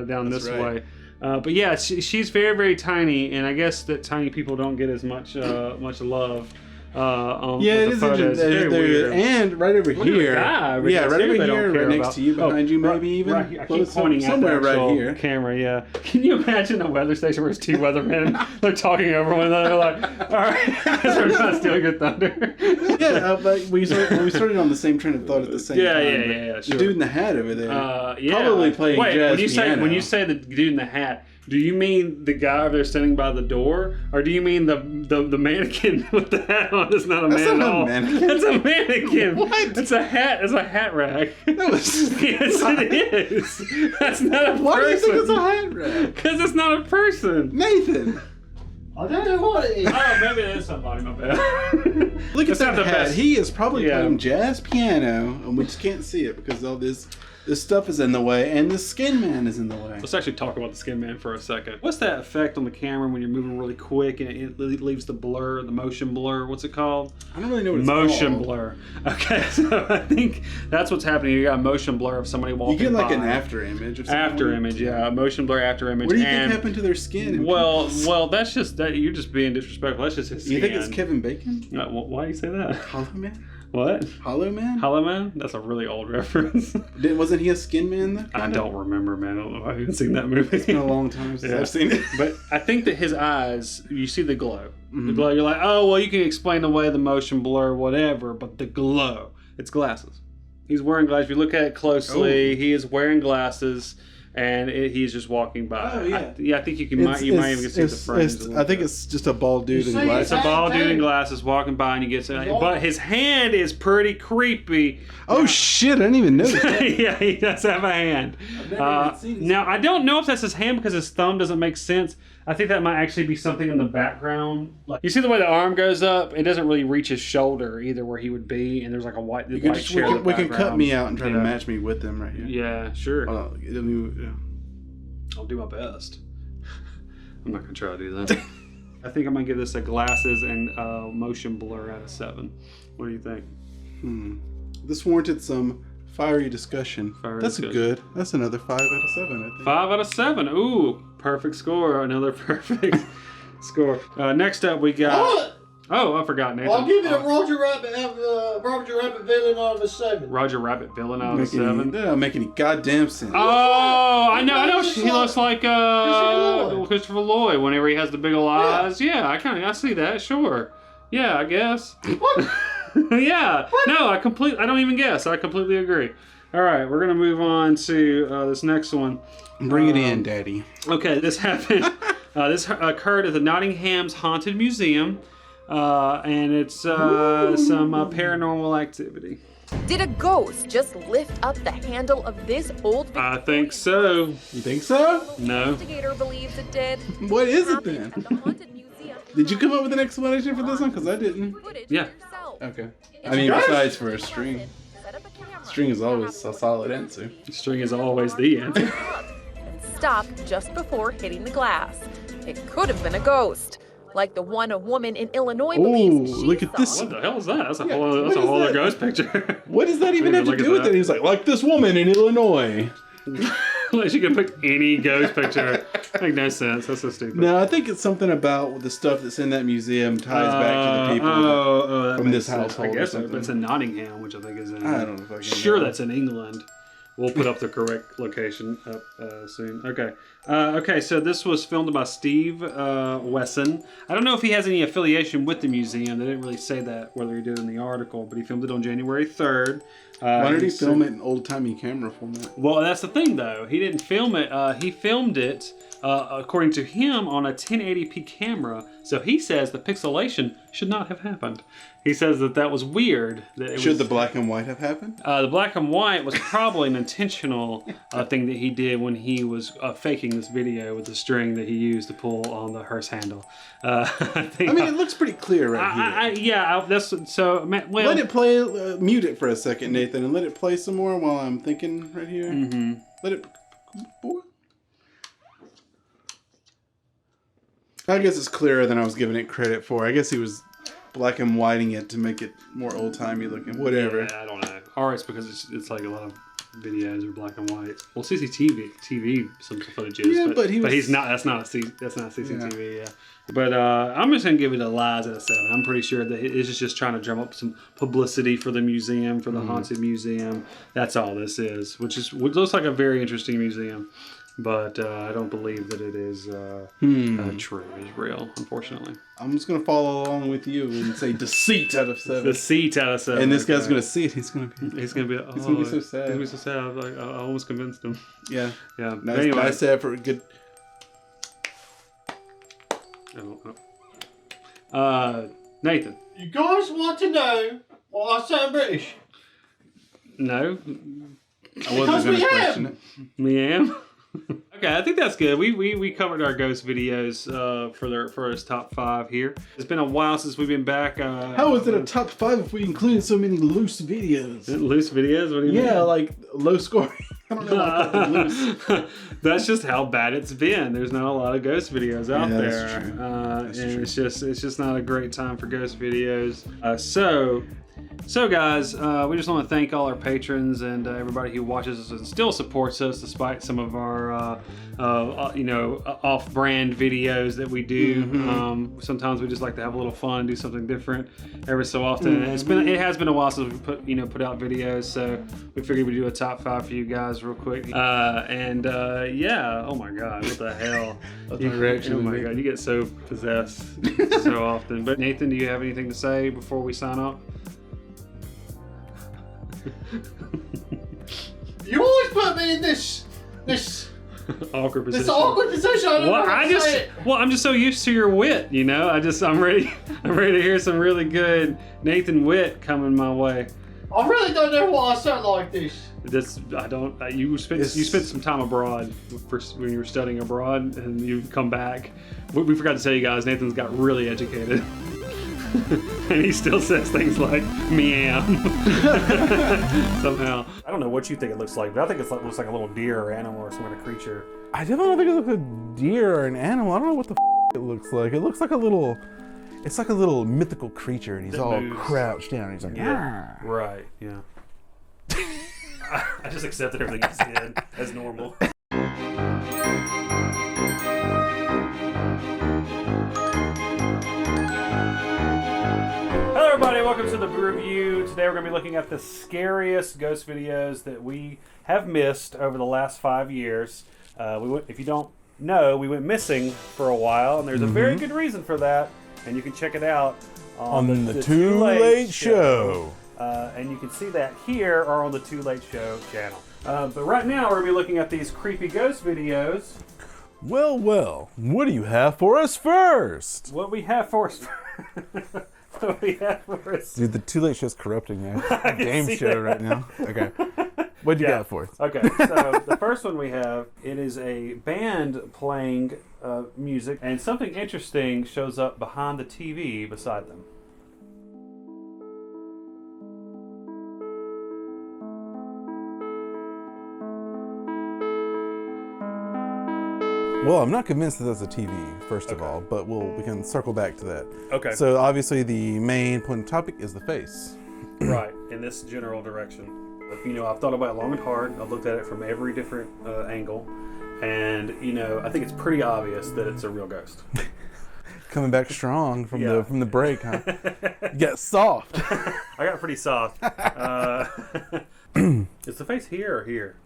down this way. But yeah, she's very, very tiny, and I guess that tiny people don't get as much love. It is interesting. And right over here, right next to you, behind you, maybe even. Right here. I keep pointing somewhere at the right here. Camera, yeah. Can you imagine a weather station where it's 2 weathermen? They're talking over one another, like, all right, we're not stealing your thunder. But we started on the same train of thought at the same time. Yeah. The dude in the hat over there, probably playing jazz piano. When you say the dude in the hat, do you mean the guy over there standing by the door, or do you mean the mannequin with the hat on? It's not a man at all. That's a mannequin. What? It's a hat. It's a hat rack. Yes, it is. That's not a person. Why do you think it's a hat rack? Because it's not a person. Nathan. I don't know what it is. Oh, maybe it is somebody. My bad. Look at that hat. He is probably playing jazz piano, and we just can't see it because all this stuff is in the way, and the skin man is in the way. Let's actually talk about the skin man for a second. What's that effect on the camera when you're moving really quick and it leaves the blur, the motion blur? What's it called? I don't really know what it's called. Motion blur. Okay, so I think that's what's happening. You got a motion blur of somebody walking by. You get like an after image or something. After image, yeah. A motion blur after image. What do you think happened to their skin? Well, that's just that. You're just being disrespectful. That's just his skin. You think it's Kevin Bacon? Why do you say that? Hollow Man? What? Hollow Man? Hollow Man? That's a really old reference. Wasn't he a skin man though? I don't remember, man. I don't know. I haven't seen that movie. It's been a long time since I've seen it. But I think that his eyes, you see the glow. The glow, you're like, oh, well, you can explain away the motion blur, whatever, but the glow, it's glasses. He's wearing glasses. If you look at it closely, he is wearing glasses. And he's just walking by. Oh yeah, I think you might even see the frames. I think it's just a bald dude in glasses. It's a bald dude in glasses walking by, and he gets it. But his hand is pretty creepy. Oh shit! I didn't even notice that. Yeah, he does have a hand. Now I don't know if that's his hand because his thumb doesn't make sense. I think that might actually be something in the background. Like, you see the way the arm goes up? It doesn't really reach his shoulder either where he would be, and there's like a white chair. We can cut me out and try to match me with them right here. Yeah, sure. I'll do my best. I'm not gonna try to do that. I think I'm gonna give this a glasses and motion blur out of 7. What do you think? This warranted some fiery discussion. That's good. That's another 5 out of 7. I think. 5 out of 7. Ooh, perfect score. Another perfect score. Next up, we got. Oh, I forgot, Nathan. I'll give it a Roger Rabbit villain out of a 7. Roger Rabbit villain out of a 7. That don't make any goddamn sense. Oh, I know. He looks like Christopher Lloyd whenever he has the big old eyes. Yeah, I see that. Sure. Yeah, I guess. What? Yeah. No, I don't even guess. I completely agree. All right, we're gonna move on to this next one. Bring it in, Daddy. Okay, this happened. This occurred at the Nottingham's Haunted Museum. And it's some paranormal activity. Did a ghost just lift up the handle of this old Victorian? I think so. You think so? No. Investigator believes it did. What is it then? Did you come up with an explanation for this one? Because I didn't. Yeah. Okay. I mean, besides for a string. String is always a solid answer. String is always the answer. And stopped just before hitting the glass. It could have been a ghost, like the one a woman in Illinois believes she look at this. What the hell is that? That's a whole other ghost picture. What does that even have to do with it? He's like this woman in Illinois. Like you can put any ghost picture. Make no sense. That's so stupid. No, I think it's something about the stuff that's in that museum ties back to the people from this household. I guess it's in Nottingham, which I think is in. I don't know if I can Sure, know. that's in England. We'll put up the correct location up soon. Okay. Okay, so this was filmed by Steve Wesson. I don't know if he has any affiliation with the museum. They didn't really say that, whether he did in the article, but he filmed it on January 3rd. Why did he film it in old-timey camera format? Well, that's the thing, though. He didn't film it. He filmed it, according to him, on a 1080p camera. So he says the pixelation should not have happened. He says that was weird. Should the black and white have happened? The black and white was probably an intentional thing that he did when he was faking this video with the string that he used to pull on the hearse handle. I mean, it looks pretty clear right here. That's so. Well, let it play. Mute it for a second, Nathan, and let it play some more while I'm thinking right here. Mm-hmm. Let it. Boy. I guess it's clearer than I was giving it credit for. I guess he was black and whiting it to make it more old-timey looking. Whatever. Yeah, I don't know. Or it's because it's like a lot of videos are black and white. Well, TV, some footage is. Yeah, but he's not. That's not CCTV. Yeah. But I'm just gonna give it a lies at a 7. I'm pretty sure that it's just trying to drum up some publicity for the museum, for the haunted museum. That's all this is, which looks like a very interesting museum. But I don't believe that it is true, is real, unfortunately. I'm just going to follow along with you and say deceit out of 7. Deceit out of 7. And this guy's going to see it. He's going to be so sad. He's going to be so sad. Like, I almost convinced him. Yeah. Yeah. Nice, anyway. nice sad for a good... Nathan. You guys want to know why I sound British? No. I wasn't going to question it. Me am. Okay, I think that's good. We covered our ghost videos for his top 5 here. It's been a while since we've been back. How is it a top 5 if we included so many loose videos? Loose videos? What do you mean? Yeah, like low scoring. I don't know why I called them loose. That's just how bad it's been. There's not a lot of ghost videos out there. That's true. That's true. It's just not a great time for ghost videos. So guys, we just want to thank all our patrons and everybody who watches us and still supports us despite some of our off-brand videos that we do. Mm-hmm. Sometimes we just like to have a little fun, do something different every so often. Mm-hmm. It has been a while since we put out videos, so we figured we'd do a top 5 for you guys real quick. Yeah, oh my god, what the hell? That's my reaction. Oh my god, you get so possessed so often. But Nathan, do you have anything to say before we sign off? You always put me in this awkward position. This awkward position. I don't know how to say it. I'm just so used to your wit, you know. I'm ready to hear some really good Nathan wit coming my way. I really don't know why I sound like this. You spent some time abroad when you were studying abroad, and you've come back. We forgot to tell you guys, Nathan's got really educated. And he still says things like meow somehow. I don't know what you think it looks like, but I think it looks like a little deer or animal or some kind of creature. I definitely don't think it looks like a deer or an animal. I don't know what the it looks like. It looks like a little, it's like a little mythical creature, and he's all crouched down. He's like, yeah, right, yeah. I just accepted everything he said as normal. Hello everybody, welcome to the Boo Review. Today we're going to be looking at the scariest ghost videos that we have missed over the last 5 years. If you don't know, we went missing for a while, and there's a very good reason for that, and you can check it out on the Too Late Show. And you can see that here or on the Too Late Show channel. But right now we're going to be looking at these creepy ghost videos. Well, what do you have for us first? What we have for us Dude, the Too Late Show's corrupting our game show right now. Okay. What do you got for us? Okay, so the first one we have, it is a band playing music, and something interesting shows up behind the TV beside them. Well, I'm not convinced that that's a TV, first of all, but we can circle back to that. Okay. So obviously the main point of topic is the face. Right, in this general direction. You know, I've thought about it long and hard. I've looked at it from every different angle. And, you know, I think it's pretty obvious that it's a real ghost. Coming back strong from the break, huh? You got soft. I got pretty soft. Is the face here or here?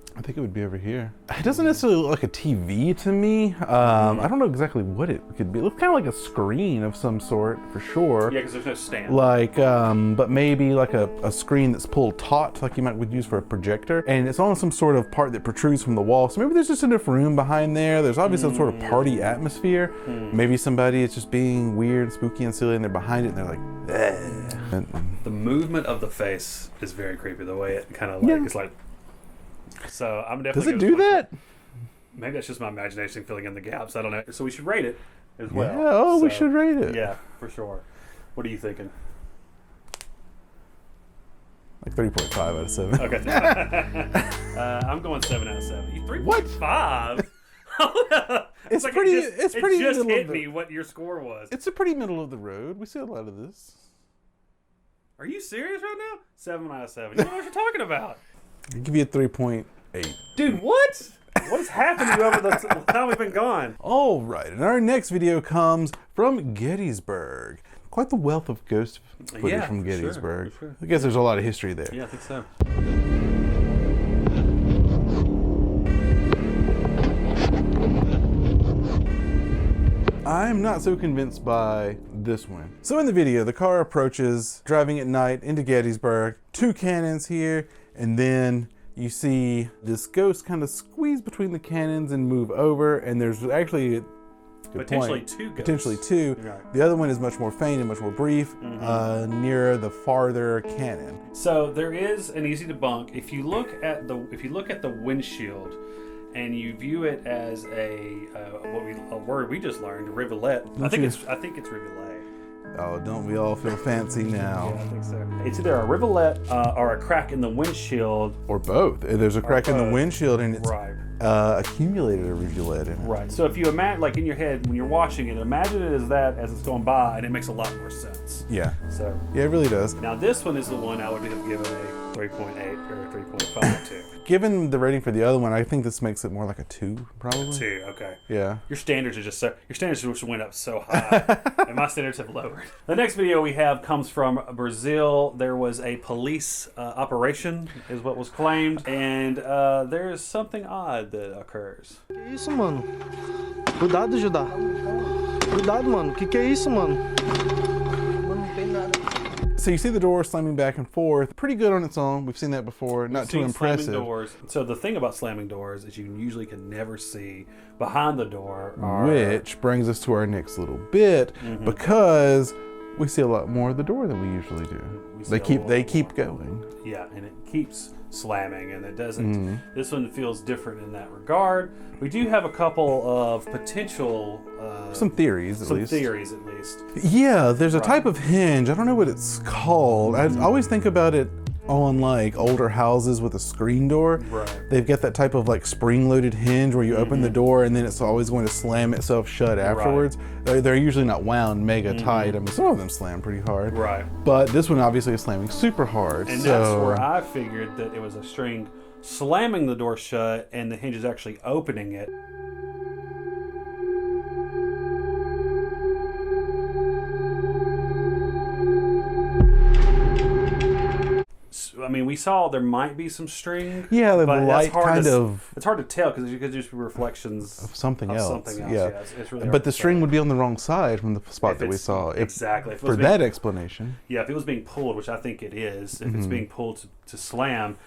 I think it would be over here. It doesn't necessarily look like a TV to me. I don't know exactly what it could be. It looks kind of like a screen of some sort, for sure. Yeah, because there's no stand. Like, but maybe like a screen that's pulled taut, like you would use for a projector. And it's on some sort of part that protrudes from the wall. So maybe there's just enough room behind there. There's obviously some sort of party atmosphere. Maybe somebody is just being weird, spooky, and silly, and they're behind it, and they're like, eh. The movement of the face is very creepy. The way it kind of like, it's like, so I'm definitely. Does it do that? Maybe that's just my imagination filling in the gaps. I don't know. So we should rate it as well. Yeah, we should rate it. Yeah, for sure. What are you thinking? Like 3.5 out of 7. Okay. I'm going 7 out of 7. You 3.5? It's like pretty. It pretty. just middle hit of the, me what your score was. It's a pretty middle of the road. We see a lot of this. Are you serious right now? 7 out of 7. You know what you're talking about. I'll give you a 3.8. Dude, what? What has happened to you over the time we've been gone? All right, and our next video comes from Gettysburg. Quite the wealth of ghost footage from Gettysburg. For sure. I guess there's a lot of history there. Yeah, I think so. I'm not so convinced by this one. So in the video, the car approaches, driving at night into Gettysburg. 2 cannons here, and then you see this ghost kind of squeeze between the cannons and move over, and there's actually potentially 2 ghosts. Potentially 2. Right. The other one is much more faint and much more brief, near the farther cannon. So there is an easy debunk. If you look at the windshield, and you view it as a word we just learned, rivulet. I think it's rivulet. Oh, don't we all feel fancy now? Yeah, I think so. It's either a rivulet or a crack in the windshield. Or both. There's a crack in the windshield and it's accumulated a rivulet in it. Right. So if you imagine, like in your head, when you're watching it, imagine it as that as it's going by, and it makes a lot more sense. Yeah. So. Yeah, it really does. Now this one is the one I would have given a 3.8 or 3.5 to. Given the rating for the other one, I think this makes it more like a 2, probably. 2, okay. Yeah. Your standards just went up so high, and my standards have lowered. The next video we have comes from Brazil. There was a police operation, is what was claimed, and there is something odd that occurs. Que isso, mano? Cuidado, Judá. Cuidado, mano. Que é isso, mano? Mano, não tem nada. So you see the door slamming back and forth. Pretty good on its own. We've seen that before. Not too impressive. Slamming doors. So the thing about slamming doors is you usually can never see behind the door. Which brings us to our next little bit, because we see a lot more of the door than we usually do. They keep going. Yeah, and it keeps slamming, and it doesn't. This one feels different in that regard. We do have a couple of potential some theories at least. Yeah, there's a type of hinge. I don't know what it's called. I always think about it on like older houses with a screen door. Right. They've got that type of like spring-loaded hinge where you open the door and then it's always going to slam itself shut afterwards. Right. They're usually not wound mega tight. I mean, some of them slam pretty hard. Right. But this one obviously is slamming super hard. And that's where I figured that it was a string slamming the door shut and the hinge is actually opening it. I mean, we saw there might be some string. Yeah, the light it's hard to tell because it could just be reflections of something else. Yeah, it's really hard but the string would be on the wrong side from the spot that we saw. Exactly. For that explanation. Yeah, if it was being pulled, which I think it is, if it's being pulled to slam.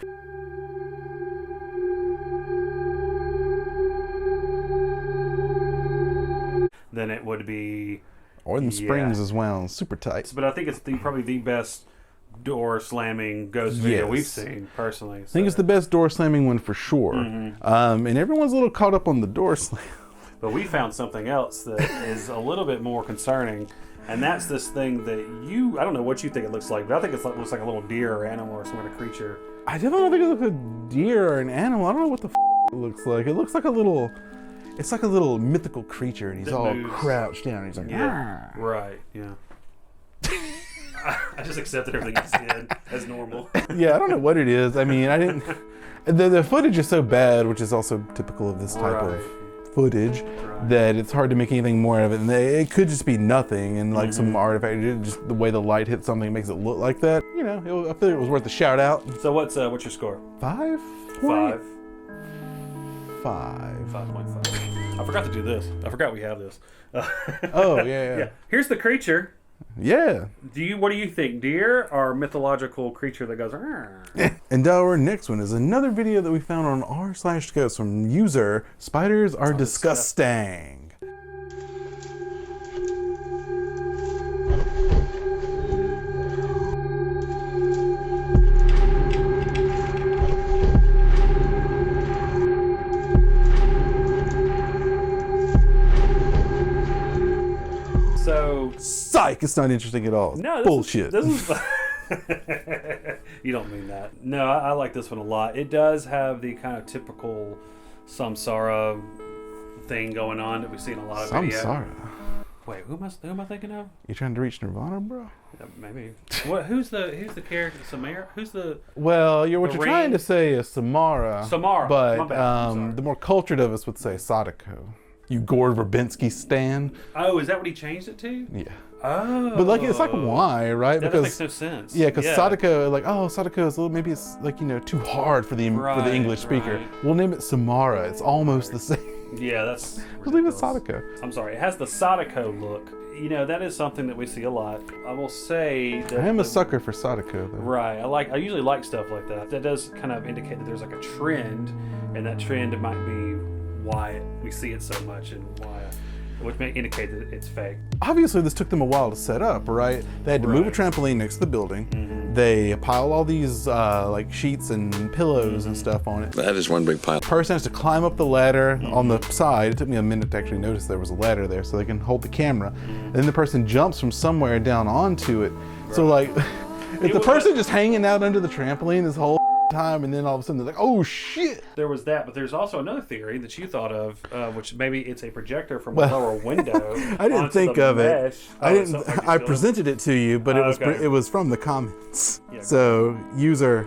Then it would be. Or the springs is wound super tight. But I think it's probably the best door slamming ghost video we've seen personally. I think it's the best door slamming one for sure. And everyone's a little caught up on the door slam. But we found something else that is a little bit more concerning, and that's this thing that I don't know what you think it looks like, but I think it looks like a little deer or animal or some kind of creature. I definitely don't think it looks like a deer or an animal. I don't know what the looks like. It looks like a little. It's like a little mythical creature, and he's That all moves. crouched down. He's like, Yeah. Right. Yeah. I just accepted everything you said as normal. yeah, I don't know what it is. I mean, I didn't. The footage is so bad, which is also typical of this type of footage, that it's hard to make anything more of it. And it could just be nothing, and like some artifact. Just the way the light hits something makes it look like that. You know, I feel it was worth a shout out. So what's your score? 5. 5. 5.5. I forgot to do this. I forgot we have this. Oh yeah. Here's the creature. Yeah. What do you think? Deer or mythological creature that goes? And our next one is another video that we found on r/ghost from user Spiders Are Disgusting. So psych, it's not interesting at all. No, bullshit. This is you don't mean that. No, I like this one a lot. It does have the kind of typical samsara thing going on that we see in a lot of videos. Samsara. Wait, who am I thinking of? You trying to reach Nirvana, bro? Yeah, maybe. What? Who's the character? Samara? Who's the? Well, what the you're trying to say is Samara. Samara. My bad. But the more cultured of us would say Sadako. You Gore Verbinski stan. Oh, is that what he changed it to? Yeah. Oh. But like, it's like why, right? That makes no sense. Yeah, because Sadako, like, Sadako is a little, maybe it's like, too hard for the English speaker. Right. We'll name it Samara. It's almost the same. Yeah, that's. We'll leave it Sadako. I'm sorry. It has the Sadako look. That is something that we see a lot. I will say that I am a sucker for Sadako, though. Right. I usually like stuff like that. That does kind of indicate that there's like a trend, and that trend might be why we see it so much, and which may indicate that it's fake. Obviously, this took them a while to set up, right? They had to move a trampoline next to the building. They pile all these like sheets and pillows and stuff on it. That is one big pile. Person has to climb up the ladder on the side. It took me a minute to actually notice there was a ladder there so they can hold the camera. And then the person jumps from somewhere down onto it. So like, if the person just hanging out under the trampoline this whole time, and then all of a sudden they're like, oh shit. There was that, but there's also another theory that you thought of, which maybe it's a projector from a lower window. I didn't think of it. I I presented it to you, but it was from the comments. Yeah, so user.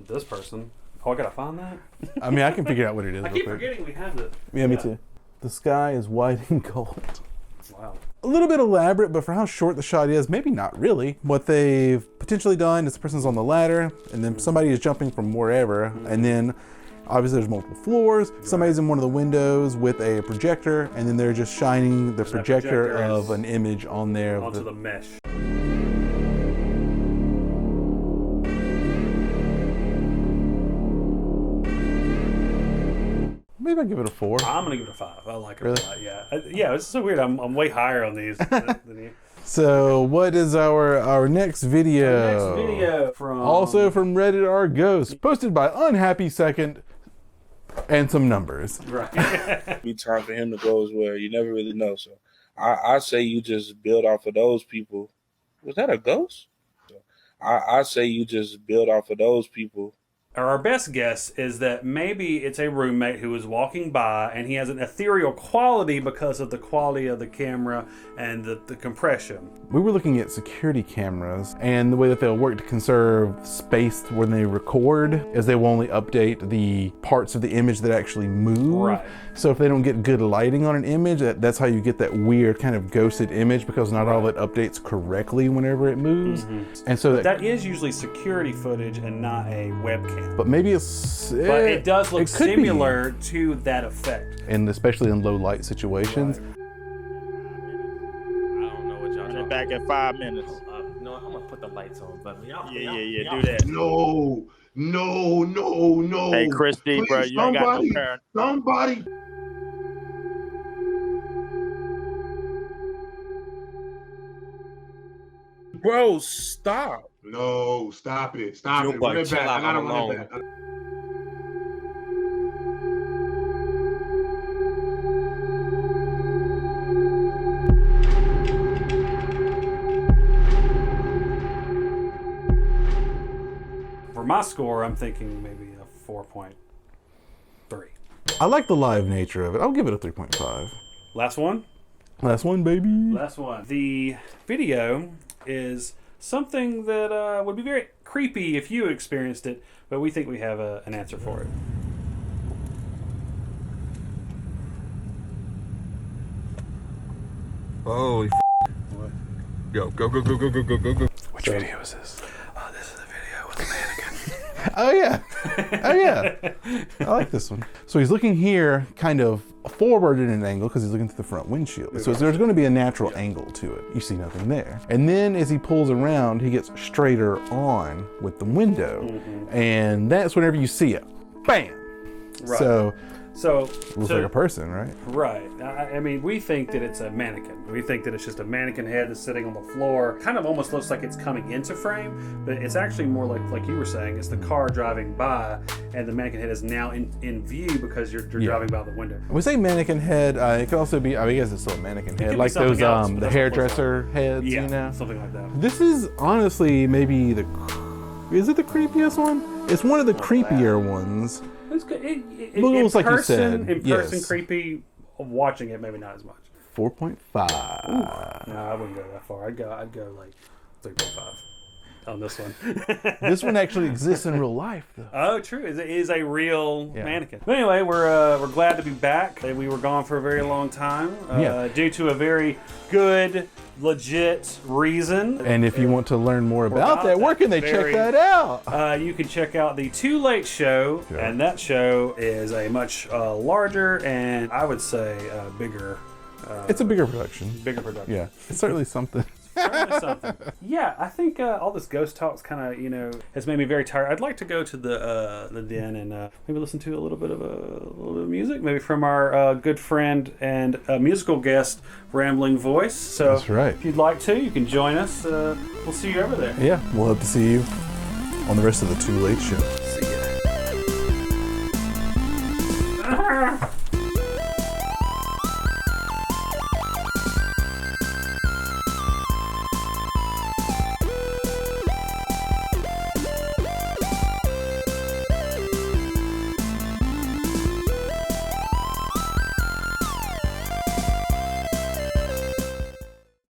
This person. Oh, I gotta find that. I mean, I can figure out what it is. I keep forgetting we have it. Yeah, me too. The sky is white and gold. Wow. A little bit elaborate, but for how short the shot is, maybe not really. What they've potentially done is the person's on the ladder, and then somebody is jumping from wherever, and then obviously there's multiple floors. Somebody's in one of the windows with a projector, and then they're just shining the projector of an image on there. Onto the mesh. Maybe I'll give it a 4. I'm gonna give it a 5. I like it a lot. Yeah, yeah. It's so weird. I'm way higher on these than you. So what is our next video? Our next video also from Reddit R Ghost, posted by Unhappy Second, and some numbers. Right. Be time for him to go as well. You never really know. So I say you just build off of those people. Was that a ghost? I say you just build off of those people. Our best guess is that maybe it's a roommate who is walking by and he has an ethereal quality because of the quality of the camera and the compression. We were looking at security cameras, and the way that they'll work to conserve space when they record is they will only update the parts of the image that actually move. Right. So if they don't get good lighting on an image, that's how you get that weird kind of ghosted image, because not all of it updates correctly whenever it moves. And so that is usually security footage and not a webcam. But maybe it's... But it does look similar to that effect. And especially in low light situations. Right. I don't know what y'all talking back at 5 minutes. No, I'm gonna put the lights on, but yeah, do that. No. Hey, Christy, bro, you ain't got no parent. Somebody. Bro, stop. No, stop it. Stop it. Run it back. I gotta run it back. For my score, I'm thinking maybe a 4.3. I like the live nature of it. I'll give it a 3.5. Last one? Last one, baby. Last one. The video is something that would be very creepy if you experienced it, but we think we have an answer for it. Holy what? Yo, go. Which video is this? Oh, this is the video with the mannequin. Oh yeah. Oh yeah. I like this one. So he's looking here kind of forward at an angle because he's looking through the front windshield. So there's going to be a natural angle to it. You see nothing there. And then as he pulls around, he gets straighter on with the window. And that's whenever you see it. Bam! Right. So looks like a person, right? Right. I mean, we think that it's a mannequin. We think that it's just a mannequin head that's sitting on the floor. Kind of almost looks like it's coming into frame, but it's actually more like you were saying, it's the car driving by, and the mannequin head is now in view because you're driving by the window. When we say mannequin head, it could also be, I guess it's still a mannequin head, like those the hairdresser heads, yeah, you know? Something like that. This is honestly maybe is it the creepiest one? It's one of the creepier ones. It's good. Looks like you said. In person, creepy. Watching it, maybe not as much. 4.5. No, I wouldn't go that far. I'd go like 3.5 on this one. This one actually exists in real life, though. Oh, true. It is a real mannequin. But anyway, we're glad to be back. We were gone for a very long time due to a very good, legit reason. And if you want to learn more about that, where can they check that out? You can check out the Too Late Show, and that show is a much larger and I would say bigger. It's a bigger production. Bigger production. Yeah, it's certainly something. Certainly something. Yeah, I think all this ghost talk's kind of has made me very tired. I'd like to go to the den and maybe listen to a little bit of music, maybe from our good friend and musical guest, Rambling Voice. So that's right. If you'd like to, you can join us. We'll see you over there. Yeah, we'll hope to see you on the rest of the Too Late Show.